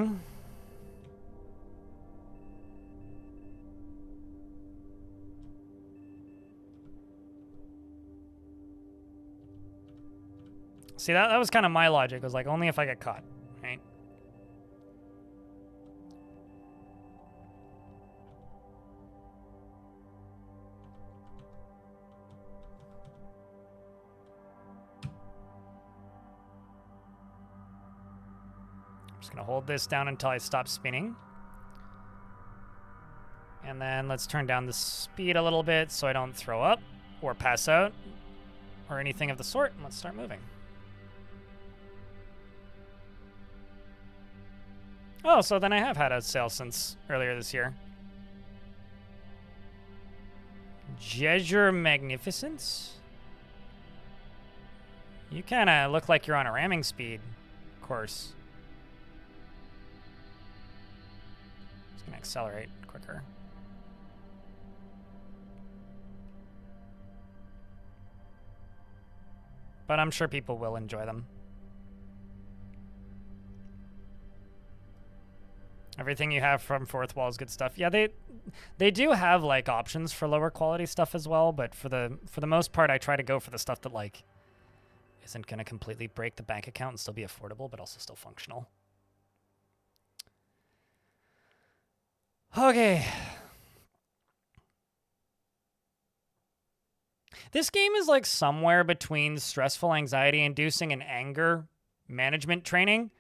See, that was kind of my logic. It was like, only if I get caught, right? I'm just going to hold this down until I stop spinning. And then let's turn down the speed a little bit so I don't throw up or pass out or anything of the sort. And let's start moving. Oh, so then I have had a sale since earlier this year. Jeger Magnificence? You kind of look like you're on a ramming speed course. Just going to accelerate quicker. But I'm sure people will enjoy them. Everything you have from Fourth Wall is good stuff. Yeah, they do have like options for lower quality stuff as well, but for the most part I try to go for the stuff that like isn't going to completely break the bank account and still be affordable, but also still functional. Okay. This game is like somewhere between stressful, anxiety-inducing, and anger management training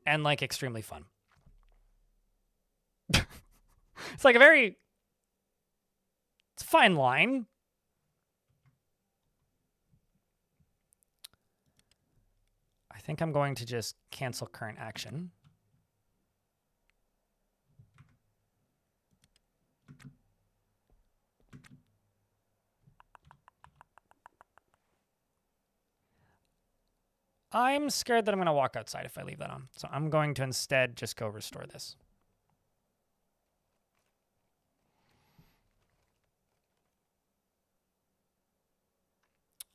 and like extremely fun. It's like it's a fine line. I think I'm going to just cancel current action. I'm scared that I'm going to walk outside if I leave that on. So I'm going to instead just go restore this.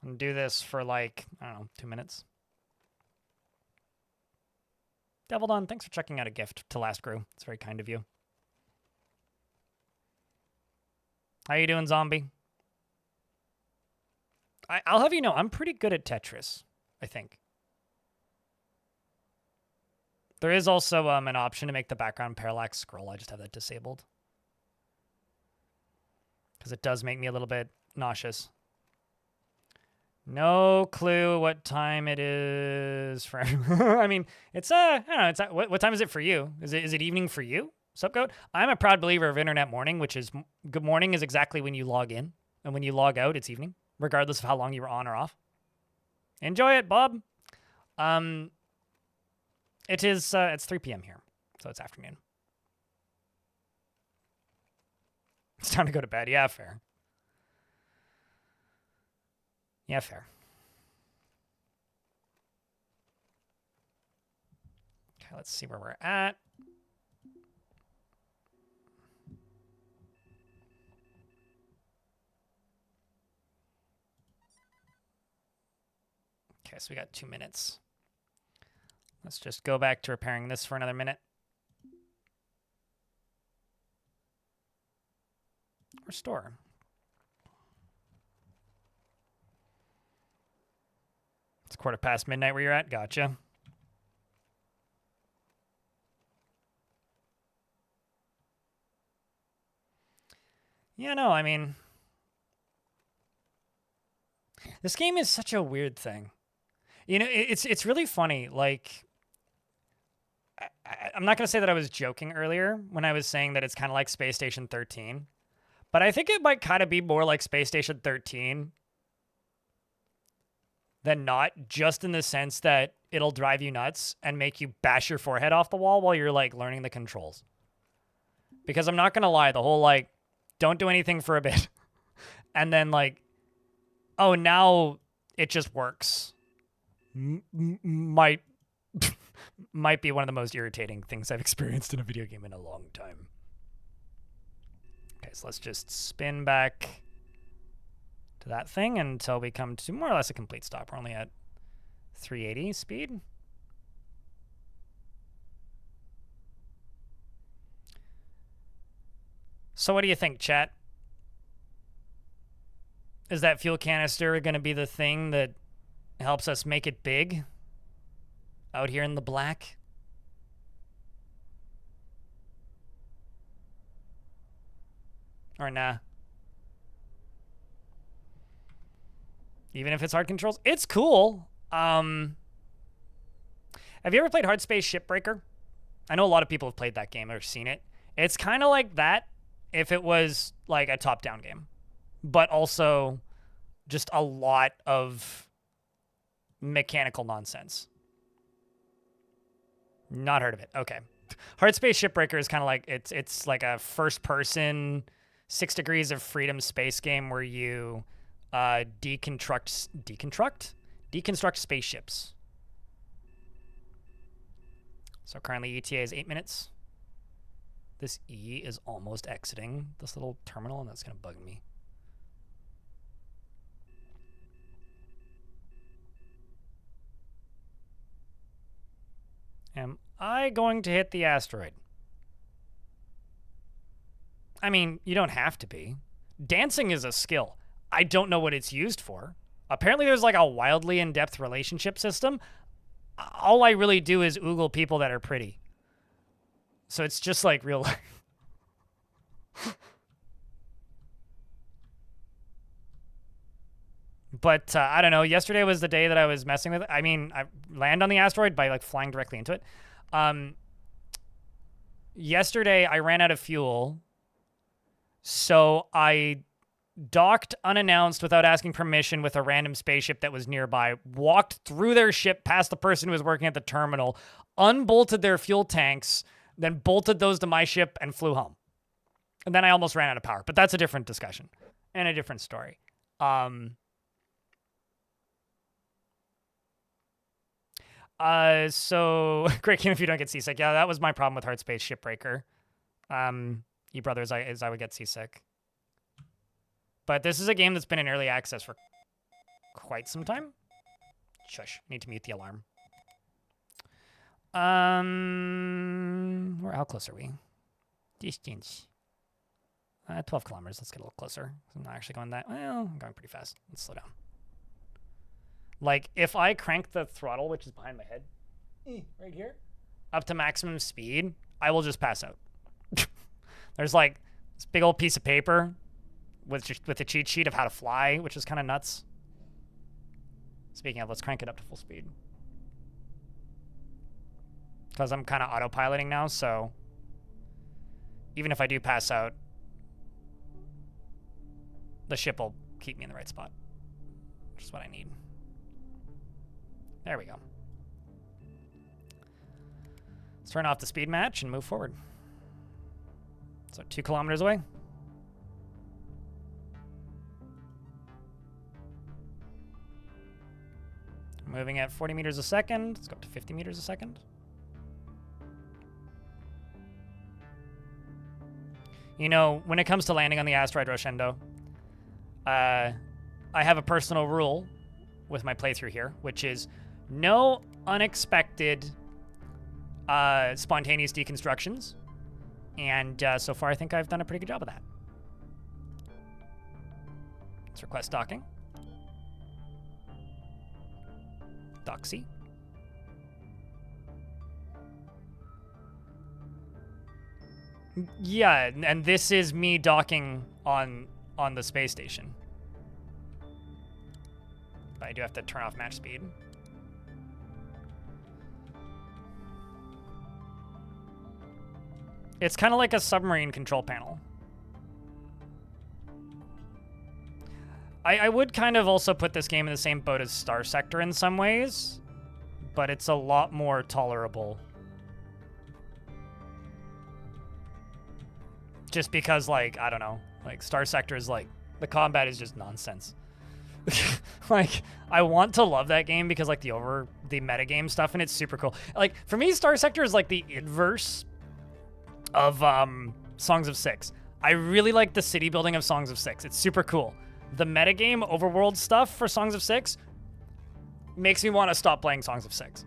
And do this for like, I don't know, 2 minutes. Devil Dawn, thanks for checking out a gift to Last Crew. It's very kind of you. How you doing, zombie? I'll have you know, I'm pretty good at Tetris, I think. There is also an option to make the background parallax scroll. I just have that disabled. Because it does make me a little bit nauseous. No clue what time it is for I mean, it's I don't know, it's what time is it for you? Is it evening for you? Sup, Goat? I'm a proud believer of internet morning, which is good morning is exactly when you log in, and when you log out, it's evening, regardless of how long you were on or off. Enjoy it, Bob. It is it's 3 p.m. here, so it's afternoon. It's time to go to bed. Yeah, fair. Yeah, fair. Okay, let's see where we're at. Okay, so we got 2 minutes. Let's just go back to repairing this for another minute. Restore. It's midnight where you're at. Gotcha. Yeah, no, I mean, this game is such a weird thing. You know, it's really funny. Like, I'm not going to say that I was joking earlier when I was saying that it's kind of like Space Station 13, but I think it might kind of be more like Space Station 13 than not, just in the sense that it'll drive you nuts and make you bash your forehead off the wall while you're like learning the controls. Because I'm not going to lie, the whole like, don't do anything for a bit. And then like, oh, now it just works. Might be one of the most irritating things I've experienced in a video game in a long time. Okay, so let's just spin back to that thing until we come to more or less a complete stop. We're only at 380 speed. So what do you think, chat? Is that fuel canister going to be the thing that helps us make it big out here in the black? Or nah? Even if it's hard controls, it's cool. Have you ever played Hard Space Shipbreaker? I know a lot of people have played that game or seen it. It's kind of like that if it was like a top-down game, but also just a lot of mechanical nonsense. Not heard of it. Okay. Hard Space Shipbreaker is kind of like it's like a first-person 6 Degrees of Freedom space game where you deconstruct spaceships. So currently ETA is 8 minutes. This E is almost exiting this little terminal, and that's going to bug me. Am I going to hit the asteroid? I mean, you don't have to be. Dancing is a skill. I don't know what it's used for. Apparently there's like a wildly in-depth relationship system. All I really do is oogle people that are pretty. So it's just like real life. But I don't know. Yesterday was the day that I was messing with it. I mean, I land on the asteroid by like flying directly into it. Yesterday I ran out of fuel. So I docked unannounced without asking permission with a random spaceship that was nearby, walked through their ship past the person who was working at the terminal, unbolted their fuel tanks, then bolted those to my ship and flew home. And then I almost ran out of power, but that's a different discussion and a different story. So great game if you don't get seasick. Yeah, that was my problem with Hard Space Shipbreaker. You brothers, I would get seasick. But this is a game that's been in early access for quite some time. Shush, need to mute the alarm. How close are we? Distance. 12 kilometers. Let's get a little closer. I'm not actually going that well. I'm going pretty fast. Let's slow down. Like, if I crank the throttle, which is behind my head, right here, up to maximum speed, I will just pass out. There's like this big old piece of paper with a cheat sheet of how to fly, which is kind of nuts. Speaking of, let's crank it up to full speed. Because I'm kind of autopiloting now, so even if I do pass out, the ship will keep me in the right spot, which is what I need. There we go. Let's turn off the speed match and move forward. So 2 kilometers away. Moving at 40 meters a second. Let's go up to 50 meters a second. You know, when it comes to landing on the asteroid Roshendo, I have a personal rule with my playthrough here, which is no unexpected spontaneous deconstructions. And so far, I think I've done a pretty good job of that. Let's request docking. Doxy. Yeah, and this is me docking on the space station. But I do have to turn off match speed. It's kind of like a submarine control panel. I would kind of also put this game in the same boat as Star Sector in some ways, but it's a lot more tolerable. Just because, like, I don't know, like Star Sector is like, the combat is just nonsense. Like, I want to love that game because like the metagame stuff and it's super cool. Like, for me, Star Sector is like the inverse of Songs of Six. I really like the city building of Songs of Six. It's super cool. The metagame overworld stuff for Songs of Six, makes me want to stop playing Songs of Six.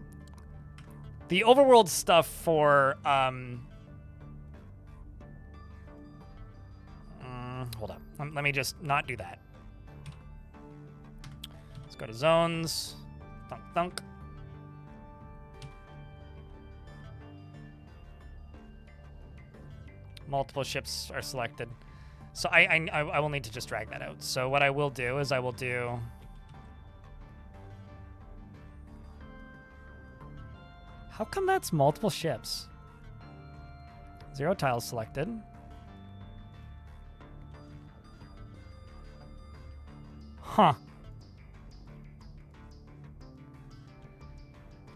The overworld stuff for hold on. Let me just not do that. Let's go to zones. Thunk thunk. Multiple ships are selected. So I will need to just drag that out. So what I will do is I will do... How come that's multiple ships? 0 tiles selected. Huh.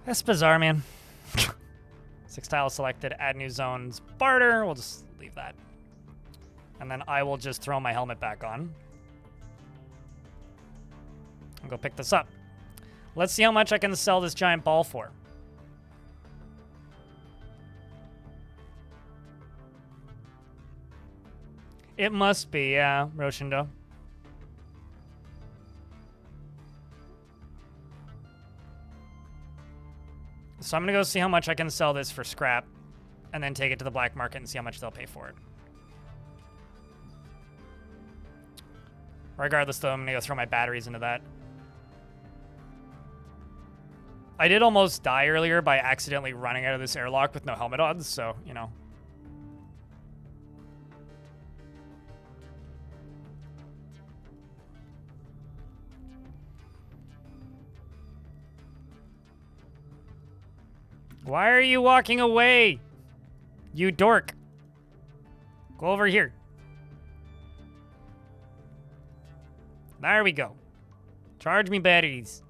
That's bizarre, man. 6 tiles selected, add new zones, barter. We'll just leave that. And then I will just throw my helmet back on. I'll go pick this up. Let's see how much I can sell this giant ball for. It must be, yeah, Roshindo. So I'm going to go see how much I can sell this for scrap and then take it to the black market and see how much they'll pay for it. Regardless, though, I'm going to go throw my batteries into that. I did almost die earlier by accidentally running out of this airlock with no helmet on, so, you know. Why are you walking away? You dork. Go over here. There we go. Charge me batteries.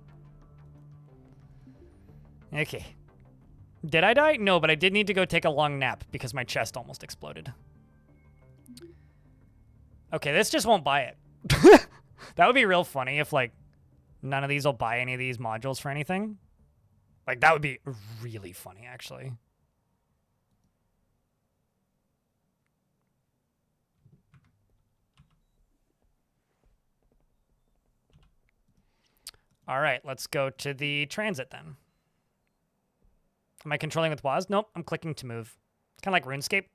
Okay. Did I die? No, but I did need to go take a long nap because my chest almost exploded. Okay, this just won't buy it. That would be real funny if, like, none of these will buy any of these modules for anything. Like, that would be really funny, actually. All right, let's go to the transit then. Am I controlling with WASD? Nope, I'm clicking to move. Kind of like RuneScape.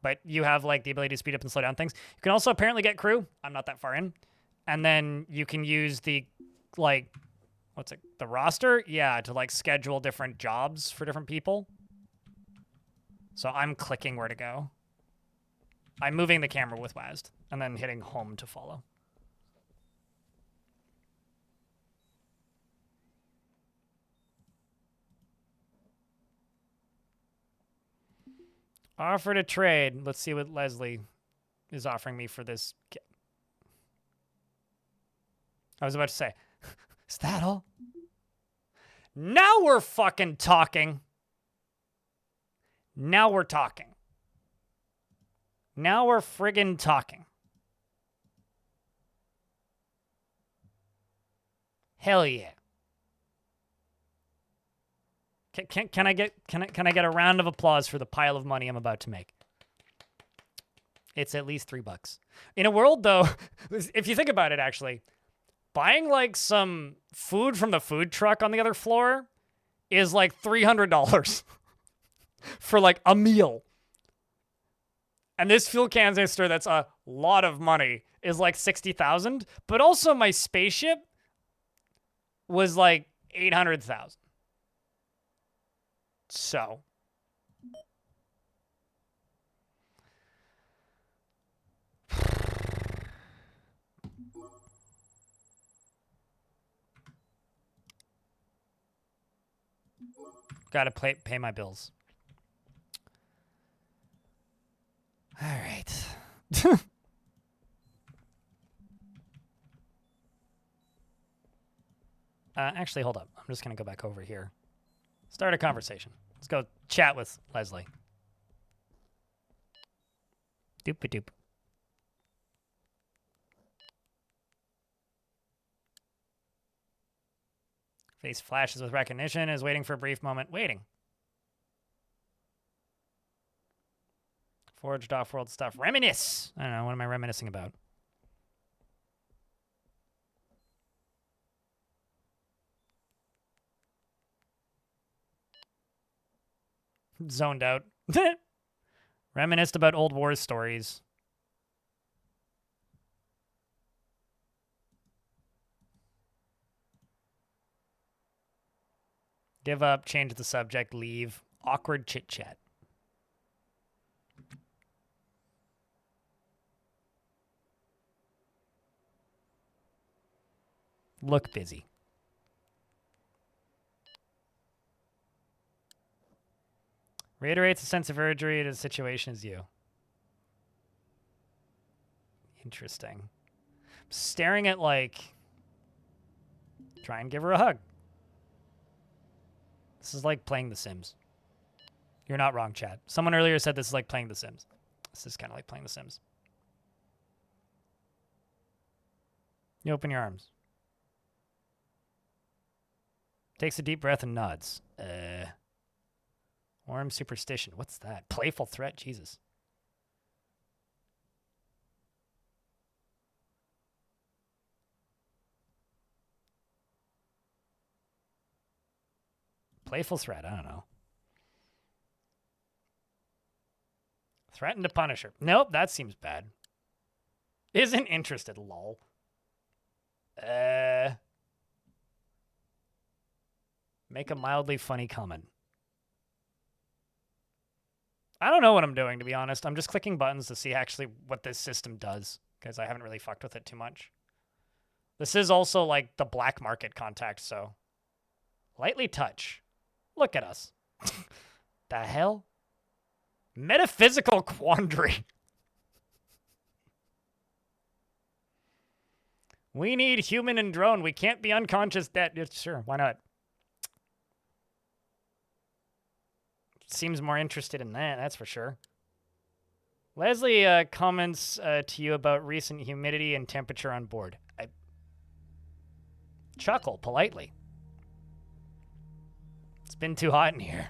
But you have, like, the ability to speed up and slow down things. You can also apparently get crew. I'm not that far in. And then you can use the, like... What's it? The roster? Yeah, to like schedule different jobs for different people. So I'm clicking where to go. I'm moving the camera with WASD and then hitting home to follow. Offer to trade. Let's see what Leslie is offering me for this. I was about to say, is that all? Now we're fucking talking. Now we're talking. Now we're friggin' talking. Hell yeah. Can I get a round of applause for the pile of money I'm about to make? It's at least $3. In a world though, if you think about it actually, buying like some food from the food truck on the other floor is like $300 for like a meal. And this fuel canister that's a lot of money is like 60,000, but also my spaceship was like 800,000. So gotta pay my bills. All right. Actually, hold up. I'm just gonna go back over here. Start a conversation. Let's go chat with Leslie. Doop-a-doop. Face flashes with recognition, is waiting for a brief moment. Waiting. Forged off-world stuff. Reminisce! I don't know, what am I reminiscing about? Zoned out. Reminisced about old war stories. Give up, change the subject, leave. Awkward chit-chat. Look busy. Reiterates a sense of urgency to the situation as you. Interesting. Staring at, like... Try and give her a hug. This is like playing The Sims. You're not wrong, chat. Someone earlier said this is like playing The Sims. This is kind of like playing The Sims. You open your arms. Takes a deep breath and nods. Warm superstition. What's that? Playful threat? Jesus. Playful threat. I don't know. Threaten to punish her. Nope, that seems bad. Isn't interested, lol. Make a mildly funny comment. I don't know what I'm doing, to be honest. I'm just clicking buttons to see actually what this system does, because I haven't really fucked with it too much. This is also like the black market contact, so... Lightly touch. Look at us. The hell? Metaphysical quandary. We need human and drone. We can't be unconscious dead. Sure, why not? Seems more interested in that, that's for sure. Leslie comments to you about recent humidity and temperature on board. I chuckle politely. It's been too hot in here.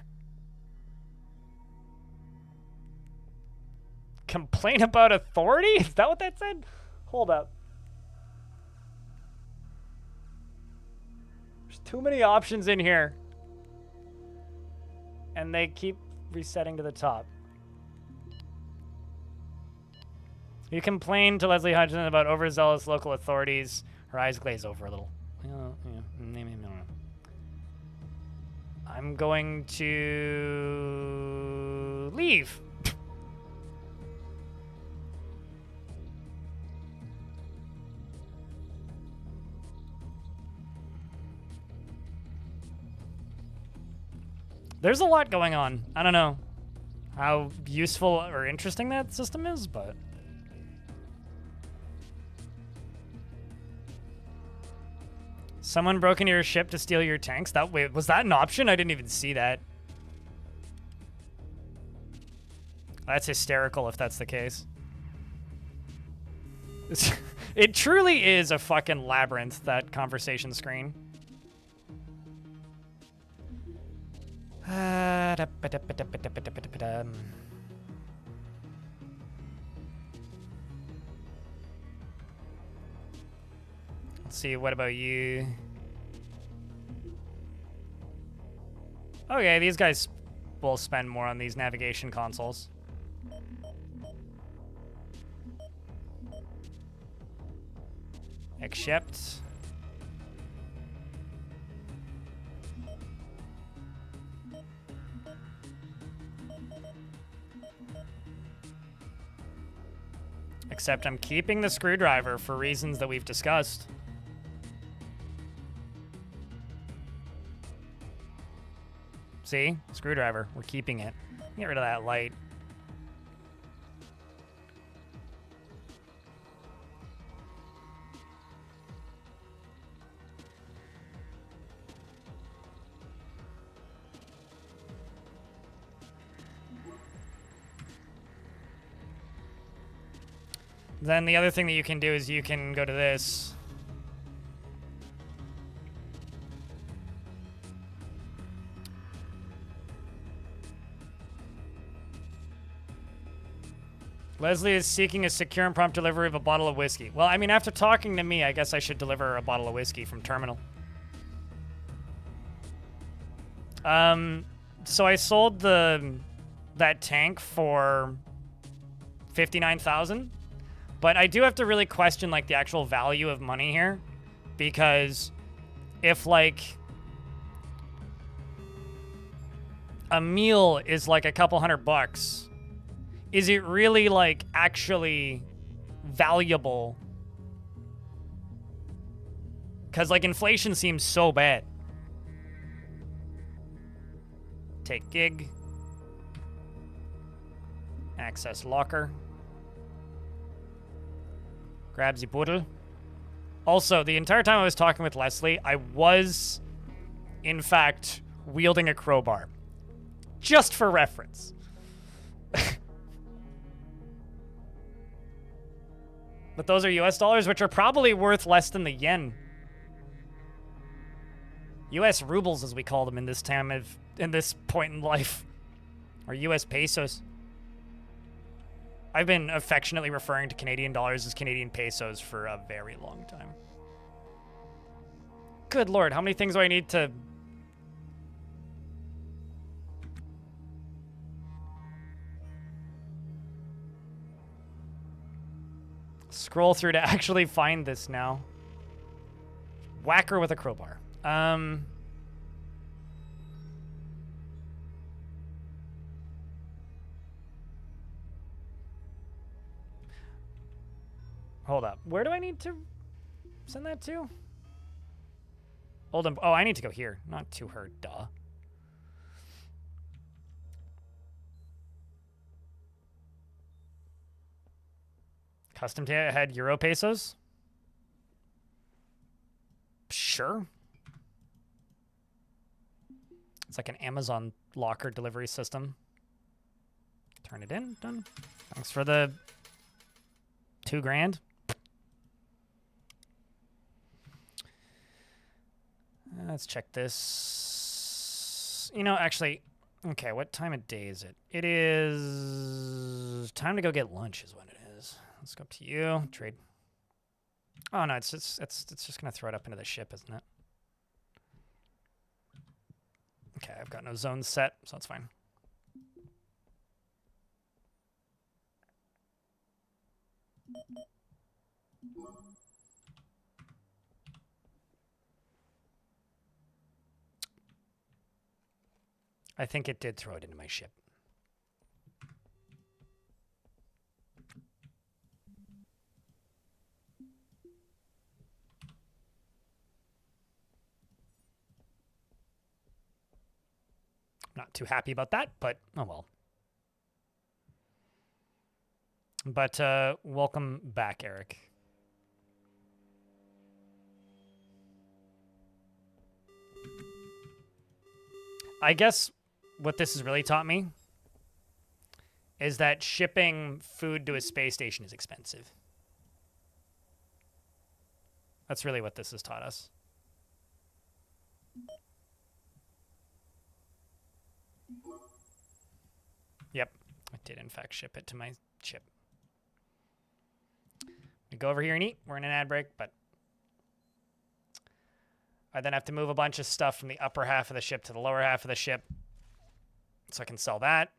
Complain about authority? Is that what that said? Hold up. There's too many options in here. And they keep resetting to the top. You complain to Leslie Hudson about overzealous local authorities. Her eyes glaze over a little. I'm going to leave. There's a lot going on. I don't know how useful or interesting that system is, but... Someone broke into your ship to steal your tanks? Wait, was that an option? I didn't even see that. That's hysterical if that's the case. It truly is a fucking labyrinth, that conversation screen. Let's see, what about you? Okay, these guys will spend more on these navigation consoles. Accept. Except I'm keeping the screwdriver for reasons that we've discussed. See? Screwdriver. We're keeping it. Get rid of that light. Then the other thing that you can do is you can go to this. Leslie is seeking a secure and prompt delivery of a bottle of whiskey. Well, I mean, after talking to me, I guess I should deliver a bottle of whiskey from terminal. So I sold that tank for 59,000, but I do have to really question like the actual value of money here, because if like a meal is like a couple $100, is it really like actually valuable? Because like inflation seems so bad. Take gig. Access locker. Grab the bottle. Also, the entire time I was talking with Leslie, I was, in fact, wielding a crowbar. Just for reference. But those are US dollars, which are probably worth less than the yen. US rubles, as we call them in this time in this point in life. Or US pesos. I've been affectionately referring to Canadian dollars as Canadian pesos for a very long time. Good lord, how many things do I need to... scroll through to actually find this now? Whack her with a crowbar. Hold up. Where do I need to send that to? Hold on. Oh, I need to go here, not to her. Duh. Custom head Euro pesos? Sure. It's like an Amazon locker delivery system. Turn it in. Done. Thanks for the $2,000. Let's check this. You know, actually, okay, what time of day is it? It is time to go get lunch is what it is. Let's go up to you. Trade. Oh, no, it's just going to throw it up into the ship, isn't it? Okay, I've got no zones set, so that's fine. I think it did throw it into my ship. Not too happy about that, but oh well. But welcome back, Eric. I guess what this has really taught me is that shipping food to a space station is expensive. That's really what this has taught us. Yep, I did in fact ship it to my ship. We go over here and eat. We're in an ad break, but I then have to move a bunch of stuff from the upper half of the ship to the lower half of the ship so I can sell that.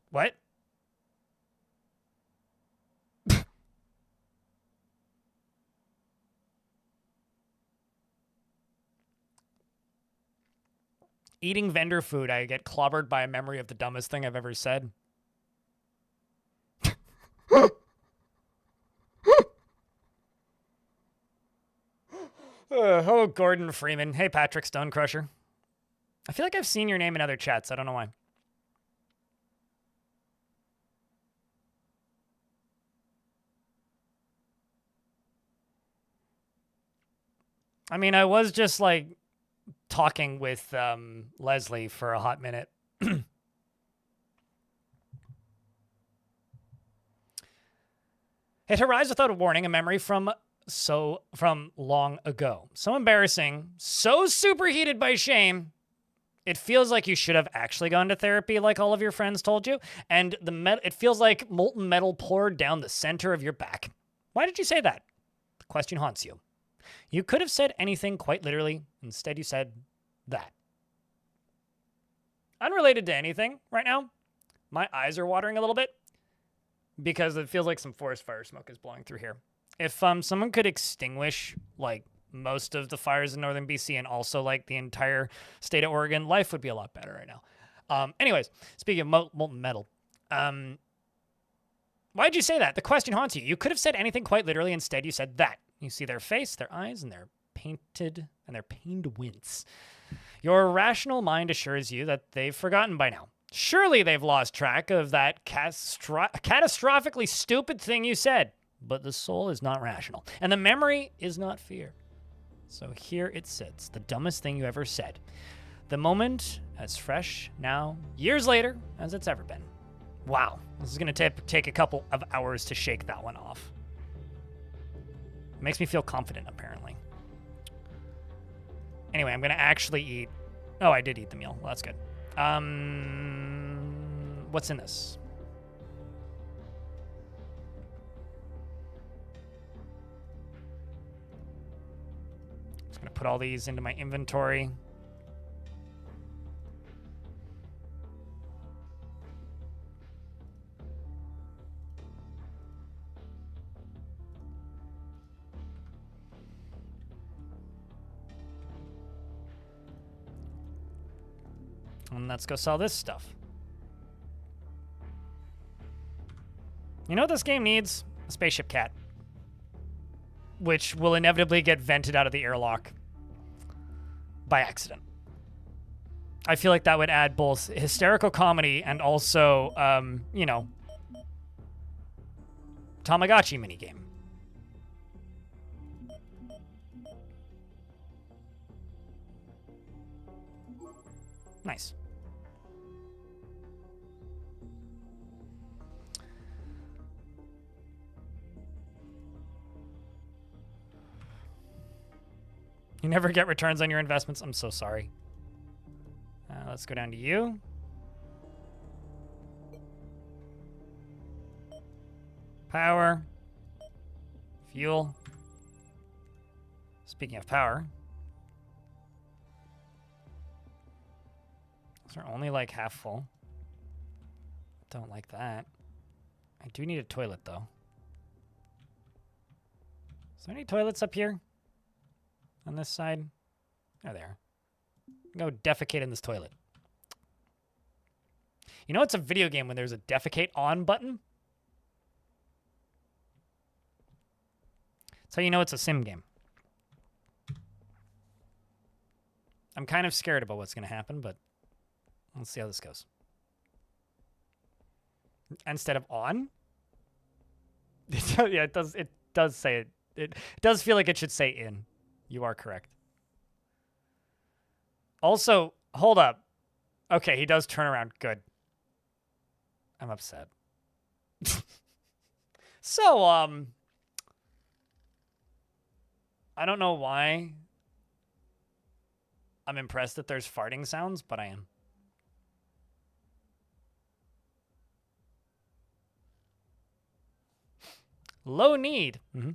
What? Eating vendor food, I get clobbered by a memory of the dumbest thing I've ever said. Oh, Gordon Freeman. Hey, Patrick Stonecrusher. I feel like I've seen your name in other chats. I don't know why. I mean, I was just like talking with Leslie for a hot minute. It arrives without a warning, a memory from long ago. So embarrassing, so superheated by shame. It feels like you should have actually gone to therapy like all of your friends told you. And it feels like molten metal poured down the center of your back. Why did you say that? The question haunts you. You could have said anything quite literally. Instead, you said that. unrelated to anything right now, my eyes are watering a little bit because it feels like some forest fire smoke is blowing through here. If someone could extinguish like most of the fires in northern BC and also like the entire state of Oregon, life would be a lot better right now. Anyways, speaking of molten metal, why'd you say that? The question haunts you. You could have said anything quite literally. Instead, you said that. You see their face, their eyes, and their pained wince. Your rational mind assures you that they've forgotten by now. Surely they've lost track of that catastrophically stupid thing you said. But the soul is not rational, and the memory is not fear. So here it sits, the dumbest thing you ever said. The moment as fresh now, years later, as it's ever been. Wow, this is going to take a couple of hours to shake that one off. It makes me feel confident, apparently. Anyway, I'm going to actually eat... Oh, I did eat the meal. Well, that's good. What's in this? Just going to put all these into my inventory. And let's go sell this stuff. You know what this game needs? A spaceship cat. Which will inevitably get vented out of the airlock by accident. I feel like that would add both hysterical comedy and also, you know, Tamagotchi minigame. Nice. You never get returns on your investments. I'm so sorry. Let's go down to you. Power. Fuel. Speaking of power. Those are only like half full. Don't like that. I do need a toilet though. Is there any toilets up here? On this side? Oh, there. Go defecate in this toilet. You know it's a video game when there's a defecate on button? That's how you know it's a sim game. I'm kind of scared about what's going to happen, but let's see how this goes. Instead of on? Yeah, it does say it. It does feel like it should say in. You are correct. Also, hold up. Okay, he does turn around. Good. I'm upset. So, I don't know why I'm impressed that there's farting sounds, but I am. Low need. Mm-hmm.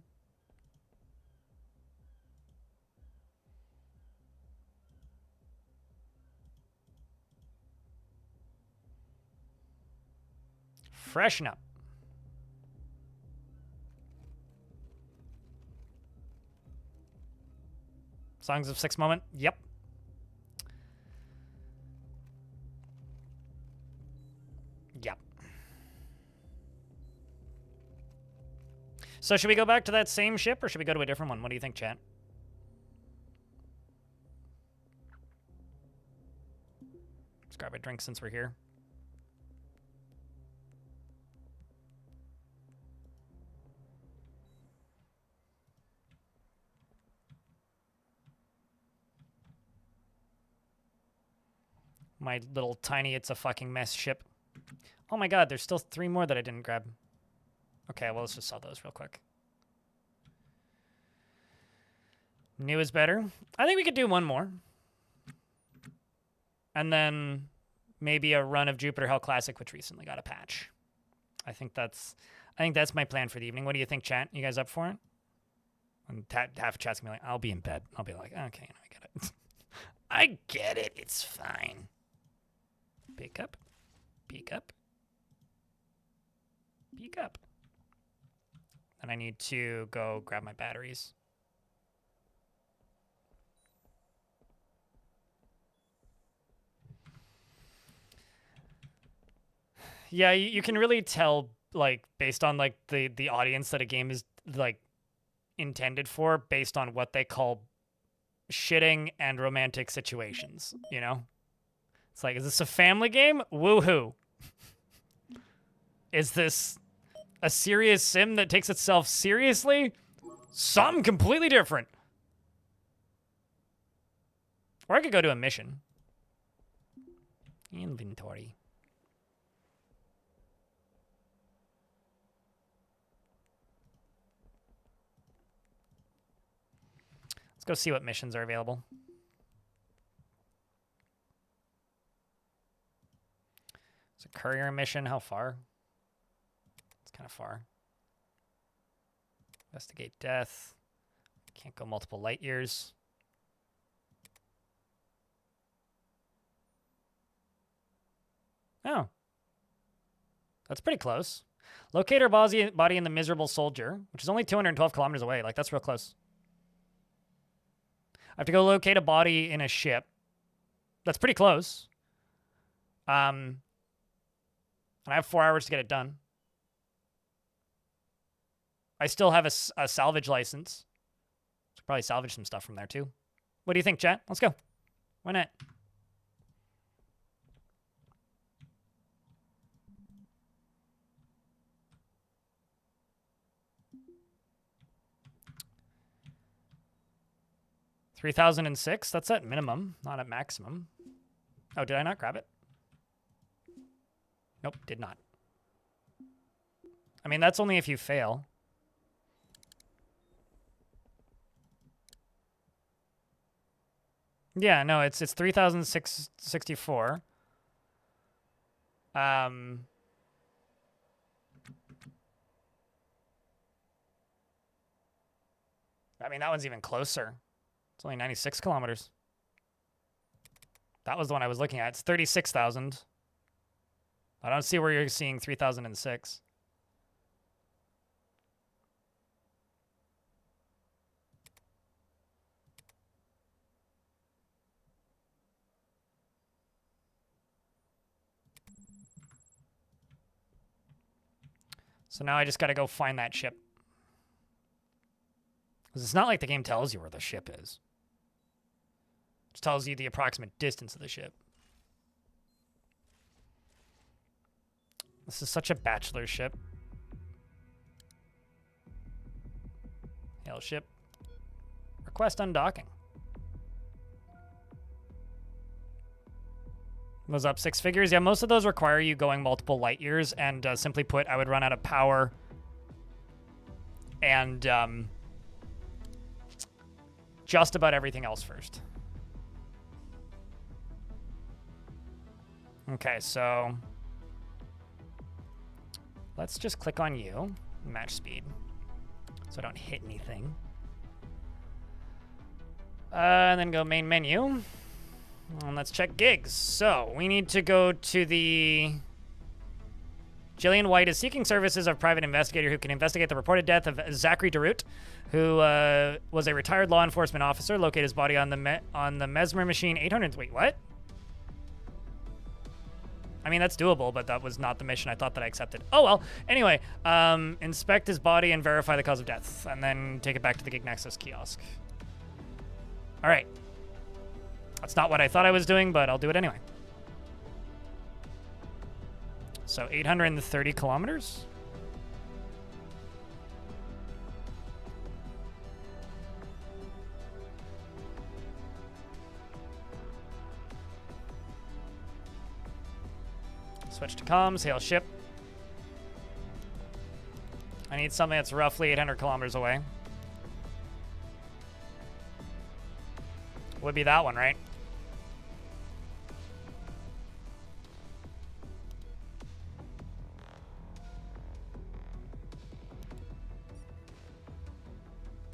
Freshen up. Songs of Six moment. Yep. Yep. So should we go back to that same ship or should we go to a different one? What do you think, chat? Let's grab a drink since we're here. My little tiny it's a fucking mess ship. Oh my god, there's still 3 more that I didn't grab. Okay, well, let's just sell those real quick. New is better. I think we could do one more. And then maybe a run of Jupiter Hell Classic, which recently got a patch. I think that's my plan for the evening. What do you think, chat? You guys up for it? And half of chat's gonna be like, I'll be in bed. I'll be like, okay, I get it. I get it. It's fine. Pick up. Peek up. Peek up. And I need to go grab my batteries. Yeah, you can really tell, like, based on, like, the audience that a game is, like, intended for, based on what they call shitting and romantic situations, you know? It's like, is this a family game? Woohoo. Is this a serious sim that takes itself seriously? Something completely different. Or I could go to a mission. Inventory. Let's go see what missions are available. It's a courier mission. How far? It's kind of far. Investigate death. Can't go multiple light years. Oh. That's pretty close. Locate her body in the miserable soldier, which is only 212 kilometers away. Like, that's real close. I have to go locate a body in a ship. That's pretty close. And I have 4 hours to get it done. I still have a salvage license. Should probably salvage some stuff from there, too. What do you think, chat? Let's go. Why not? $3,006. That's at minimum, not at maximum. Oh, did I not grab it? Nope, did not. I mean, that's only if you fail. Yeah, no, it's 3,664. I mean, that one's even closer. It's only 96 kilometers. That was the one I was looking at. It's 36,000. I don't see where you're seeing 3,006. So now I just got to go find that ship. Because it's not like the game tells you where the ship is. It tells you the approximate distance of the ship. This is such a bachelor ship. Hail ship. Request undocking. Was up 6 figures. Yeah, most of those require you going multiple light years, and simply put, I would run out of power and just about everything else first. Okay, so let's just click on you, match speed, so I don't hit anything. And then go main menu. And let's check gigs. So we need to go to the... Jillian White is seeking services of private investigator who can investigate the reported death of Zachary DeRoot, who was a retired law enforcement officer. Locate his body on the Mesmer machine 800. Wait, what? I mean, that's doable, but that was not the mission I thought that I accepted. Oh, well. Anyway, inspect his body and verify the cause of death, and then take it back to the Gig Nexus kiosk. All right. That's not what I thought I was doing, but I'll do it anyway. So 830 kilometers. Switch to comms, hail ship. I need something that's roughly 800 kilometers away. Would be that one, right?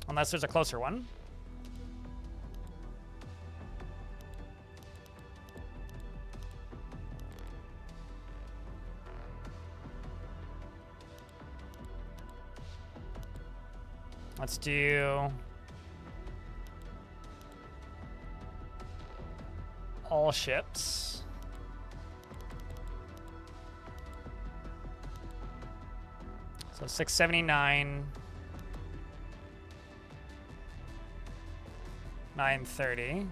Unless there's a closer one. Let's do all ships. So 679, 930.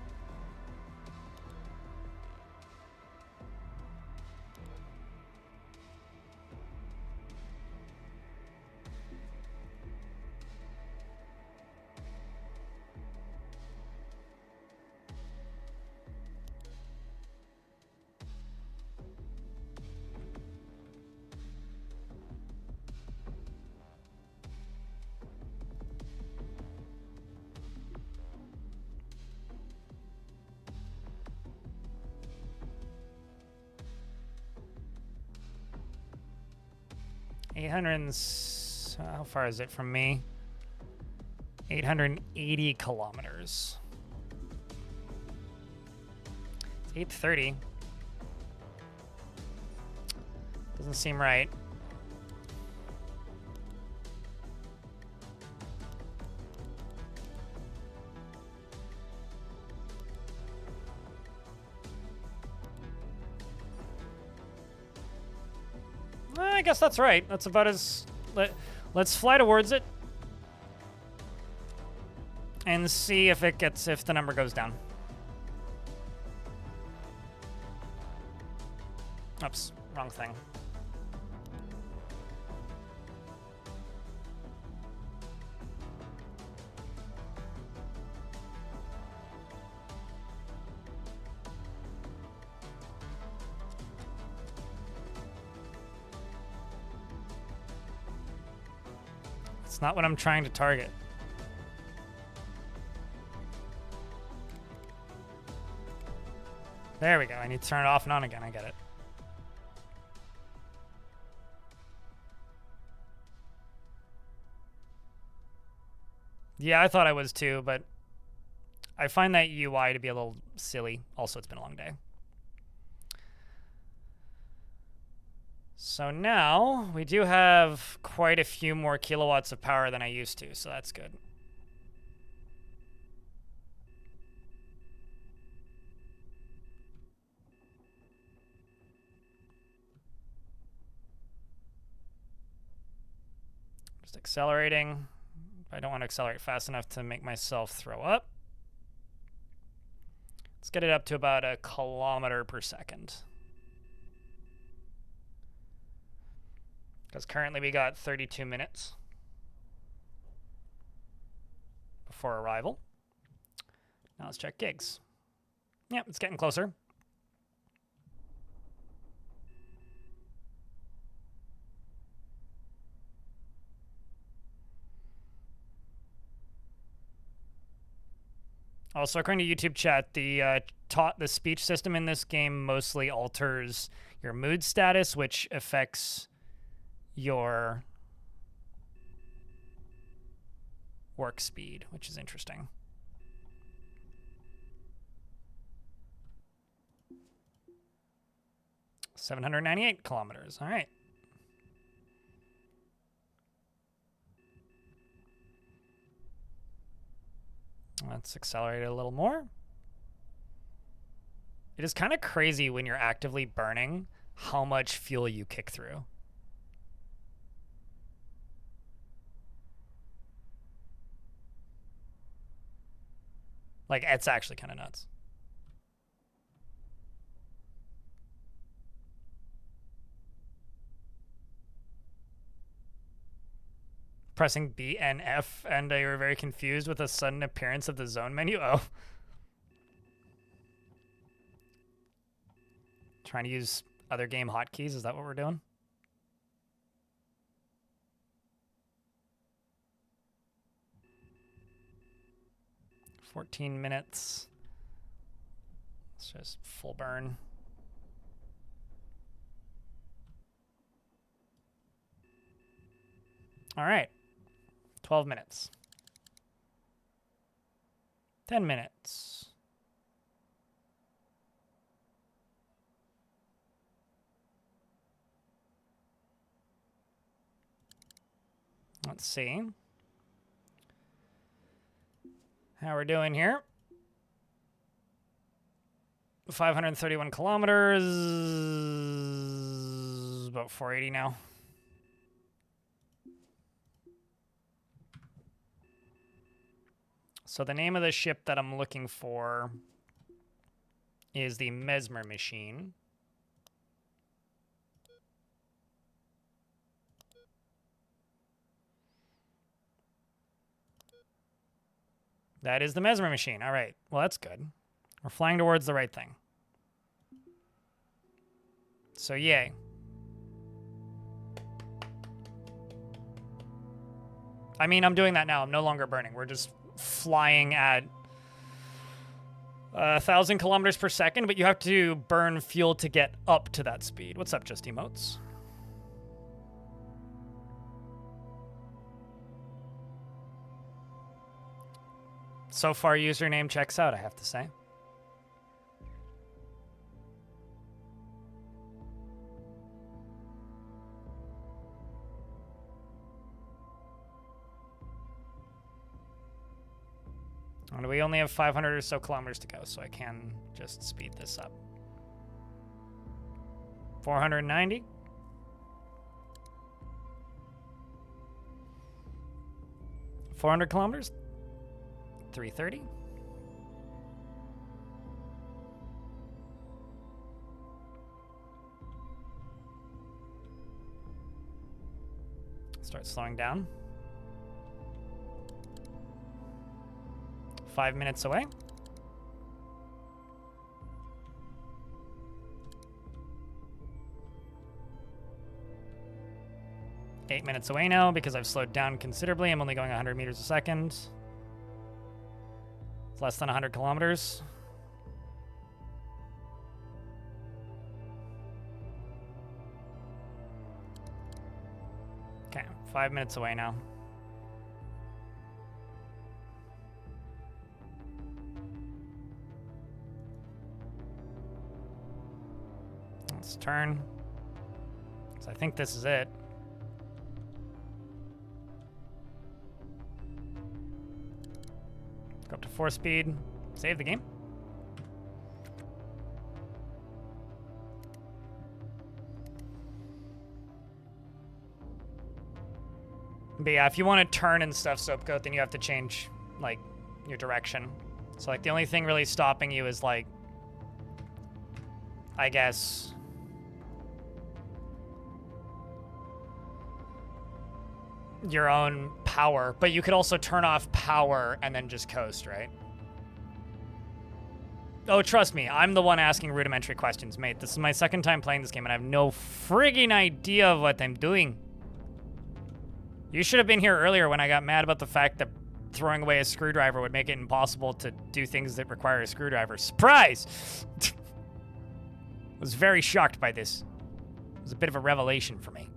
How far is it from me? 880 kilometers. It's 830. Doesn't seem right. I guess that's right. That's about as... Let's fly towards it. And see if if the number goes down. Oops, wrong thing. It's not what I'm trying to target. There we go. I need to turn it off and on again. I get it. Yeah, I thought I was too, but I find that UI to be a little silly. Also, it's been a long day. So now we do have quite a few more kilowatts of power than I used to, so that's good. Just accelerating. I don't want to accelerate fast enough to make myself throw up. Let's get it up to about 1 kilometer per second. Because currently we got 32 minutes before arrival. Now let's check gigs. Yep, it's getting closer. Also, according to YouTube chat, the speech system in this game mostly alters your mood status, which affects your work speed, which is interesting. $798 kilometers. All right. Let's accelerate it a little more. It is kind of crazy when you're actively burning how much fuel you kick through. Like, it's actually kind of nuts. Pressing B and F, and you were very confused with the sudden appearance of the zone menu. Oh. Trying to use other game hotkeys, is that what we're doing? $14 minutes. Let's just full burn. All right. 12 minutes. 10 minutes. Let's see. How we're doing here? 531 kilometers, about 480 now. So the name of the ship that I'm looking for is the Mesmer Machine. That is the Mesmer Machine. All right. Well, that's good. We're flying towards the right thing. So, yay. I mean, I'm doing that now. I'm no longer burning. We're just flying at 1,000 kilometers per second, but you have to burn fuel to get up to that speed. What's up, Just Emotes? So far, username checks out, I have to say. And we only have 500 or so kilometers to go, so I can just speed this up. 490. 400 kilometers. 330. Start slowing down. 5 minutes away. Eight minutes away now because I've slowed down considerably. I'm only going 100 meters a second. It's less than 100 kilometers. Okay, 5 minutes away now. Let's turn. So I think this is it. Go up to 4 speed. Save the game. But yeah, if you want to turn and stuff, Soapcoat, then you have to change, like, your direction. So, like, the only thing really stopping you is, like, I guess, your own power. But you could also turn off power and then just coast, right? Oh, trust me, I'm the one asking rudimentary questions, mate. This is my second time playing this game, and I have no frigging idea of what I'm doing. You should have been here earlier when I got mad about the fact that throwing away a screwdriver would make it impossible to do things that require a screwdriver. Surprise! I was very shocked by this. It was a bit of a revelation for me.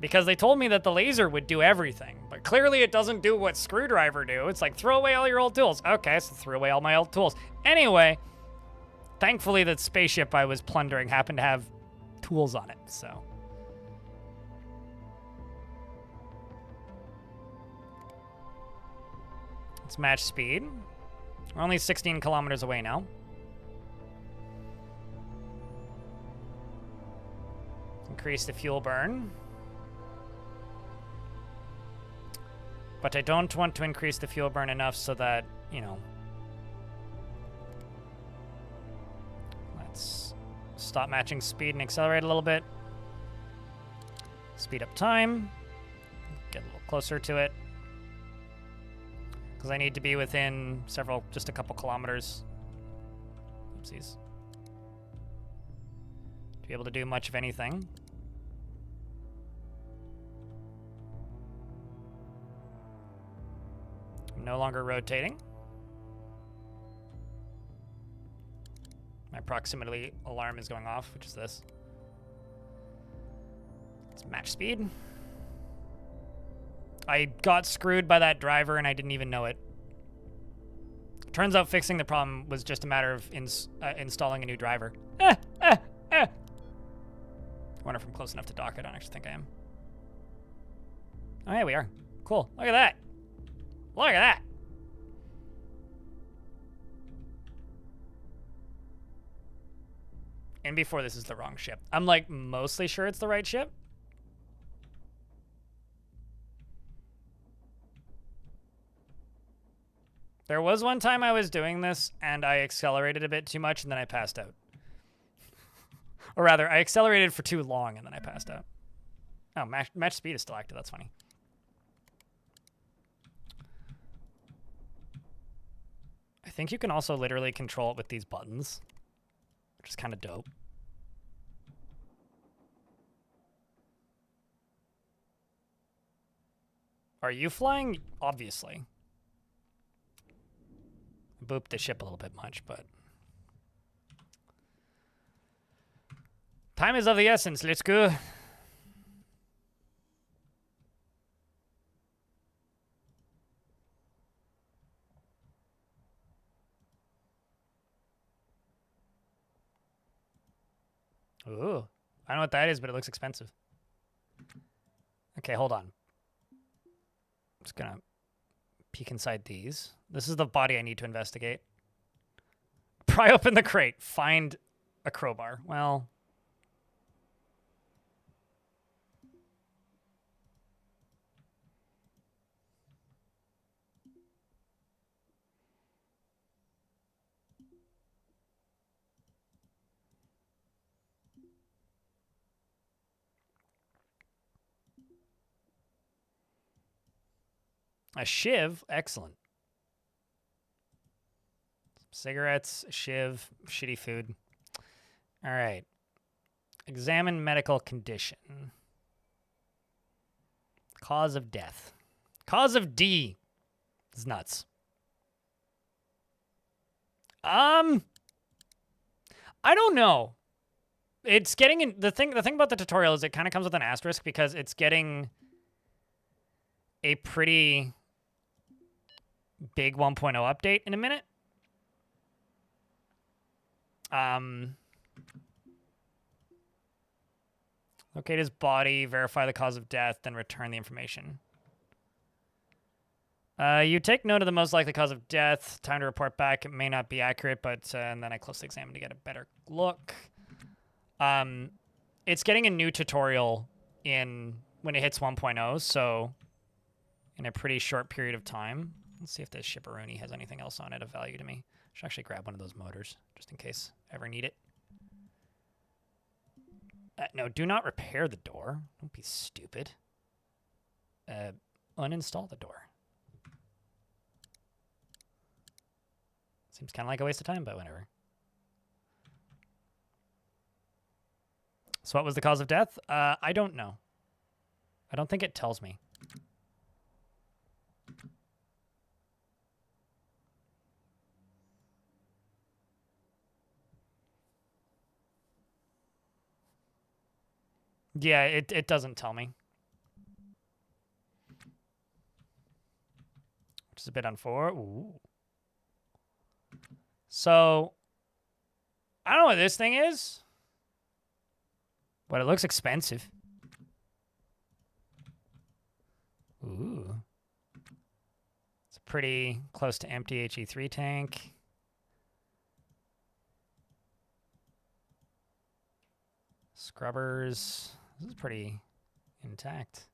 Because they told me that the laser would do everything, but clearly it doesn't do what screwdriver do. It's like, throw away all your old tools. Okay, so throw away all my old tools. Anyway, thankfully the spaceship I was plundering happened to have tools on it, so. Let's match speed. We're only 16 kilometers away now. Increase the fuel burn. But I don't want to increase the fuel burn enough so that, you know. Let's stop matching speed and accelerate a little bit. Speed up time. Get a little closer to it. Because I need to be within just a couple kilometers. Oopsies. To be able to do much of anything. I'm no longer rotating. My proximity alarm is going off, which is this. Let's match speed. I got screwed by that driver and I didn't even know it. Turns out fixing the problem was just a matter of installing a new driver. I wonder if I'm close enough to dock. I don't actually think I am. Oh, yeah, we are. Cool. Look at that. Look at that. And before this is the wrong ship. I'm like mostly sure it's the right ship. There was one time I was doing this and I accelerated a bit too much and then I passed out. Or rather, I accelerated for too long and then I passed out. Oh, match speed is still active. That's funny. I think you can also literally control it with these buttons, which is kind of dope. Are you flying? Obviously. Booped the ship a little bit much, but... Time is of the essence. Let's go. Ooh. I don't know what that is, but it looks expensive. Okay, hold on. I'm just gonna peek inside these. This is the body I need to investigate. Pry open the crate. Find a crowbar. Well... A shiv? Excellent. Cigarettes, shiv, shitty food. All right. Examine medical condition. Cause of death. Cause of D. It's nuts. I don't know. It's getting in the thing about the tutorial is it kind of comes with an asterisk because it's getting a pretty big 1.0 update in a minute. Locate his body, verify the cause of death, then return the information. You take note of the most likely cause of death. Time to report back. It may not be accurate, but and then I closely examine to get a better look. It's getting a new tutorial in when it hits 1.0, so in a pretty short period of time. Let's see if this shipperoonie has anything else on it of value to me. I should actually grab one of those motors just in case I ever need it. No, do not repair the door. Don't be stupid. Uninstall the door. Seems kind of like a waste of time, but whatever. So what was the cause of death? I don't know. I don't think it tells me. Yeah, it doesn't tell me. Which is a bit unfortunate. Ooh. So, I don't know what this thing is, but it looks expensive. Ooh. It's pretty close to empty HE3 tank. Scrubbers. This is pretty intact.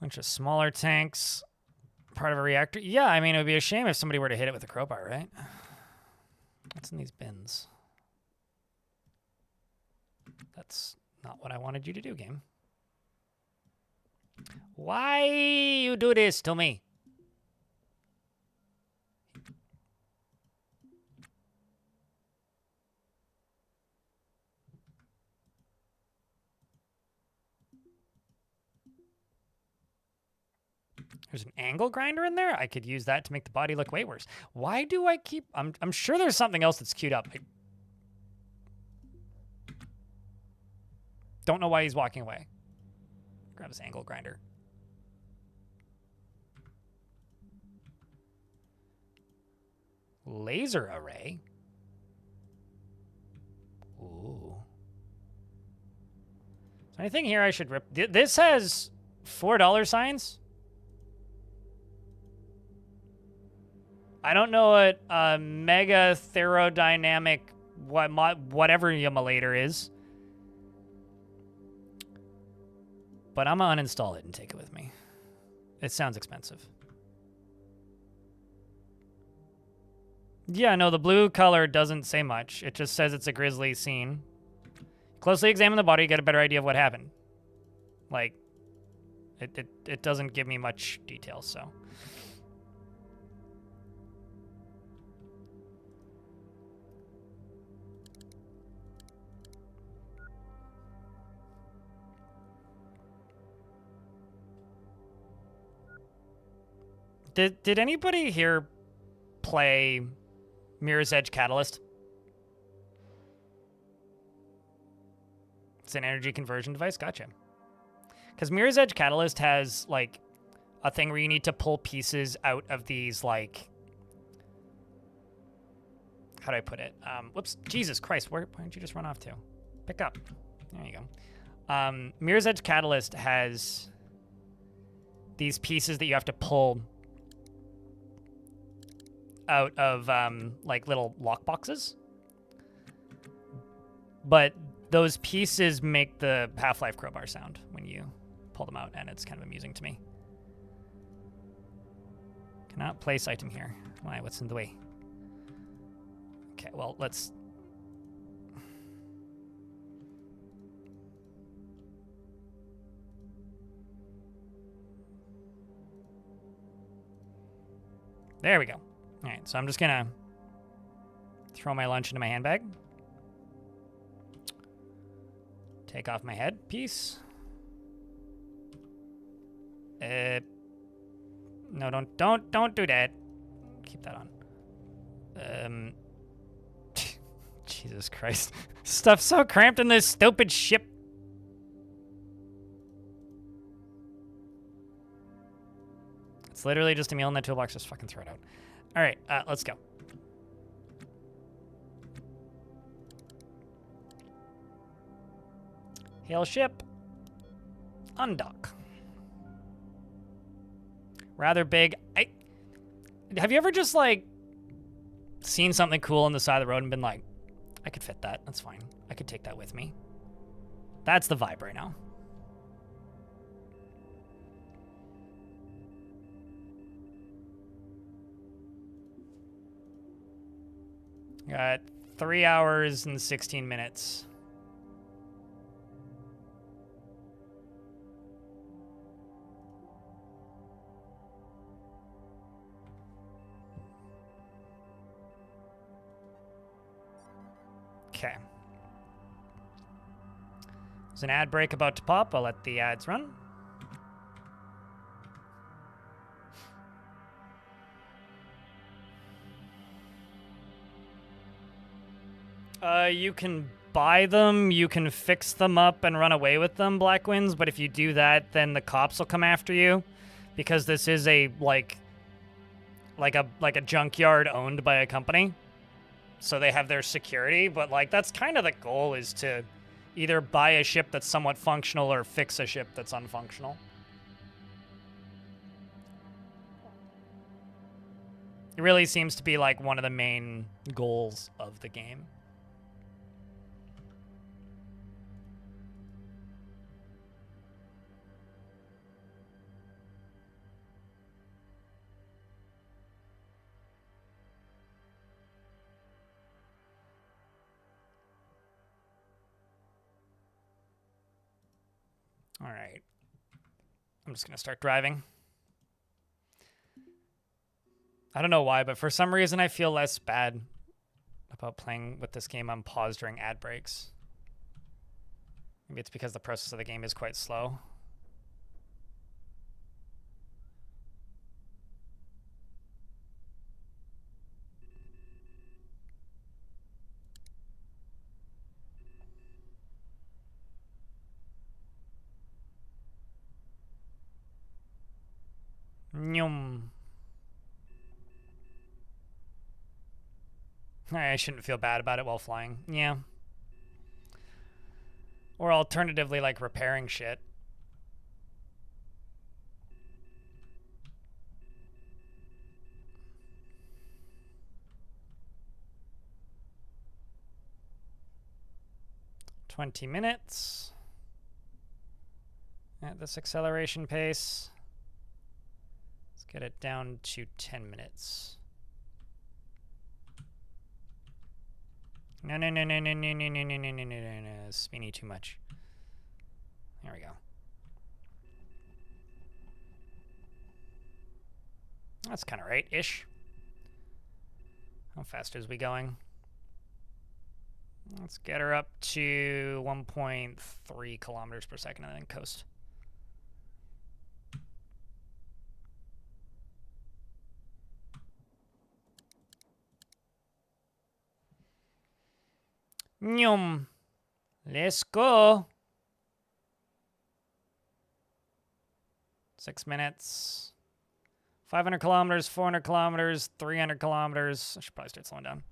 Bunch of smaller tanks. Part of a reactor. Yeah, I mean, it would be a shame if somebody were to hit it with a crowbar, right? What's in these bins? That's not what I wanted you to do, game. Why you do this to me? There's an angle grinder in there. I could use that to make the body look way worse. Why do I keep... I'm sure there's something else that's queued up. I don't know why he's walking away. Grab his angle grinder. Laser array. Ooh. So anything here I should rip? This has $4 signs. I don't know what mega thermodynamic whatever emulator is. But I'm gonna uninstall it and take it with me. It sounds expensive. Yeah, no, the blue color doesn't say much. It just says it's a grisly scene. Closely examine the body, you get a better idea of what happened. Like, it doesn't give me much detail, so. Did anybody here play Mirror's Edge Catalyst? It's an energy conversion device? Gotcha. Because Mirror's Edge Catalyst has, like, a thing where you need to pull pieces out of these, like... How do I put it? Whoops. Jesus Christ. Where did you just run off to? Pick up. There you go. Mirror's Edge Catalyst has these pieces that you have to pull out of, like, little lock boxes. But those pieces make the Half-Life crowbar sound when you pull them out, and it's kind of amusing to me. Cannot place item here. Why? What's in the way? Okay, well, let's... There we go. All right, so I'm just gonna throw my lunch into my handbag. Take off my headpiece. No, don't do that. Keep that on. Jesus Christ. Stuff's so cramped in this stupid ship. It's literally just a meal in that toolbox. Just fucking throw it out. All right, let's go. Hail ship. Undock. Rather big. Have you ever just, like, seen something cool on the side of the road and been like, I could fit that. That's fine. I could take that with me. That's the vibe right now. Got 3 hours and 16 minutes. Okay. There's an ad break about to pop. I'll let the ads run. You can buy them, you can fix them up and run away with them, Black Winds, but if you do that, then the cops will come after you, because this is a, like a junkyard owned by a company. So they have their security, but, like, that's kind of the goal, is to either buy a ship that's somewhat functional or fix a ship that's unfunctional. It really seems to be, like, one of the main goals of the game. All right. I'm just going to start driving. I don't know why, but for some reason I feel less bad about playing with this game on pause during ad breaks. Maybe it's because the process of the game is quite slow. Nyum. I shouldn't feel bad about it while flying. Yeah. Or alternatively, like, repairing shit. "20 minutes. At this acceleration pace. Let's get it down to 10 minutes. No, no, no, no, no, no, no, no, no, no, no, no, no, spinny too much. There we go. That's kind of right-ish. How fast is we going? Let's get her up to 1.3 kilometers per second and then coast. Nyum. Let's go. 6 minutes. 500 kilometers, 400 kilometers, 300 kilometers. I should probably start slowing down.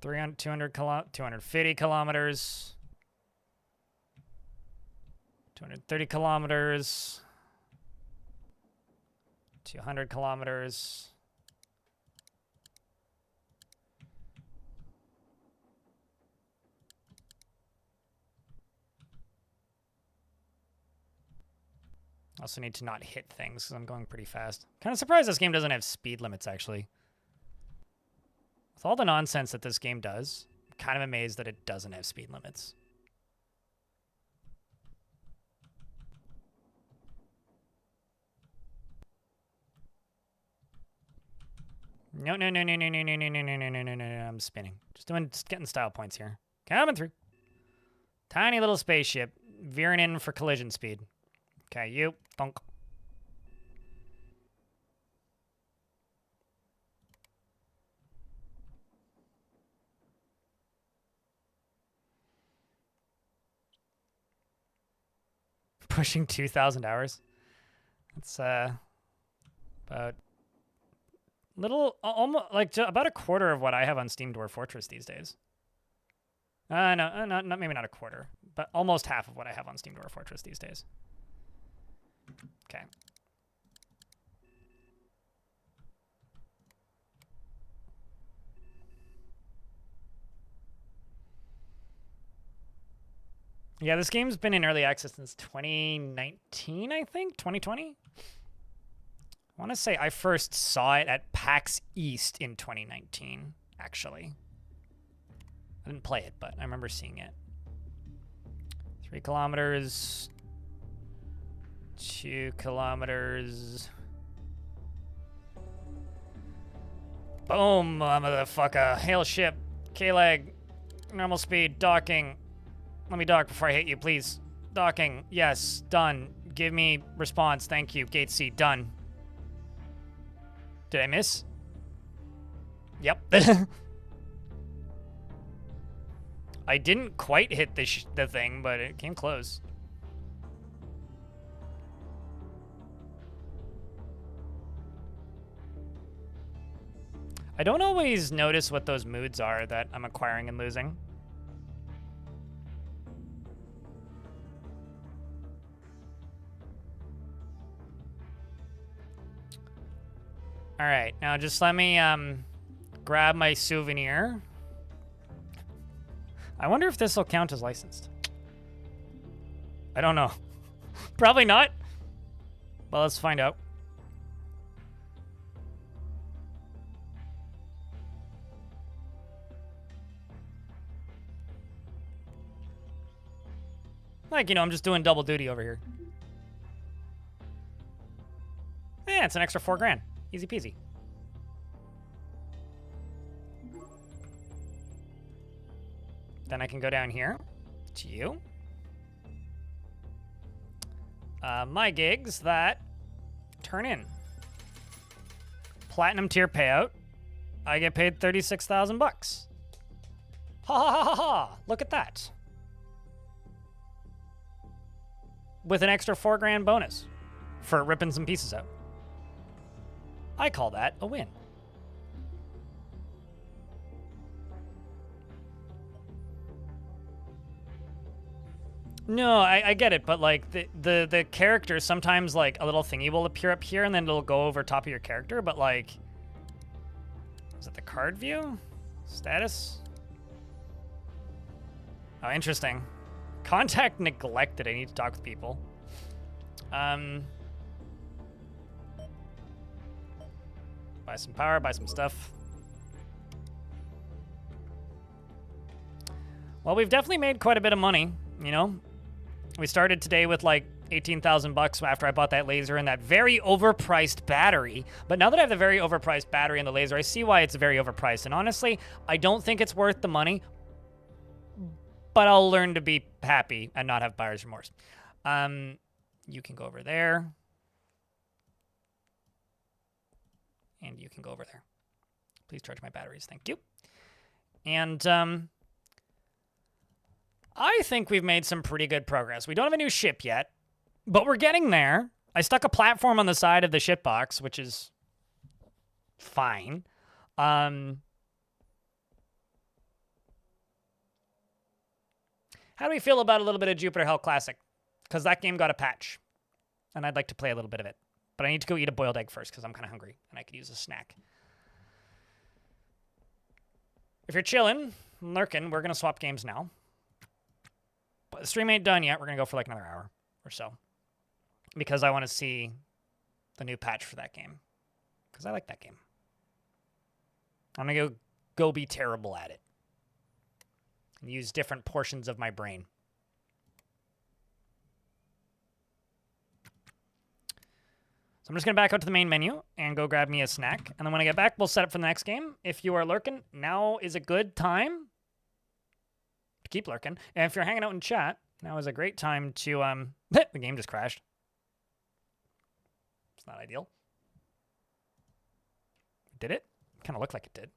250 kilometers. 230 kilometers. 200 kilometers. Also need to not hit things because I'm going pretty fast. Kind of surprised this game doesn't have speed limits, actually. With all the nonsense that this game does, I'm kind of amazed that it doesn't have speed limits. No, no, no, no, no, no, no, no, no, no, no, no, no, no, I'm spinning. Just getting style points here. Coming through. Tiny little spaceship veering in for collision speed. Okay, you. Thunk. Pushing 2,000 hours. That's about almost like about a quarter of what I have on Steam Dwarf Fortress these days. No, not maybe not a quarter, but almost half of what I have on Steam Dwarf Fortress these days. Okay. Yeah, this game's been in early access since 2019, I think? 2020? I want to say I first saw it at PAX East in 2019, actually. I didn't play it, but I remember seeing it. 3 kilometers. 2 kilometers. Boom, motherfucker. Hail ship. K-leg. Normal speed. Docking. Let me dock before I hit you, please. Docking. Yes. Done. Give me response. Thank you. Gate C. Done. Did I miss? Yep. I didn't quite hit the thing, but it came close. I don't always notice what those moods are that I'm acquiring and losing. All right, now just let me grab my souvenir. I wonder if this will count as licensed. I don't know. Probably not. Well, let's find out. Like, you know, I'm just doing double duty over here. Yeah, it's an extra $4,000. Easy peasy. Then I can go down here to you. My gigs that turn in. Platinum tier payout. I get paid 36,000 bucks. Ha ha ha ha ha! Look at that. With an extra $4,000 bonus for ripping some pieces out. I call that a win. No, I get it, but like the character, sometimes like a little thingy will appear up here and then it'll go over top of your character, but like, is it the card view? Status? Oh, interesting. Contact neglected. I need to talk with people. Buy some power, buy some stuff. Well, we've definitely made quite a bit of money, you know? We started today with like 18,000 bucks after I bought that laser and that very overpriced battery. But now that I have the very overpriced battery and the laser, I see why it's very overpriced. And honestly, I don't think it's worth the money, but I'll learn to be happy and not have buyer's remorse. You can go over there. And you can go over there. Please charge my batteries. Thank you. And I think we've made some pretty good progress. We don't have a new ship yet, but we're getting there. I stuck a platform on the side of the shipbox, which is fine. How do we feel about a little bit of Jupiter Hell Classic? Because that game got a patch, and I'd like to play a little bit of it. But I need to go eat a boiled egg first because I'm kind of hungry, and I could use a snack. If you're chilling, lurking, we're going to swap games now. But the stream ain't done yet. We're going to go for like another hour or so. Because I want to see the new patch for that game. Because I like that game. I'm going to go be terrible at it. And use different portions of my brain. So I'm just going to back out to the main menu and go grab me a snack. And then when I get back, we'll set up for the next game. If you are lurking, now is a good time to keep lurking. And if you're hanging out in chat, now is a great time to... the game just crashed. It's not ideal. Did it? Kind of looked like it did.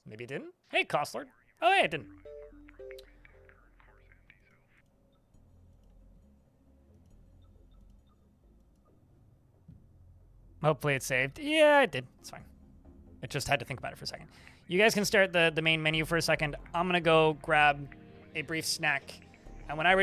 Maybe it didn't. Hey, Costlord. Oh, hey, it didn't. Hopefully it saved. Yeah, it did. It's fine. It just had to think about it for a second. You guys can start the main menu for a second. I'm going to go grab a brief snack. And when I return...